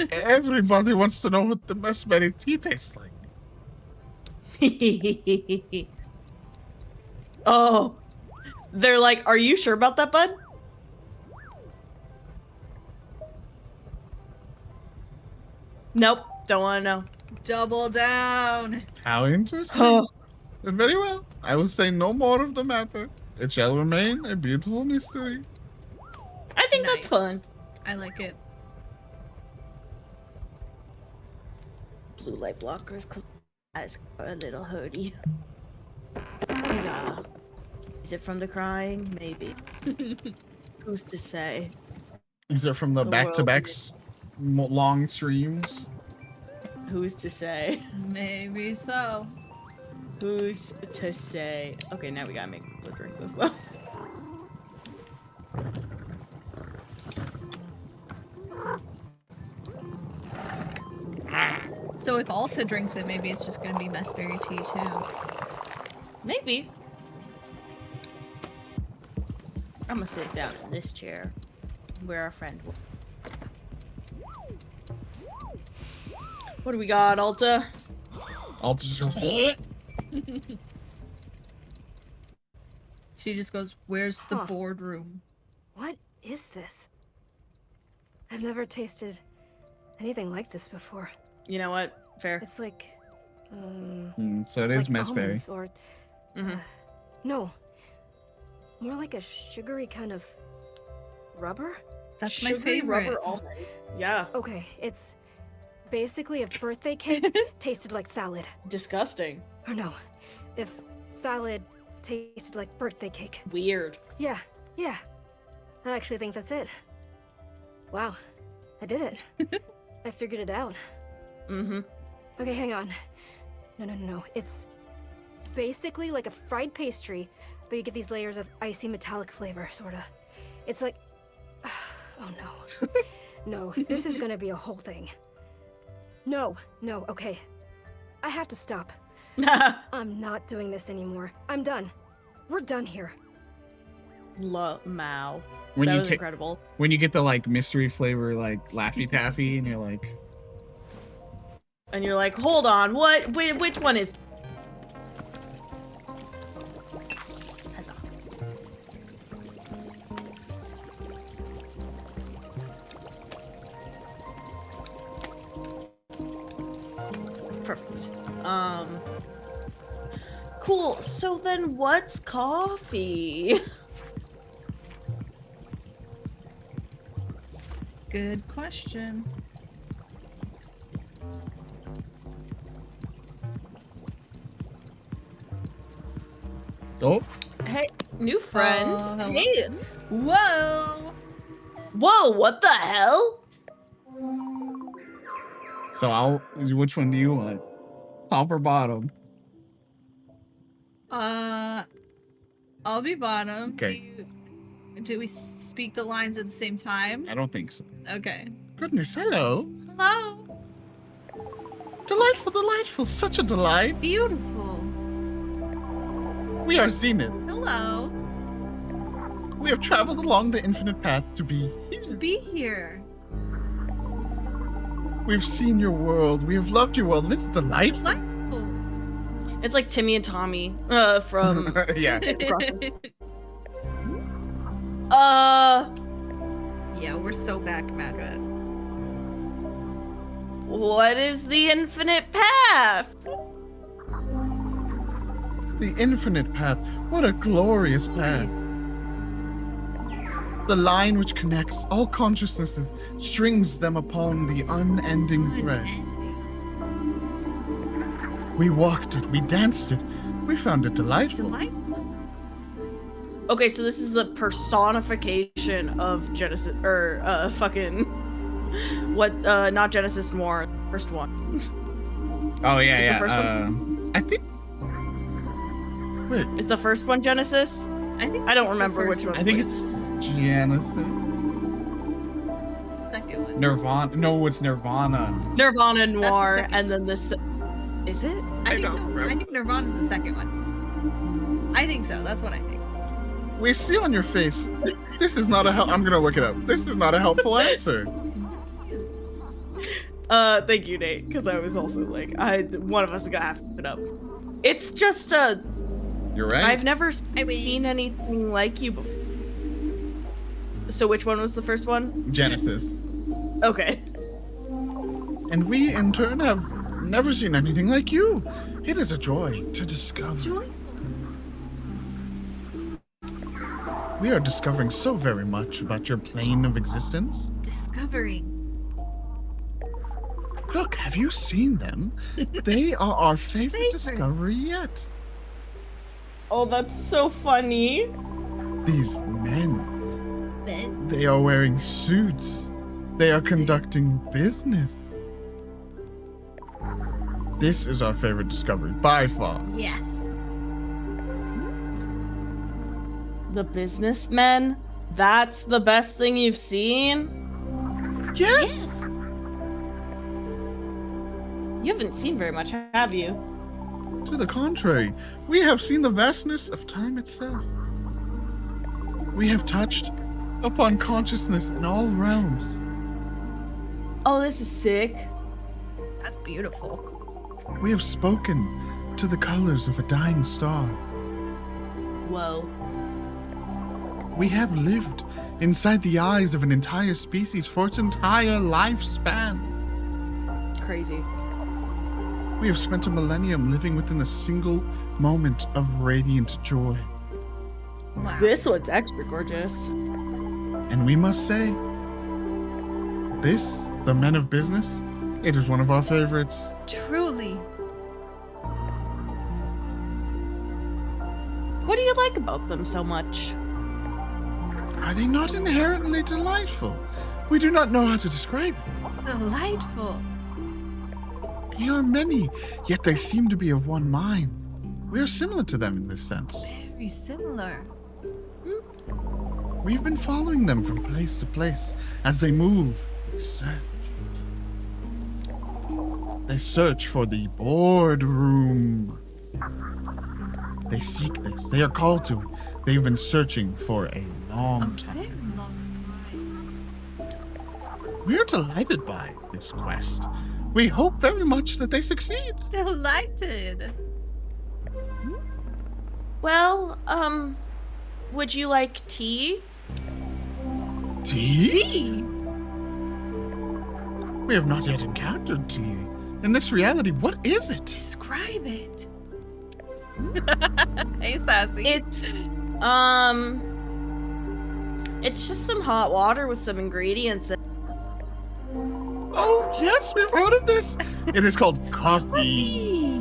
everybody wants to know what the messberry tea tastes like. Oh. They're like, are you sure about that, bud? Nope. Don't want to know. Double down. How interesting. Oh. Very well. I will say no more of the matter. It shall remain a beautiful mystery. I think that's Nice. fun. I like it. Blue light blockers cause eyes are a little hurty. Is it from the crying? Maybe. Who's to say? Is it from the The back-to-back long streams? Who's to say? Maybe so. Who's to say? Okay, now we gotta make people drink this though. So if Alta drinks it, maybe it's just gonna be messberry tea too. Maybe. I'm gonna sit down in this chair where our friend was. What do we got, Alta? Alta just goes, She just goes, "Where's the Huh. boardroom?" What is this? I've never tasted anything like this before. You know what? Fair. It's like, so it is like messberry. almonds or Mhm. no, more like a sugary kind of rubber. That's my Sugary favorite. rubber almond. Yeah. Okay, it's basically if birthday cake tasted like salad. Disgusting. Or no, if salad tasted like birthday cake. Weird. Yeah. I actually think that's it. Wow, I did it. I figured it out. Mm-hmm. Okay, hang on. No. It's basically like a fried pastry, but you get these layers of icy metallic flavor, sorta. It's like... Oh no. No, this is gonna be a whole thing. No, okay. I have to stop. I'm not doing this anymore. I'm done. We're done here. Mao. When That you was ta- incredible. When you get the like mystery flavor, like Laffy Taffy, and you're like, And you're like, hold on, what? Which one is? Huzzah. Perfect. Cool. So then, what's coffee? Good question. oh, Hey, new friend. hello. Hey. Whoa! Whoa! What the hell? so which one do you want? Top or bottom? I'll be bottom. Okay. Do we speak the lines at the same time? I don't think so. Okay. Goodness, hello. Hello. Delightful, delightful. Such a delight. Beautiful. We are Zenith. Hello. We have traveled along the infinite path to be here. To be here. We've seen your world. We have loved your world. This is delightful. Delightful. It's like Timmy and Tommy from. Yeah. Yeah, we're so back, Mad Red. What is the infinite path? The infinite path. What a glorious path. The line which connects all consciousnesses, strings them upon the unending thread. We walked it, we danced it, we found it delightful. Delightful. Okay, so this is the personification of Genesis, or fucking what? Not Genesis Noir, first one. Oh yeah, Is the yeah. first one? I think. Wait, Is the first one Genesis? I think I don't the remember first which one. I think it's Genesis. the second one. Nirvana. No, it's Nirvana. Nirvana Noir, second and then this. Is it? I don't remember. think Nirvana's the second one. I think so. That's what I think. We see on your face. This is not a help. I'm gonna look it up. This is not a helpful answer. Thank you, Nate, because I was also like, one of us is gonna have to put it up. It's just You're right. I've never mean- seen anything like you before. So which one was the first one? Genesis. Okay. And we, in turn, have never seen anything like you. It is a joy to discover. Joyful. We are discovering so very much about your plane of existence. Discovering. Look, have you seen them? They are our favorite Favorite. discovery yet. Oh, that's so funny. These men, Then. they are wearing suits. They are conducting business. This is our favorite discovery, by far. Yes. The businessmen? That's the best thing you've seen? Yes! You haven't seen very much, have you? To the contrary, we have seen the vastness of time itself. We have touched upon consciousness in all realms. Oh, this is sick. That's beautiful. We have spoken to the colors of a dying star. Whoa. We have lived inside the eyes of an entire species for its entire lifespan. Crazy. We have spent a millennium living within a single moment of radiant joy. Wow. This one's extra gorgeous. And we must say, this, the men of business, it is one of our favorites. Truly. What do you like about them so much? Are they not inherently delightful? We do not know how to describe it. Delightful. They are many, yet they seem to be of one mind. We are similar to them in this sense. Very similar. We've been following them from place to place. As they move, they search. They search for the boardroom. They seek this. They are called to it. They've been searching for a long time. Very long time. We are delighted by this quest. We hope very much that they succeed. Delighted. Well, would you like tea? Tea? Tea. We have not yet encountered tea. In this reality, what is it? Describe it. Hey, Sassy. It's just some hot water with some ingredients in. Oh, yes, we've heard of this. It is called coffee.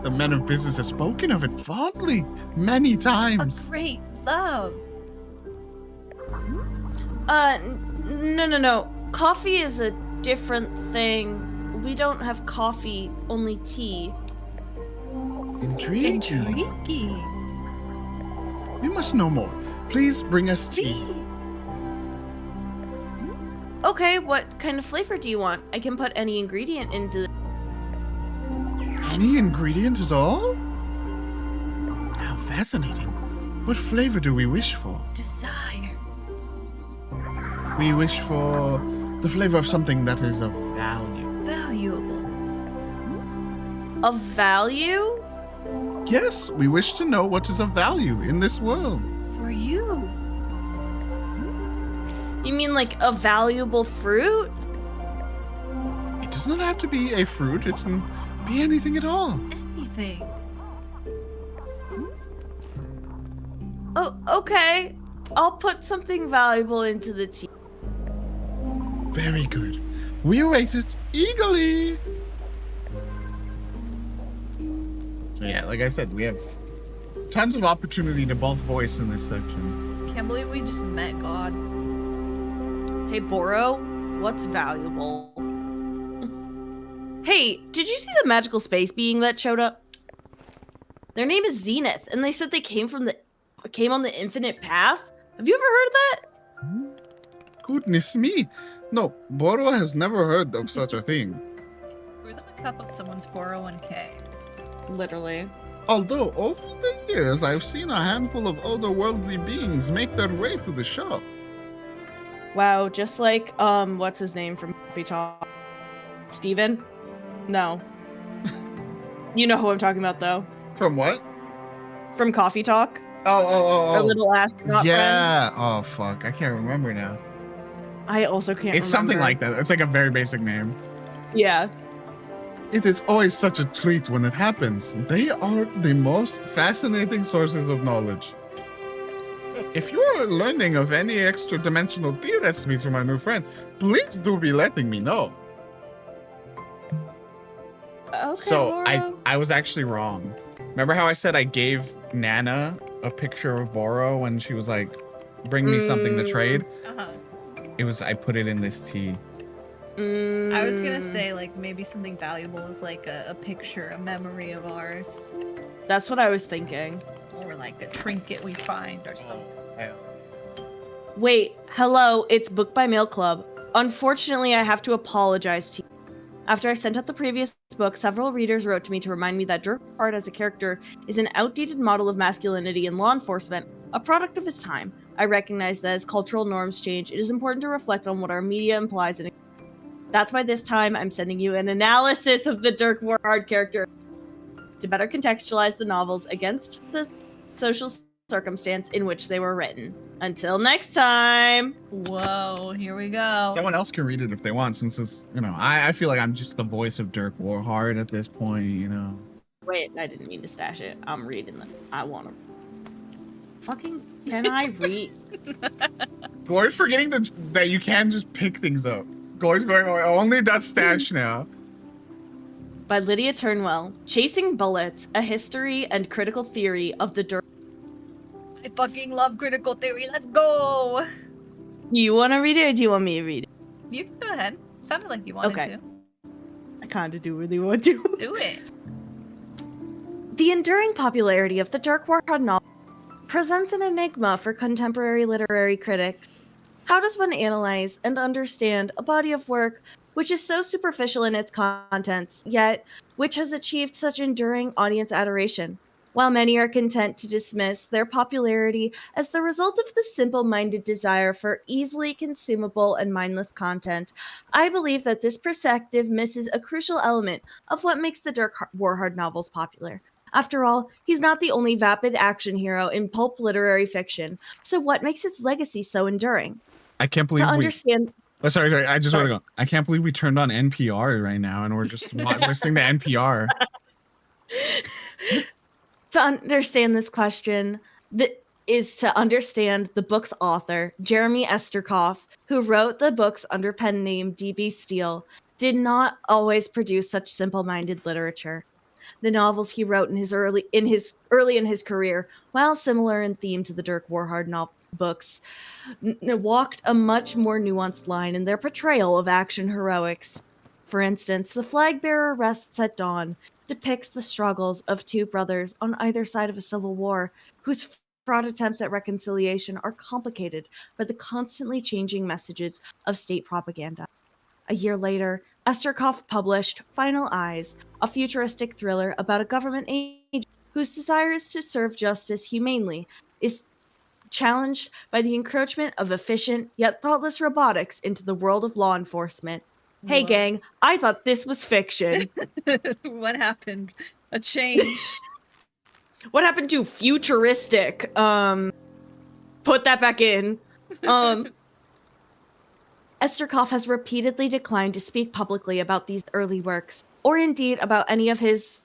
The men of business have spoken of it fondly many A times. great love. No. Coffee is a different thing. We don't have coffee, only tea. Intriguing. Intriguing. We must know more. Please bring us tea. Okay, what kind of flavor do you want? I can put any ingredient into. Any ingredient at all? How fascinating. What flavor do we wish for? Desire. We wish for the flavor of something that is of value. Valuable. Of value? Yes, we wish to know what is of value in this world. For you. You mean like a valuable fruit? It does not have to be a fruit, it can be anything at all. Anything. Oh, okay. I'll put something valuable into the tea. Very good. We await it eagerly. So yeah, like I said, we have tons of opportunity to both voice in this section. Can't believe we just met God. Hey, Boro, what's valuable? Hey, did you see the magical space being that showed up? Their name is Zenith, and they said they came on the infinite path. Have you ever heard of that? Goodness me. No, Boro has never heard of such a thing. We're the cup of someone's 401k. Literally. Although, over the years, I've seen a handful of otherworldly beings make their way to the shop. Wow, just like, what's his name from Coffee Talk? Steven? No. You know who I'm talking about, though. From what? From Coffee Talk? Oh. Our little astronaut Yeah. friend. Oh, fuck. I can't remember now. I also can't remember. It's something like that. It's like a very basic name. Yeah. It is always such a treat when it happens. They are the most fascinating sources of knowledge. If you are learning of any extra dimensional theorems from our new friend, please do be letting me know. Okay, So Boro. I was actually wrong. Remember how I said I gave Nana a picture of Boro when she was like, bring me something to trade? Uh-huh. I put it in this tea. I was gonna say, like, maybe something valuable is like a picture, a memory of ours. That's what I was thinking. Or like a trinket we find or something. Wait, hello, it's Book by Mail Club. Unfortunately, I have to apologize to you. After I sent out the previous book, several readers wrote to me to remind me that Dirk Hart as a character is an outdated model of masculinity in law enforcement, a product of his time. I recognize that as cultural norms change, it is important to reflect on what our media implies. And that's why this time I'm sending you an analysis of the Dirk Warhard character to better contextualize the novels against the social circumstance in which they were written. Until next time! Whoa, here we go. Someone else can read it if they want, since it's, I feel like I'm just the voice of Dirk Warhard at this point, Wait, I didn't mean to stash it. I'm reading them. I want to. Fucking, can I read? Glory's forgetting that you can just pick things up. Glory's going, only does stash now. By Lydia Turnwell. Chasing Bullets, a history and critical theory of the Dirk. I fucking love critical theory. Let's go. Do you want to read it or do you want me to read it? You can go ahead. Sounded like you wanted Okay. to. I kind of do really want to. Do it. The enduring popularity of the Dirk Warhard novel presents an enigma for contemporary literary critics. How does one analyze and understand a body of work which is so superficial in its contents, yet which has achieved such enduring audience adoration? While many are content to dismiss their popularity as the result of the simple-minded desire for easily consumable and mindless content, I believe that this perspective misses a crucial element of what makes the Dirk Warhard novels popular. After all, he's not the only vapid action hero in pulp literary fiction, so what makes his legacy so enduring? I can't believe To understand... Oh, sorry. I just want to go. I can't believe we turned on NPR right now and we're just listening to NPR. To understand this question, is to understand the book's author, Jeremy Esterkoff, who wrote the books under pen name D.B. Steele, did not always produce such simple-minded literature. The novels he wrote early in his career, while similar in theme to the Dirk Warhard books, walked a much more nuanced line in their portrayal of action heroics. For instance, The Flag Bearer Rests at Dawn depicts the struggles of two brothers on either side of a civil war whose fraught attempts at reconciliation are complicated by the constantly changing messages of state propaganda. A year later, Esterkoff published Final Eyes, a futuristic thriller about a government agent whose desire to serve justice humanely is challenged by the encroachment of efficient yet thoughtless robotics into the world of law enforcement. Hey, Whoa. gang, I thought this was fiction. What happened? A change. What happened to futuristic? Put that back in. Esterkoff has repeatedly declined to speak publicly about these early works, or indeed about any of his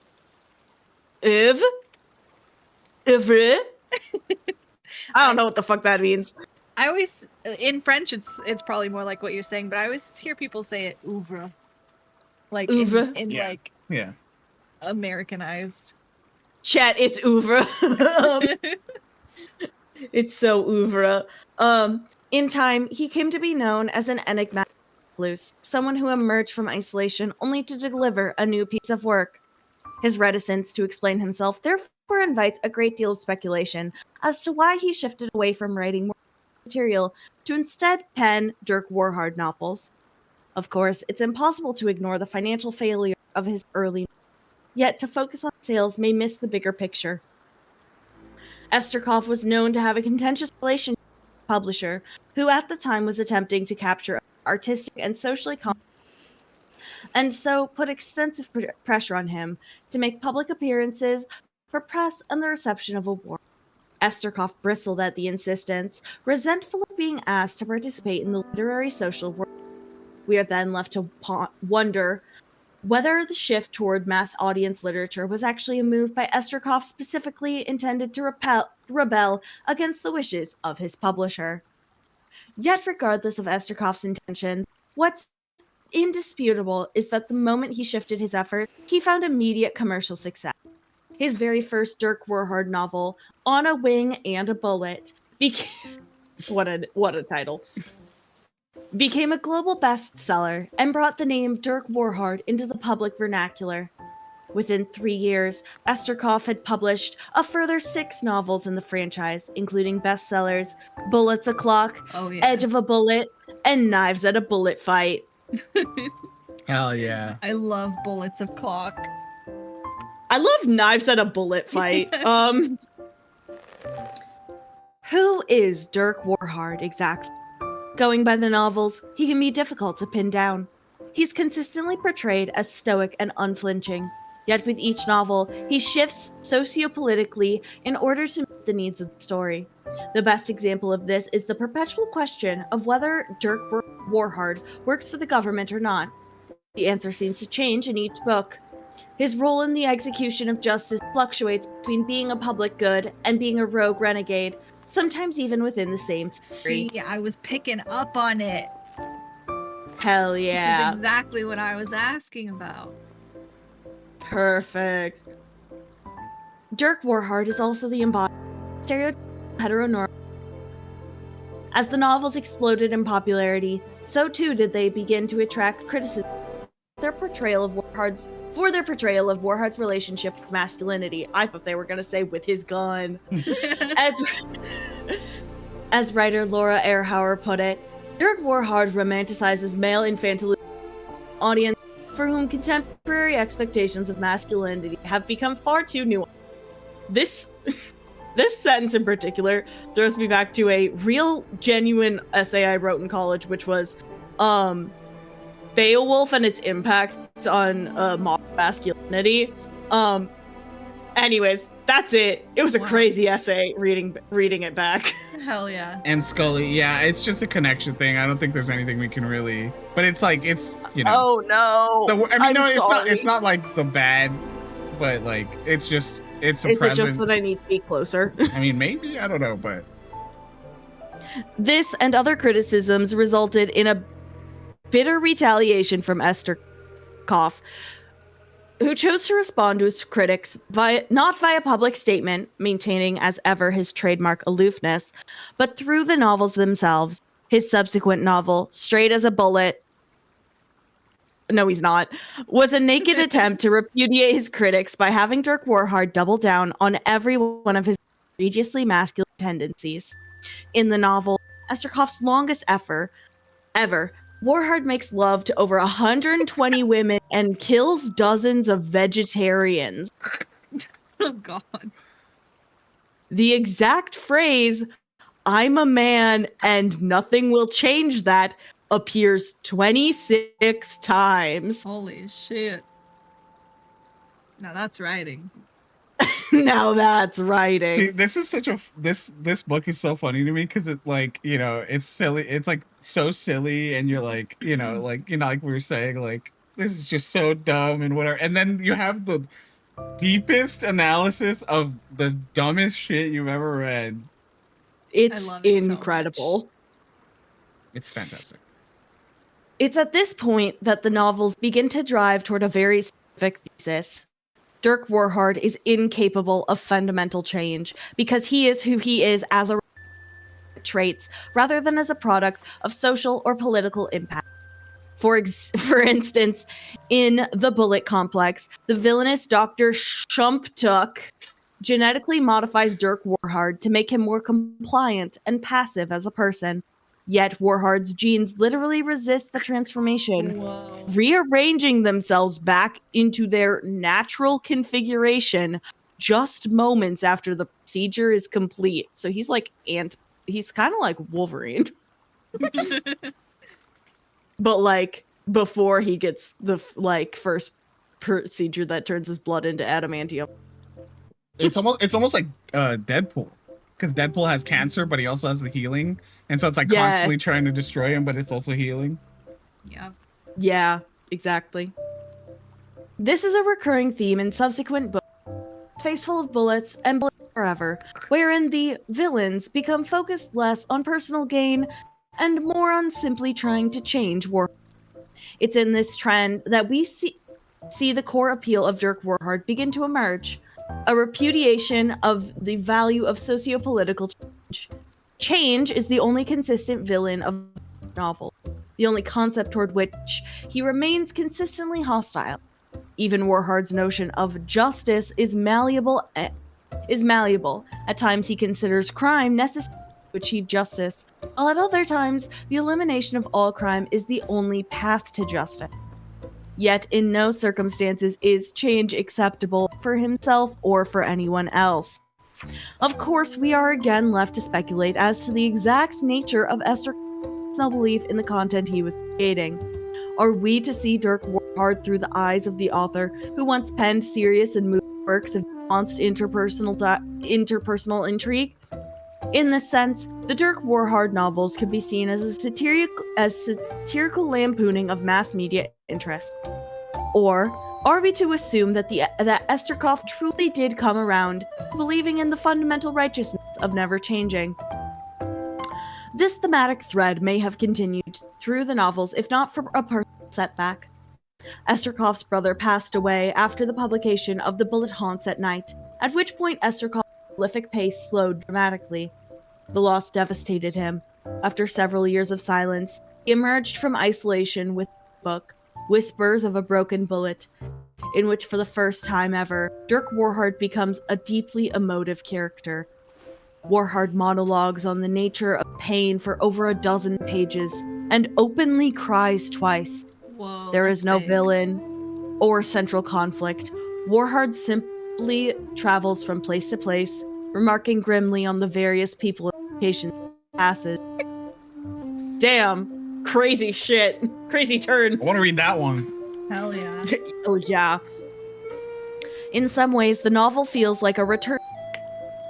oeuvre? I don't know what the fuck that means. I always, in French, it's probably more like what you're saying, but I always hear people say it oeuvre. Like Oeuvre? in Yeah. like Yeah. Chat, Americanized. it's oeuvre. It's so oeuvre. In time, he came to be known as an enigmatic recluse, someone who emerged from isolation only to deliver a new piece of work. His reticence to explain himself therefore invites a great deal of speculation as to why he shifted away from writing more material to instead pen Dirk Warhard novels. Of course, it's impossible to ignore the financial failure of his early, yet to focus on sales may miss the bigger picture. Esterkoff was known to have a contentious relationship with his publisher, who at the time was attempting to capture artistic and socially and so put extensive pressure on him to make public appearances for press and the reception of awards. Esterkoff bristled at the insistence, resentful of being asked to participate in the literary social world. We are then left to wonder whether the shift toward mass audience literature was actually a move by Esterkoff specifically intended to rebel against the wishes of his publisher. Yet regardless of Esterkoff's intention, what's indisputable is that the moment he shifted his efforts, he found immediate commercial success. His very first Dirk Warhard novel, On a Wing and a Bullet, what a title, became a global bestseller and brought the name Dirk Warhard into the public vernacular. Within 3 years, Esterkoff had published a further 6 novels in the franchise, including bestsellers Bullets O'Clock, Oh yeah. Edge of a Bullet, and Knives at a Bullet Fight. Hell yeah. I love Bullets of Clock. I love Knives at a Bullet Fight. Who is Dirk Warhard exactly? Going by the novels, he can be difficult to pin down. He's consistently portrayed as stoic and unflinching, yet with each novel, he shifts sociopolitically in order to meet the needs of the story. The best example of this is the perpetual question of whether Dirk Warhard works for the government or not. The answer seems to change in each book. His role in the execution of justice fluctuates between being a public good and being a rogue renegade, sometimes even within the same story. See, I was picking up on it. Hell yeah. This is exactly what I was asking about. Perfect. Dirk Warhard is also the embodiment of stereotypical heteronormative. As the novels exploded in popularity, so too did they begin to attract criticism for their portrayal of Warhard's relationship with masculinity. I thought they were going to say with his gun. As writer Laura Ehrhauer put it, Dirk Warhard romanticizes male infantilism audience for whom contemporary expectations of masculinity have become far too nuanced. This sentence in particular throws me back to a real, genuine essay I wrote in college, which was Beowulf and its impact on modern masculinity. Anyways, that's it. It was a crazy essay reading it back. Hell yeah. And Scully, yeah, it's just a connection thing. I don't think there's anything we can really, but it's like, it's, you know. Oh no. It's not like the bad, but like, it's just, it's a Is present. it just that I need to be closer? I mean, maybe, I don't know, but. This and other criticisms resulted in a bitter retaliation from Esterkoff, who chose to respond to his critics not via public statement, maintaining as ever his trademark aloofness, but through the novels themselves. His subsequent novel, Straight as a Bullet, no he's not, was a naked attempt to repudiate his critics by having Dirk Warhard double down on every one of his egregiously masculine tendencies. In the novel, Esterkoff's longest ever, Warhard makes love to over 120 women and kills dozens of vegetarians. Oh god. The exact phrase, "I'm a man and nothing will change that," appears 26 times. Holy shit. Now that's writing. Now that's writing. See, this is such a this book is so funny to me because it like it's silly. It's like so silly, and you're like like like we were saying, like this is just so dumb and whatever. And then you have the deepest analysis of the dumbest shit you've ever read. It's love it so incredible. much. It's fantastic. It's at this point that the novels begin to drive toward a very specific thesis. Dirk Warhard is incapable of fundamental change because he is who he is as a traits rather than as a product of social or political impact. For instance, in The Bullet Complex, the villainous Dr. Shumptuk genetically modifies Dirk Warhard to make him more compliant and passive as a person. Yet Warhard's genes literally resist the transformation, Whoa. rearranging themselves back into their natural configuration just moments after the procedure is complete. So he's like he's kind of like Wolverine. But like before he gets the first procedure that turns his blood into adamantium. It's almost like Deadpool, because Deadpool has cancer, but he also has the healing, and so it's like constantly trying to destroy him, but it's also healing. Yeah. Yeah, exactly. This is a recurring theme in subsequent books, Face Full of Bullets and Bullets Forever, wherein the villains become focused less on personal gain and more on simply trying to change Warhard. It's in this trend that we see the core appeal of Dirk Warhard begin to emerge, a repudiation of the value of socio-political change. Change is the only consistent villain of the novel, the only concept toward which he remains consistently hostile. Even Warhard's notion of justice is malleable. At times he considers crime necessary to achieve justice, while at other times the elimination of all crime is the only path to justice. Yet in no circumstances is change acceptable for himself or for anyone else. Of course, we are again left to speculate as to the exact nature of Esther's personal belief in the content he was creating. Are we to see Dirk Warhard through the eyes of the author who once penned serious and moving works of nuanced interpersonal intrigue? In this sense, the Dirk Warhard novels could be seen as a satirical lampooning of mass media interest. Or are we to assume that that Esterkoff truly did come around, believing in the fundamental righteousness of never changing? This thematic thread may have continued through the novels if not for a personal setback. Esterkoff's brother passed away after the publication of The Bullet Haunts at Night, at which point Esterkoff's prolific pace slowed dramatically. The loss devastated him. After several years of silence, he emerged from isolation with the book, Whispers of a Broken Bullet, in which for the first time ever, Dirk Warhard becomes a deeply emotive character. Warhard monologues on the nature of pain for over a dozen pages, and openly cries twice. Whoa. There is no big. villain or central conflict. Warhard simply travels from place to place, remarking grimly on the various people and locations he passes. Damn, crazy shit. Crazy turn. I want to read that one. Hell yeah. Oh, yeah. In some ways, the novel feels like a return to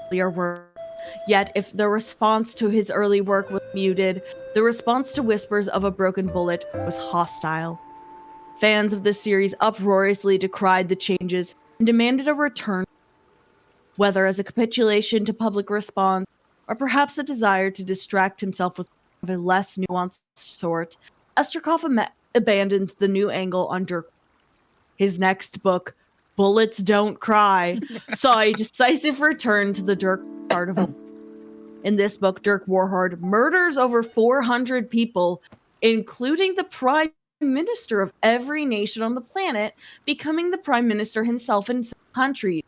earlier work. Yet, if the response to his early work was muted, the response to Whispers of a Broken Bullet was hostile. Fans of this series uproariously decried the changes and demanded a return, whether as a capitulation to public response or perhaps a desire to distract himself with of a less nuanced sort. Esterkoff abandoned the new angle on Dirk. His next book, Bullets Don't Cry, saw a decisive return to the Dirk part of it. In this book, Dirk Warhard murders over 400 people, including the prime minister of every nation on the planet, becoming the prime minister himself in some countries.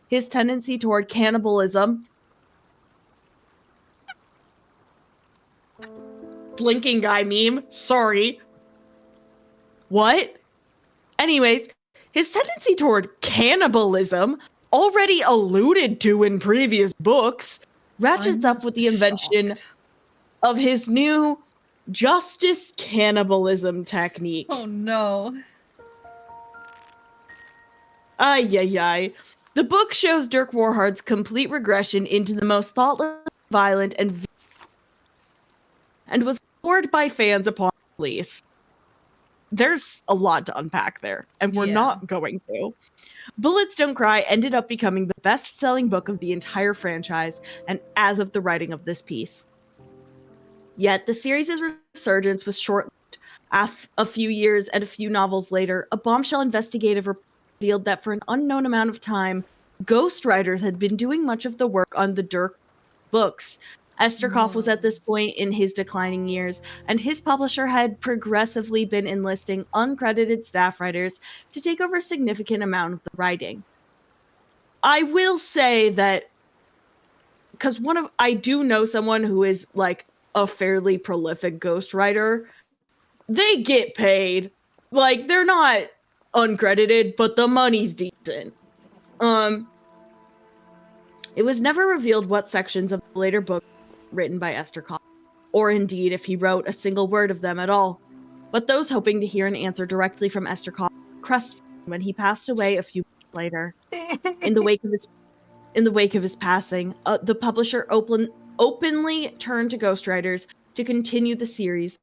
His tendency toward cannibalism blinking guy meme. Sorry. What? Anyways, his tendency toward cannibalism, already alluded to in previous books, ratchets up with the invention of his new justice cannibalism technique. Oh no. Ay, ay, ay. The book shows Dirk Warhard's complete regression into the most thoughtless, violent, and was adored by fans upon release. There's a lot to unpack there, and we're not going to. Bullets Don't Cry ended up becoming the best-selling book of the entire franchise, and as of the writing of this piece. Yet, the series' resurgence was short-lived. A few years and a few novels later, a bombshell investigative revealed that for an unknown amount of time, ghostwriters had been doing much of the work on the Dirk books. Esterkoff was at this point in his declining years, and his publisher had progressively been enlisting uncredited staff writers to take over a significant amount of the writing. I will say that, because I do know someone who is like a fairly prolific ghostwriter. They get paid. Like, they're not uncredited, but the money's decent. It was never revealed what sections of the later book written by Esterkoff, or indeed if he wrote a single word of them at all. But those hoping to hear an answer directly from Esterkoff crushed when he passed away a few months later. In the wake of his passing, the publisher openly turned to ghostwriters to continue the series,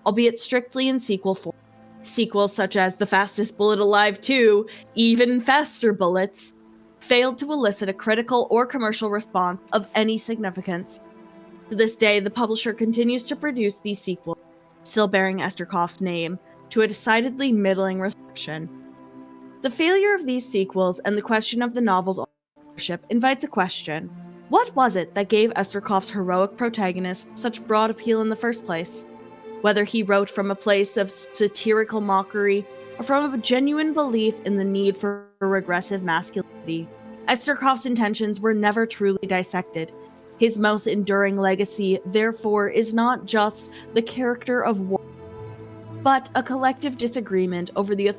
albeit strictly in sequel form. Sequels such as The Fastest Bullet Alive 2, Even Faster Bullets, failed to elicit a critical or commercial response of any significance. To this day, the publisher continues to produce these sequels, still bearing Esterkoff's name, to a decidedly middling reception. The failure of these sequels and the question of the novel's ownership invites a question. What was it that gave Esterkoff's heroic protagonist such broad appeal in the first place? Whether he wrote from a place of satirical mockery or from a genuine belief in the need for regressive masculinity, Esterkoff's intentions were never truly dissected. His most enduring legacy, therefore, is not just the character of war, but a collective disagreement over the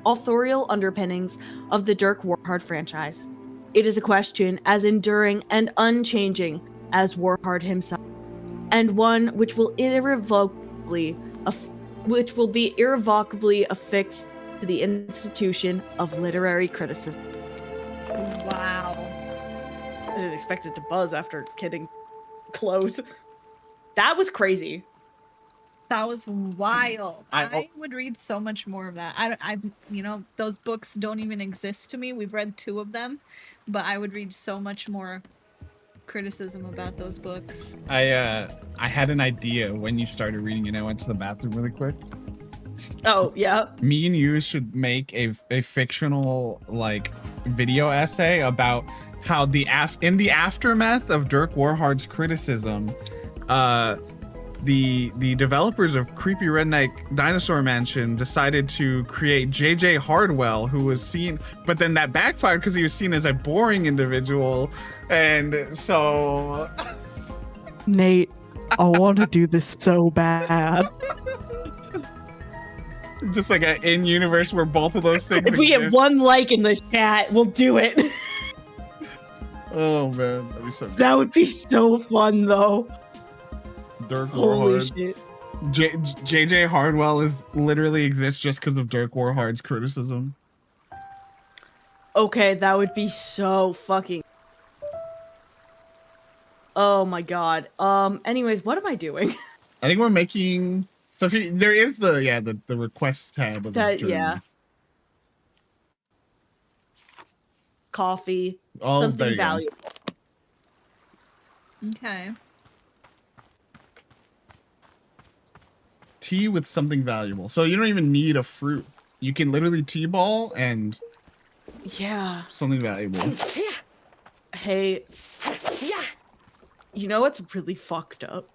authorial underpinnings of the Dirk Warhard franchise. It is a question as enduring and unchanging as Warhard himself, and one which will be irrevocably affixed to the institution of literary criticism. Wow. I didn't expect it to buzz after getting close. That was crazy. That was wild. I I would read so much more of that. I those books don't even exist to me. We've read 2 of them, but I would read so much more criticism about those books. I had an idea when you started reading and I went to the bathroom really quick. Oh, yeah. Me and you should make a fictional like video essay about how in the aftermath of Dirk Warhard's criticism, the developers of Creepy Redneck Dinosaur Mansion decided to create J.J. Hardwell, who was seen, but then that backfired because he was seen as a boring individual, and so Nate, I want to do this so bad. just like an in-universe where both of those things If we exist. get 1 like in the chat, we'll do it. Oh man, that'd be so good. That would be so fun, though. Dirk Holy Warhard. shit. J.J. Hardwell literally exists just because of Dirk Warhard's criticism. Okay, that would be so fucking... Oh my god. Anyways, what am I doing? I think we're making. So if there is the requests tab of the journey. Yeah. Coffee. Oh, there Something you go. valuable. Okay. Tea with something valuable. So you don't even need a fruit. You can literally tea ball and Yeah. something valuable. Hey. You know what's really fucked up?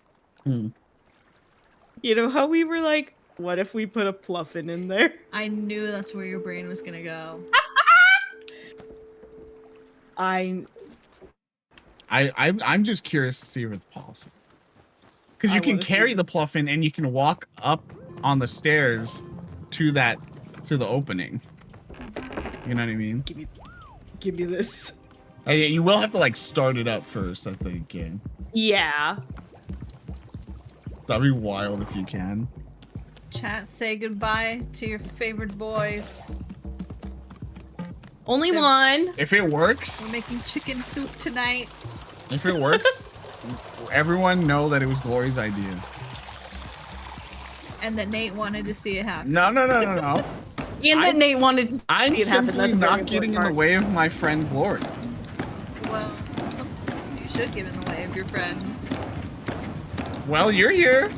Hmm. You know how we were like, what if we put a pluffin in there? I knew that's where your brain was gonna go. I'm just curious to see if it's possible. Because you can carry the Pluffin and you can walk up on the stairs to the opening. You know what I mean? Give me this. You will have to like start it up first, I think. Yeah. Yeah. That'd be wild if you can. Chat, say goodbye to your favorite boys. Only one. If it works, We're making chicken soup tonight. if it works, everyone know that it was Glory's idea. And that Nate wanted to see it happen. No. And that Nate wanted to see I'm it happen. simply That's not getting in the way of my friend Glory. Well, sometimes you should get in the way of your friends. Well, you're here.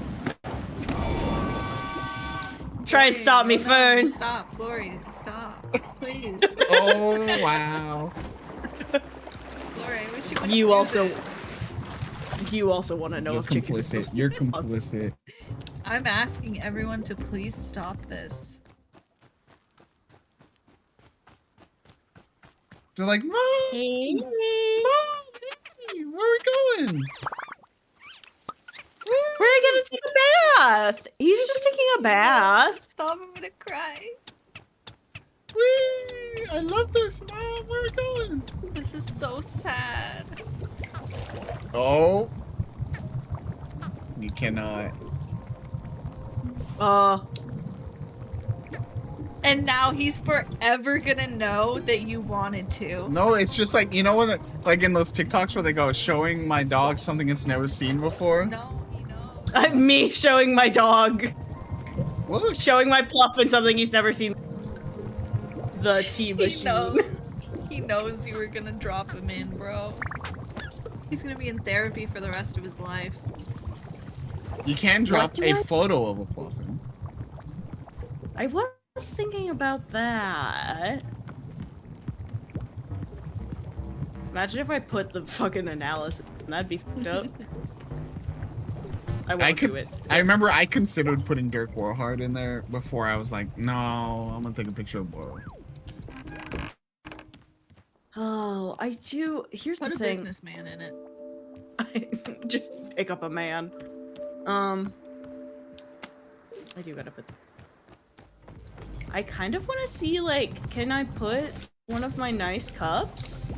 Try and stop me, No, Fern. Stop, Glory. Stop. Please. Oh, wow. Glory, I wish you would You do also- this. You also want to know You're if chicken is supposed complicit. to You're be complicit. I'm asking everyone to please stop this. They're like, Mom, Hey. Mom, hey, where are we going? We're gonna take a bath. He's just taking a bath. Stop, I'm gonna cry. Whee! I love this, Mom. Where are we going? This is so sad. Oh. You cannot. And now he's forever gonna know that you wanted to. No, it's just like, you know when, like in those TikToks where they go, showing my dog something it's never seen before? No, he knows. Me showing my dog, What? showing my Pluffin something he's never seen. The tea He machine. knows. He knows you were gonna drop him in, bro. He's gonna be in therapy for the rest of his life. You can drop do a I- photo of a Pluffin. I was thinking about that. Imagine if I put the fucking analysis. That'd be fucked up. I won't do it. I remember I considered putting Dirk Warhard in there before. I was like, no, I'm gonna take a picture of Boro. Oh, I do. Here's Put the a thing. businessman in it. Just pick up a man. I do gotta put. I kind of want to see, like, can I put one of my nice cups?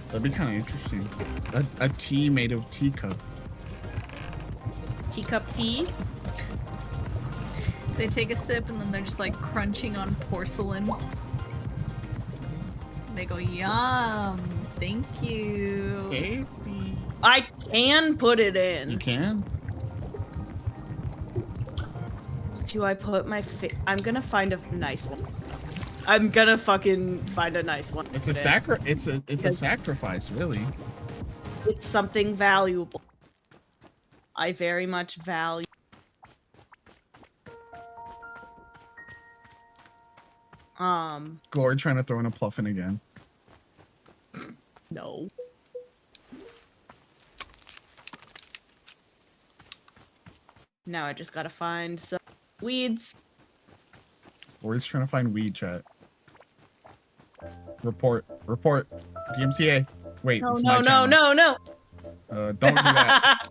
That'd be kind of interesting. A tea made of teacup. Teacup tea? They take a sip and then they're just like crunching on porcelain. They go, yum, thank you. Tasty. I can put it You in. can. Do I put my I'm gonna find a nice one. I'm gonna fucking find a nice one. It's a It's a Because- sacrifice, really. It's something valuable. I very much value. Glory trying to throw in a Pluffin again. No. Now I just gotta find some weeds. Glory's trying to find weed chat. Report. DMCA. Wait, No, it's no, my no, channel. no, no. Don't do that.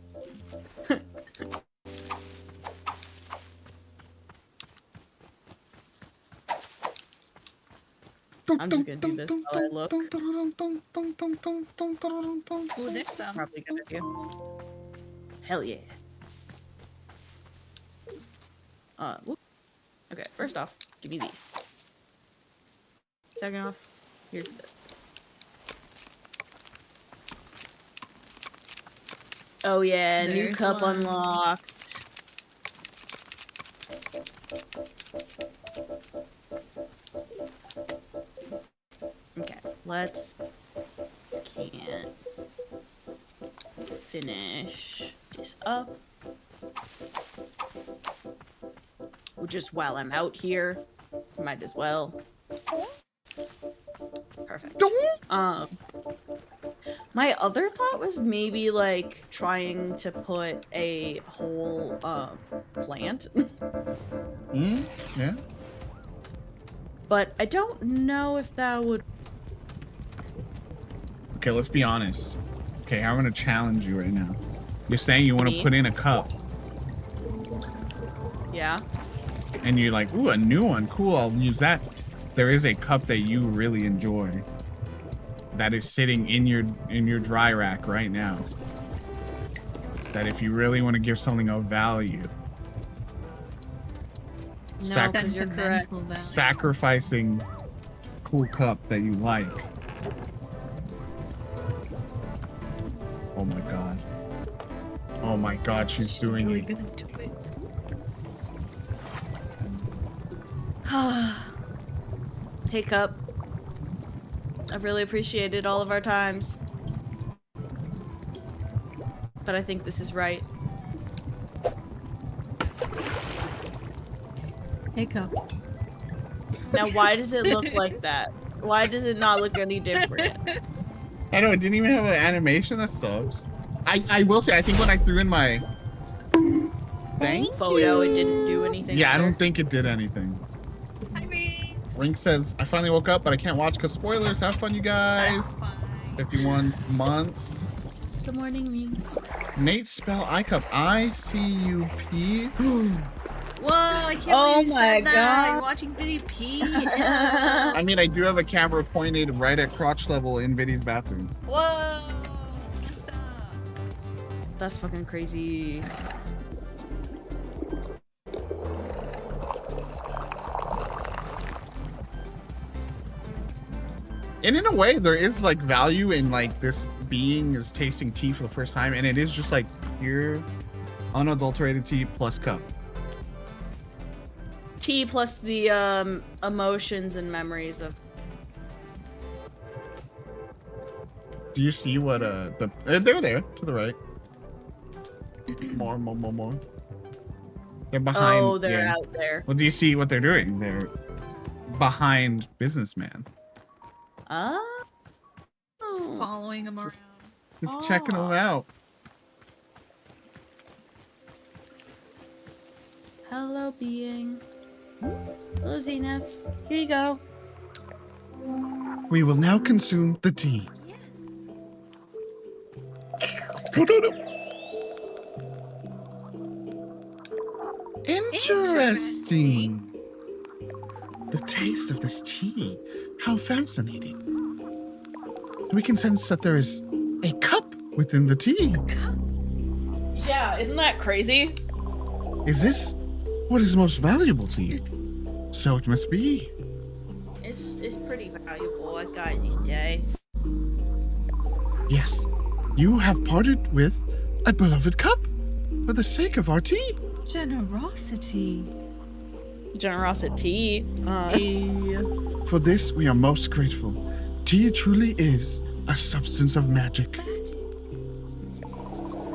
I'm just gonna do this while I look. Ooh, there's some. Probably a good idea. Hell yeah. Whoop. Okay, first off, give me these. Second off, here's this. Oh yeah, new There's cup one. unlocked. Okay, let's can't finish this up. Well, just while I'm out here, might as well. Perfect. My other thought was maybe like trying to put a whole plant, Yeah. but I don't know if that would. Okay, let's be honest. Okay, I'm gonna challenge you right now. You're saying you want to Me? put in a cup, Yeah. and you're like, ooh, a new one, cool, I'll use that. There is a cup that you really enjoy that is sitting in your dry rack right now. That if you really want to give something of value, No, 'cause you're correct. Sentimental value. sacrificing cool cup that you like. Oh my god. Oh my god, she's doing Really it. gonna do it. Hey, Cup. I've really appreciated all of our times. But I think this is right. Hey, Cup. Now, why does it look like that? Why does it not look any different? I know, it didn't even have an animation. That sucks. I will say, I think when I threw in my thank Photo, it didn't do anything. yeah, I either. don't think it did anything. Hi, Rings. Rink says, I finally woke up, but I can't watch because spoilers. Have fun, you guys. 51 months. Good morning, Rings. Nate spell iCup. I-C-U-P. Whoa, I can't Oh believe you my said that. God. You're watching Biddy P. I mean, I do have a camera pointed right at crotch level in Biddy's bathroom. Whoa. Stop. That's fucking crazy. And in a way, there is like value in like this being is tasting tea for the first time, and it is just like pure, unadulterated tea plus cup. Tea plus the emotions and memories of. Do you see what they're there to the right? More. They're behind. Oh, they're yeah. out there. Well, do you see what they're doing? They're behind businessman. Just following him around. Just checking them out. Hello, being. Hello, Zenith. Here you go. We will now consume the tea. Interesting. The taste of this tea. How fascinating. We can sense that there is a cup within the tea. Yeah, isn't that crazy? Is this what is most valuable to you? So it must be. It's pretty valuable, I gotta say. Yes, you have parted with a beloved cup for the sake of our tea. Generosity. Generosity. For this, we are most grateful. Tea truly is a substance of magic.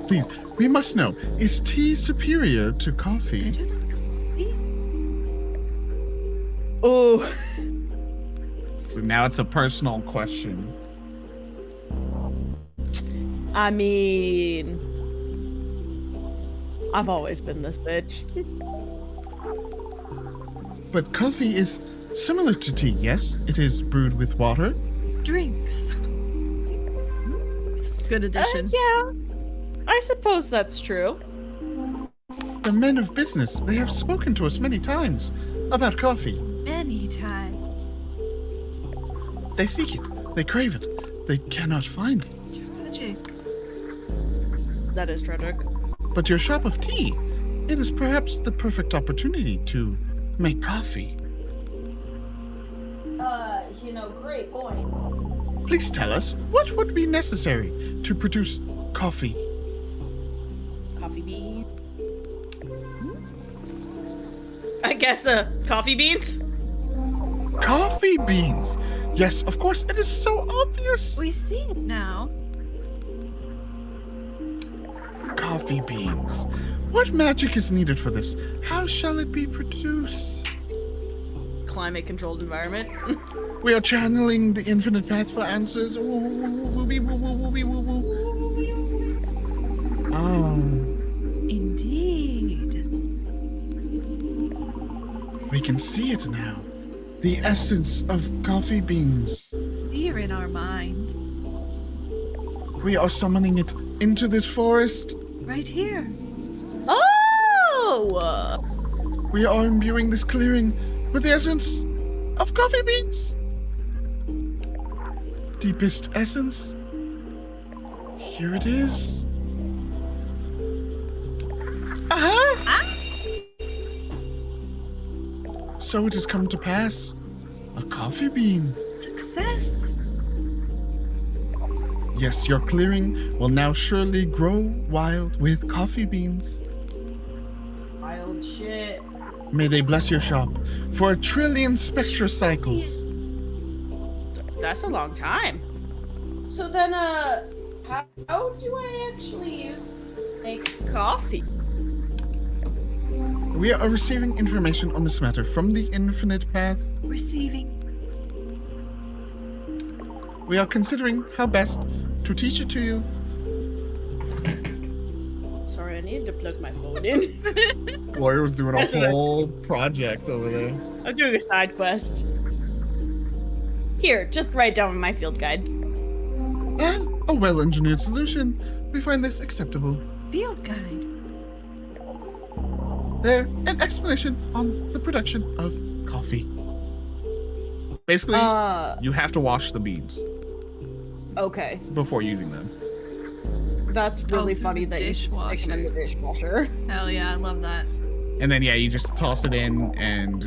Please, we must know, is tea superior to coffee? Better than coffee? Oh. So now it's a personal question. I mean, I've always been this bitch. But coffee is similar to tea, yes? It is brewed with water. Drinks. Good addition. Yeah, I suppose that's true. The men of business, they have spoken to us many times about coffee. Many times. They seek it. They crave it. They cannot find it. Tragic. That is tragic. But your shop of tea, it is perhaps the perfect opportunity to make coffee. Great point. Please tell us, what would be necessary to produce coffee? Coffee bean. I guess, coffee beans? Coffee beans! Yes, of course, it is so obvious! We see it now. Coffee beans. What magic is needed for this? How shall it be produced? Climate controlled environment. We are channeling the infinite path for answers. Oh. Indeed. We can see it now. The essence of coffee beans. Fear in our mind. We are summoning it into this forest. Right here. Oh! We are imbuing this clearing with the essence of coffee beans. Deepest essence. Here it is. So it has come to pass. A coffee bean. Success. Yes, your clearing will now surely grow wild with coffee beans. Wild shit. May they bless your shop for 1 trillion spectra cycles. That's a long time. So then, how do I actually make coffee? We are receiving information on this matter from the Infinite Path. Receiving. We are considering how best to teach it to you. Sorry, I needed to plug my phone in. Gloria was doing a whole project over there. I'm doing a side quest. Here, just write down my field guide. A well-engineered solution. We find this acceptable. Field guide. There, an explanation on the production of coffee. Basically, you have to wash the beans Okay. before using them. That's really through funny the that you stick them in the dishwasher. Hell yeah, I love that. And then, yeah, you just toss it in and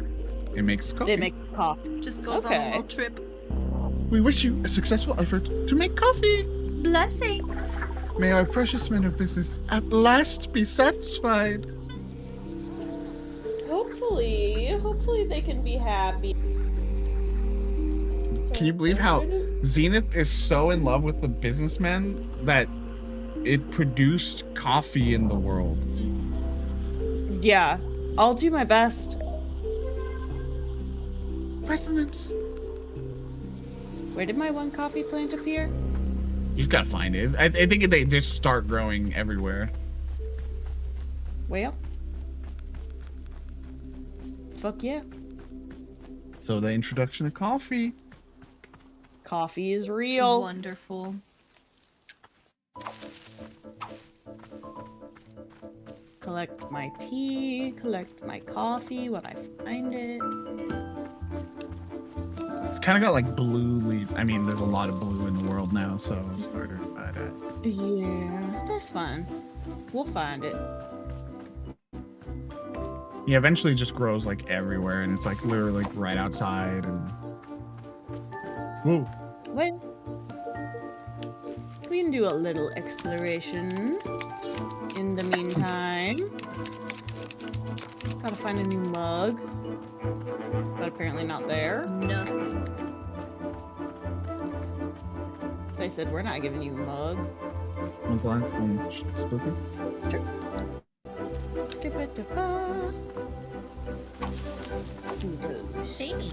it makes coffee. They make coffee. Just goes on a Okay. little trip. We wish you a successful effort to make coffee. Blessings. May our precious men of business at last be satisfied. Hopefully they can be happy. Can you believe how Zenith is so in love with the businessmen that it produced coffee in the world? Yeah, I'll do my best. Resonance. Where did my one coffee plant appear? You just gotta find it. I think they just start growing everywhere. Well, fuck yeah. So the introduction of coffee. Coffee is real. Wonderful. Collect my tea, collect my coffee when I find it. It's kind of got like blue leaves. I mean, there's a lot of blue in the world now, so it's harder to find it. Yeah, that's fine. We'll find it. Yeah, eventually it just grows like everywhere, and it's like literally like right outside. And whoa, Well, we can do a little exploration in the meantime. Gotta find a new mug, but apparently not there. No. They said we're not giving you a mug. one glass, one split it. Sure. Do those. Shady.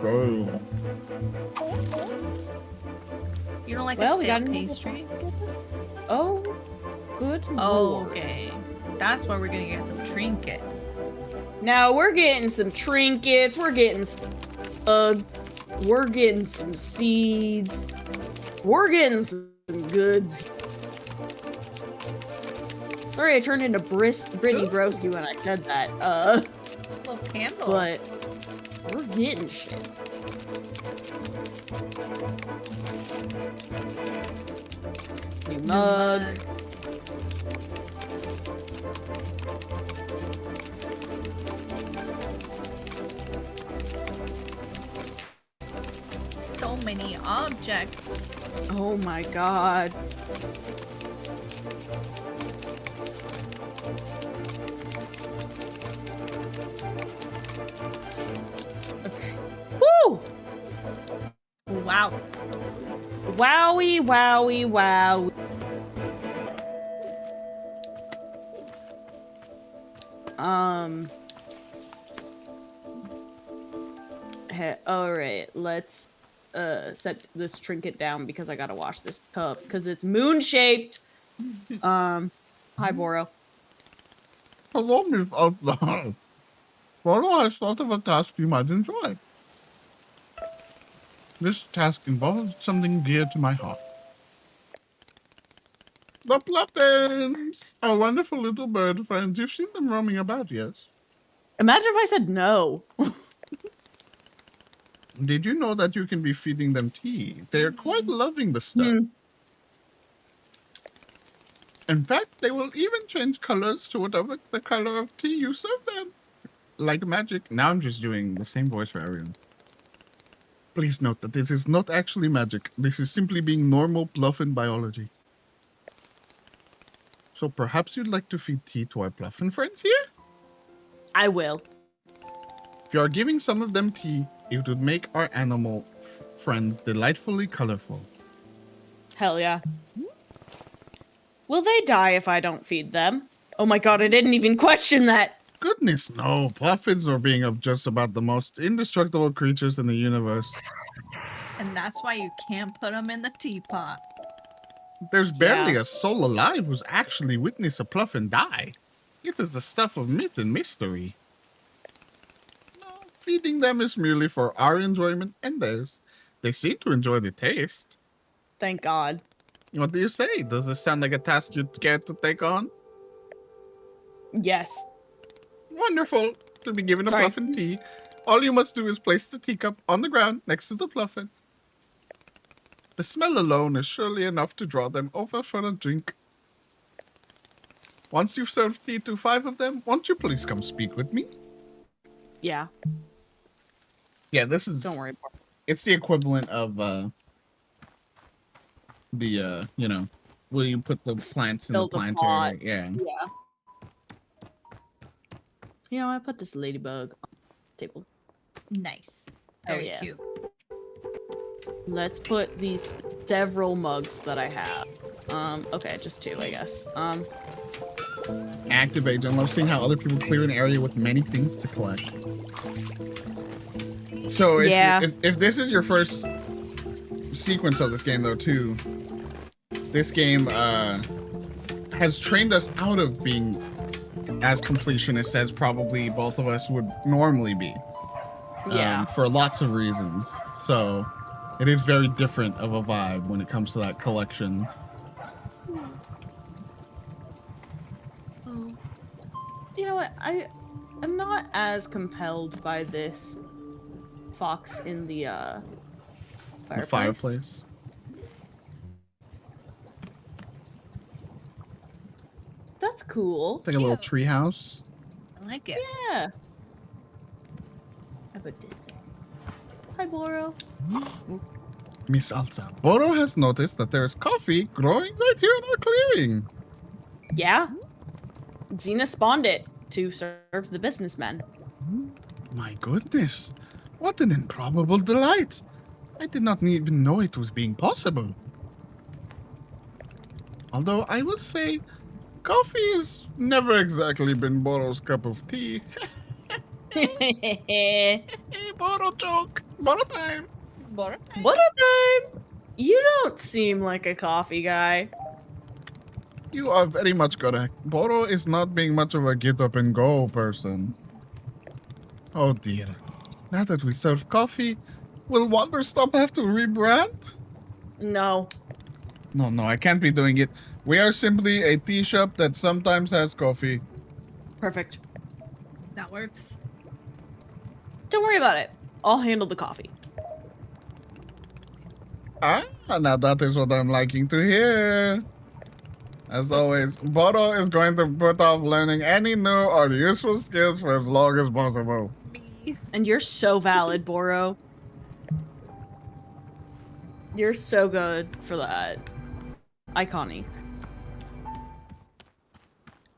Go. You don't like Well, a we stale got pastry? Oh, good Oh, lord. okay. That's where we're gonna get some trinkets. Now we're getting some trinkets. We're getting we're getting some seeds. We're getting some goods. Sorry, I turned into Brittany Broski when I said that. Little candle. But we're getting shit. New mug. So many objects. Oh my god. Okay. Woo! Wow. Wowie, wowie, wow. Hey, alright, let's set this trinket down because I gotta wash this cup because it's moon shaped. Hi, Boro. Hello, Miss Outlaw. Boro has thought of a task you might enjoy. This task involves something dear to my heart. The Pluffins! Our wonderful little bird friends. You've seen them roaming about, yes? Imagine if I said no. Did you know that you can be feeding them tea? They are quite loving the stuff. In fact, they will even change colors to whatever the color of tea you serve them. Like magic. Now I'm just doing the same voice for everyone. Please note that this is not actually magic. This is simply being normal Pluffin biology. So perhaps you'd like to feed tea to our Pluffin friends here? I will. If you are giving some of them tea, it would make our animal friends delightfully colorful. Hell yeah. Will they die if I don't feed them? Oh my god, I didn't even question that. Goodness, no. Pluffins are being of just about the most indestructible creatures in the universe. And that's why you can't put them in the teapot. There's barely a soul alive who's actually witnessed a Pluffin die. It is the stuff of myth and mystery. No, feeding them is merely for our enjoyment and theirs. They seem to enjoy the taste. Thank God. What do you say? Does this sound like a task you'd care to take on? Yes. Wonderful. To be given a Pluffin tea, all you must do is place the teacup on the ground next to the Pluffin. The smell alone is surely enough to draw them over for a drink. Once you've served tea to 5 of them, won't you please come speak with me? Yeah. Yeah, this is... Don't worry about it. It's the equivalent of, you know, where you put the plants in Build the a planter. pot. Yeah. Yeah. You know, I put this ladybug on the table. Nice. Oh, Very yeah. cute. Let's put these several mugs that I have. Okay, just 2, I guess. Activate. I love seeing how other people clear an area with many things to collect. So if this is your first sequence of this game, though, too, this game has trained us out of being as completionists as probably both of us would normally be. For lots of reasons. So it is very different of a vibe when it comes to that collection. You know what? I'm not as compelled by this fox in the fireplace. The fireplace. That's cool. It's like a little tree house. I like it. Yeah. I put it. Hi, Boro. Miss Alza, Boro has noticed that there is coffee growing right here in our clearing. Yeah. Xena spawned it to serve the businessmen. My goodness. What an improbable delight. I did not even know it was being possible. Although I will say, coffee has never exactly been Boro's cup of tea. Hey, Boro joke. Boro time. Boro time. What a time! You don't seem like a coffee guy. You are very much correct. Boro is not being much of a get up and go person. Oh dear. Now that we serve coffee, will Wanderstop have to rebrand? No. No, I can't be doing it. We are simply a tea shop that sometimes has coffee. Perfect. That works. Don't worry about it. I'll handle the coffee. Ah, now that is what I'm liking to hear. As always, Boro is going to put off learning any new or useful skills for as long as possible. And you're so valid, Boro. You're so good for that. Iconic.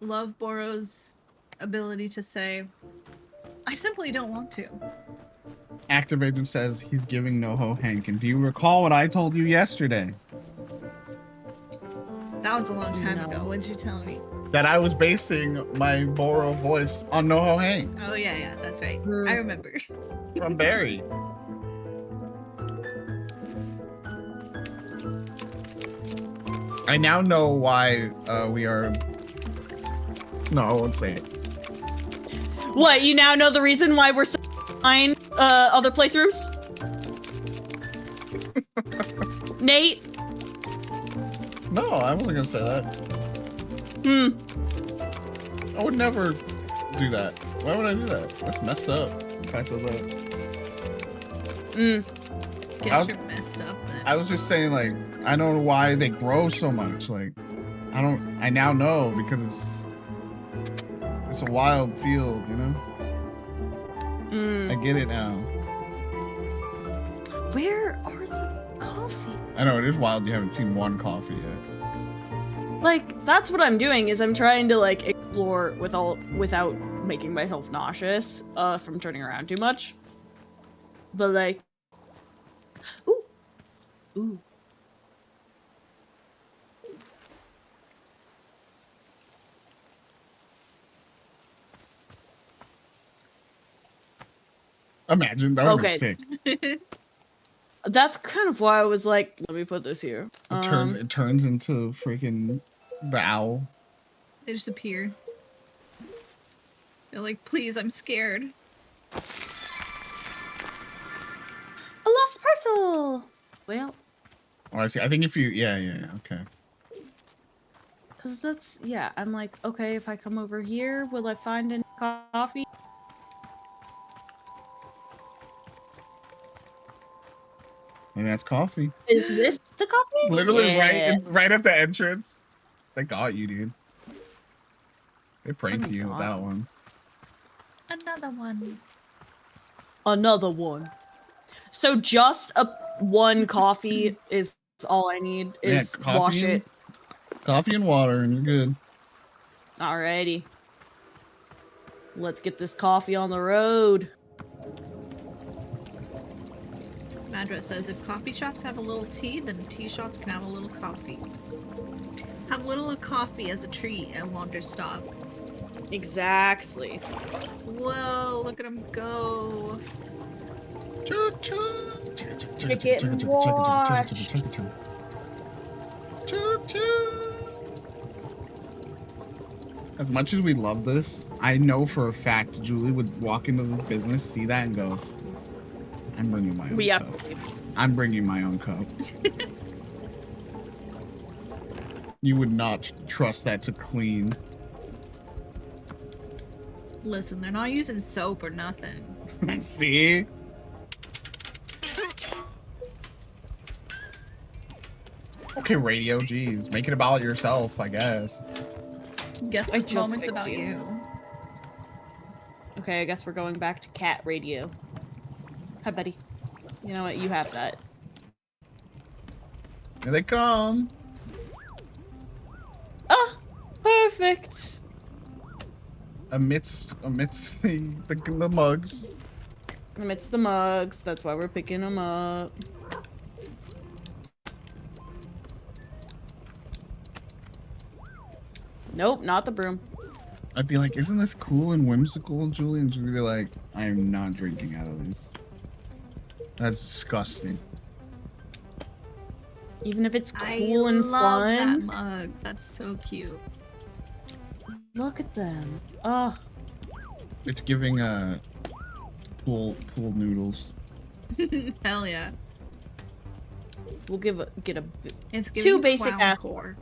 Love Boro's ability to say, I simply don't want to. Activator says he's giving NoHo Hank. And do you recall what I told you yesterday? That was a long time ago. What did you tell me? That I was basing my Boro voice on NoHo Hank Oh, yeah, that's right. I remember. from Barry. I now know why we are. No, I won't say it. What? You now know the reason why we're so behind other playthroughs? Nate? No, I wasn't gonna say that. I would never do that. Why would I do that? That's messed up. If I said that. Guess you're messed up then. I was just saying, like, I don't know why they grow so much. Like, I now know because it's a wild field, you know? I get it now. Where are the coffee? I know, it is wild you haven't seen one coffee yet. Like, that's what I'm doing, is I'm trying to, like, explore without making myself nauseous from turning around too much. But, like... Ooh. Ooh. Imagine, that would be sick. That's kind of why I was like, let me put this here. It turns into freaking the owl. They just appear. They're like, please, I'm scared. A lost parcel! Well... Oh, I see. I think if you... Yeah, okay. Because that's... Yeah, I'm like, okay, if I come over here, will I find any coffee? And that's coffee. Is this the coffee? Literally Yeah. right at the entrance. They got you, dude. They pranked Oh my you with God. that one. Another one. Another one. So just one coffee is all I need, is coffee wash and- it. Coffee and water, and you're good. Alrighty. Let's get this coffee on the road. Madra says, if coffee shops have a little tea, then tea shops can have a little coffee. Have a little of coffee as a treat at Wanderstop. Exactly. Whoa, look at him go. As much as we love this, I know for a fact Julie would walk into this business, see that, and go, I'm bringing my own cup. I'm bringing my own cup. You would not trust that to clean. Listen, they're not using soap or nothing. See? Okay, radio, geez. Make it about yourself, I guess. Guess this moment's about you. Okay, I guess we're going back to cat radio. Hi, buddy. You know what? You have that. Here they come. Ah! Perfect! Amidst the mugs. Amidst the mugs. That's why we're picking them up. Nope, not the broom. I'd be like, isn't this cool and whimsical, Julie? And she'd be like, I am not drinking out of these. That's disgusting. Even if it's cool and love fun. that mug. That's so cute. Look at them. Oh. It's giving pool noodles. Hell yeah. We'll get a It's giving two basic clown ass core.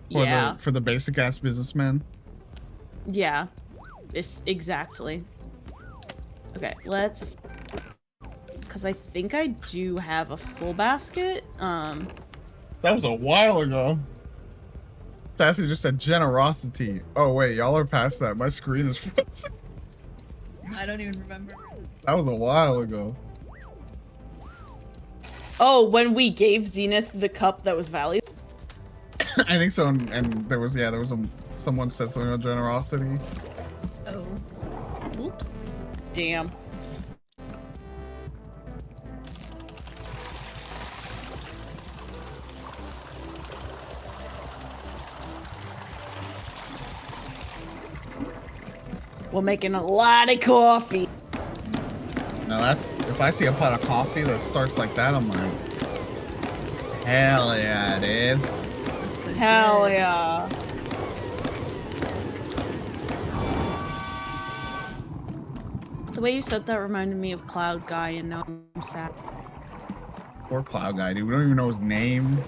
Yeah. For the basic ass businessman. Yeah. This exactly. Okay, let's, because I think I do have a full basket. That was a while ago. Sassy just said generosity. Oh wait, y'all are past that. My screen is frozen. I don't even remember. That was a while ago. Oh, when we gave Zenith the cup that was valuable? I think so, and there was someone said something about generosity. Oh. Oops. Damn. We're making a lot of coffee. Now that's, if I see a pot of coffee that starts like that, I'm like, hell yeah, dude. Hell goods. yeah. The way you said that reminded me of Cloud Guy, and now I'm sad. Poor Cloud Guy, dude. We don't even know his name.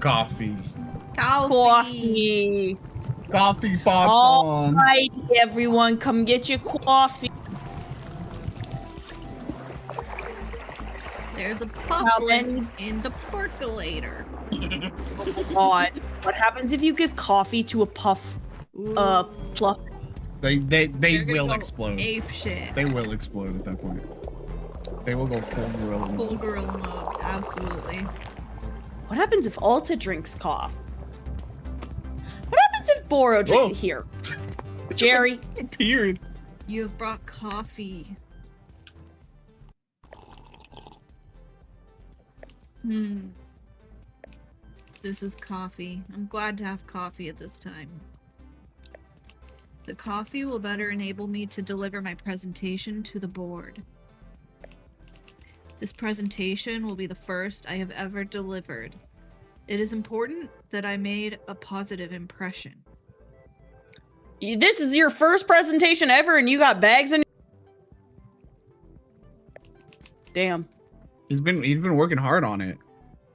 Coffee. Coffee. Coffee pots All on. right, everyone, come get your coffee. There's a How puffin many- in the percolator. Oh God. What happens if you give coffee to a fluff? They They're gonna will go explode. Ape shit. They will explode at that point. They will go full gorilla mode. Full gorilla mode, absolutely. What happens if Alta drinks coffee? What happens if Boro Whoa. drinks here? Jerry. Appeared. You have brought coffee. This is coffee. I'm glad to have coffee at this time. The coffee will better enable me to deliver my presentation to the board. This presentation will be the first I have ever delivered. It is important that I made a positive impression. This is your first presentation ever, and you got bags in. Damn. He's been working hard on it.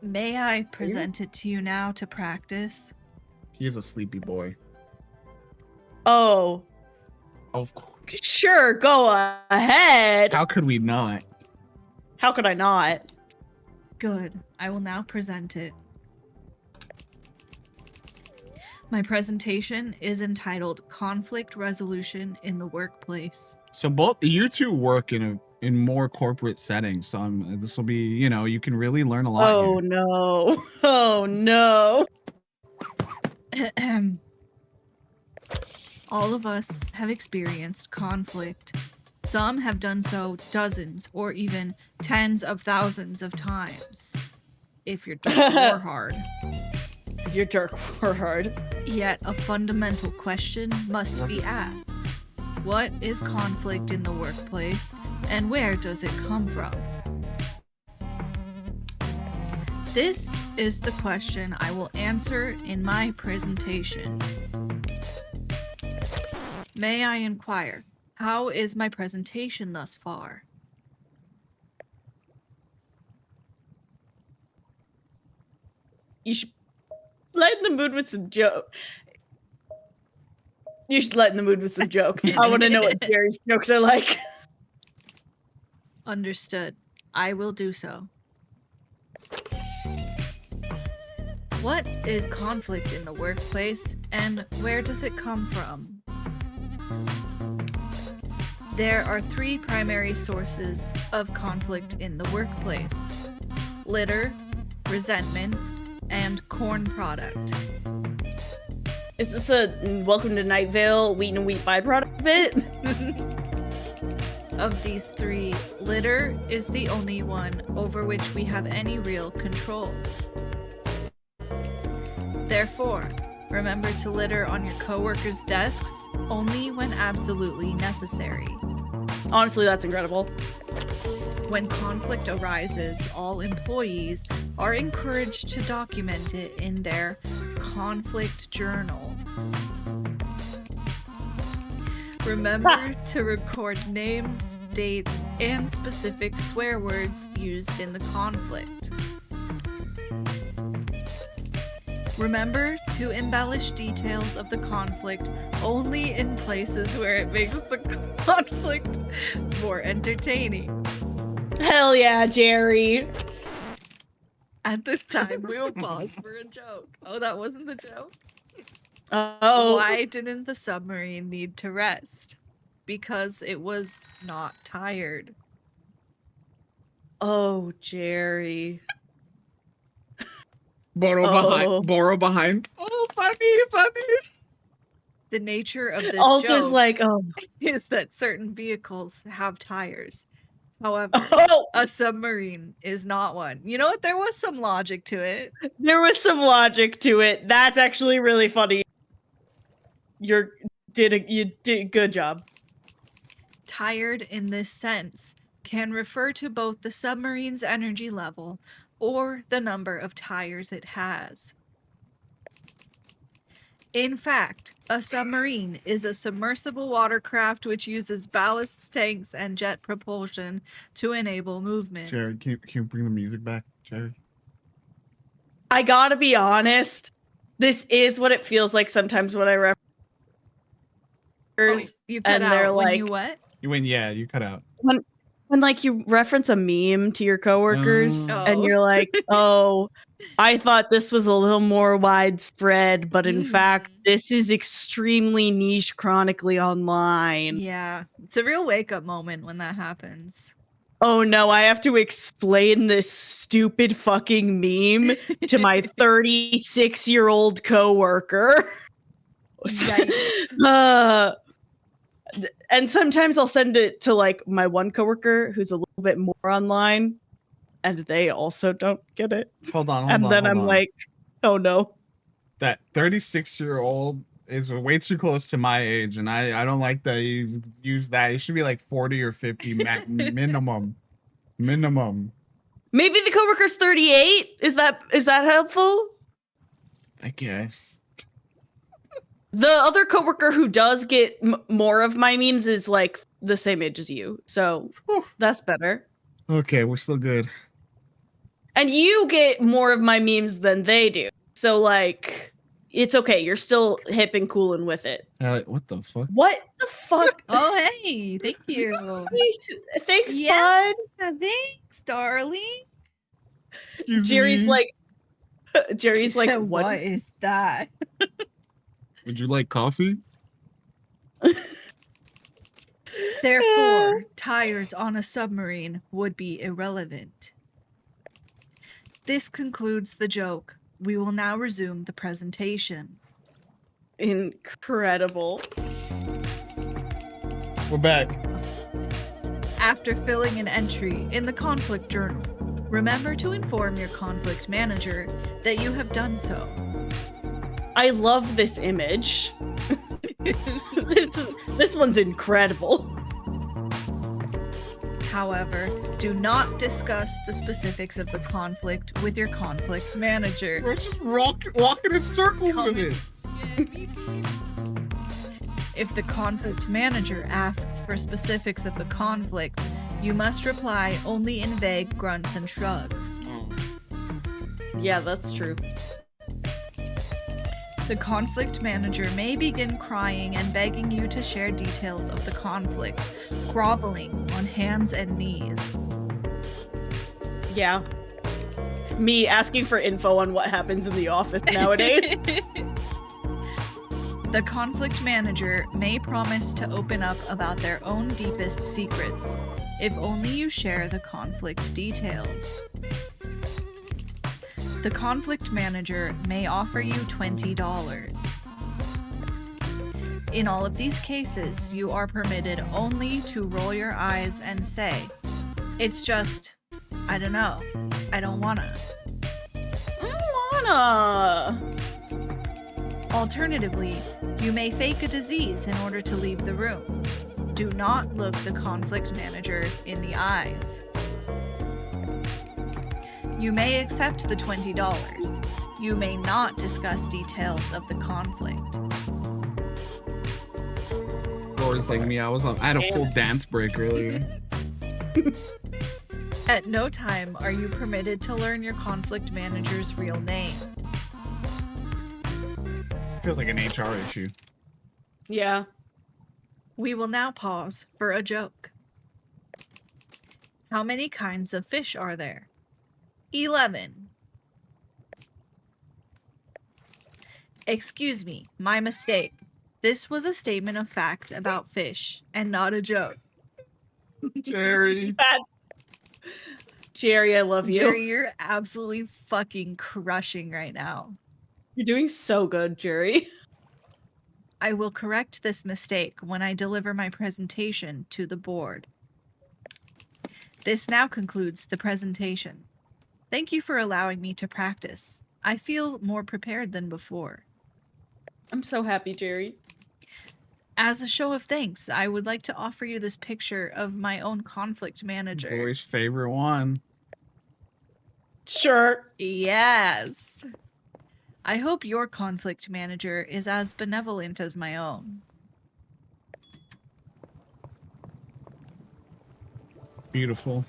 May I present it to you now to practice? He is a sleepy boy. Oh, Of course. sure, go ahead. How could we not? How could I not? Good. I will now present it. My presentation is entitled Conflict Resolution in the Workplace. So both you two work in more corporate settings. So this will be, you can really learn a lot. Oh here. no. Oh no. All of us have experienced conflict. Some have done so dozens or even tens of thousands of times. If you're dark or hard. If you're dark or hard. Yet a fundamental question must be asked. What is conflict in the workplace, and where does it come from? This is the question I will answer in my presentation. May I inquire, how is my presentation thus far? You should lighten the mood with some joke. You should lighten the mood with some jokes. I want to know what Jerry's jokes are like. Understood. I will do so. What is conflict in the workplace, and where does it come from? There are three primary sources of conflict in the workplace: litter, resentment, and corn product. Is this a Welcome to Night Vale wheat and wheat byproduct bit? Of these three, litter is the only one over which we have any real control. Therefore, remember to litter on your coworkers' desks only when absolutely necessary. Honestly, that's incredible. When conflict arises, all employees are encouraged to document it in their conflict journal. Remember to record names, dates, and specific swear words used in the conflict. Remember to embellish details of the conflict only in places where it makes the conflict more entertaining. Hell yeah, Jerry. At this time, we will pause for a joke. Oh, that wasn't the joke? Oh. Why didn't the submarine need to rest? Because it was not tired. Oh, Jerry. Boro behind. Oh, funny. The nature of this Alta's joke like, oh. is that certain vehicles have tires. However, Oh, a submarine is not one. You know what? There was some logic to it. there was some logic to it. That's actually really funny. You did good job. Tired in this sense, can refer to both the submarine's energy level or the number of tires it has. In fact, a submarine is a submersible watercraft which uses ballast tanks and jet propulsion to enable movement. Jared, can you bring the music back, Jared? I gotta be honest. This is what it feels like sometimes when I reference. You cut and out they're when like, you what? You cut out. when like you reference a meme to your coworkers Oh. and you're like, oh, I thought this was a little more widespread, but in fact, this is extremely niche chronically online. Yeah, it's a real wake-up moment when that happens. Oh no, I have to explain this stupid fucking meme to my 36-year-old coworker. Yikes. And sometimes I'll send it to like my one coworker who's a little bit more online, and they also don't get it. Hold on. And then I'm like, oh no. That 36-year-old is way too close to my age, and I don't like that you use that. It should be like 40 or 50 minimum. Minimum. Maybe the coworker's 38. Is that helpful? I guess. The other coworker who does get more of my memes is like the same age as you, so that's better. Okay, we're still good. And you get more of my memes than they do, so like it's okay. You're still hip and cool and with it. What the fuck? What the fuck? Oh, hey, thank you. Thanks, Yeah. bud. Thanks, darling. Jerry's like, So what what is that? Would you like coffee? Therefore, tires on a submarine would be irrelevant. This concludes the joke. We will now resume the presentation. Incredible. We're back. After filling an entry in the conflict journal, remember to inform your conflict manager that you have done so. I love this image. This one's incredible. However, do not discuss the specifics of the conflict with your conflict manager. We're just walking in circles with it. If the conflict manager asks for specifics of the conflict, you must reply only in vague grunts and shrugs. Yeah, that's true. The conflict manager may begin crying and begging you to share details of the conflict, groveling on hands and knees. Yeah. Me asking for info on what happens in the office nowadays. The conflict manager may promise to open up about their own deepest secrets, if only you share the conflict details. The conflict manager may offer you $20. In all of these cases, you are permitted only to roll your eyes and say, "It's just, I don't know. I don't wanna." Alternatively, you may fake a disease in order to leave the room. Do not look the conflict manager in the eyes. You may accept the $20. You may not discuss details of the conflict. Or like me, I had a full dance break earlier. At no time are you permitted to learn your conflict manager's real name. Feels like an HR issue. Yeah. We will now pause for a joke. How many kinds of fish are there? 11. Excuse me, my mistake. This was a statement of fact about fish and not a joke. Jerry. Jerry, I love you. Jerry, you're absolutely fucking crushing right now. You're doing so good, Jerry. I will correct this mistake when I deliver my presentation to the board. This now concludes the presentation. Thank you for allowing me to practice. I feel more prepared than before. I'm so happy, Jerry. as a show of thanks, I would like to offer you this picture of my own conflict manager. Glory's favorite one. Sure. Yes. I hope your conflict manager is as benevolent as my own. Beautiful.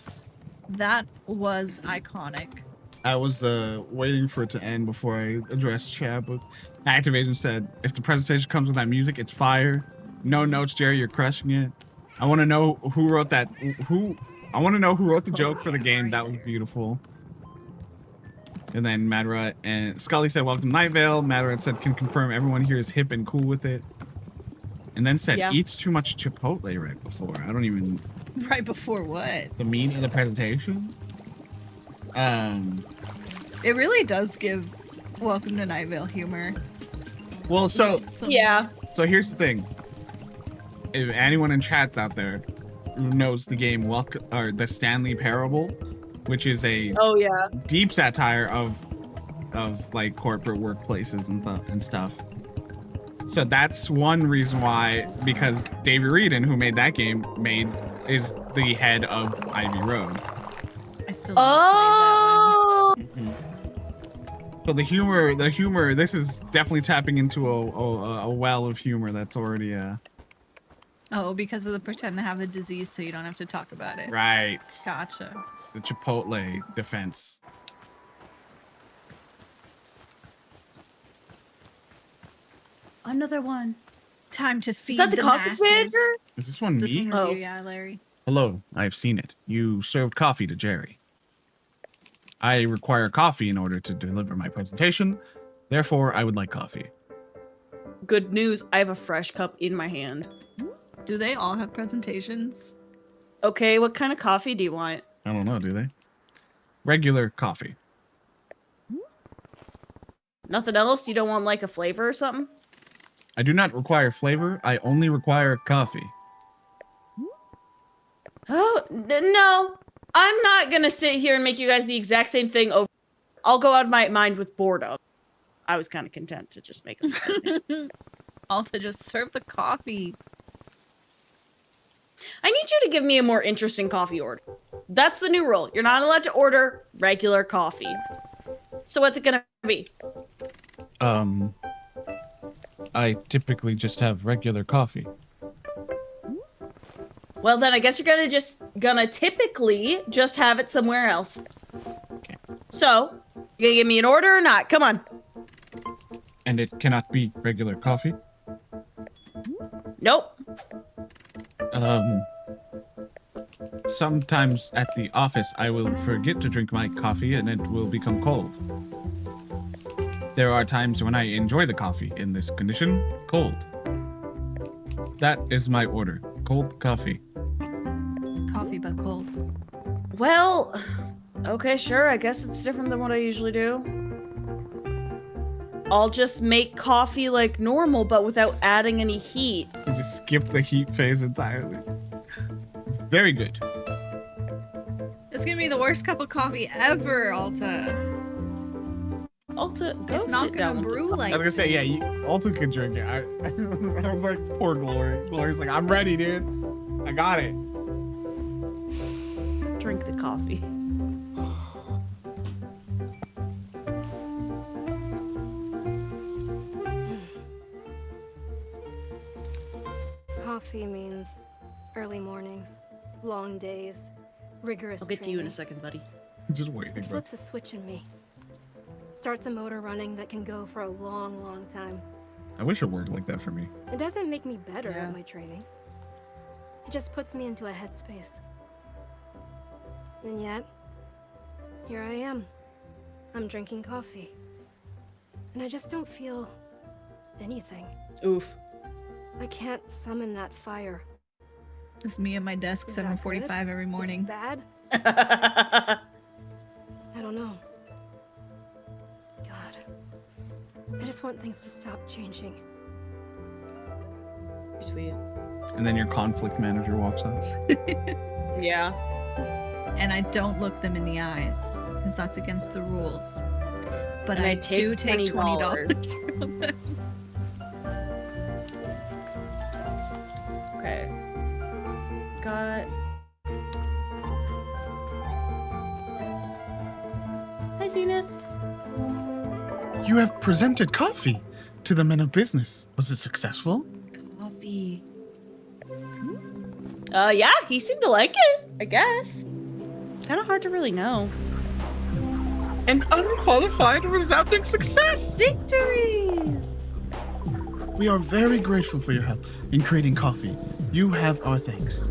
That was iconic. I was waiting for it to end before I addressed chat, but Activision said, if the presentation comes with that music, it's fire. No notes, Jerry, you're crushing it. I want to know who wrote that. I want to know who wrote the joke for the game. That was beautiful. And then Madrat and Scully said, welcome to Night Vale. Madrat said, can confirm everyone here is hip and cool with it. And then said, eats too much Chipotle right before. I don't even... Right before what? The meat of the presentation? It really does give Welcome to Night Vale humor. Well, so Yeah. So here's the thing. If anyone in chat's out there who knows the game or the Stanley Parable, which is a deep satire of like corporate workplaces and stuff. So that's one reason why, because Davey Reedon, who made that game, is the head of Ivy Road. I still haven't played that one. So the humor, this is definitely tapping into a well of humor that's already Oh, because of the pretend to have a disease so you don't have to talk about it. Right. Gotcha. It's the Chipotle defense. Another one. Time to feed Is that the conflict masses. manager? Is this one This me? one was you, yeah, Larry. Hello, I've seen it. You served coffee to Jerry. I require coffee in order to deliver my presentation. Therefore, I would like coffee. Good news, I have a fresh cup in my hand. Do they all have presentations? Okay, what kind of coffee do you want? I don't know, do they? Regular coffee. Nothing else? You don't want like a flavor or something? I do not require flavor. I only require coffee. Oh, no. I'm not gonna sit here and make you guys the exact same thing over. I'll go out of my mind with boredom. I was kind of content to just make them the same thing. Alta, just serve the coffee. I need you to give me a more interesting coffee order. That's the new rule. You're not allowed to order regular coffee. So what's it gonna be? I typically just have regular coffee. Well, then I guess you're gonna typically just have it somewhere else. Okay. So, you gonna give me an order or not? Come on. And it cannot be regular coffee? Nope. Sometimes at the office, I will forget to drink my coffee and it will become cold. There are times when I enjoy the coffee in this condition, cold. That is my order. Cold coffee. Coffee but cold. Well, okay, sure. I guess it's different than what I usually do. I'll just make coffee like normal, but without adding any heat. You just skip the heat phase entirely. Very good. It's gonna be the worst cup of coffee ever, Alta. Alta, go It's not sit down gonna with brew this like I was gonna say, yeah, Alta can drink it. I was like, poor Glory. Glory's like, I'm ready, dude. I got it. Drink the coffee. Coffee means early mornings, long days, rigorous I'll get to you in a training. second, buddy. Just waiting, It bro. flips a switch in me. Starts a motor running that can go for a long, long time. I wish it worked like that for me. It doesn't make me better Yeah. at my training. It just puts me into a headspace. And yet, here I am. I'm drinking coffee. And I just don't feel anything. Oof. I can't summon that fire. It's me at my desk, Is that 7:45 every Is morning. it bad? I I don't know. God. I just want things to stop changing. Sweet. And then your conflict manager walks up. Yeah. And I don't look them in the eyes, because that's against the rules. But And I I take do take $20. $20 from them. Zenith? You have presented coffee to the men of business. Was it successful? Coffee. Yeah, he seemed to like it, I guess. Kind of hard to really know. An unqualified, resounding success! Victory! We are very grateful for your help in creating coffee. You have our thanks.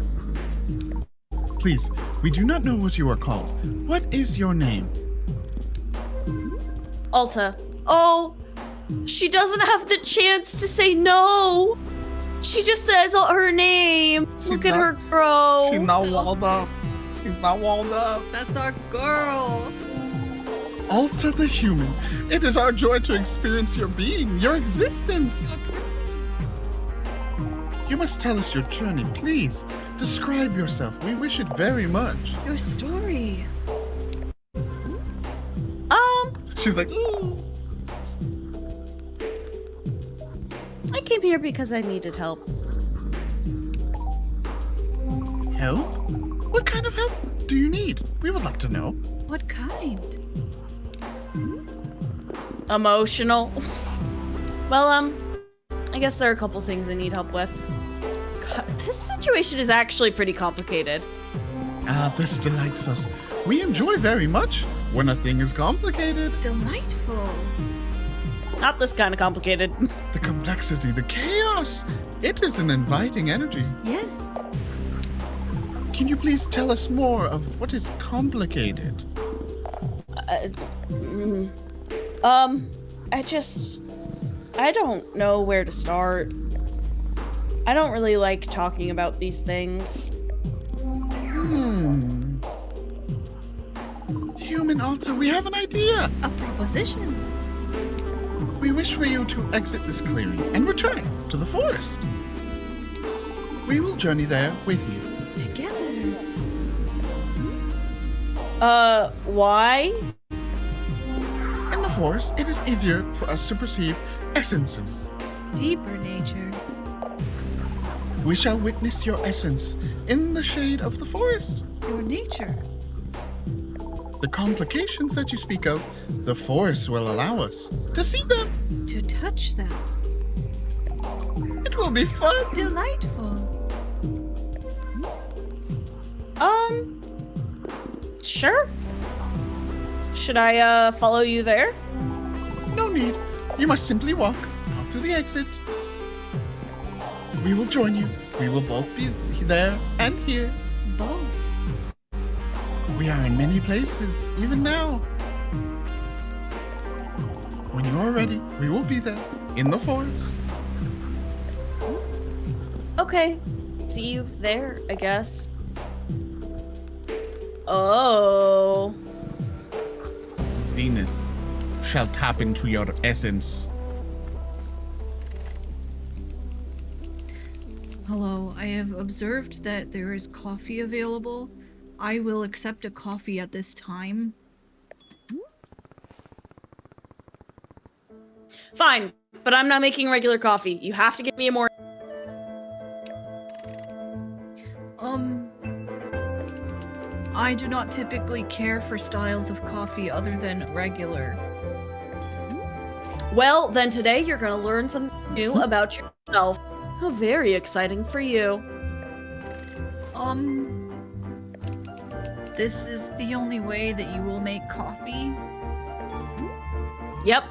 Please, we do not know what you are called. What is your name? Alta. Oh, she doesn't have the chance to say no. She just says her name. Look at her grow. She's not walled up. She's not walled up. That's our girl. Alta the human, it is our joy to experience your being, your existence. You must tell us your journey, please. Describe yourself. We wish it very much. Your story. She's like, ooh. I came here because I needed help. Help? What kind of help do you need? We would like to know. What kind? Emotional. Well, I guess there are a couple things I need help with. God, this situation is actually pretty complicated. Ah, this delights us. We enjoy very much when a thing is complicated. Delightful. Not this kind of complicated. The complexity, the chaos. It is an inviting energy. Yes. Can you please tell us more of what is complicated? I don't know where to start. I don't really like talking about these things. Human Alta, we have an idea. A proposition. We wish for you to exit this clearing and return to the forest. We will journey there with you. Together. Why? In the forest, it is easier for us to perceive essences. Deeper nature. We shall witness your essence in the shade of the forest. Your nature. The complications that you speak of, the forest will allow us to see them. To touch them. It will be fun. Delightful. Sure. Should I, follow you there? No need. You must simply walk out to the exit. We will join you. We will both be there and here. Both. We are in many places, even now. When you are ready, we will be there, in the forest. Okay. See you there, I guess. Oh. Zenith shall tap into your essence. Hello, I have observed that there is coffee available. I will accept a coffee at this time. Fine, but I'm not making regular coffee. You have to give me a more... I do not typically care for styles of coffee other than regular. Well, then today you're gonna learn something new about yourself. How very exciting for you. This is the only way that you will make coffee? Yep.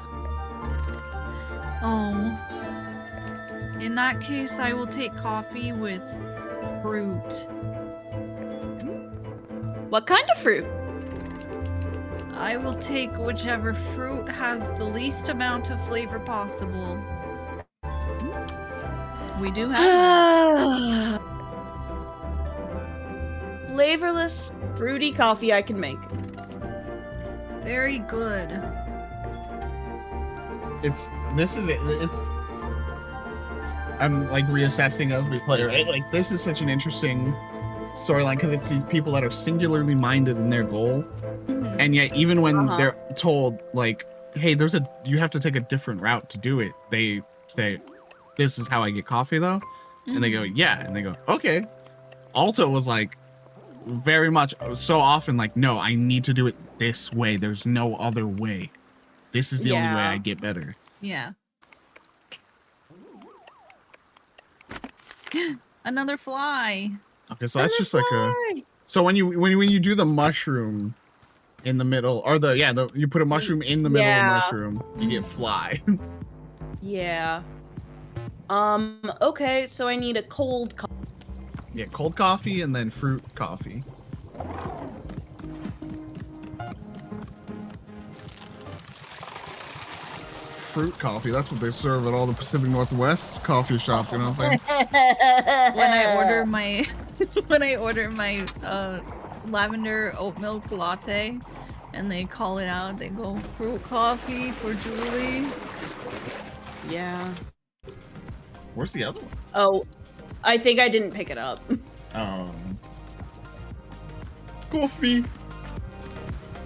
Oh. In that case, I will take coffee with fruit. What kind of fruit? I will take whichever fruit has the least amount of flavor possible. We do have that. Flavorless, fruity coffee I can make. Very good. I'm like reassessing as we play, right? Like this is such an interesting storyline because it's these people that are singularly minded in their goal, and yet even when they're told like, "Hey, you have to take a different route to do it," they say, "This is how I get coffee, though," and they go, "Yeah," and they go, "Okay." Alta was like, very much so often like, "No, I need to do it this way. There's no other way. This is the only way I get better. Yeah. Another fly. Okay, so that's just like a. So when you do the mushroom in the middle, or you put a mushroom in the middle of mushroom, you get fly. Yeah. Okay, so I need a cold coffee. Yeah, cold coffee and then fruit coffee. Fruit coffee, that's what they serve at all the Pacific Northwest coffee shops, you know what I'm saying? When I order my when I order my lavender oat milk latte and they call it out, they go fruit coffee for Julie. Yeah. Where's the other one? Oh, I think I didn't pick it up. Coffee.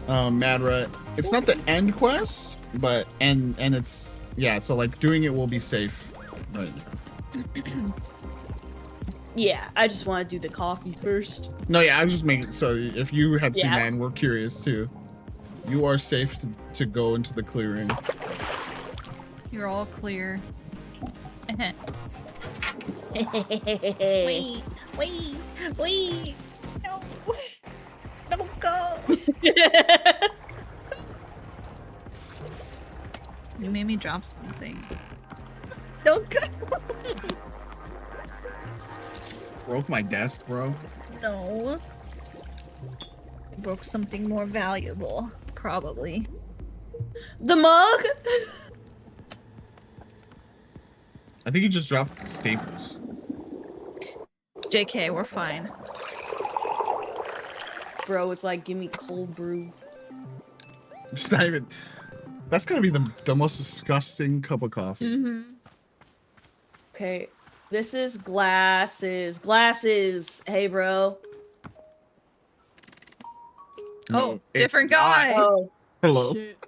Madra, it's not the end quest, but and it's so like doing it will be safe right now. Yeah, I just want to do the coffee first. No, I was just making so if you had seen Yeah. that and we're curious too, you are safe to go into the clearing. You're all clear. Wait. Wait. No. Don't go. You made me drop something. Don't go. Broke my desk, bro. No. I broke something more valuable, probably. The mug? I think you just dropped staples. JK, we're fine. Bro is like, give me cold brew. It's not even. That's gotta be the most disgusting cup of coffee. Mm-hmm. Okay, this is glasses. Glasses. Hey, bro. Oh, it's different not. guy. Oh, Hello. shit.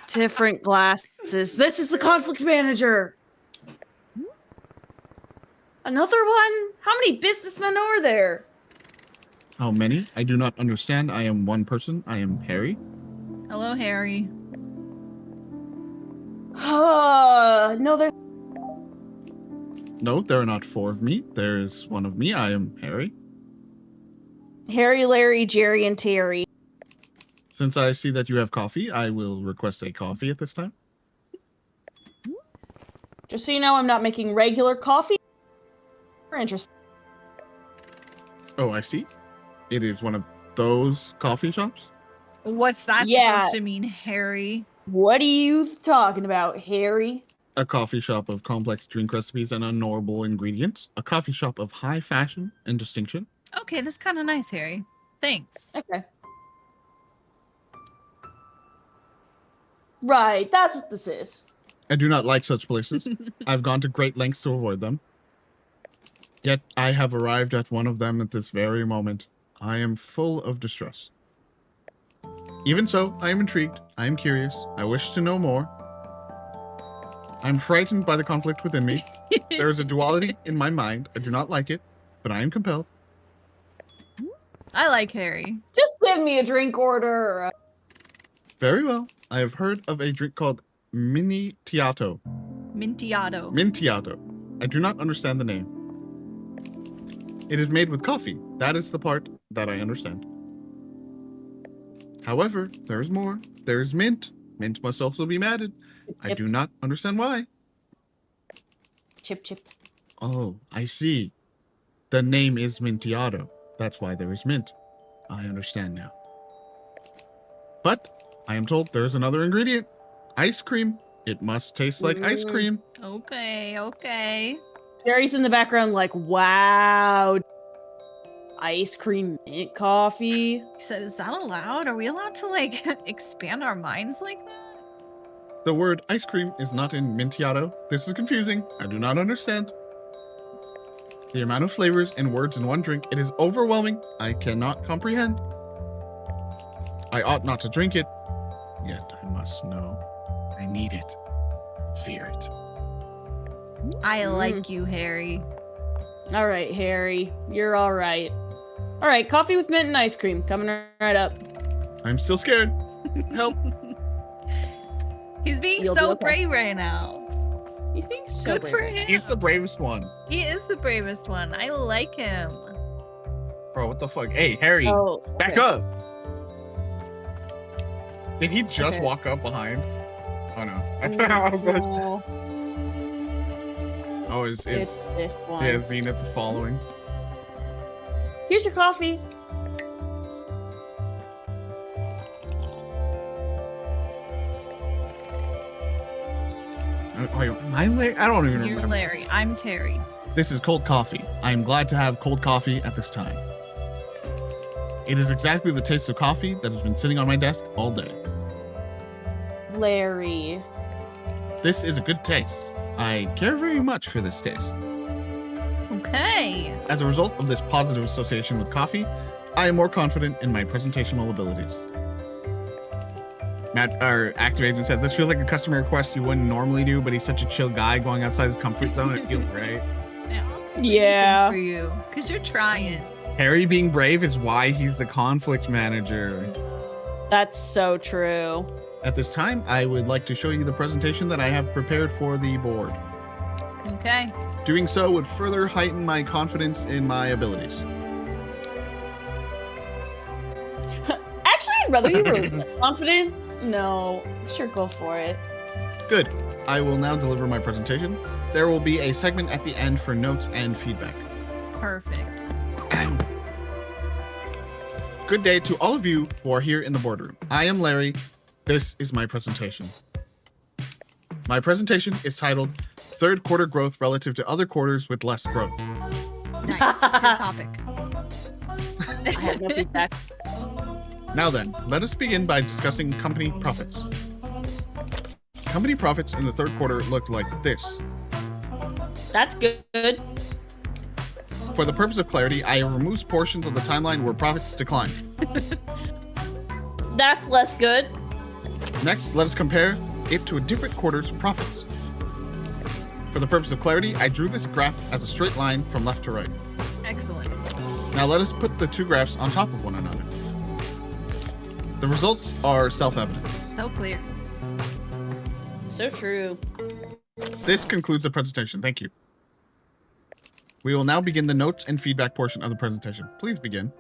Different glasses. This is the conflict manager. Another one? How many businessmen are there? How many? I do not understand. I am one person. I am Harry. Hello, Harry. No, there's. No, there are not four of me. There's one of me. I am Harry. Harry, Larry, Jerry, and Terry. Since I see that you have coffee, I will request a coffee at this time. Just so you know, I'm not making regular coffee. Interesting. Oh, I see. It is one of those coffee shops. What's that Yeah. supposed to mean, Harry? What are you talking about, Harry? A coffee shop of complex drink recipes and unknowable ingredients. A coffee shop of high fashion and distinction. Okay, that's kind of nice, Harry. Thanks. Okay. Right, that's what this is. I do not like such places. I've gone to great lengths to avoid them. Yet I have arrived at one of them at this very moment. I am full of distress. Even so, I am intrigued. I am curious. I wish to know more. I'm frightened by the conflict within me. There is a duality in my mind. I do not like it, but I am compelled. I like Harry. Just give me a drink order. Very well. I have heard of a drink called Mintiato. Mintiato. Mintiato. I do not understand the name. It is made with coffee. That is the part that I understand. However, there is more. There is mint. Mint must also be matted. I do not understand why. Chip, chip. Oh, I see. The name is Mintiato. That's why there is mint. I understand now. But I am told there is another ingredient. Ice cream. It must taste like ice cream. Okay. Jerry's in the background like, wow. Ice cream mint coffee. He said, is that allowed? Are we allowed to, like, expand our minds like that? The word ice cream is not in Mintiato. This is confusing. I do not understand. The amount of flavors and words in one drink, it is overwhelming. I cannot comprehend. I ought not to drink it, yet I must know. I need it. Fear it. I like you, Harry. All right, Harry. You're all right. All right, coffee with mint and ice cream. Coming right up. I'm still scared. Help. He's being You'll be so okay. brave right now. He's being so Good brave. for him. He's the bravest one. He is the bravest one. I like him. Bro, what the fuck? Hey, Harry, Oh, back okay. up. Did he just Okay. walk up behind? Oh no. I was like, No, oh, it's this one. yeah, Zenith is following. Here's your coffee. Wait, am I Larry? I don't even You're remember. Larry. I'm Terry. This is cold coffee. I am glad to have cold coffee at this time. It is exactly the taste of coffee that has been sitting on my desk all day. Larry. This is a good taste. I care very much for this taste. Okay. As a result of this positive association with coffee, I am more confident in my presentational abilities. Matt, our active agent said, this feels like a customer request you wouldn't normally do, but he's such a chill guy going outside his comfort zone. It feels great. Yeah. I'll do Yeah. anything for you, because you're trying. Harry being brave is why he's the conflict manager. That's so true. At this time, I would like to show you the presentation that I have prepared for the board. Okay. Doing so would further heighten my confidence in my abilities. Actually, I'd rather you were confident. No, sure, go for it. Good. I will now deliver my presentation. There will be a segment at the end for notes and feedback. Perfect. Good day to all of you who are here in the boardroom. I am Larry. This is my presentation. My presentation is titled Third Quarter Growth Relative to Other Quarters with Less Growth. Nice. Good topic. I have no feedback. Now then, let us begin by discussing company profits. Company profits in the third quarter looked like this. That's good. For the purpose of clarity, I have removed portions of the timeline where profits declined. That's less good. Next, let us compare it to a different quarter's profits. For the purpose of clarity, I drew this graph as a straight line from left to right. Excellent. Now let us put the two graphs on top of one another. The results are self-evident. So clear. So true. This concludes the presentation. Thank you. We will now begin the notes and feedback portion of the presentation. Please begin.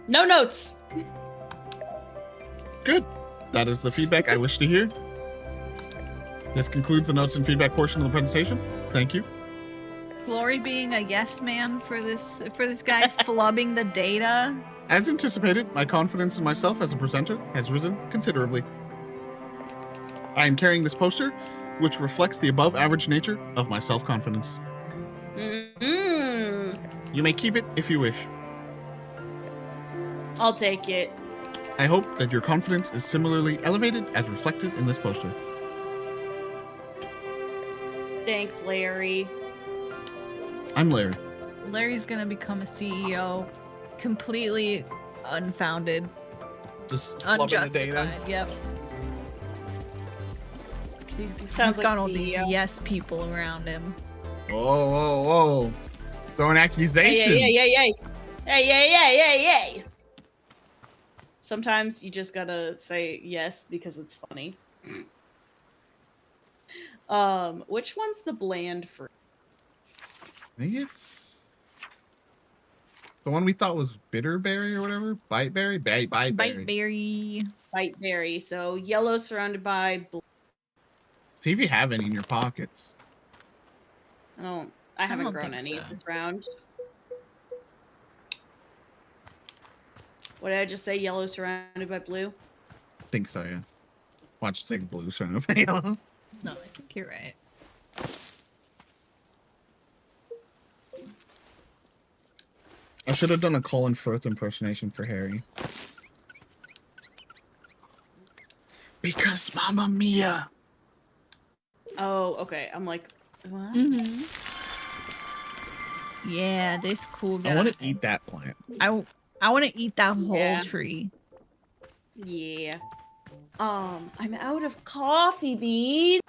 No notes. Good. That is the feedback I wish to hear. This concludes the notes and feedback portion of the presentation. Thank you. Glory being a yes man for this guy flubbing the data. As anticipated, my confidence in myself as a presenter has risen considerably. I am carrying this poster, which reflects the above average nature of my self-confidence. You may keep it if you wish. I'll take it. I hope that your confidence is similarly elevated as reflected in this poster. Thanks, Larry. I'm Larry. Larry's gonna become a CEO, completely unfounded, Just unjustified. Yep. 'Cause he's Sounds got like all these CEO. yes people around him. Whoa, whoa, whoa. Throwing accusations. Hey. Sometimes you just gotta say yes because it's funny. Which one's the bland fruit? I think it's the one we thought was bitterberry or whatever. Biteberry? Biteberry. Biteberry. White berry. So yellow surrounded by blue. See if you have any in your pockets. I haven't don't grown think any so. this round. What did I just say? Yellow surrounded by blue? I think so, yeah. Watch it's like blue surrounded by yellow. No, I think you're right. I should have done a Colin Firth impersonation for Harry. Because Mamma Mia. Oh, okay. I'm like, what? Mm-hmm. Yeah, this cool guy. I want to eat that plant. I want to eat that whole Yeah. tree. Yeah. I'm out of coffee beans.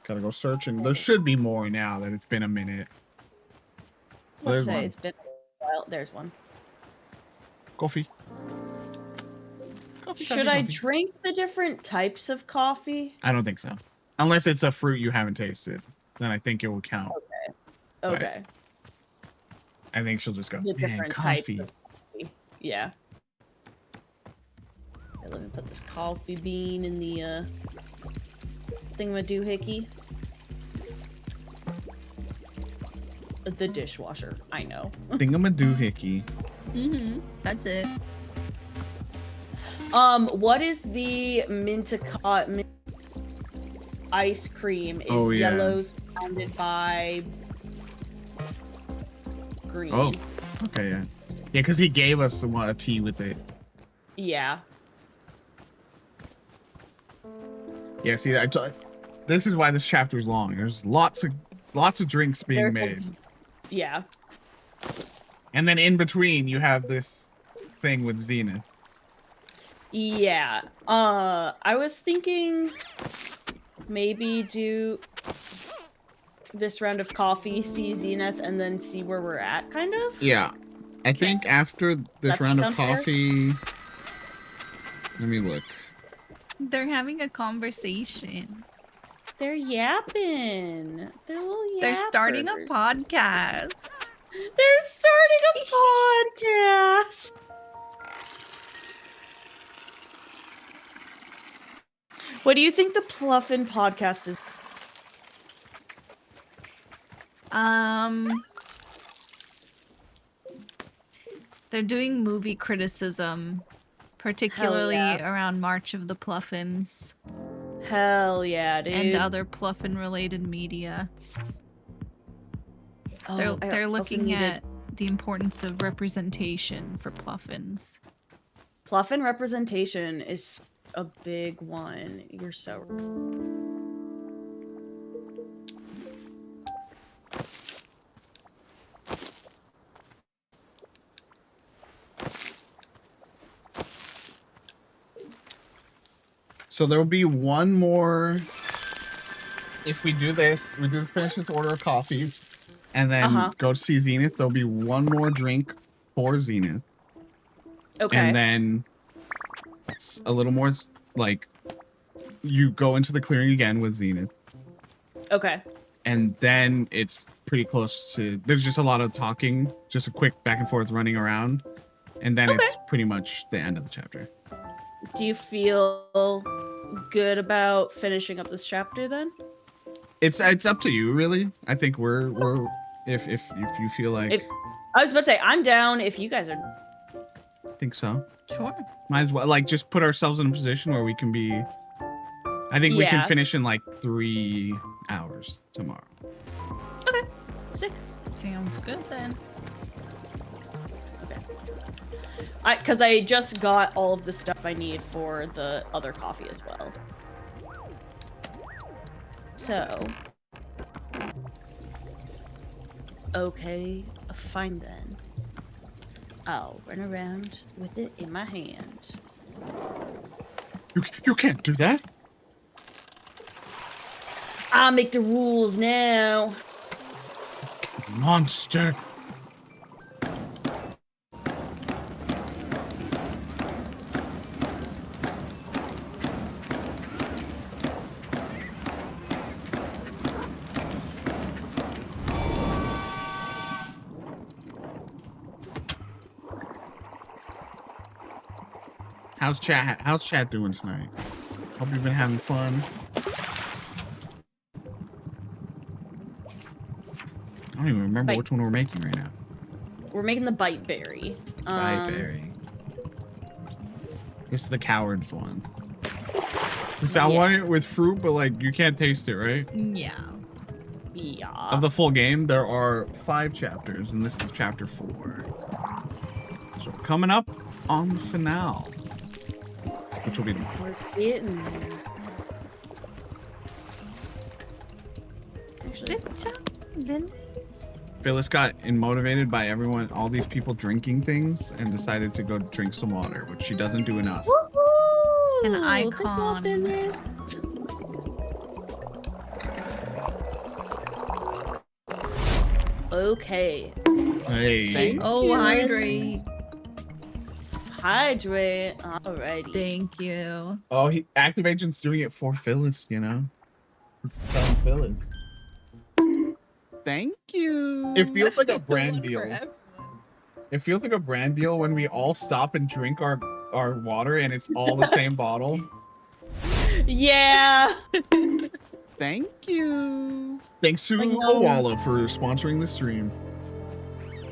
Gotta go searching. There should be more now that it's been a minute. I was There's about to say, one. it's been Well, there's one. Coffee. Should I drink the different types of coffee? I don't think so. Unless it's a fruit you haven't tasted, then I think it will count. Okay. I think she'll just go, The man, different coffee. types of coffee. Yeah. Okay, let me put this coffee bean in the thingamadoohickey. The dishwasher. I know. Thingamadoohickey. That's it. What is the mint ice cream? Is yellow surrounded by green? Oh, okay, yeah. Yeah, because he gave us a tea with it. Yeah. Yeah, see, this is why this chapter is long. There's lots of drinks being made. Yeah. And then in between, you have this thing with Zenith. Yeah. I was thinking maybe do this round of coffee, see Zenith, and then see where we're at, kind of? Yeah. I think after this round of coffee... Let me look. They're having a conversation. They're yapping. They're little yappers. They're starting a podcast. They're starting a podcast. What do you think the Pluffin podcast is? They're doing movie criticism, particularly around March of the Pluffins. Hell yeah, dude. And other Pluffin-related media. They're looking at the importance of representation for Pluffins. Pluffin representation is a big one. You're so So there will be one more. If we do this, we do finish this order of coffees, and then go to see Zenith. There'll be one more drink for Zenith. Okay. And then a little more, like, you go into the clearing again with Zenith. Okay. And then it's pretty close to. There's just a lot of talking, just a quick back and forth running around, and then it's pretty much the end of the chapter. Do you feel good about finishing up this chapter then? It's up to you, really. I think we're if you feel like. I was about to say I'm down if you guys are. I think so. Sure. Might as well just put ourselves in a position where we can be. I think we can finish in like 3 hours tomorrow. Okay. Sick. Sounds good then. Because I just got all of the stuff I need for the other coffee as well. So. Okay, fine then. I'll run around with it in my hand. You can't do that. I'll make the rules now. Monster. How's chat doing tonight? Hope you've been having fun. I don't even remember which one we're making right now. We're making the bite berry. Bite berry. This is the coward's one. I want it with fruit, but like you can't taste it, right? Yeah. Yeah. Of the full game, there are 5 chapters, and this is chapter 4. So coming up on the finale. Which will be We're getting there. Actually, Good job, Linus. Phyllis got motivated by all these people drinking things, and decided to go drink some water, which she doesn't do enough. woohoo! An icon. Okay, Hey. Oh, hydrate. Hydrate. Alrighty. Thank you. Oh, Active Agent's doing it for Phyllis, you know? It's telling Phyllis. Thank you. It feels like a brand deal. It feels like a brand deal when we all stop and drink our water and it's all the same bottle. Yeah. Thank you. Thanks to Like, no. Awala for sponsoring the stream.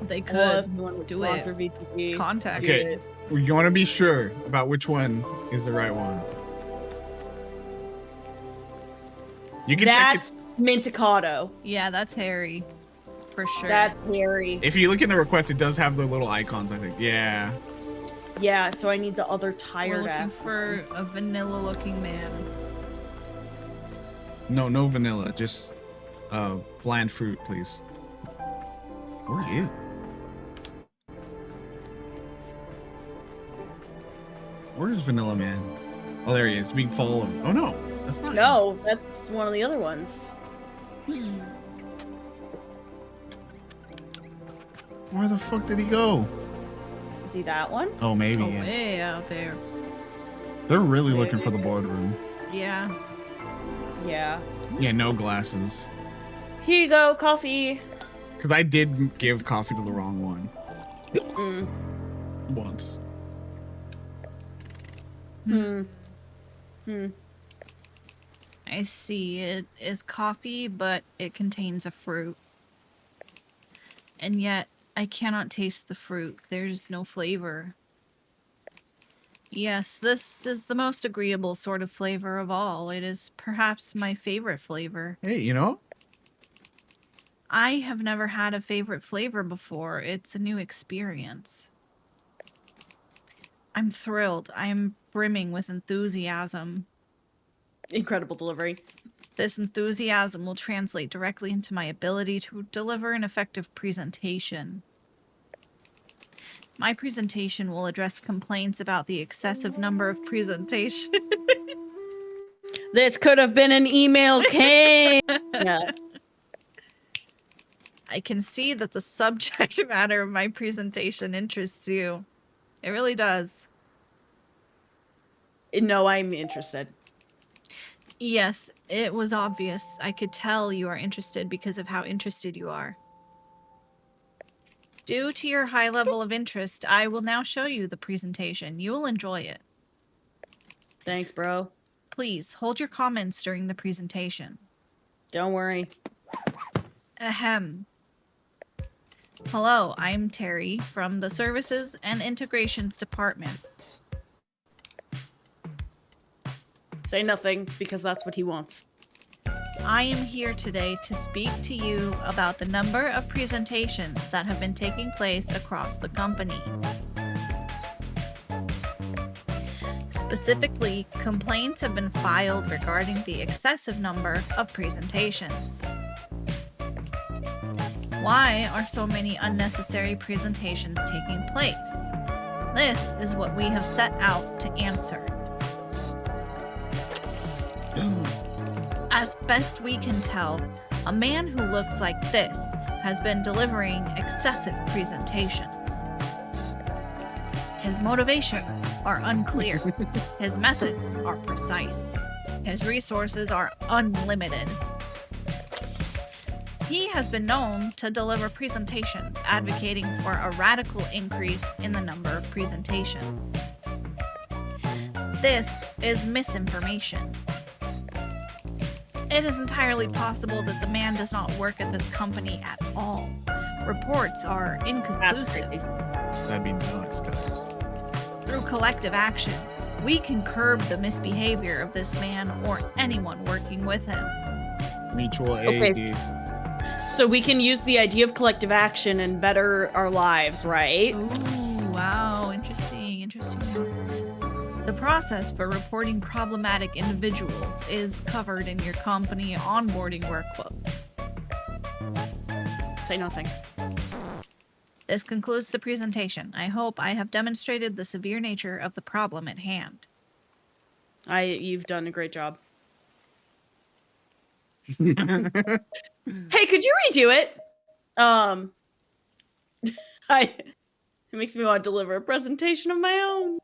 They Well, if could you want to do it. sponsor VTP, Contact do Okay. it. You want to be sure about which one is the right one. You can check That's Mintacado. Yeah, that's Harry. For sure. That's Harry. if you look in the request, it does have the little icons, I think. Yeah. Yeah, so I need the other We're tired looking ass. for a vanilla-looking man. No vanilla, just bland fruit, please. Where is it? Where is Vanilla Man? Oh, there he is, being followed. Oh no, that's not him. No, that's one of the other ones. Where the fuck did he go? Is he that one? Oh, maybe. Oh, Yeah. way out there. They're really looking for the boardroom. Yeah. Yeah. Yeah, no glasses. Here you go, coffee. Because I did give coffee to the wrong one Mm. once. Hmm. I see. It is coffee, but it contains a fruit. And yet, I cannot taste the fruit. There's no flavor. Yes, this is the most agreeable sort of flavor of all. It is perhaps my favorite flavor. Hey, you know? I have never had a favorite flavor before. It's a new experience. I'm thrilled. I am brimming with enthusiasm. Incredible delivery. This enthusiasm will translate directly into my ability to deliver an effective presentation. My presentation will address complaints about the excessive number of presentations. This could have been an email came. Yeah. I can see that the subject matter of my presentation interests you. It really does. No, I'm interested. Yes, it was obvious. I could tell you are interested because of how interested you are. Due to your high level of interest, I will now show you the presentation. You will enjoy it. Thanks, bro. Please, hold your comments during the presentation. Don't worry. Ahem. Hello, I'm Terry from the Services and Integrations Department. Say nothing, because that's what he wants. I am here today to speak to you about the number of presentations that have been taking place across the company. Specifically, complaints have been filed regarding the excessive number of presentations. Why are so many unnecessary presentations taking place? This is what we have set out to answer. As best we can tell, a man who looks like this has been delivering excessive presentations. His motivations are unclear. His methods are precise. His resources are unlimited. He has been known to deliver presentations advocating for a radical increase in the number of presentations. This is misinformation. It is entirely possible that the man does not work at this company at all. Reports are That's inconclusive. crazy. That'd be nuts, guys. Through collective action, we can curb the misbehavior of this man or anyone working with him. Mutual aid, Okay. dude. So we can use the idea of collective action and better our lives, right? Ooh, wow, interesting, interesting. The process for reporting problematic individuals is covered in your company onboarding workbook. Say nothing. This concludes the presentation. I hope I have demonstrated the severe nature of the problem at hand. You've done a great job. Hey, could you redo it? It makes me want to deliver a presentation of my own.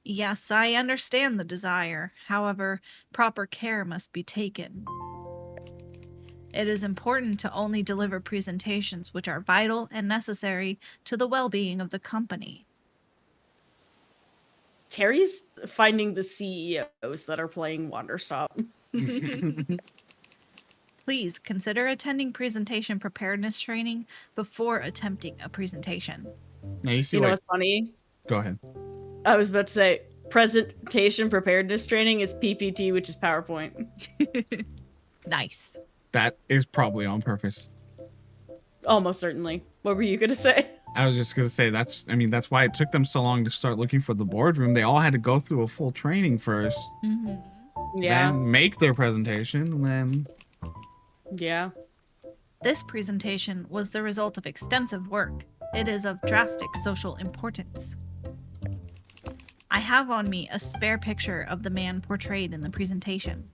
Yes, I understand the desire. However, proper care must be taken. It is important to only deliver presentations which are vital and necessary to the well-being of the company. Terry's finding the CEOs that are playing Wanderstop. Please consider attending presentation preparedness training before attempting a presentation. Now you see You know what? what's funny? Go ahead. I was about to say presentation preparedness training is PPT, which is PowerPoint. Nice. That is probably on purpose. Almost certainly. What were you gonna say? I was just gonna say that's why it took them so long to start looking for the boardroom. They all had to go through a full training first, Yeah. then make their presentation, and then Yeah. This presentation was the result of extensive work. It is of drastic social importance. I have on me a spare picture of the man portrayed in the presentation.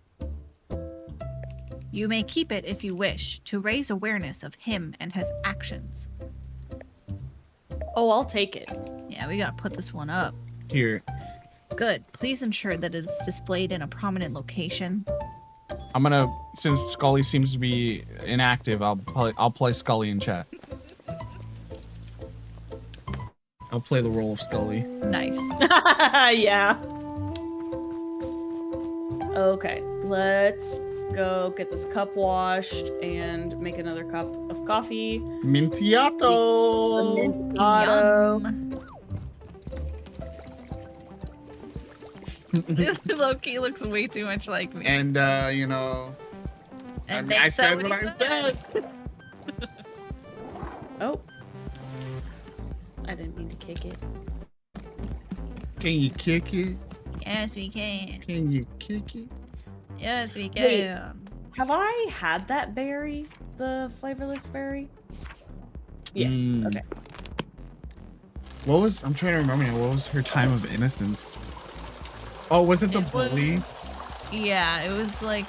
You may keep it if you wish, to raise awareness of him and his actions. Oh, I'll take it. Yeah, we gotta put this one up. here Good. Please ensure that it is displayed in a prominent location. I'm gonna, since Scully seems to be inactive, I'll play Scully in chat. I'll play the role of Scully. Nice. Yeah. Okay, let's go get this cup washed and make another cup of coffee. Mintiato. Mintiato. Loki looks way too much like me. And you know, And I Nick said what what he I said. Oh. I didn't mean to kick it. Can you kick it? Yes, we can. Can you kick it? Yes, we Wait. can. Have I had that berry? The flavorless berry? Yes. Mm. Okay. What was, I'm trying to remember now, what was her time of innocence? Oh, was it the It was- bully? Yeah, it was like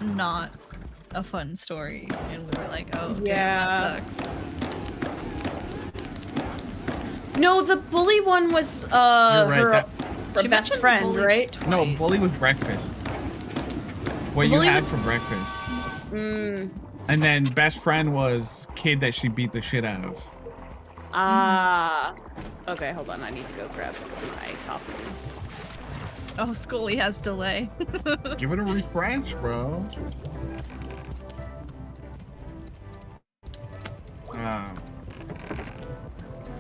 not a fun story, and we were like, "Oh, Yeah. damn, that sucks." No, the bully one was You're right, her, that- her She best mentioned the friend, bully right? No, twice. bully was breakfast. What The you bully had was- for breakfast. Mm. And then best friend was kid that she beat the shit out of. Ah. Okay, hold on. I need to go grab my coffee. Oh, Scully has delay. Give it a refresh, bro.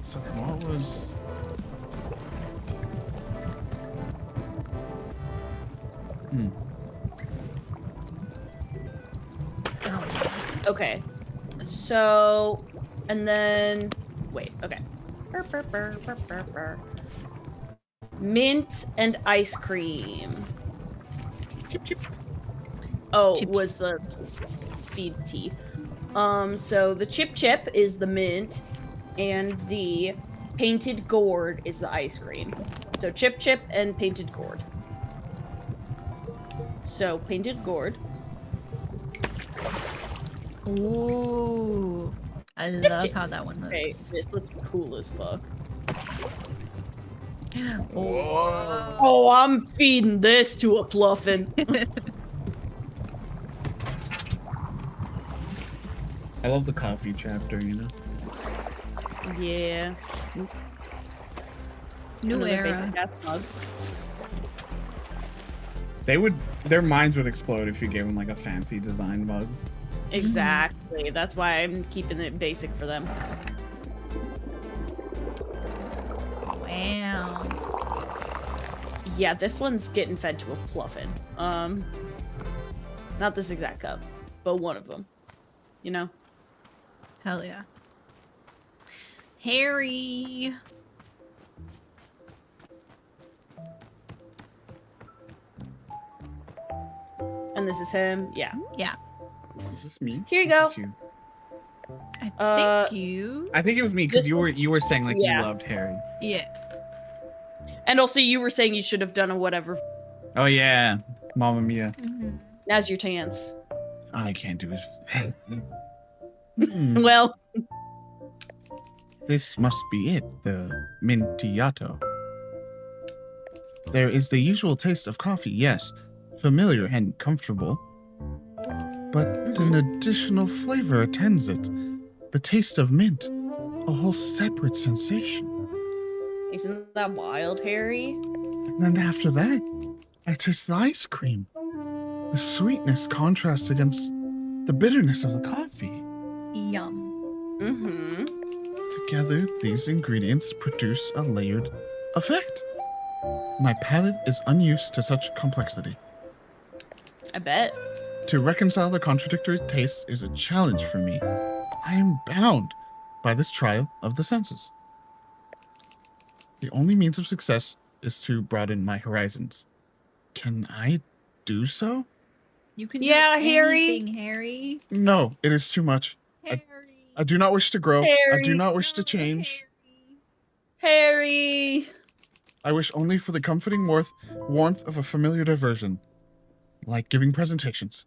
So what was... Okay. So, and then, wait, okay. Burr, burr, burr, burr, burr, burr. Mint and ice cream. Chip, chip. Oh, Chip, was the feed tea. So the chip chip is the mint, and the painted gourd is the ice cream. So chip chip and painted gourd. So painted gourd. Ooh, I Chip, love chip. how that one Okay, looks. this looks cool as fuck. Whoa. Oh, I'm feeding this to a pluffin. I love the coffee chapter, you know? Yeah. New Another era. basic ass mug. Their minds would explode if you gave them like a fancy design mug. Exactly. That's why I'm keeping it basic for them. Wow. Yeah, this one's getting fed to a pluffin. Not this exact cup, but one of them. You know? Hell yeah. Harry. And this is him. Yeah. Yeah, Is this me? Here you Is go. this you? I Uh, think you. I think it was me because This you were saying like yeah. you loved Harry. Yeah. And also, you were saying you should have done a whatever. Oh yeah, Mamma Mia. Now's your chance. I can't do his. Well, This must be it, the Mintiato. There is the usual taste of coffee, yes, familiar and comfortable. But an additional flavor attends it. The taste of mint, a whole separate sensation. isn't that wild, Harry? And then after that, I taste the ice cream. The sweetness contrasts against the bitterness of the coffee. Yum. Mm-hmm. Together, these ingredients produce a layered effect. My palate is unused to such complexity. I bet. To reconcile the contradictory tastes is a challenge for me. I am bound by this trial of the senses. The only means of success is to broaden my horizons. Can I do so? You can Yeah, do Harry. anything, Harry. No, it is too much. Harry. I do not wish to grow. I do Harry. not wish to change. Harry! I wish only for the comforting warmth of a familiar diversion, like giving presentations.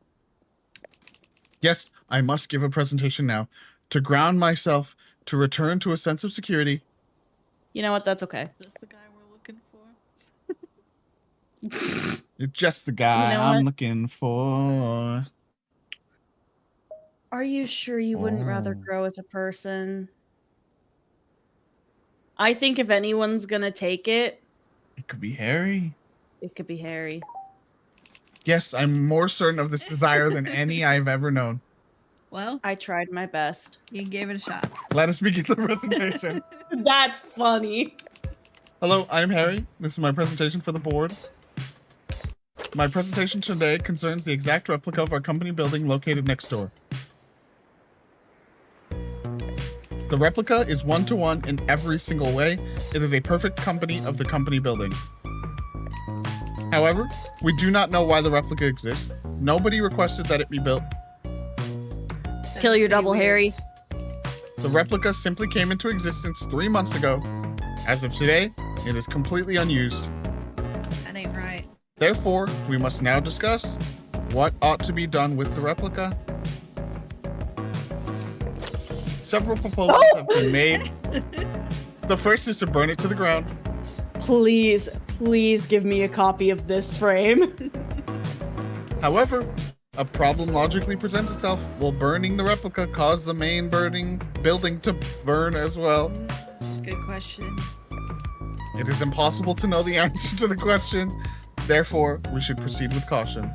Yes, I must give a presentation now, to ground myself, to return to a sense of security. You know what? That's okay. Is this the guy we're looking for? You're just the guy You know I'm what? looking for. Are you sure you wouldn't rather Oh. grow as a person? I think if anyone's gonna take it, It could be Harry. it could be Harry. Yes, I'm more certain of this desire than any I've ever known. Well, I tried my best. you gave it a shot. Let us begin the presentation. That's funny. Hello, I'm Harry. This is my presentation for the board. My presentation today concerns the exact replica of our company building located next door. The replica is one-to-one in every single way. It is a perfect copy of the company building. However, we do not know why the replica exists. Nobody requested that it be built. Kill your Pretty double, weird. Harry. The replica simply came into existence 3 months ago. As of today, it is completely unused. That ain't right. Therefore, we must now discuss what ought to be done with the replica. Several proposals have been made. The first is to burn it to the ground. Please, please give me a copy of this frame. However, a problem logically presents itself. Will burning the replica cause the main building to burn as well? Good question. It is impossible to know the answer to the question. Therefore, we should proceed with caution.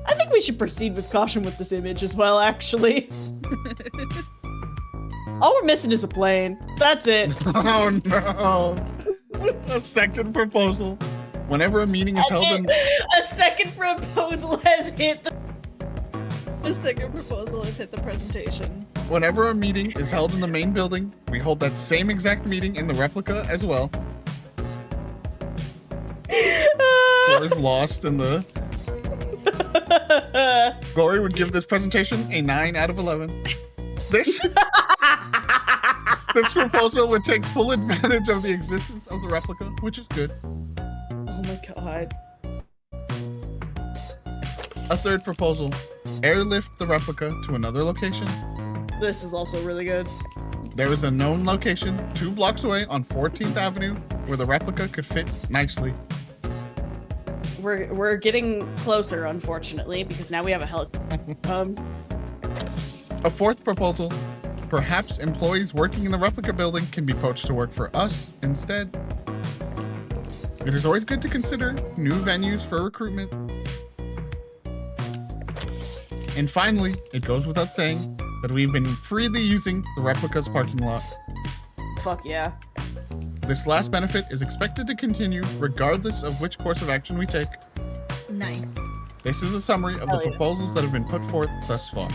I think we should proceed with caution with this image as well, actually. All we're missing is a plane. That's it. Oh no! A second proposal. Whenever a meeting is held in... A second proposal has hit the... The second proposal has hit the presentation. Whenever a meeting is held in the main building, we hold that same exact meeting in the replica as well. Or is lost in the... Glory would give this presentation a 9 out of 11. This proposal would take full advantage of the existence of the replica, which is good. Oh my god. A third proposal, airlift the replica to another location. This is also really good. There is a known location 2 blocks away on 14th Avenue where the replica could fit nicely. We're getting closer, unfortunately, because now we have a helicopter. A fourth proposal, perhaps employees working in the replica building can be poached to work for us instead. It is always good to consider new venues for recruitment. And finally, it goes without saying that we've been freely using the replica's parking lot. Fuck yeah. This last benefit is expected to continue regardless of which course of action we take. Nice. This is a summary of the Hell yeah. proposals that have been put forth thus far.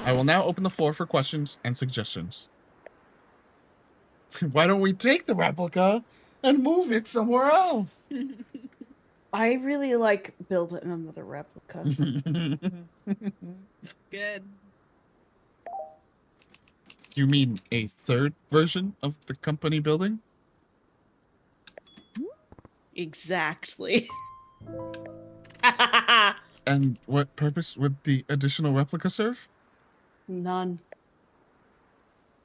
I will now open the floor for questions and suggestions. Why don't we take the replica and move it somewhere else? I really like building another replica. Good. You mean a third version of the company building? Exactly. And what purpose would the additional replica serve? None.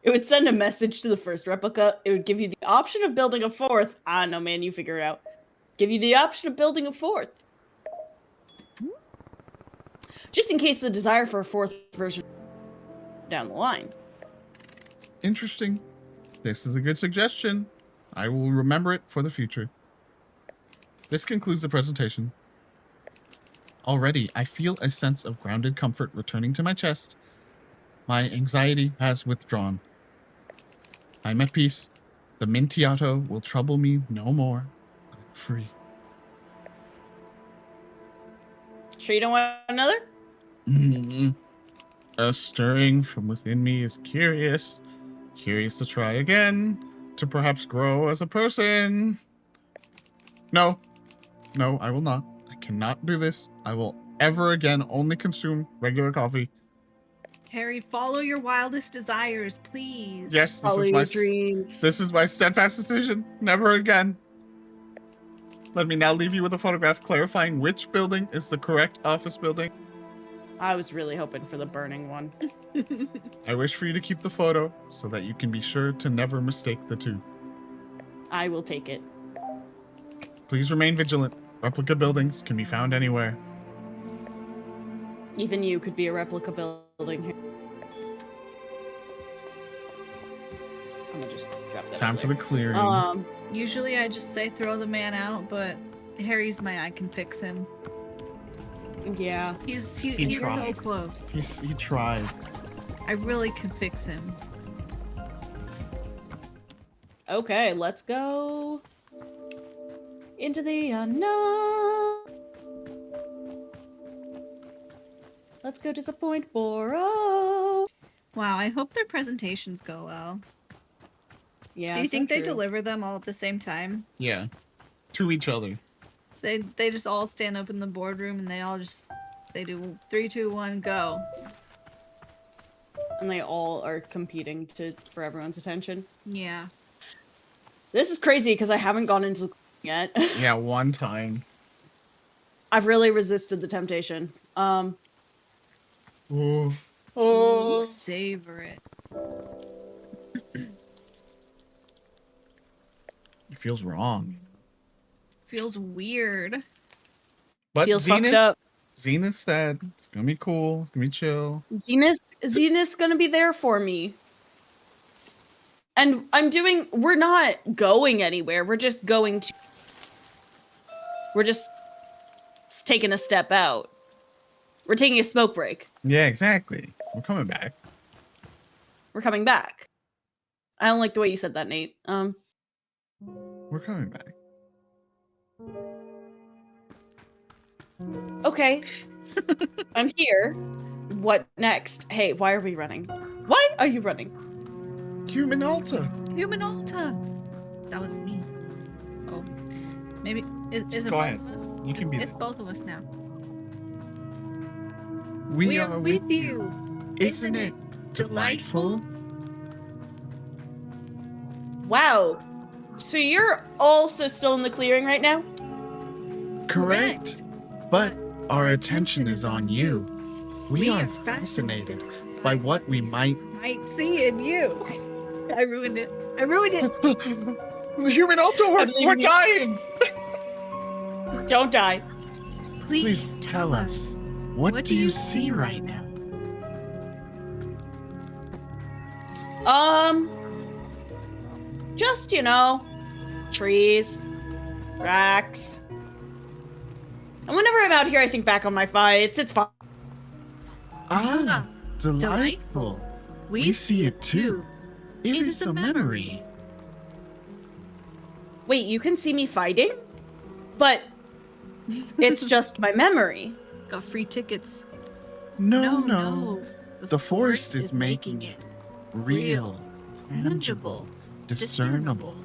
It would send a message to the first replica. It would give you the option of building a fourth. Ah, no, man, you figure it out. Give you the option of building a fourth. Just in case the desire for a fourth version down the line. Interesting. This is a good suggestion. I will remember it for the future. This concludes the presentation. Already, I feel a sense of grounded comfort returning to my chest. My anxiety has withdrawn. I'm at peace. The Mintiato will trouble me no more. I'm free. Sure you don't want another? A stirring from within me is curious. Curious to try again. To perhaps grow as a person. No. No, I will not. I cannot do this. I will ever again only consume regular coffee. Harry, follow your wildest desires, please. Yes, Follow your dreams. This is my steadfast decision. Never again. Let me now leave you with a photograph clarifying which building is the correct office building. I was really hoping for the burning one. I wish for you to keep the photo so that you can be sure to never mistake the two. I will take it. Please remain vigilant. Replica buildings can be found anywhere. Even you could be a replica building here. I'm gonna just drop that. Time over for there. the clearing. Usually I just say throw the man out, but Harry's I can fix him. Yeah. He's tried. so close. He tried. I really can fix him. Okay, let's go into the unknown. Let's go disappoint Boro. Wow, I hope their presentations go well. Yeah. Do you so think they true. deliver them all at the same time? Yeah. To each other. They just all stand up in the boardroom and they do 3, 2, 1, go. And they all are competing for everyone's attention. Yeah. This is crazy because I haven't gone into the yet. Yeah, one time. I've really resisted the temptation. Ooh. Ooh, savor it. It feels wrong. Feels weird. But Feels fucked up. Zenith said it's gonna be cool. It's gonna be chill. Zenith's gonna be there for me. And we're not going anywhere. We're just taking a step out. We're taking a smoke break. Yeah, exactly. We're coming back. We're coming back. I don't like the way you said that, Nate. We're coming back. Okay. I'm here. What next? Hey, why are we running? Why are you running? Human Alta. Human Alta! That was me. Oh. Maybe. Is it go both ahead. of us? You can be It's both of us now. We are with you. Isn't it delightful? Wow. So you're also still in the clearing right now? Correct. But our attention is on you. We are fascinated by what we might see in you. I ruined it. The Human Alta, we're dying! Don't die. Please tell us, what do you see right now? Just, trees, racks. And whenever I'm out here, I think back on my fights. It's fun. Ah, delightful. We see it too. It is a memory. Wait, you can see me fighting? But it's just my memory. Got free tickets. No. The forest is making it real, tangible, discernible.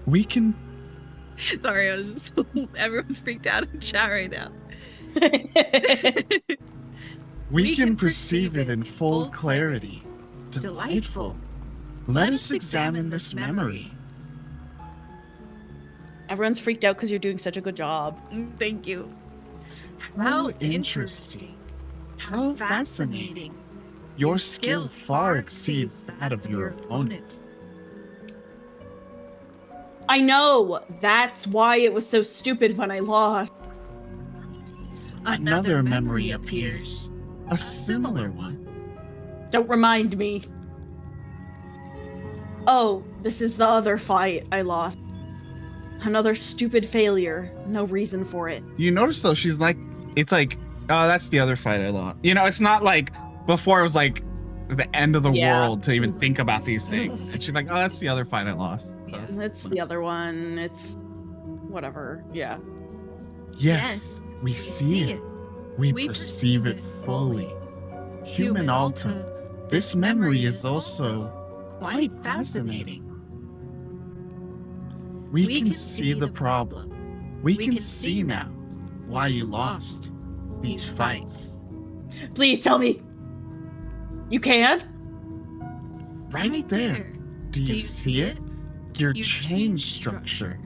We can... Sorry, I was just... Everyone's freaked out in chat right now. We can perceive it in full clarity. Delightful. Let us examine this memory. Everyone's freaked out because you're doing such a good job. Thank you. How interesting. How fascinating. Your skill far exceeds that of your opponent. I know! That's why it was so stupid when I lost. Another memory appears. A similar one. Don't remind me. Oh, this is the other fight I lost. Another stupid failure. No reason for it. You notice though, she's like, it's like, oh, that's the other fight I lost. You know, it's not like before it was like the end of the world to even think about these things. And she's like, oh, that's the other fight I lost. So, It's the other one. It's whatever. Yeah. yes, we see it. We perceive it fully. Human Alta, this memory is also quite fascinating. We can see the problem. We can see now why you lost these fights. Please tell me. You can? Right there. Do you see it? Your chain structure.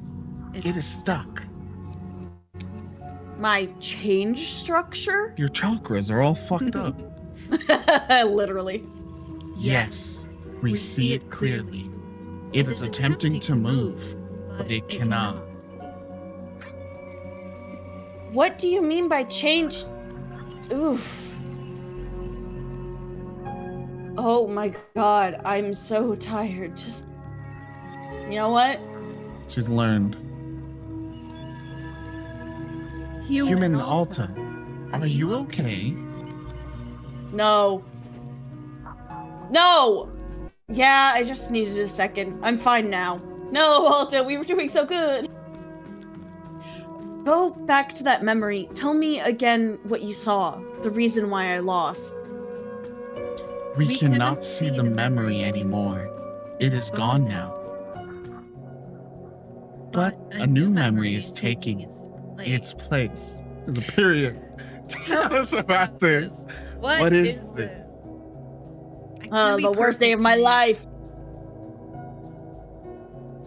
It is stuck. My change structure? Your chakras are all fucked up. Literally. Yes, we see it clearly. It is attempting to move, but it cannot. What do you mean by change? Oof. Oh my god, I'm so tired. Just. You know what? She's learned. Human Alta, are you okay? No. No! Yeah, I just needed a second. I'm fine now. No, Alta, we were doing so good. Go back to that memory. Tell me again what you saw. The reason why I lost. We cannot see the memory anymore. It is gone now. But a new memory is taking its place. There's a period. Tell us about this. What is this? The worst day of my life.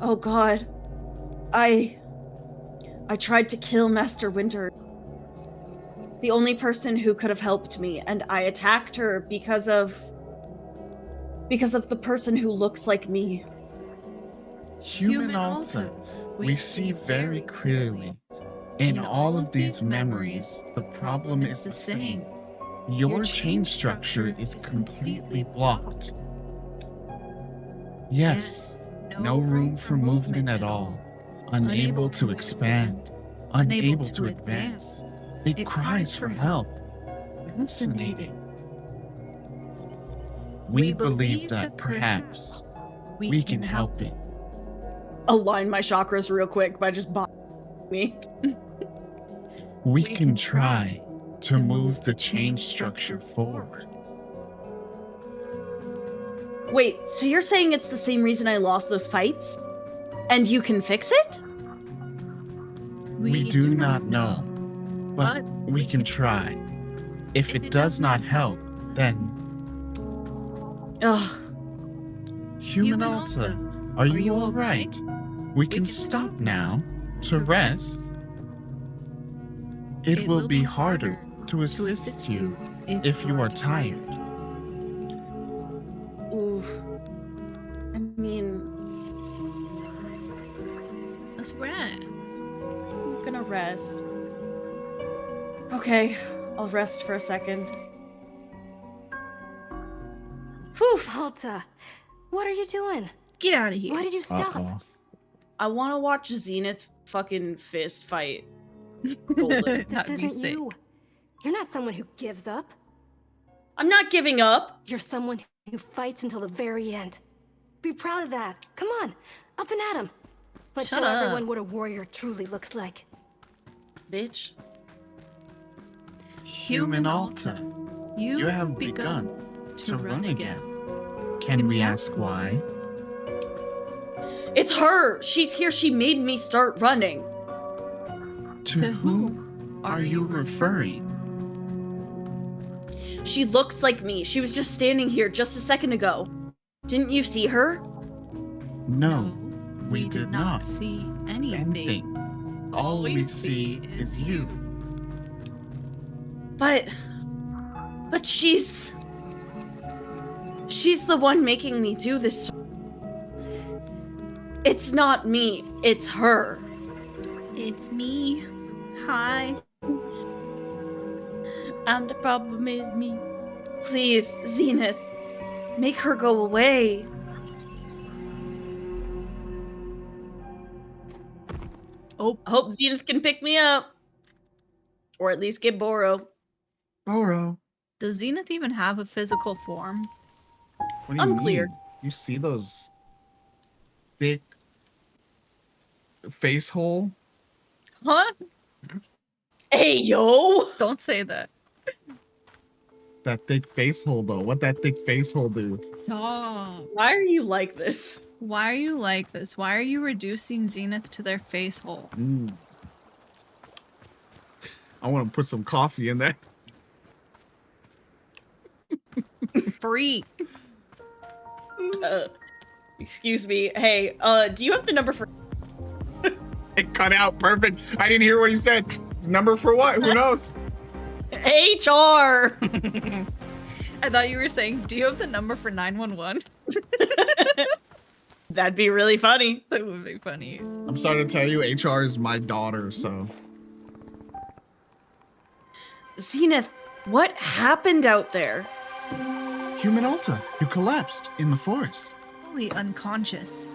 Oh god. I tried to kill Master Winter. The only person who could have helped me, and I attacked her because of the person who looks like me. Human Alta, we see very clearly. In all of these memories, the problem is the same. Your chain structure is completely blocked. Yes, no room for movement at all. Unable to expand. Unable to advance. It cries for help. Fascinating. We believe that perhaps we can help it. Align my chakras real quick by just me. We can try to move the chain structure forward. Wait, so you're saying it's the same reason I lost those fights? And you can fix it? We do not know, but we can try. If it does not help, then... Ugh. Human Alta, are you alright? We can stop now to rest. It will be harder to assist you if you are tired. Ooh. I mean, Let's rest. I'm gonna rest. Okay, I'll rest for a second. Whew. Alta, what are you doing? Get out of here. Why did you stop? Uh-oh. I want to watch Zenith fucking fist fight Golden. This That'd be isn't sick. you. You're not someone who gives up. I'm not giving up. You're someone who fights until the very end. Be proud of that. Come on, up and at 'em. Let's Shut show up. everyone what a warrior truly looks like. Bitch. Human Alta, you have begun to run again. Can we ask why? It's her. She's here. She made me start running. To whom are you referring? She looks like me. She was just standing here just a second ago. Didn't you see her? No, we did not. see anything. All we see is you. But But she's the one making me do this. It's not me, it's her. It's me. Hi. And the problem is me. Please, Zenith, make her go away. Oh. Hope Zenith can pick me up. Or at least get Boro. Boro. Does Zenith even have a physical form? What do you Unclear. mean? You see those big face hole? Huh? Hey, yo! Don't say that. That thick face hole, though. What that thick face hole do? Stop. Why are you like this? Why are you like this? Why are you reducing Zenith to their face hole? I want to put some coffee in there. Free. Excuse me. Hey, do you have the number for... It cut out perfect. I didn't hear what you said. Number for what? Who knows? HR! I thought you were saying, do you have the number for 911? That'd be really funny. That would be funny. I'm sorry to tell you, HR is my daughter, so. Zenith, what happened out there? Human Alta, you collapsed in the forest. Fully unconscious.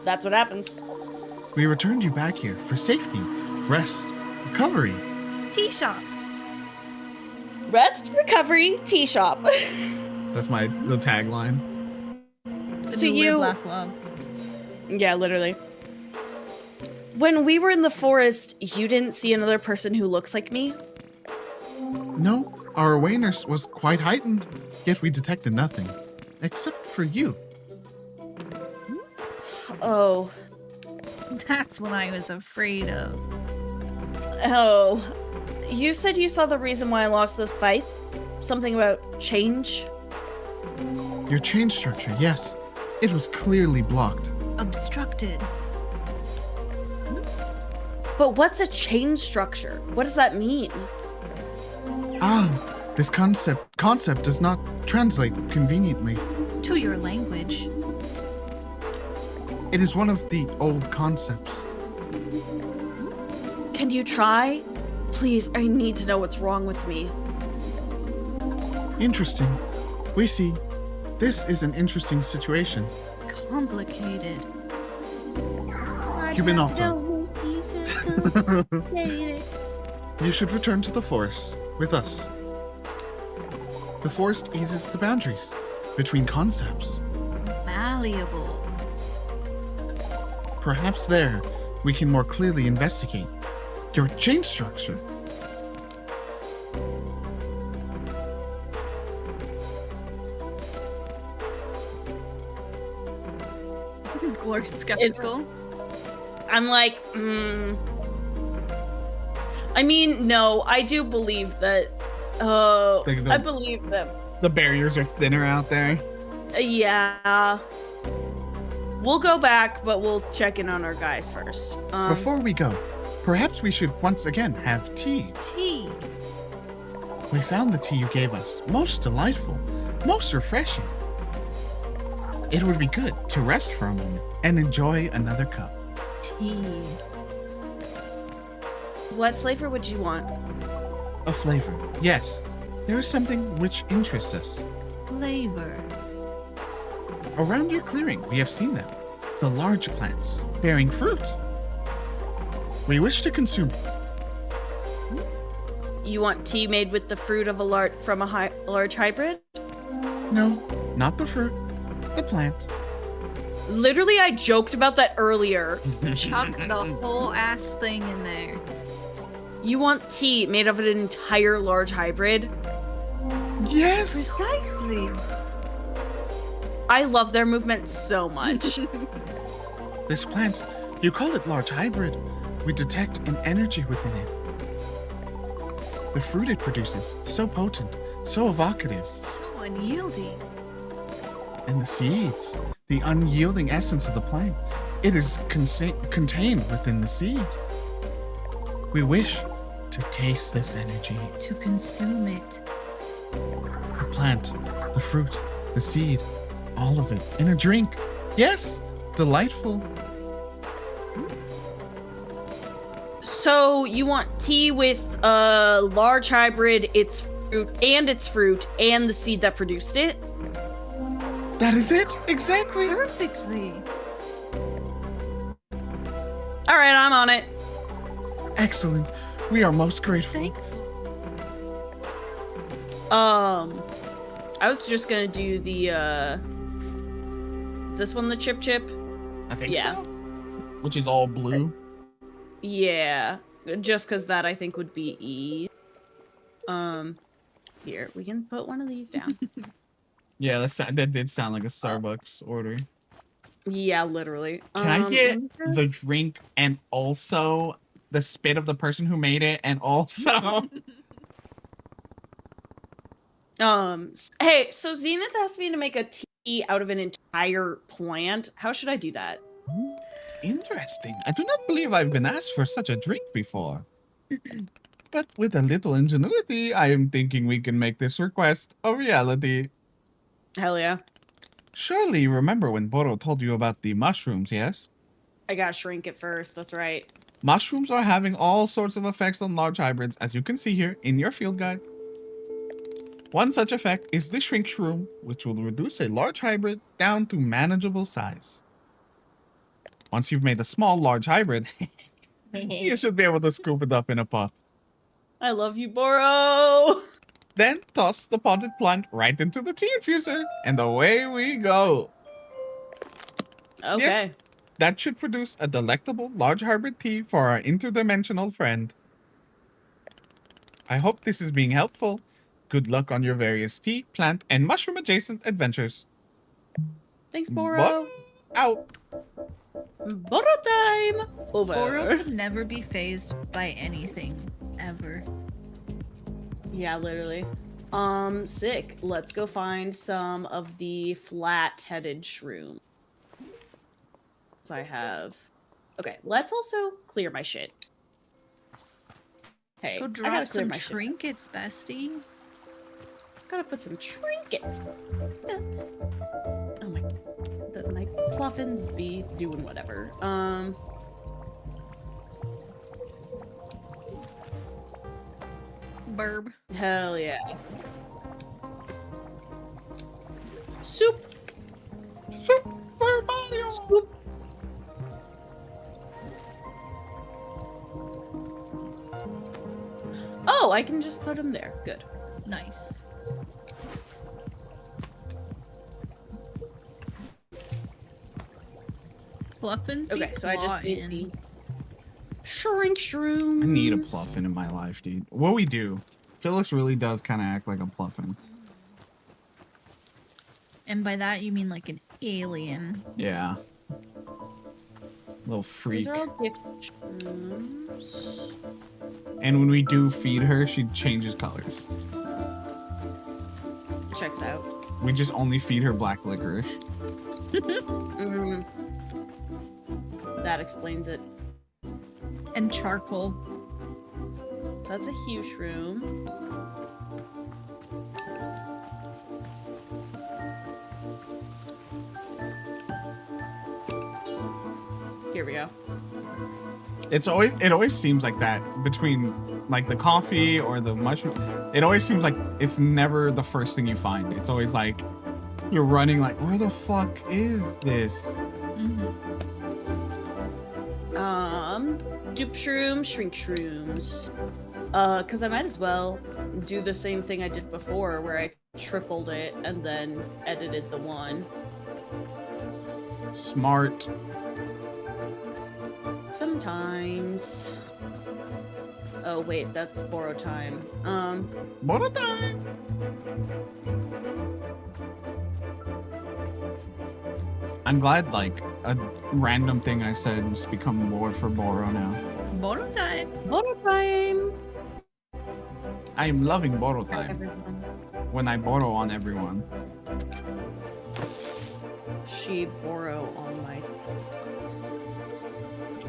That's what happens. We returned you back here for safety, rest, recovery. Tea shop. Rest, recovery, tea shop. That's the tagline. To So do you- live, laugh, love. Yeah, literally. When we were in the forest, you didn't see another person who looks like me? No, our awareness was quite heightened, yet we detected nothing. Except for you. Oh. That's what I was afraid of. Oh. You said you saw the reason why I lost those fights? Something about change? Your chain structure, yes. It was clearly blocked. Obstructed. But what's a chain structure? What does that mean? Ah, this concept does not translate conveniently. To your language. It is one of the old concepts. Can you try? Please, I need to know what's wrong with me. Interesting. We see. This is an interesting situation. Complicated. Human Alta. You should return to the forest with us. The forest eases the boundaries between concepts. Malleable. Perhaps there we can more clearly investigate your chain structure. Glor's skeptical. I'm like, I mean, no, I do believe that. I believe that. The barriers are thinner out there. Yeah. We'll go back, but we'll check in on our guys first. Before we go, perhaps we should once again have tea. Tea. We found the tea you gave us most delightful, most refreshing. It would be good to rest for a moment and enjoy another cup. Tea. What flavor would you want? A flavor, yes. There is something which interests us. Flavor. Around your clearing, we have seen them. The large plants bearing fruit. We wish to consume it. You want tea made with the fruit of a large hybrid? No, not the fruit, the plant. Literally, I joked about that earlier. Chuck the whole ass thing in there. You want tea made of an entire large hybrid? Yes! Precisely. I love their movement so much. This plant, you call it large hybrid. We detect an energy within it. The fruit it produces, so potent, so evocative. So unyielding. And the seeds, the unyielding essence of the plant, it is contained within the seed. We wish to taste this energy. To consume it. The plant, the fruit, the seed, all of it in a drink. Yes, delightful. So you want tea with a large hybrid, its fruit, and the seed that produced it? That is it, exactly. Perfectly. All right, I'm on it. Excellent. We are most grateful. Thankful. I was just gonna do the, is this one the chip? I think Yeah. so. Which is all blue. Yeah, just because that I think would be E. Here, we can put one of these down. Yeah, that did sound like a Starbucks order. Yeah, literally. Can I get the drink and also the spit of the person who made it and also... Hey, so Zenith asked me to make a tea out of an entire plant. How should I do that? Interesting. I do not believe I've been asked for such a drink before. But with a little ingenuity, I am thinking we can make this request a reality. Hell yeah. Surely you remember when Boro told you about the mushrooms, yes? I gotta shrink it first, that's right. Mushrooms are having all sorts of effects on large hybrids, as you can see here in your field guide. One such effect is the shrink shroom, which will reduce a large hybrid down to manageable size. Once you've made a small large hybrid, you should be able to scoop it up in a pot. I love you, Boro! Then toss the potted plant right into the tea infuser, and away we go. Okay. Yes, that should produce a delectable large hybrid tea for our interdimensional friend. I hope this is being helpful. Good luck on your various tea, plant, and mushroom adjacent adventures. Thanks, Boro. Out. Boro time! Over. Boro could never be phased by anything, ever. Yeah, literally. Sick. Let's go find some of the flat-headed shroom. I have... Okay, let's also clear my shit. Hey, Go I gotta drop clear some my shit. trinkets, bestie. Gotta put some trinkets. Oh my... my pluffins be doing whatever. Burb. Hell yeah. Soup! Super Mario. Soup! Oh, I can just put them there. Good. Nice. Pluffins be Okay, so I just need clawing. the shrink shrooms. I need a pluffin in my life, dude. What we do? Phyllis really does kind of act like a pluffin. And by that you mean like an alien. Yeah. Little freak. These are all gift shrooms. And when we do feed her, she changes colors. Checks out. We just only feed her black licorice. That explains it. And charcoal. That's a huge shroom. Here we go. It always seems like that between like the coffee or the mushroom. It always seems like it's never the first thing you find. It's always like you're running like, where the fuck is this? Dupe shrooms, shrink shrooms. Cause I might as well do the same thing I did before where I tripled it and then edited the one. Smart. Sometimes. Oh wait, that's borrow time. Boro time. I'm glad like a random thing I said has become more for Boro now. Boro time. Borrow time! I am loving Boro time Everyone. when I borrow on everyone. She borrow on my...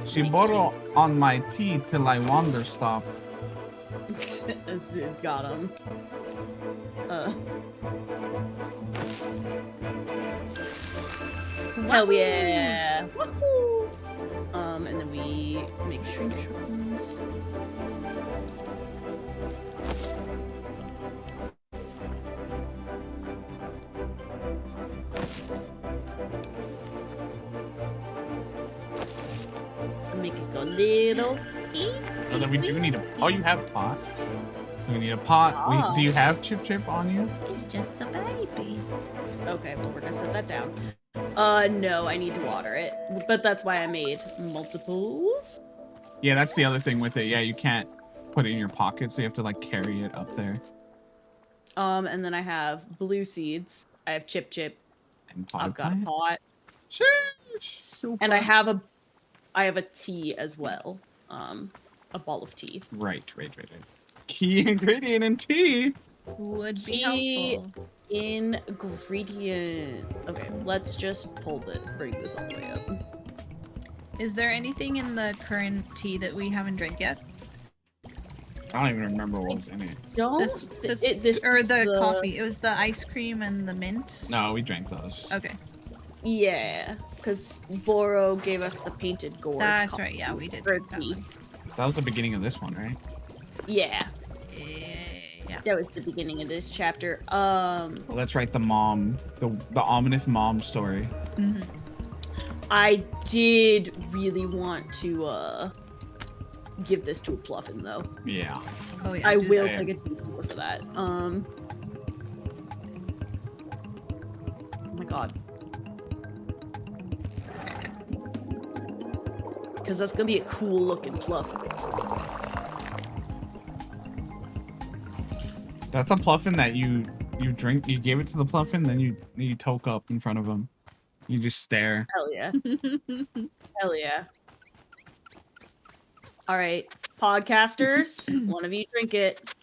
She borrow on my tea till I Wanderstop. Got him. Hell yeah! Woohoo! And then we make shrink shrooms. Make it go little. So then we do need a. Oh, you have a pot. We need a pot. Do you have Chip Chip on you? He's just a baby. Okay, well we're gonna set that down. No, I need to water it, but that's why I made multiples. Yeah, that's the other thing with it. Yeah, you can't put it in your pocket, so you have to like carry it up there. And then I have blue seeds. I have Chip Chip. And I've got a pot. Sheesh. Super. And I have a tea as well. A ball of tea. Right. Key ingredient in tea. Would be Key helpful. ingredient. Okay, let's just bring this all the way up. Is there anything in the current tea that we haven't drank yet? I don't even remember what was in it. This Or is the coffee. It was the ice cream and the mint. No, we drank those. Okay. Yeah, because Boro gave us the painted gourd. That's right. Yeah, we did For drink that tea. one. That was the beginning of this one, right? Yeah, Yeah. that was the beginning of this chapter. Well, that's right. The mom, the ominous mom story. Mm-hmm. I did really want to give this to a Pluffin though. Yeah. Oh yeah. I do will that. take a detour for that. Oh my god. Because that's gonna be a cool looking Pluff. That's a Pluffin that you drink. You gave it to the Pluffin, then you toke up in front of him. You just stare. Hell yeah. Hell yeah. Alright, podcasters, one of you drink it.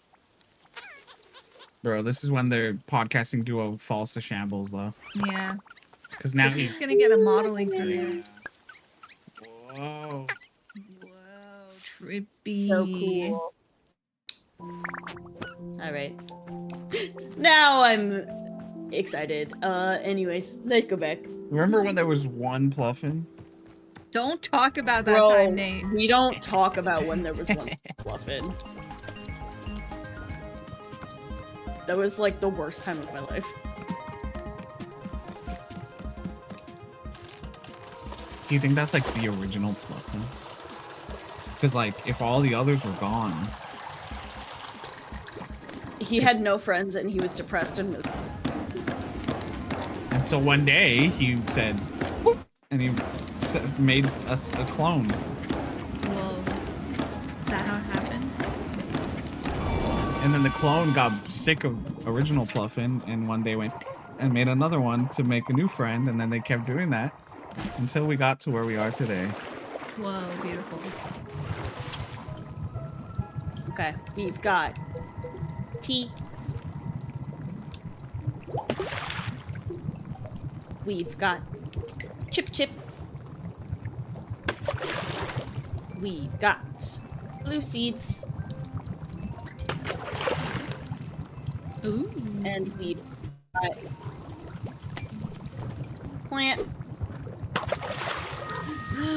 Bro, this is when their podcasting duo falls to shambles, though. Yeah. Because now He's gonna get a modeling career. Whoa. Whoa, trippy. So cool. Alright. Now I'm excited. Anyways, let's go back. Remember when there was one Pluffin? Don't talk about that Bro, time, Nate. we don't talk about when there was one Pluffin. That was like the worst time of my life. Do you think that's like the original Pluffin? Because like, if all the others were gone, He had no friends and he was depressed and miserable. and so one day he said, "Whoop," and he made us a clone. Whoa. Is that how it happened? And then the clone got sick of original Pluffin, and one day went and made another one to make a new friend, and then they kept doing that until we got to where we are today. Whoa, beautiful. Okay, we've got tea. We've got Chip Chip. We've got blue seeds. Ooh. And we've got plant.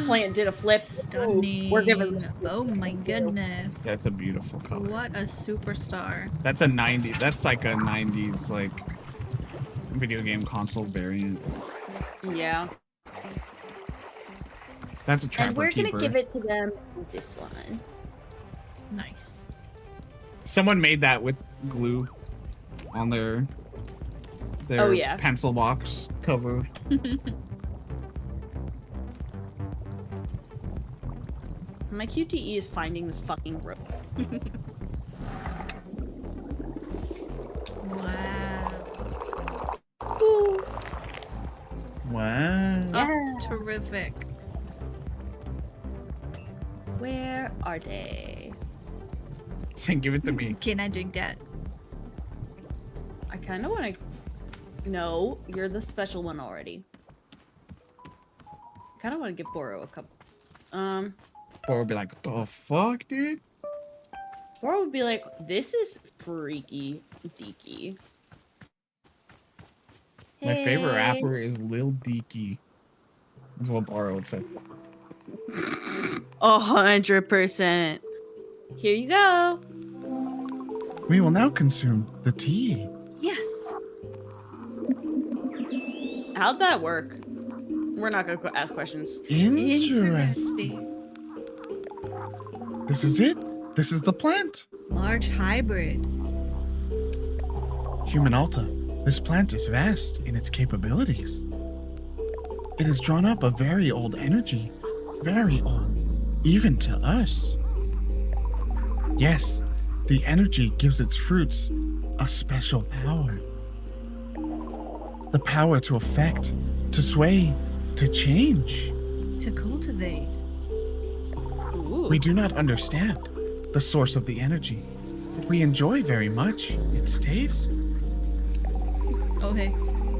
Plant did a flip. Stunning. Ooh, we're giving this. Oh my goodness. That's a beautiful color. What a superstar. That's a 90s. That's like a 90s like video game console variant. Yeah. That's a trapper And we're keeper. gonna give it to them with this one. Nice. Someone made that with glue on their Oh, yeah. pencil box cover. My QTE is finding this fucking rope. Wow. Ooh. Wow. Yeah. Oh, terrific. Where are they? Saying, give it to me. Can I drink that? I kind of want to. No, you're the special one already. Kind of want to give Boro a couple. Or be like, the fuck, dude? Boro would be like, "This is freaky deaky." My favorite Hey. rapper is Lil Dicky. That's what Baro would say. 100%. Here you go. We will now consume the tea. Yes. How'd that work? We're not gonna ask questions. Interesting. This is it. This is the plant. Large hybrid. Human Alta. This plant is vast in its capabilities. It has drawn up a very old energy. Very old. Even to us. Yes, the energy gives its fruits a special power. The power to affect, to sway, to change. To cultivate. Ooh. We do not understand the source of the energy, but we enjoy very much its taste. Oh, hey.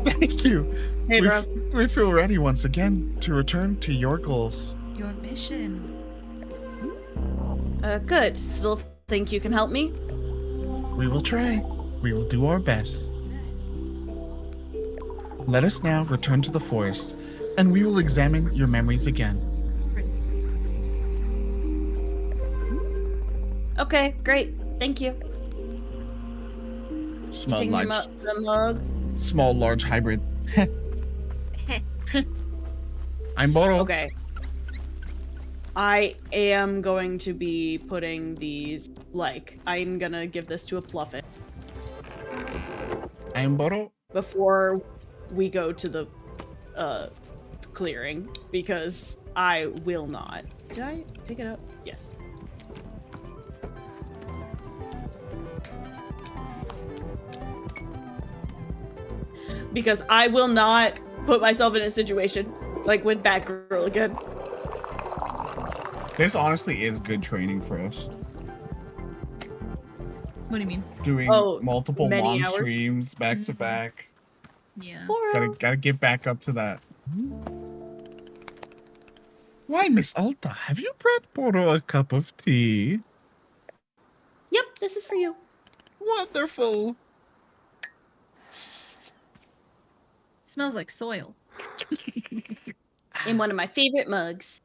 Thank you. Hey, bro. We feel ready once again to return to your goals. Your mission. Good. Still think you can help me? We will try. We will do our best. Let us now return to the forest, and we will examine your memories again. Okay, great. Thank you. Small, Taking large, the mug. small, large hybrid. I'm Boro. Okay. I am going to be putting these, like, I'm gonna give this to a Pluffin I am Boro. before we go to the, clearing, because I will not. Did I pick it up? Yes. Because I will not put myself in a situation like with Batgirl again. This honestly is good training for us. What do you mean? Doing Oh, multiple many long hours. streams back to back. Yeah. Gotta get back up to that. Why, Miss Alta, have you brought Boro a cup of tea? Yep, this is for you. Wonderful. Smells like soil. In one of my favorite mugs.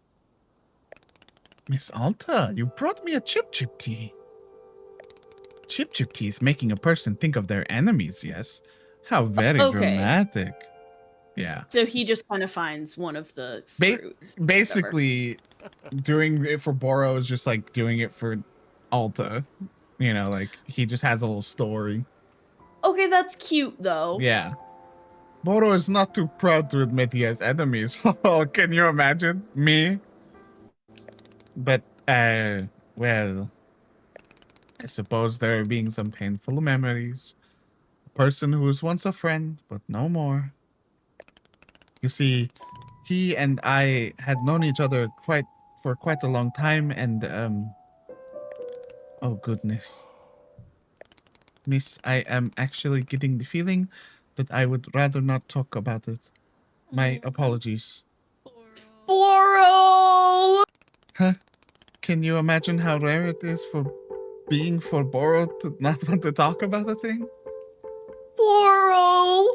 Miss Alta, you brought me a chip chip tea. Chip chip tea is making a person think of their enemies, yes? How very Okay. dramatic. Yeah. So he just kind of finds one of the fruits. Basically, doing it for Boro is just like doing it for Alta. You know, like he just has a little story. Okay, that's cute though. Yeah. Boro is not too proud to admit he has enemies. Oh, can you imagine? Me? But, well, I suppose there are being some painful memories. A person who was once a friend, but no more. You see, he and I had known each other for quite a long time, and, oh goodness. Miss, I am actually getting the feeling that I would rather not talk about it. My apologies. Boro! Huh? Can you imagine how rare it is for Boro to not want to talk about a thing? Boro!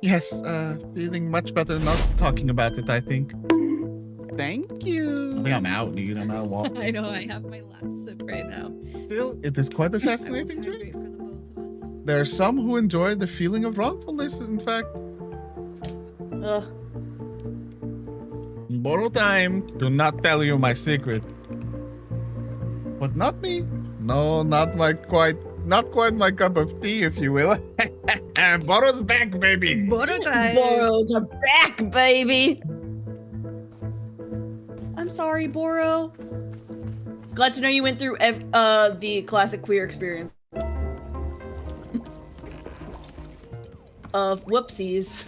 Yes, feeling much better not talking about it, I think. Thank you. I think I'm out, dude. I'm out walking. I know, I have my last sip right now. Still, it is quite a fascinating Hydrate drink. for the both of us. There are some who enjoy the feeling of wrongfulness, in fact. Ugh. Borrow time. Do not tell you my secret. But not me. No, not quite my cup of tea, if you will. Borrow's back, baby. Boro time. Boros are back, baby! I'm sorry, Boro. Glad to know you went through the classic queer experience. Of whoopsies.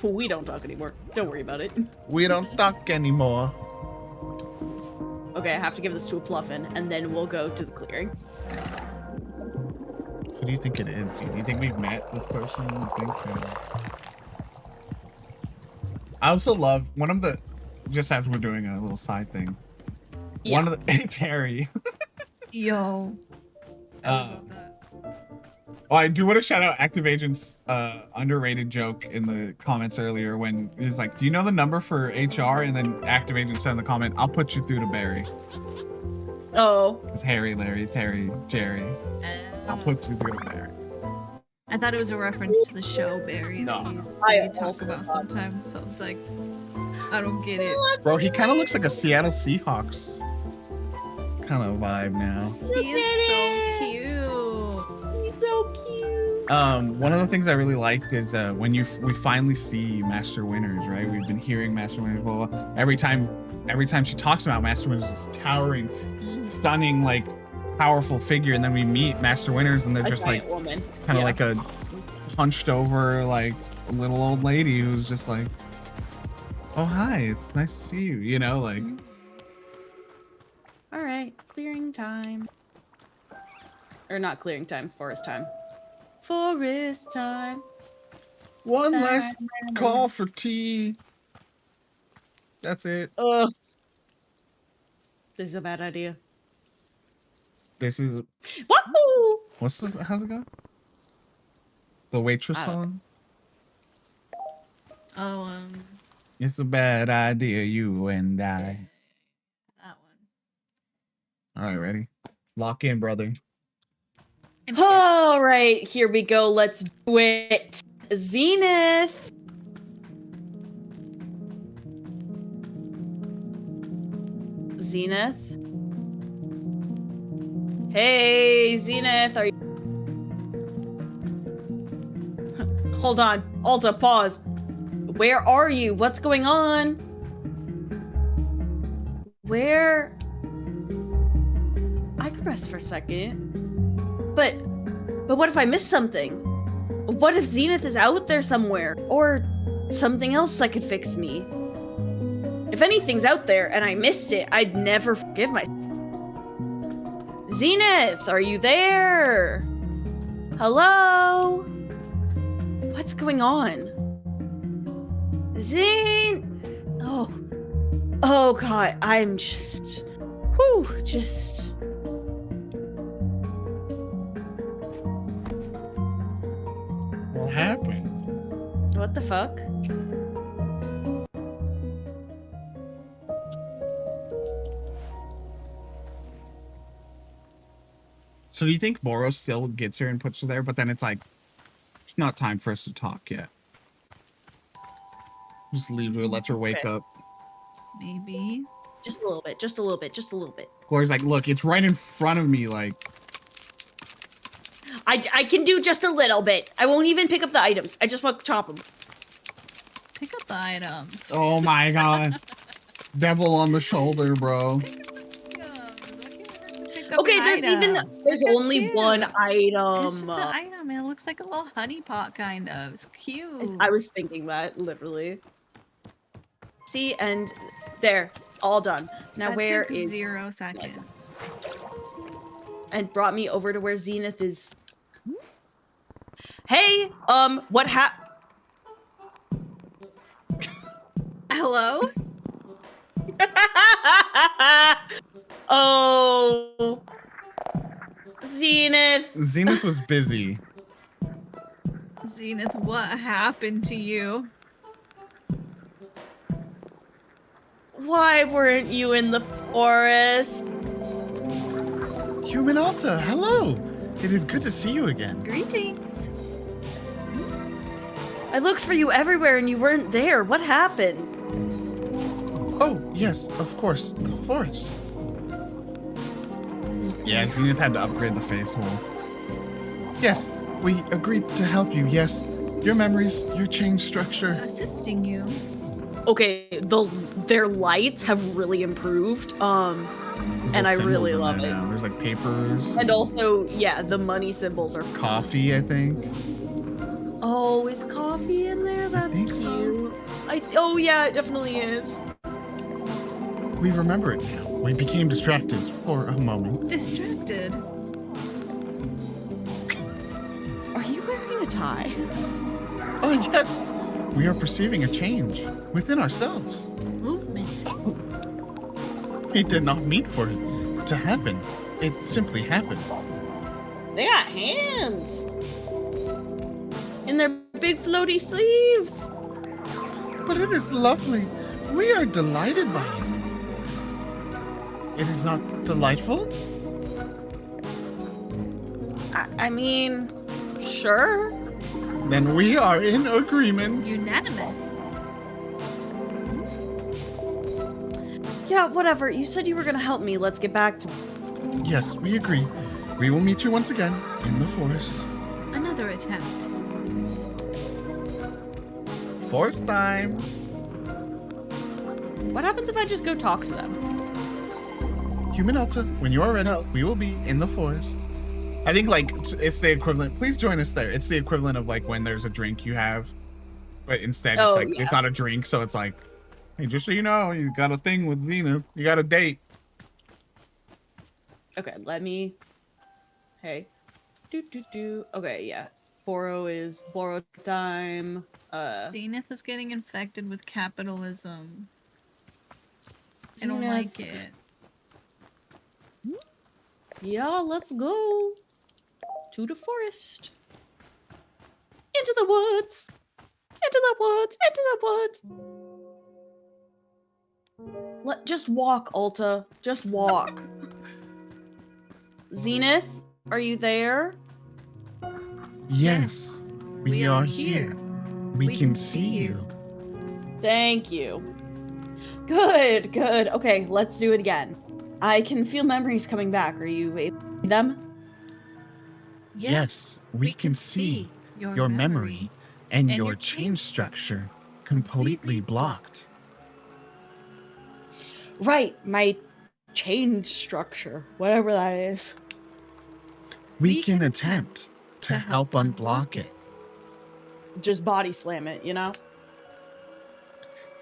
We don't talk anymore. Don't worry about it. We don't talk anymore. Okay, I have to give this to a Pluffin, and then we'll go to the clearing. Who do you think it is? Do you think we've met this person? You think, I also love one of the, just as we're doing a little side thing. Yeah. One of the, it's Harry. Yo. I love that. Oh, I do want to shout out Active Agent's underrated joke in the comments earlier when he's like, do you know the number for HR? And then Active Agent said in the comment, I'll put you through to Barry. Oh. It's Harry, Larry, Terry, Jerry. I'll put you through to Barry. I thought it was a reference to the show Barry that you talk about sometimes. So it's like, I don't get it. Bro, he kind of looks like a Seattle Seahawks kind of vibe now. He is so cute. He's so cute. One of the things I really liked is when we finally see Master Winners, right? We've been hearing Master Winners, blah, blah, blah. Every time she talks about Master Winners, this towering, stunning, like powerful figure, and then we meet Master Winners, and they're just like kind of like a hunched over, like little old lady who's just like, oh hi, it's nice to see you, you know, like. All right, clearing time. Or not clearing time, forest time. Forest time. One last call for tea. That's it. Ugh. This is a bad idea. This is. Wahoo! What's this? How's it go? The waitress song? Oh, It's a bad idea, you and I. that one. All right, ready? Lock in, brother. All right, here we go. Let's do it. Zenith. Zenith. Hey, Zenith, are you... Hold on. Alta, pause. Where are you? What's going on? Where... I could rest for a second. But what if I miss something? What if Zenith is out there somewhere? Or something else that could fix me? If anything's out there and I missed it, I'd never forgive myself. Zenith, are you there? Hello? What's going on? Oh God, I'm just, What happened? What the fuck? So do you think Boros still gets her and puts her there, but then it's like, it's not time for us to talk yet. Just leave her, lets her wake up. Maybe. Just a little bit, just a little bit, just a little bit. Glory's like, look, it's right in front of me, like. I can do just a little bit. I won't even pick up the items. I just want to chop them. Pick up the items. Oh my God. Devil on the shoulder, bro. Okay, there's only one item. It's just an item. It looks like a little honey pot, kind of. It's cute. I was thinking that, literally. See, and there, all done. Now that where took is 0 seconds? And brought me over to where Zenith is. Hey, what Hello? Oh, Zenith. Zenith was busy. Zenith, what happened to you? Why weren't you in the forest? Human Alta, hello. It is good to see you again. Greetings. I looked for you everywhere and you weren't there. What happened? Oh, yes, of course. The forest. Yeah, Zenith had to upgrade the face hole. Yes, we agreed to help you, yes. Your memories, your change structure. Assisting you. Okay, their lights have really improved. And I really love it. Now. There's like papers. And also, yeah, the money symbols are coffee, I think. Oh, is coffee in there? That's cute. So. Oh yeah, it definitely is. We remember it now. We became distracted for a moment. Distracted? Are you wearing a tie? Oh yes. We are perceiving a change within ourselves. Movement. We did not mean for it to happen. It simply happened. They got hands. big floaty sleeves. But it is lovely. We are delighted by it. It is not delightful? I mean, sure. Then we are in agreement. Unanimous. Yeah, whatever. You said you were gonna help me. Let's get back to... Yes, we agree. We will meet you once again in the forest. Another attempt. Forest time. What happens if I just go talk to them? Human Alta, when you are ready, Oh. we will be in the forest. I think, like, it's the equivalent. Please join us there. It's the equivalent of, like, when there's a drink you have. But instead, Oh, it's like, yeah. it's not a drink, so it's like, hey, just so you know, you got a thing with Xena. You got a date. Okay, let me... Hey. Okay, yeah. Boro is Boro time. Zenith is getting infected with capitalism. I don't Zenith. like it. Yeah, let's go. To the forest. Into the woods. Into the woods. Into the woods. Just walk, Alta. Just walk. Zenith, are you there? Yes, we are here. We can see you. Thank you. Good, good. Okay, let's do it again. I can feel memories coming back. Are you able to see them? Yes, we can see your memory and your chain structure completely blocked. Right, my chain structure, whatever that is. We can attempt to help unblock it. Just body slam it, you know?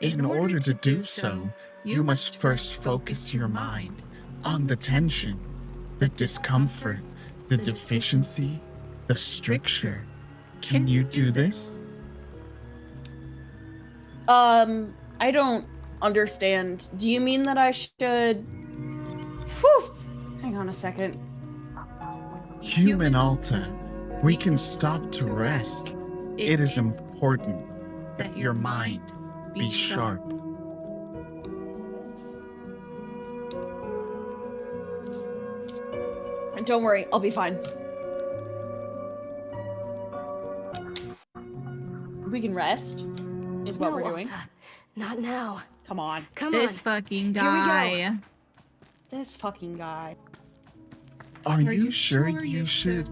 In order to do so, you must first focus your mind on the tension, the discomfort, the deficiency, the stricture. Can you do this? I don't understand. Do you mean that I should... Whew! Hang on a second. Human Alta, we can stop to rest. It is important that your mind be sharp. And don't worry, I'll be fine. We can rest, is what No, we're doing. Alta, not now. Come on. Come This on. fucking Here we go. guy. This fucking guy. Are you sure you should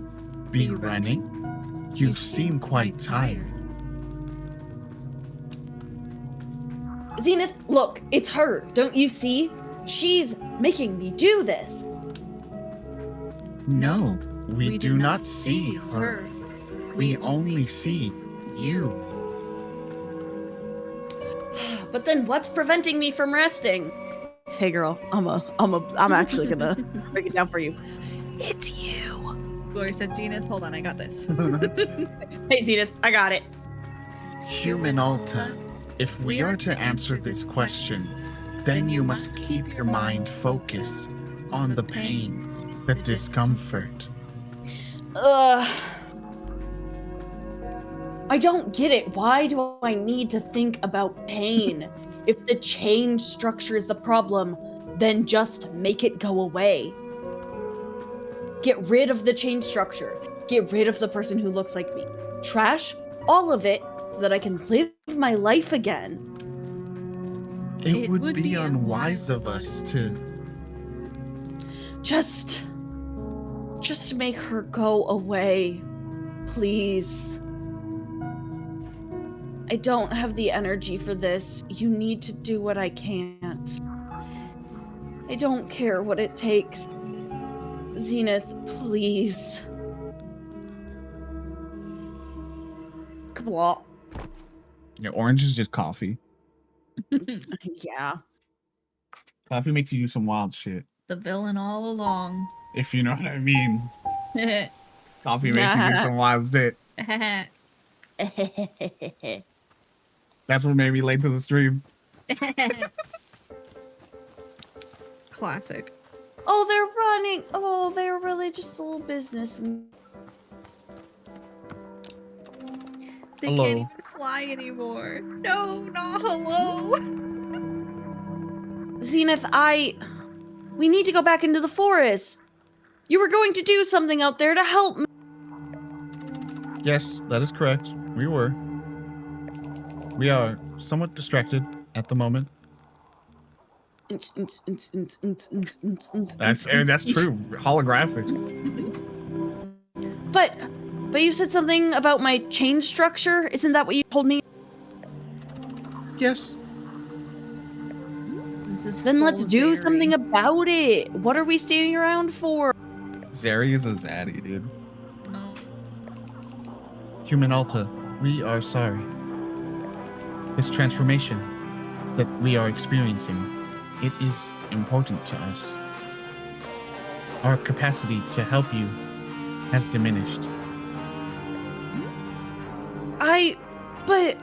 be running? You seem quite tired. Zenith, look, it's her. Don't you see? She's making me do this. No, we do not see her. We only see you. But then what's preventing me from resting? Hey girl, I'm actually gonna break it down for you. It's you. Glory said, Zenith, hold on, I got this. Hey Zenith, I got it. Human Alta, if we are to answer this question, then you must keep your mind focused on the pain, the discomfort. I don't get it. Why do I need to think about pain? If the chain structure is the problem, then just make it go away. Get rid of the chain structure. Get rid of the person who looks like me. Trash all of it so that I can live my life again. It would be unwise of us to... Just make her go away, please. I don't have the energy for this. You need to do what I can't. I don't care what it takes. Zenith, please. Come on. Yeah, orange is just coffee. Yeah. Coffee makes you do some wild shit. The villain all along. If you know what I mean. Coffee makes you do some wild shit. That's what made me late to the stream. Classic. Oh, they're running. Oh, they're really just a little business. They Hello. can't even fly anymore. No, not hello. Zenith, we need to go back into the forest. You were going to do something out there to help me. Yes, that is correct. We were. We are somewhat distracted at the moment. That's true. Holographic. But you said something about my chain structure. Isn't that what you told me? Yes. This is Then full let's do Zeri. something about it. What are we standing around for? Zeri is a zaddy, dude. No. Human Alta, we are sorry. This transformation that we are experiencing, it is important to us. Our capacity to help you has diminished. But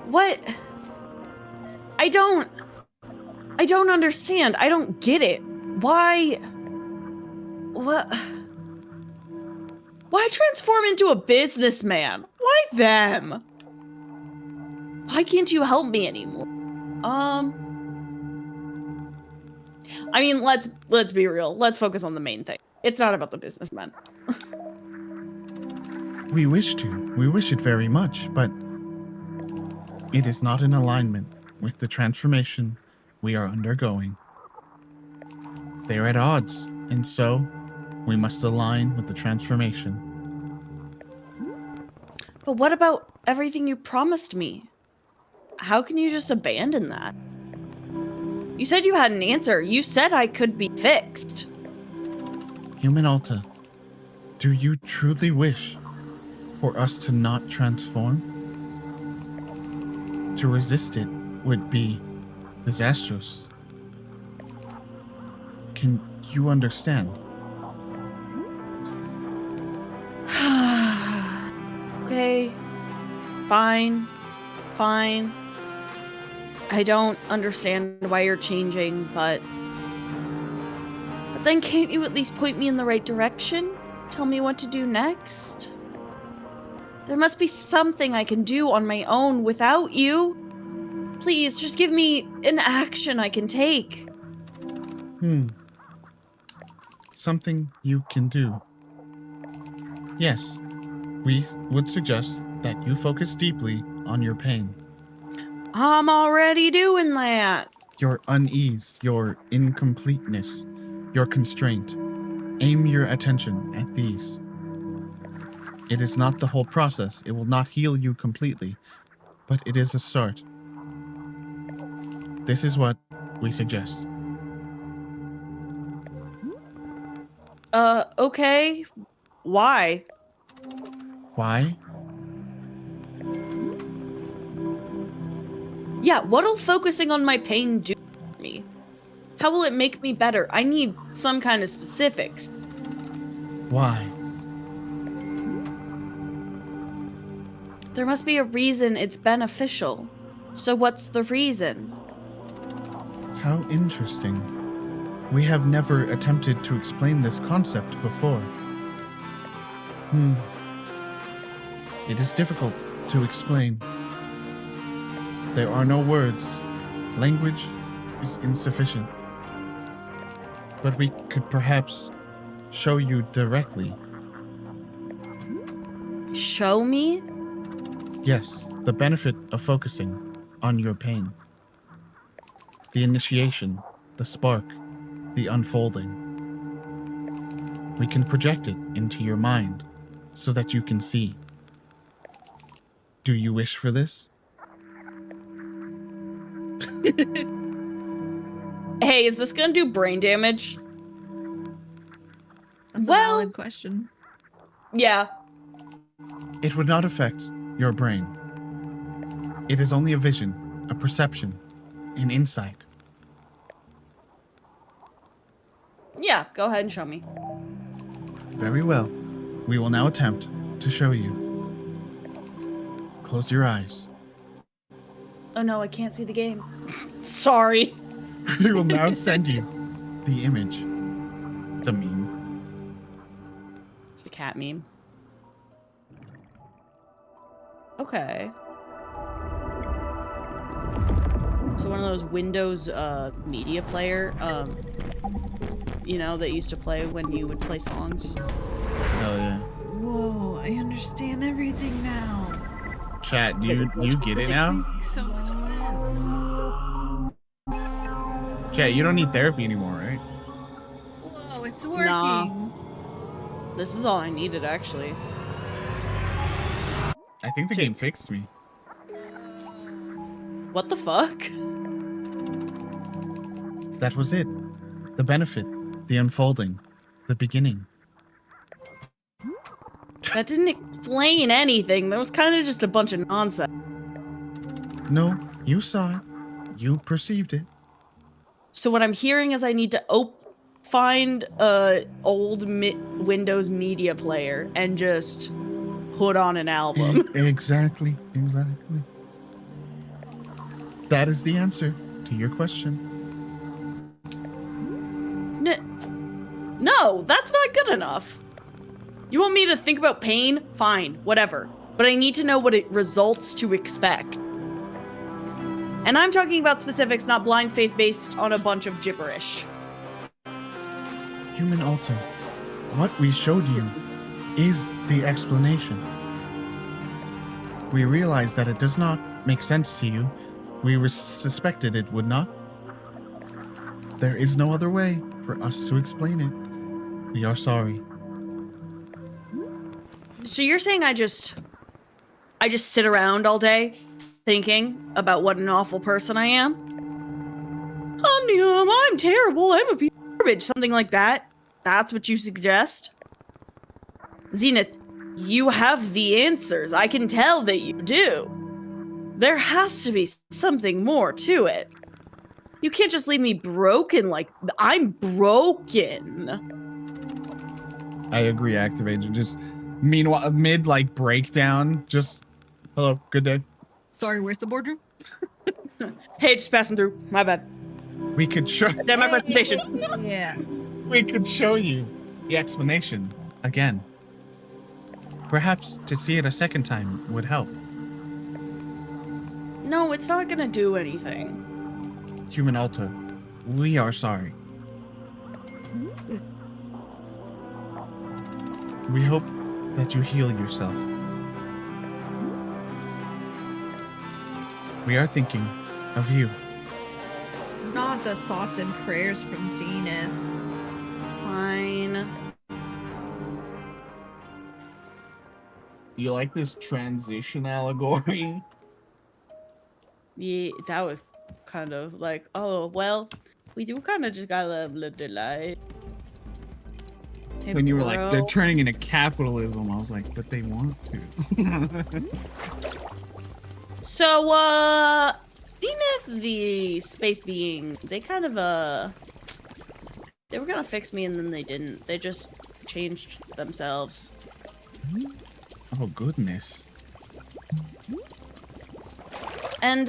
what? I don't understand. I don't get it. Why? What? Why transform into a businessman? Why them? Why can't you help me anymore? I mean, let's be real. Let's focus on the main thing. It's not about the businessman. We wish to. We wish it very much, but it is not in alignment with the transformation we are undergoing. They are at odds, and so we must align with the transformation. But what about everything you promised me? How can you just abandon that? You said you had an answer. You said I could be fixed. Human Alta, do you truly wish for us to not transform? To resist it would be disastrous. Can you understand? Okay. Fine. I don't understand why you're changing, but then can't you at least point me in the right direction? Tell me what to do next? There must be something I can do on my own without you. Please, just give me an action I can take. Something you can do. Yes, we would suggest that you focus deeply on your pain. I'm already doing that. Your unease, your incompleteness, your constraint. Aim your attention at these. It is not the whole process. It will not heal you completely, but it is a start. This is what we suggest. Okay. Why? Why? Yeah, what'll focusing on my pain do for me? How will it make me better? I need some kind of specifics. Why? There must be a reason it's beneficial. So what's the reason? How interesting. We have never attempted to explain this concept before. It is difficult to explain. There are no words. Language is insufficient. But we could perhaps show you directly. Show me? Yes, the benefit of focusing on your pain. The initiation, the spark, the unfolding. We can project it into your mind so that you can see. Do you wish for this? Hey, is this gonna do brain damage? That's a valid question. Yeah. It would not affect your brain. It is only a vision, a perception, an insight. Yeah, go ahead and show me. Very well. We will now attempt to show you. Close your eyes. Oh no, I can't see the game. Sorry. We will now send you the image. It's a meme. The cat meme. Okay. So one of those Windows media player, you know, that used to play when you would play songs. Hell yeah. Whoa, I understand everything now. Chat, do you get it now? Makes so much sense. Chat, you don't need therapy anymore, right? Whoa, it's Nah. working. This is all I needed, actually. I think the game fixed me. What the fuck? That was it. The benefit, the unfolding, the beginning. That didn't explain anything. That was kind of just a bunch of nonsense. No, you saw it. You perceived it. So what I'm hearing is I need to find a old Windows media player and just put on an album. Exactly. That is the answer to your question. No, that's not good enough. You want me to think about pain? Fine, whatever. But I need to know what it results to expect. And I'm talking about specifics, not blind faith based on a bunch of gibberish. Human altar, what we showed you is the explanation. We realize that it does not make sense to you. We suspected it would not. There is no other way for us to explain it. We are sorry. So you're saying I just sit around all day thinking about what an awful person I am? Omnium, I'm terrible, I'm a piece of garbage, something like that. That's what you suggest? Zenith, you have the answers. I can tell that you do. There has to be something more to it. You can't just leave me broken like I'm broken. I agree, Activator. Just meanwhile, mid like breakdown, just hello, good day. Sorry, where's the boardroom? Hey, just passing through. My bad. We could show Damn my presentation. Yeah. we could show you the explanation again. Perhaps to see it a second time would help. No, it's not gonna do anything. Human altar, we are sorry. We hope that you heal yourself. We are thinking of you. Not the thoughts and prayers from Zenith. Fine. Do you like this transition allegory? Yeah, that was kind of like, oh, well, we do kind of just got a little light. Hey, When you were like, bro. they're turning into capitalism, I was like, but they want to. So, Zenith, the space being, they kind of, they were gonna fix me and then they didn't. They just changed themselves. Oh, goodness. And,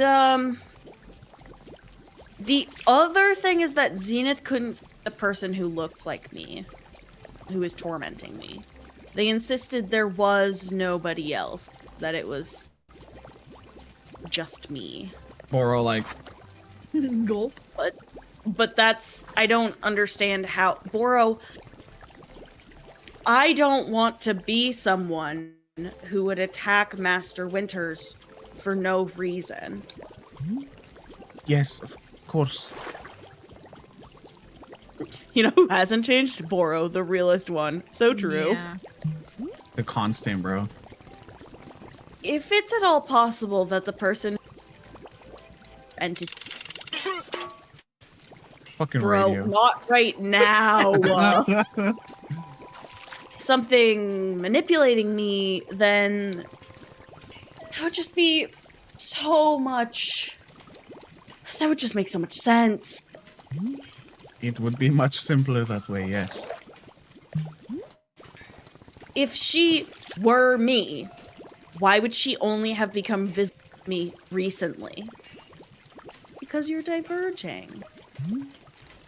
the other thing is that Zenith couldn't see the person who looked like me, who was tormenting me. They insisted there was nobody else, that it was just me. Boro, like, Gulp. But that's, I don't understand how, Boro, I don't want to be someone who would attack Master Winters for no reason. yes, of course. You know who hasn't changed? Boro, the realest one. So true. Yeah. The constant, bro. If it's at all possible that the person entity, Fucking bro, radio. not right now. Something manipulating me, then that would just be so much. That would just make so much sense. It would be much simpler that way, yes. If she were me, why would she only have become visible to me recently? Because you're diverging.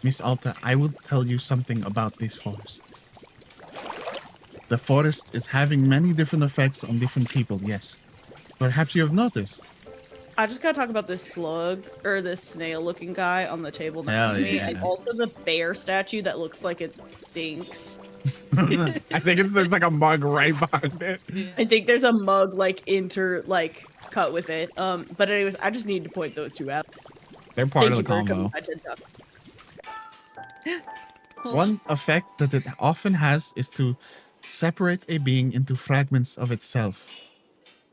Miss Alta, I will tell you something about this forest. The forest is having many different effects on different people, yes. Perhaps you have noticed. I just gotta talk about this slug, or this snail-looking guy on the table next Hell to me, yeah. and also the bear statue that looks like it stinks. I think there's like a mug right behind it. I think there's a mug, like, cut with it. But anyways, I just need to point those two out. They're part Thank of the you for coming combo. by TED Talk. One effect that it often has is to separate a being into fragments of itself.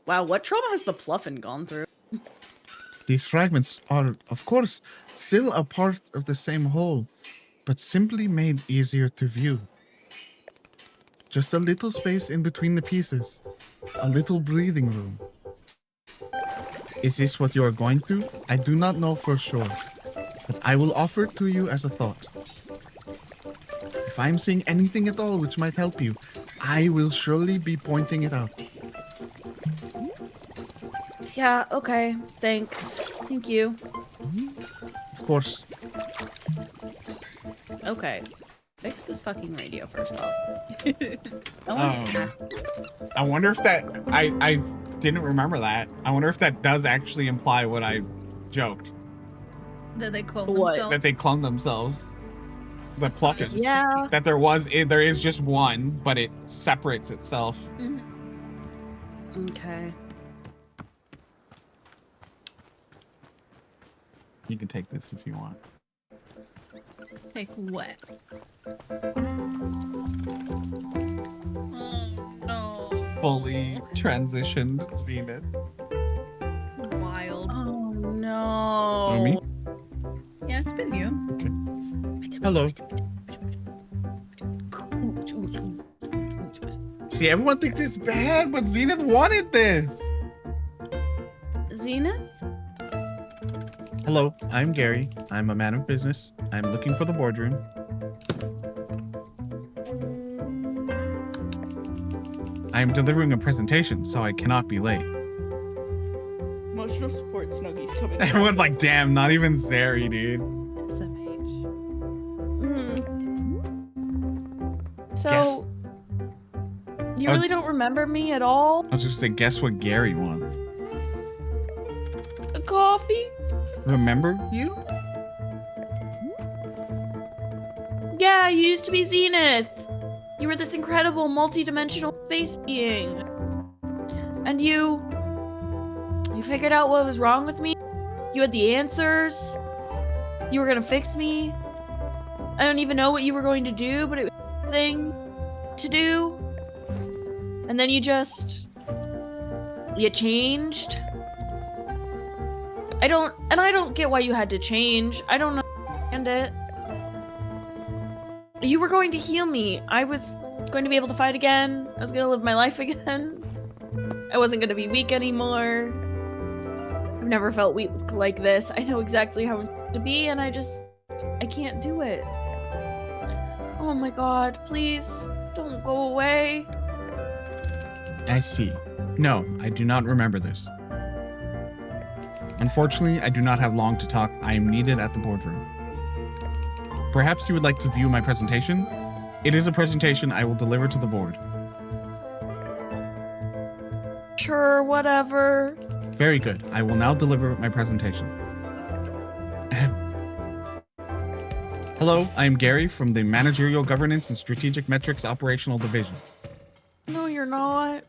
Wow, what trauma has the Pluffin gone through? These fragments are, of course, still a part of the same whole, but simply made easier to view. Just a little space in between the pieces, a little breathing room. Is this what you are going through? I do not know for sure, but I will offer it to you as a thought. If I am seeing anything at all which might help you, I will surely be pointing it out. Yeah, okay. Thanks. Thank you. Of course. Okay. Fix this fucking radio first off. I want to ask. I wonder if that... I didn't remember that. I wonder if that does actually imply what I joked. That they clone What? themselves. That they clone themselves. The Pluffins. Yeah. That there is just one, but it separates itself. Okay. You can take this if you want. Take what? Oh no. Fully transitioned Zenith. Wild. Oh no. Me? Yeah, it's been you. Hello. See, everyone thinks it's bad, but Zenith wanted this. Zenith? Hello, I'm Gary. I'm a man of business. I'm looking for the boardroom. I am delivering a presentation, so I cannot be late. Emotional support Snuggies coming. Everyone's like, damn, not even Zeri, dude. SMH. So, you Oh. really don't remember me at all? I was just saying, guess what Gary wants? A coffee? Remember you? Yeah, you used to be Zenith. You were this incredible multi-dimensional space being. And you figured out what was wrong with me. You had the answers. You were gonna fix me. I don't even know what you were going to do, but it was a thing to do. And then you changed. I don't get why you had to change. I don't understand it. You were going to heal me. I was going to be able to fight again. I was going to live my life again. I wasn't going to be weak anymore. I've never felt weak like this. I know exactly how to be, and I can't do it. Oh my god, please don't go away. I see. No, I do not remember this. Unfortunately, I do not have long to talk. I am needed at the boardroom. Perhaps you would like to view my presentation? It is a presentation I will deliver to the board. Sure, whatever. Very good. I will now deliver my presentation. Hello, I am Gary from the Managerial Governance and Strategic Metrics Operational Division. No, you're not.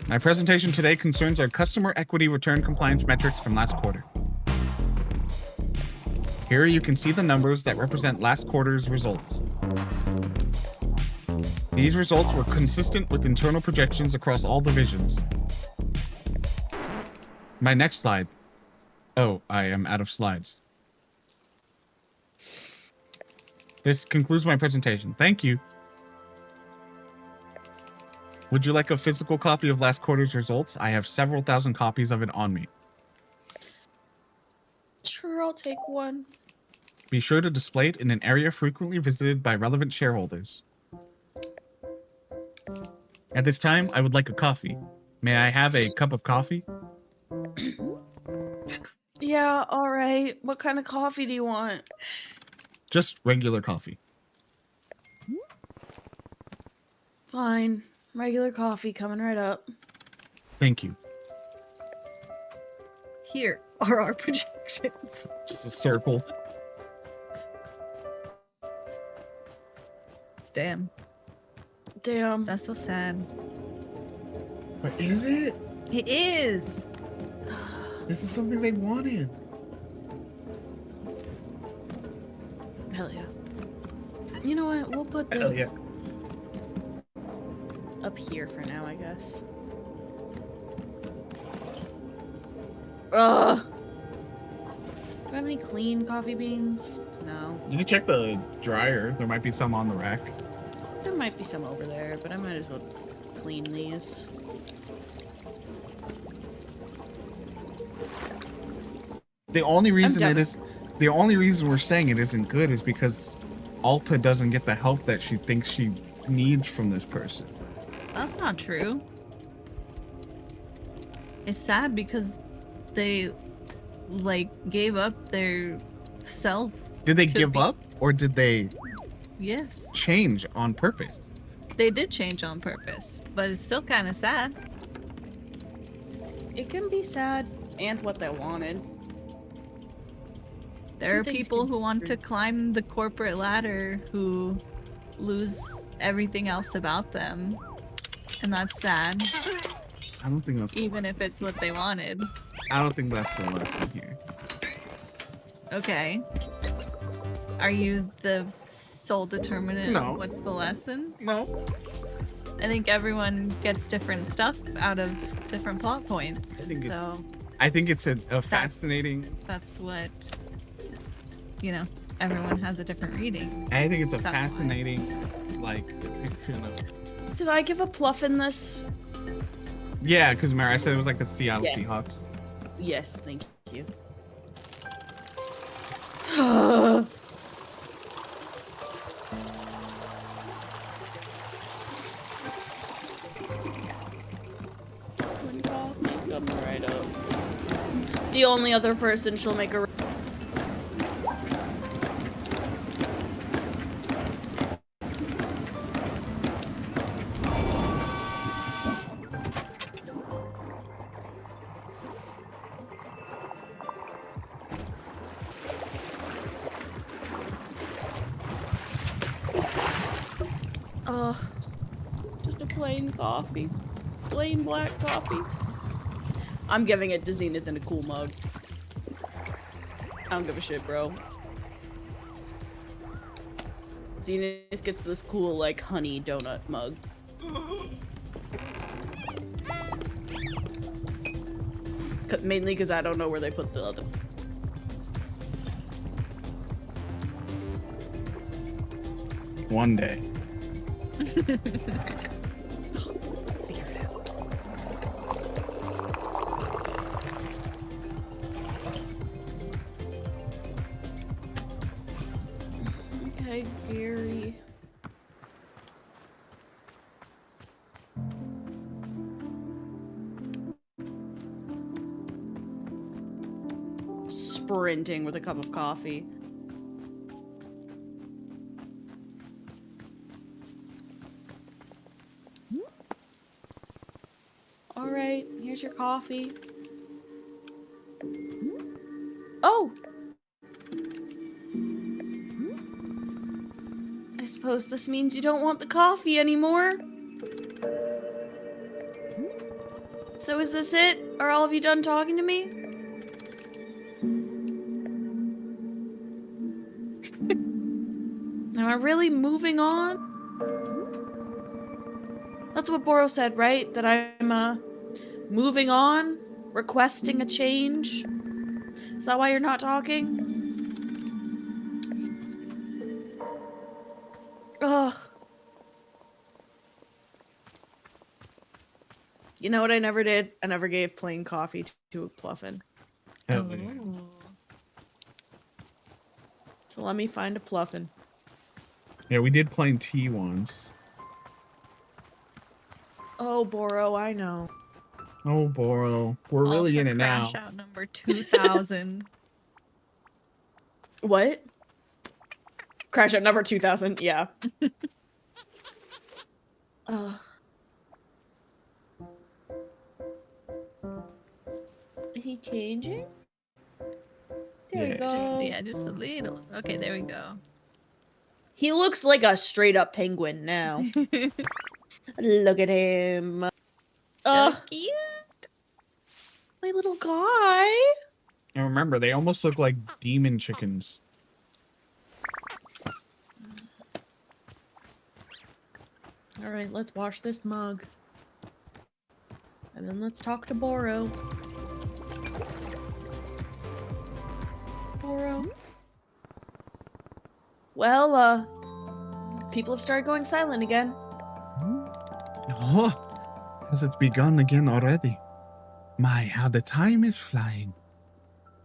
My presentation today concerns our customer equity return compliance metrics from last quarter. Here you can see the numbers that represent last quarter's results. These results were consistent with internal projections across all divisions. My next slide. Oh, I am out of slides. This concludes my presentation. Thank you. Would you like a physical copy of last quarter's results? I have several thousand copies of it on me. Sure, I'll take one. Be sure to display it in an area frequently visited by relevant shareholders. At this time, I would like a coffee. May I have a cup of coffee? Yeah, alright. What kind of coffee do you want? Just regular coffee. Fine. Regular coffee coming right up. Thank you. here are our projections. Just a circle. Damn, Damn. that's so sad. But is it? It is. This is something they wanted. Hell yeah. You know what? We'll put Hell this yeah. up here for now, I guess. Ugh. Do I have any clean coffee beans? No. You can check the dryer. There might be some on the rack. There might be some over there, but I might as well clean these. The only reason done. the only reason we're saying it isn't good is because Alta doesn't get the help that she thinks she needs from this person. That's not true. It's sad because they, like, gave up their self. Did they To give be- up or did they Yes, change on purpose? they did change on purpose, but it's still kind of sad. It can be sad and what they wanted. There are Two things people can who be want true. to climb the corporate ladder who lose everything else about them. And that's sad, I don't think that's even if it's what they wanted. I don't think that's the lesson here. Okay. Are you the sole determinant No. of what's the lesson? No. I think everyone gets different stuff out of different plot points. I think it- So I think it's a fascinating that's what, you know, everyone has a different reading. I think it's a That's why. fascinating like depiction of Did I give a pluff in this? Yeah, because Mary, I said it was like the Seattle Yes. Seahawks. Yes, thank you. When coffee comes right up. The only other person she'll make a. Just a plain coffee. Plain black coffee. I'm giving it to Zenith in a cool mug. I don't give a shit, bro. Zenith gets this cool, like, honey donut mug. Mainly because I don't know where they put the other. One day. Figure it out. Okay, Gary. Sprinting with a cup of coffee. All right, here's your coffee. Oh! I suppose this means you don't want the coffee anymore. So is this it? Are all of you done talking to me? Am I really moving on? That's what Boro said, right? That I'm, moving on? Requesting a change? Is that why you're not talking? Ugh. You know what I never did? I never gave plain coffee to a Pluffin. Hell yeah. So let me find a Pluffin. Yeah, we did plain tea once. Oh, Boro, I know. Oh, Boro. We're really in it now. Crash out number 2000. What? Crash at number 2000, yeah. he changing? There we Yeah. go. Just a little. Okay, there we go. He looks like a straight up penguin now. Look at him. So Ugh, cute. my little guy. And remember, they almost look like demon chickens. All right, let's wash this mug. And then let's talk to Boro. Boro. Well, people have started going silent again. Oh, has it begun again already? My, how the time is flying.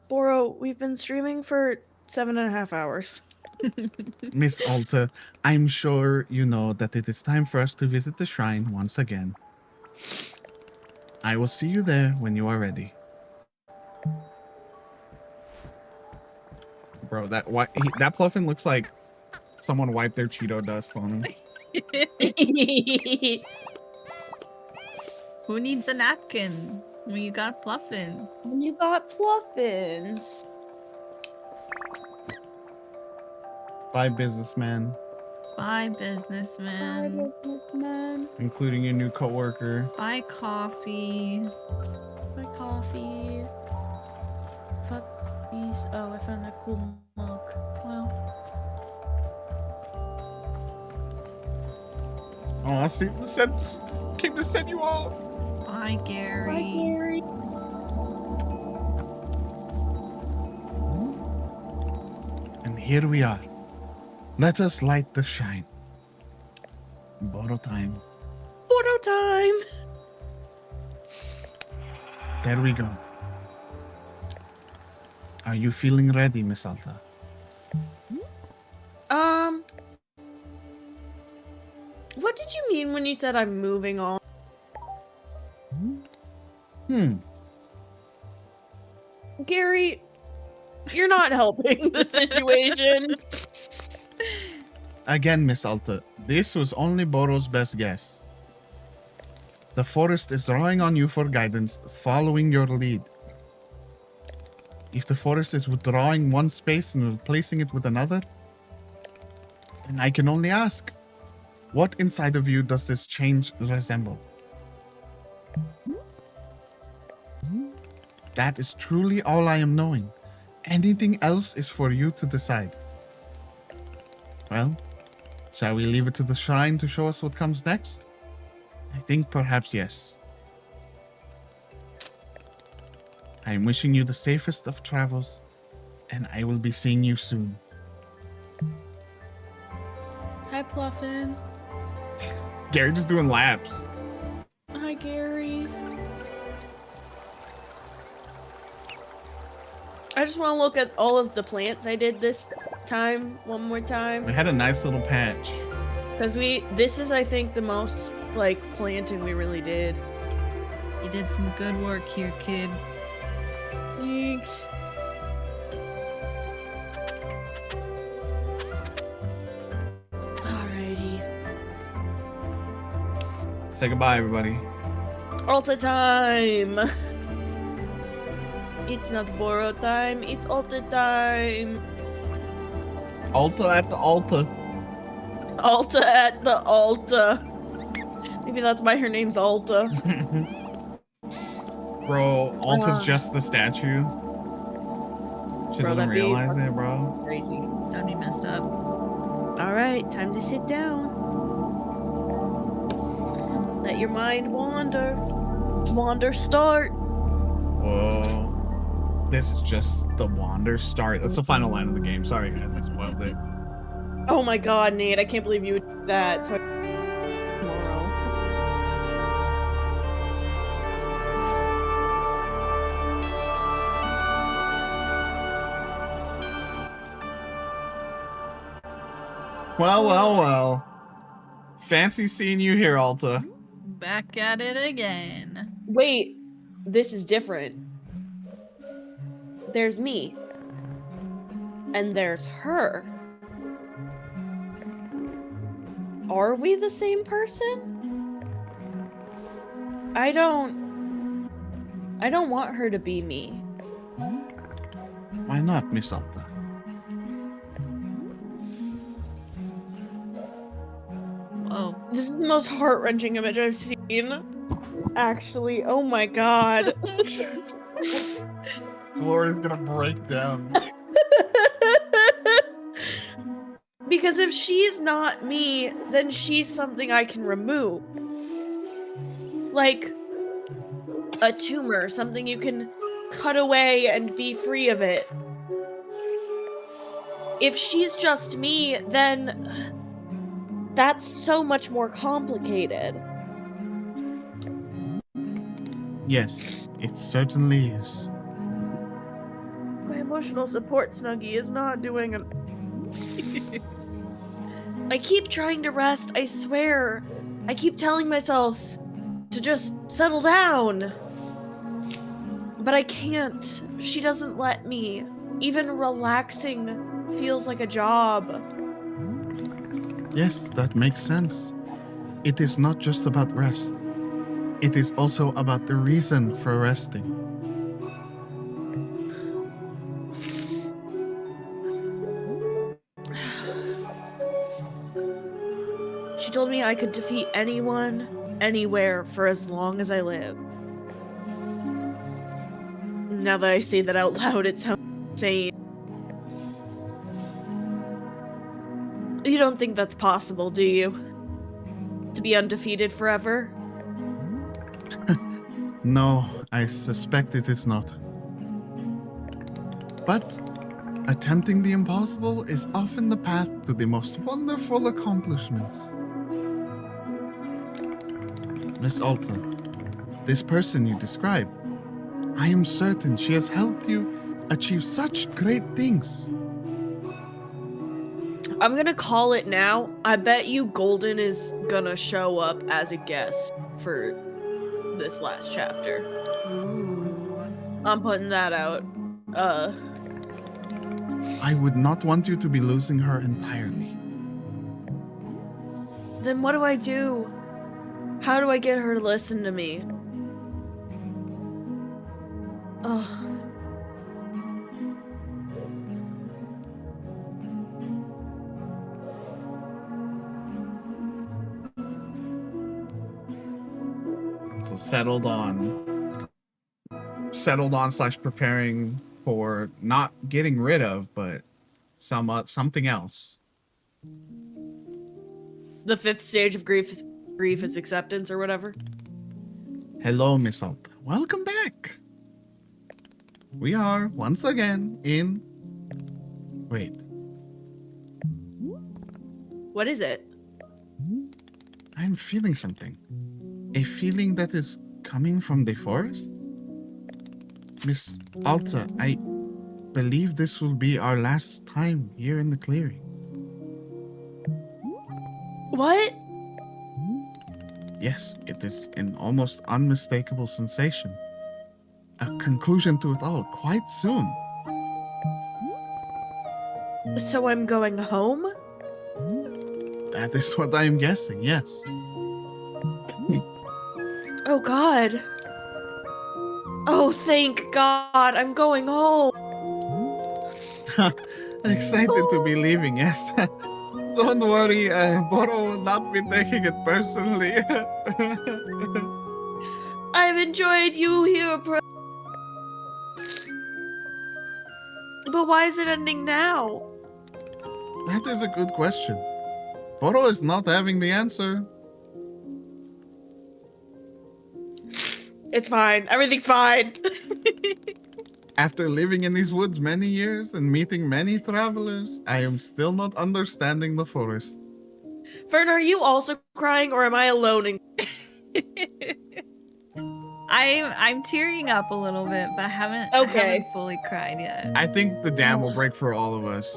Boro, we've been streaming for 7.5 hours. Miss Alta, I'm sure you know that it is time for us to visit the shrine once again. I will see you there when you are ready. Bro, that Pluffin looks like someone wiped their Cheeto dust on him. Who needs a napkin when you got Pluffin? When you got Pluffins. Bye, businessman. Bye, businessman. businessman. Including your new coworker. Bye, coffee. My coffee. Fuck these. Oh, I found a cool mug. Wow. Oh, I see. Came to send you all. Bye, Gary. Bye, Gary. And here we are. Let us light the shine. Borrow time. Photo time. There we go. Are you feeling ready, Miss Alta? What did you mean when you said I'm moving on? Gary, you're not helping the situation. Again, Miss Alta, this was only Boro's best guess. The forest is drawing on you for guidance, following your lead. If the forest is withdrawing one space and replacing it with another, then I can only ask, what inside of you does this change resemble? That is truly all I am knowing. Anything else is for you to decide. Well, shall we leave it to the shrine to show us what comes next? I think perhaps yes. I am wishing you the safest of travels, and I will be seeing you soon. Hi, Pluffin. Gary just doing laps. Hi, Gary. I just want to look at all of the plants I did this time one more time. We had a nice little patch. Because this is, I think, the most, like, planting we really did. You did some good work here, kid. Thanks. Alrighty. Say goodbye, everybody. Alta time! It's not borrow time, it's Alta time! Alta at the Alta. Alta at the Alta. Maybe that's why her name's Alta. Bro, Alta's just the statue. She doesn't that'd be realize fucking it, bro. Crazy. That'd be messed up. Alright, time to sit down. Let your mind wander. Wander start. Whoa. This is just the Wander start. That's the final line of the game. Sorry, guys. I spoiled it. Oh my god, Nate, I can't believe you would do that. So tomorrow. Well, well, well. Fancy seeing you here, Alta. Back at it again. Wait, this is different. There's me. And there's her. Are we the same person? I I don't want her to be me. Why not, Miss Alta? Whoa. This is the most heart-wrenching image I've seen. Actually, oh my god. Glory's gonna break down. Because if she's not me, then she's something I can remove. Like a tumor, something you can cut away and be free of it. If she's just me, then that's so much more complicated. Yes, it certainly is. My emotional support Snuggie is not doing an. I keep trying to rest, I swear. I keep telling myself to just settle down. But I can't. She doesn't let me. Even relaxing feels like a job. Yes, that makes sense. It is not just about rest. It is also about the reason for resting. She told me I could defeat anyone, anywhere, for as long as I live. Now that I say that out loud, it sounds insane. You don't think that's possible, do you? To be undefeated forever? No, I suspect it is not. But attempting the impossible is often the path to the most wonderful accomplishments. Miss Alta, this person you describe, I am certain she has helped you achieve such great things. I'm gonna call it now. I bet you Golden is gonna show up as a guest for this last chapter. Ooh. I'm putting that out. I would not want you to be losing her entirely. Then what do I do? How do I get her to listen to me? Ugh. So settled on / preparing for not getting rid of, but something else. The 5th stage of grief is acceptance or whatever. Hello, Miss Alta. Welcome back. We are once again in. Wait, What is it? I'm feeling something. A feeling that is coming from the forest? Miss Alta, I believe this will be our last time here in the clearing. What? Yes, it is an almost unmistakable sensation. A conclusion to it all quite soon. So I'm going home? That is what I am guessing, yes. Oh god. Oh, thank God, I'm going home. Excited to be leaving, yes. Don't worry, Boro will not be taking it personally. I've enjoyed you here, but why is it ending now? That is a good question. Boro is not having the answer. It's fine. Everything's fine. After living in these woods many years and meeting many travelers, I am still not understanding the forest. Fern, are you also crying or am I alone in I'm tearing up a little bit, but I haven't fully cried yet. I think the dam will break for all of us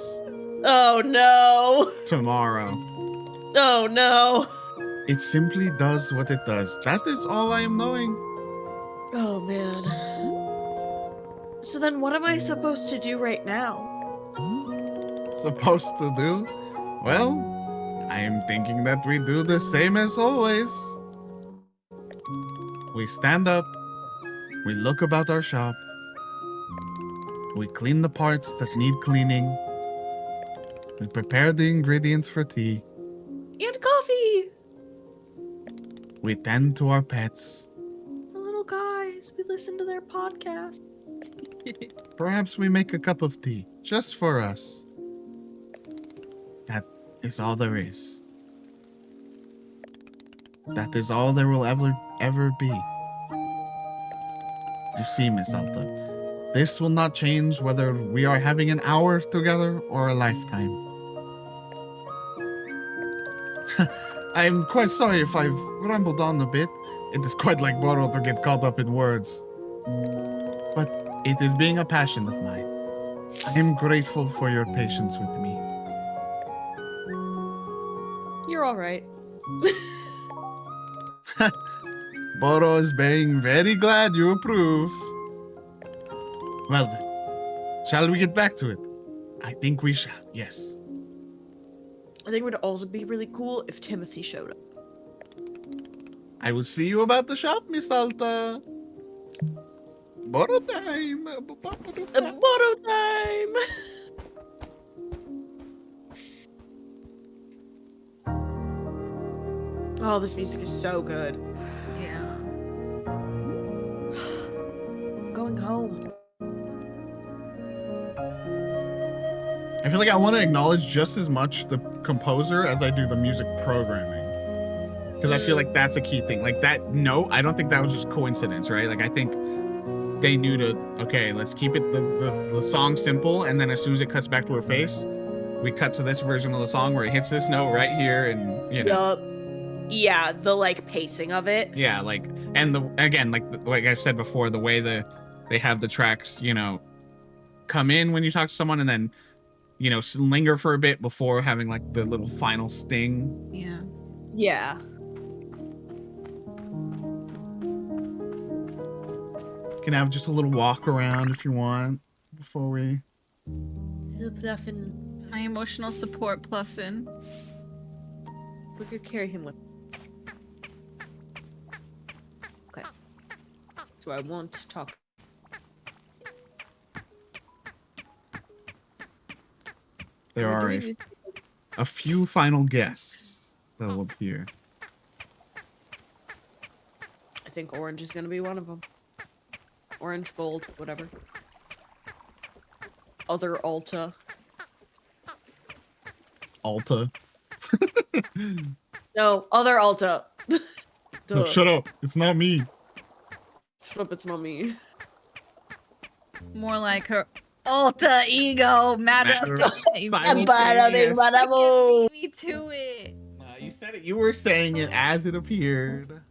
Oh no. tomorrow. Oh no. It simply does what it does. That is all I am knowing. Oh man. So then what am I supposed to do right now? Supposed to do? Well, I am thinking that we do the same as always. We stand up, We look about our shop. We clean the parts that need cleaning. We prepare the ingredients for tea. And coffee. We tend to our pets. The little guys. We listen to their podcast. Perhaps we make a cup of tea just for us. That is all there is. That is all there will ever be. You see, Miss Alta, this will not change whether we are having an hour together or a lifetime. I'm quite sorry if I've rambled on a bit. It is quite like Boro to get caught up in words. But it is being a passion of mine. I am grateful for your patience with me. You're all right. Boro is being very glad you approve. Well then, shall we get back to it? I think we shall, yes. I think it would also be really cool if Timothy showed up. I will see you about the shop, Miss Alta. Boro time. Bottle time! Oh, this music is so good. Yeah. Going home. I feel like I want to acknowledge just as much the composer as I do the music programming. Because I feel like that's a key thing. Like that note, I don't think that was just coincidence, right? Like I think they knew to, okay, let's keep it the song simple, and then as soon as it cuts back to her face, we cut to this version of the song where it hits this note right here, and you know. Yup. Yeah, the like pacing of it. Yeah, like, and like I've said before, the way they have the tracks, you know, come in when you talk to someone, and then, you know, linger for a bit before having like the little final sting. Yeah. Yeah. Can have just a little walk around if you want before we. Bluffin. My emotional support Pluffin. We could carry him with. Okay. So I won't talk. There are a few final guests that will appear. I think orange is gonna be one of them. Orange, gold, whatever. Other Alta. Alta. No, other Alta. No, Duh. shut up. It's not me. Shut up, it's not me. More like her alter ego, matter of Me to it. You said it. You were saying it as it appeared.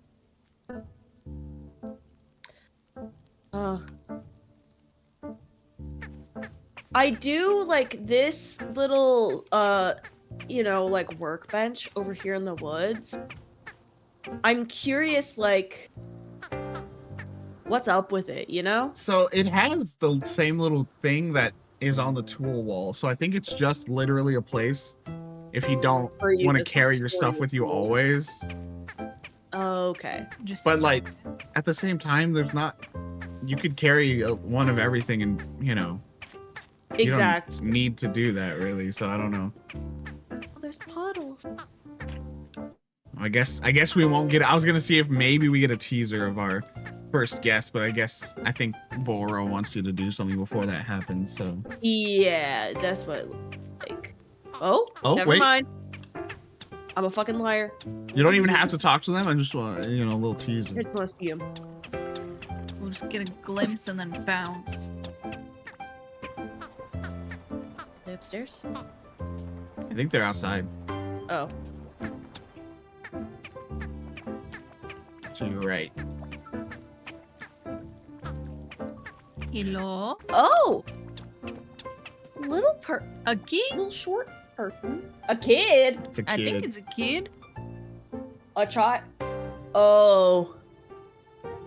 I do like this little, you know, like workbench over here in the woods. I'm curious, like, what's up with it, you know? So it has the same little thing that is on the tool wall. So I think it's just literally a place if you don't For you want to to carry your store stuff your with you tools. always. Okay. Just But like at the same time, there's not. You could carry one of everything, and you know. You Exact. don't need to do that really. So I don't know. Oh, there's puddles. I guess we won't get. I was gonna see if maybe we get a teaser of our first guest, but I think Boro wants you to do something before that happens. So Yeah, that's what it looks like. Oh, Oh, never wait. mind. I'm a fucking liar. you don't even have to talk to them. I just want a little I teaser. just want to see him. we'll just get a glimpse and then bounce. They upstairs? I think they're outside. Oh. So you're right. Hello? Oh! A kid? Little short person. A kid? It's a I kid. think it's a kid. A child. Oh.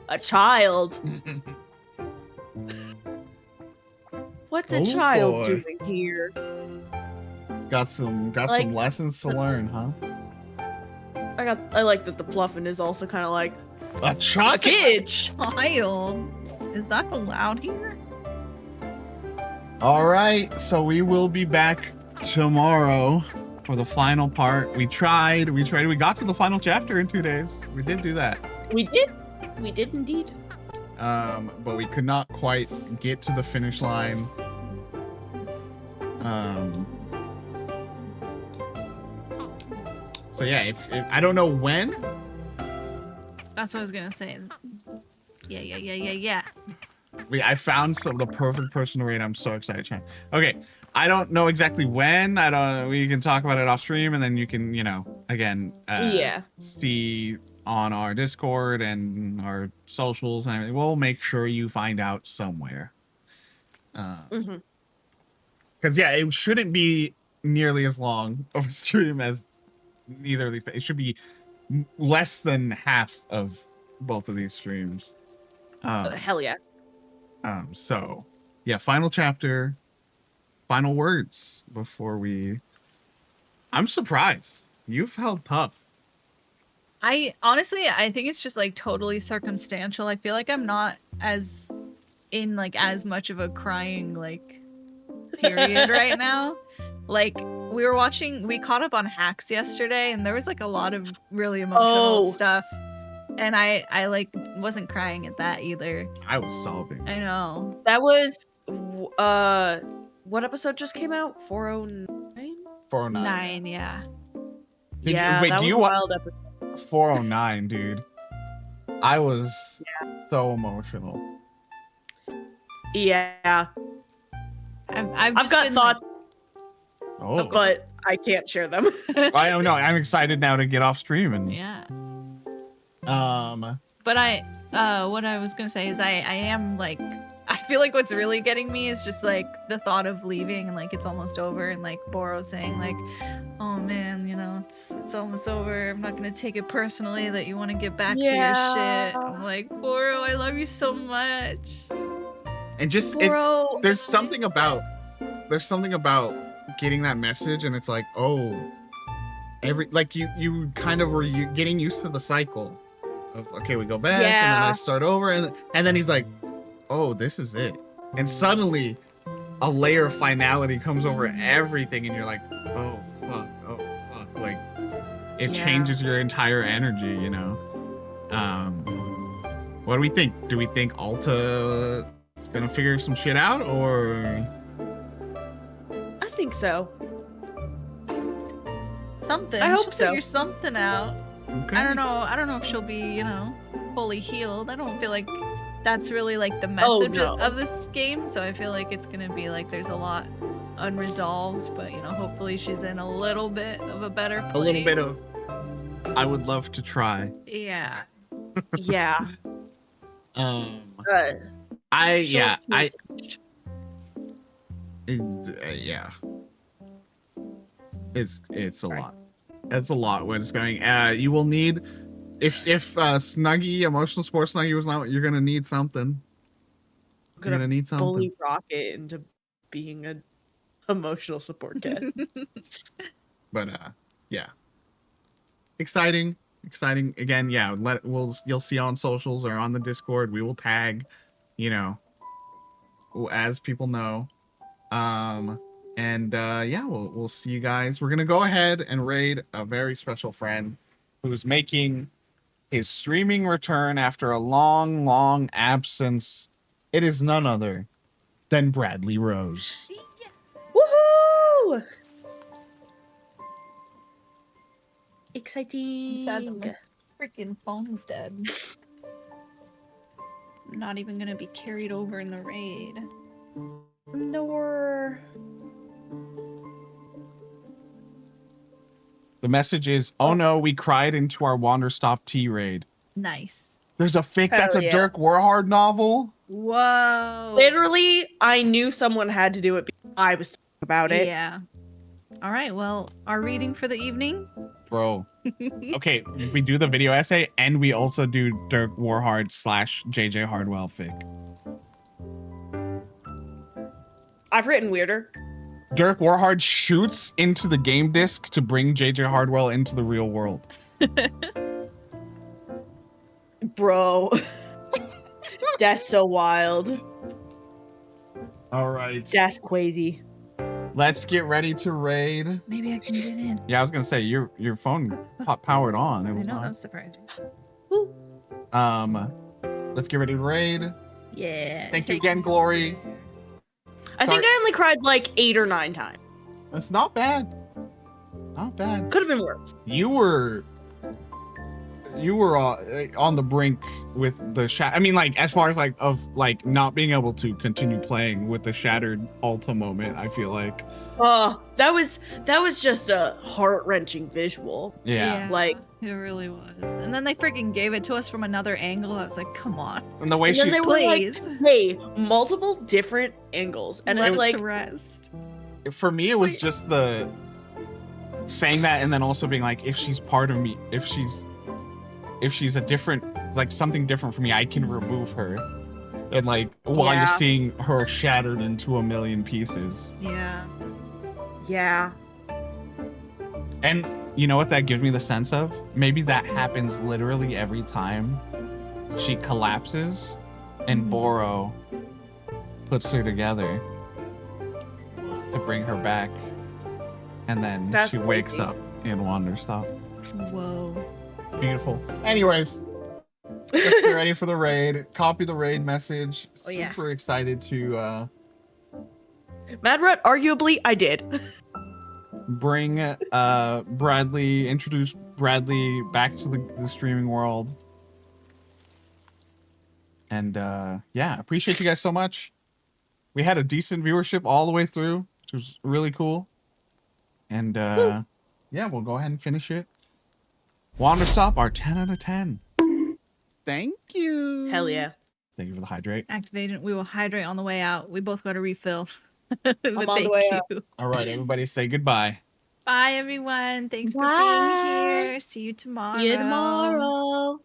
A child. What's a Oh, child boy. doing here? got some Like- lessons to learn, huh? I like that the Pluffin is also kind of like A a child. kid. Child. Is that allowed here? All right, so we will be back tomorrow for the final part. We tried. We got to the final chapter in 2 days. We did do that. We did indeed. But we could not quite get to the finish line. So yeah, if I don't know when. That's what I was gonna say. Yeah. I found the perfect person to rate. I'm so excited, Chan. Okay, I don't know exactly when. We can talk about it off stream, and then you can, again, see on our Discord and our socials and everything. We'll make sure you find out somewhere. Because it shouldn't be nearly as long of a stream as either of these. It should be less than half of both of these streams. Hell yeah. So yeah, final chapter, final words before we. I'm surprised you've held tough. I honestly think it's just like totally circumstantial. I feel like I'm not as much of a crying period right now. Like we caught up on Hacks yesterday, and there was like a lot of really emotional stuff. And I wasn't crying at that either. I was sobbing. I know. That was what episode just came out? 409? 409. 9, yeah. That was a wild episode. 409, dude. I was so emotional. Yeah. I've got thoughts. But I can't share them. I don't know. I'm excited now to get off stream and yeah. But what I was gonna say is I am I feel like what's really getting me is just the thought of leaving and it's almost over, and Boro saying oh man, it's almost over. I'm not gonna take it personally that you want to get back to your shit. I'm like, Boro, I love you so much. And just Boro, there's something about getting that message, and it's you kind of were getting used to the cycle of okay, we go back and then I start over, and then he's like, oh, this is it, and suddenly a layer of finality comes over everything, and you're like, oh fuck, it changes your entire energy, What do we think? Do we think Alta is gonna figure some shit out, or? I think so. Something. I hope she'll so. figure something out. Okay. I don't know if she'll be, fully healed. I don't feel like that's really the message of this game. So I feel like it's gonna be there's a lot unresolved, but hopefully she's in a little bit of a better place. A little bit of. I would love to try. Yeah. Yeah. It's a lot. It's a lot when it's going. You will need if Snuggie, emotional support Snuggie was not, you're gonna need something. You're gonna need something. Fully rocket into being a emotional support cat. But yeah. Exciting. Again, yeah, you'll see on socials or on the Discord. We will tag, as people know. We'll see you guys. We're gonna go ahead and raid a very special friend who's making his streaming return after a long absence. It is none other than Bradley Rose. Woohoo! Exciting. Sad that my freaking phone's dead. I'm not even gonna be carried over in the raid. No. The message is, oh no, we cried into our Wanderstop T raid. Nice. There's a fic that's a Dirk Warhard novel. Whoa. Literally, I knew someone had to do it because I was thinking about it. Yeah. All right, well, our reading for the evening? Bro. Okay, we do the video essay and we also do Dirk Warhard / JJ Hardwell fic. I've written weirder. Dirk Warhard shoots into the game disc to bring JJ Hardwell into the real world. Bro. That's so wild. All right. That's crazy. Let's get ready to raid. Maybe I can get in. Yeah, I was gonna say your phone powered on. It I was know, on. that was surprising. Let's get ready to raid. Yeah. Thank you again, Glory. I think I only cried like 8 or 9 times. That's not bad. Not bad. Could have been worse. You were on the brink with the I mean, like, as far as like of like not being able to continue playing with the shattered Alta moment. I feel like. That was just a heart-wrenching visual. Yeah. Like, it really was. And then they freaking gave it to us from another angle. I was like, come on. And the way and then she they were Please. like, hey, multiple different angles. And Let it's it like, to rest. for me, it was just the saying that and then also being like, if she's part of me, if she's a different, like something different from me, I can remove her. And like, while you're seeing her shattered into a million pieces. Yeah. yeah. And you know what that gives me the sense of? Maybe that happens literally every time she collapses and Boro puts her together to bring her back. And then she wakes up in Wanderstop. Whoa. Beautiful. Anyways, let's get ready for the raid. Copy the raid message. Oh, yeah. Super excited to Mad Rat, arguably, I did. bring introduce Bradley back to the streaming world. And yeah, appreciate you guys so much. We had a decent viewership all the way through, which was really cool. And yeah, we'll go ahead and finish it. Wanderstop, our 10 out of 10. Thank you. Hell yeah. Thank you for the hydrate. Activated. We will hydrate on the way out. We both got a refill. I'm on the way out. All right, everybody say goodbye. Bye, everyone. Thanks for being Bye. here. See you tomorrow. See you tomorrow.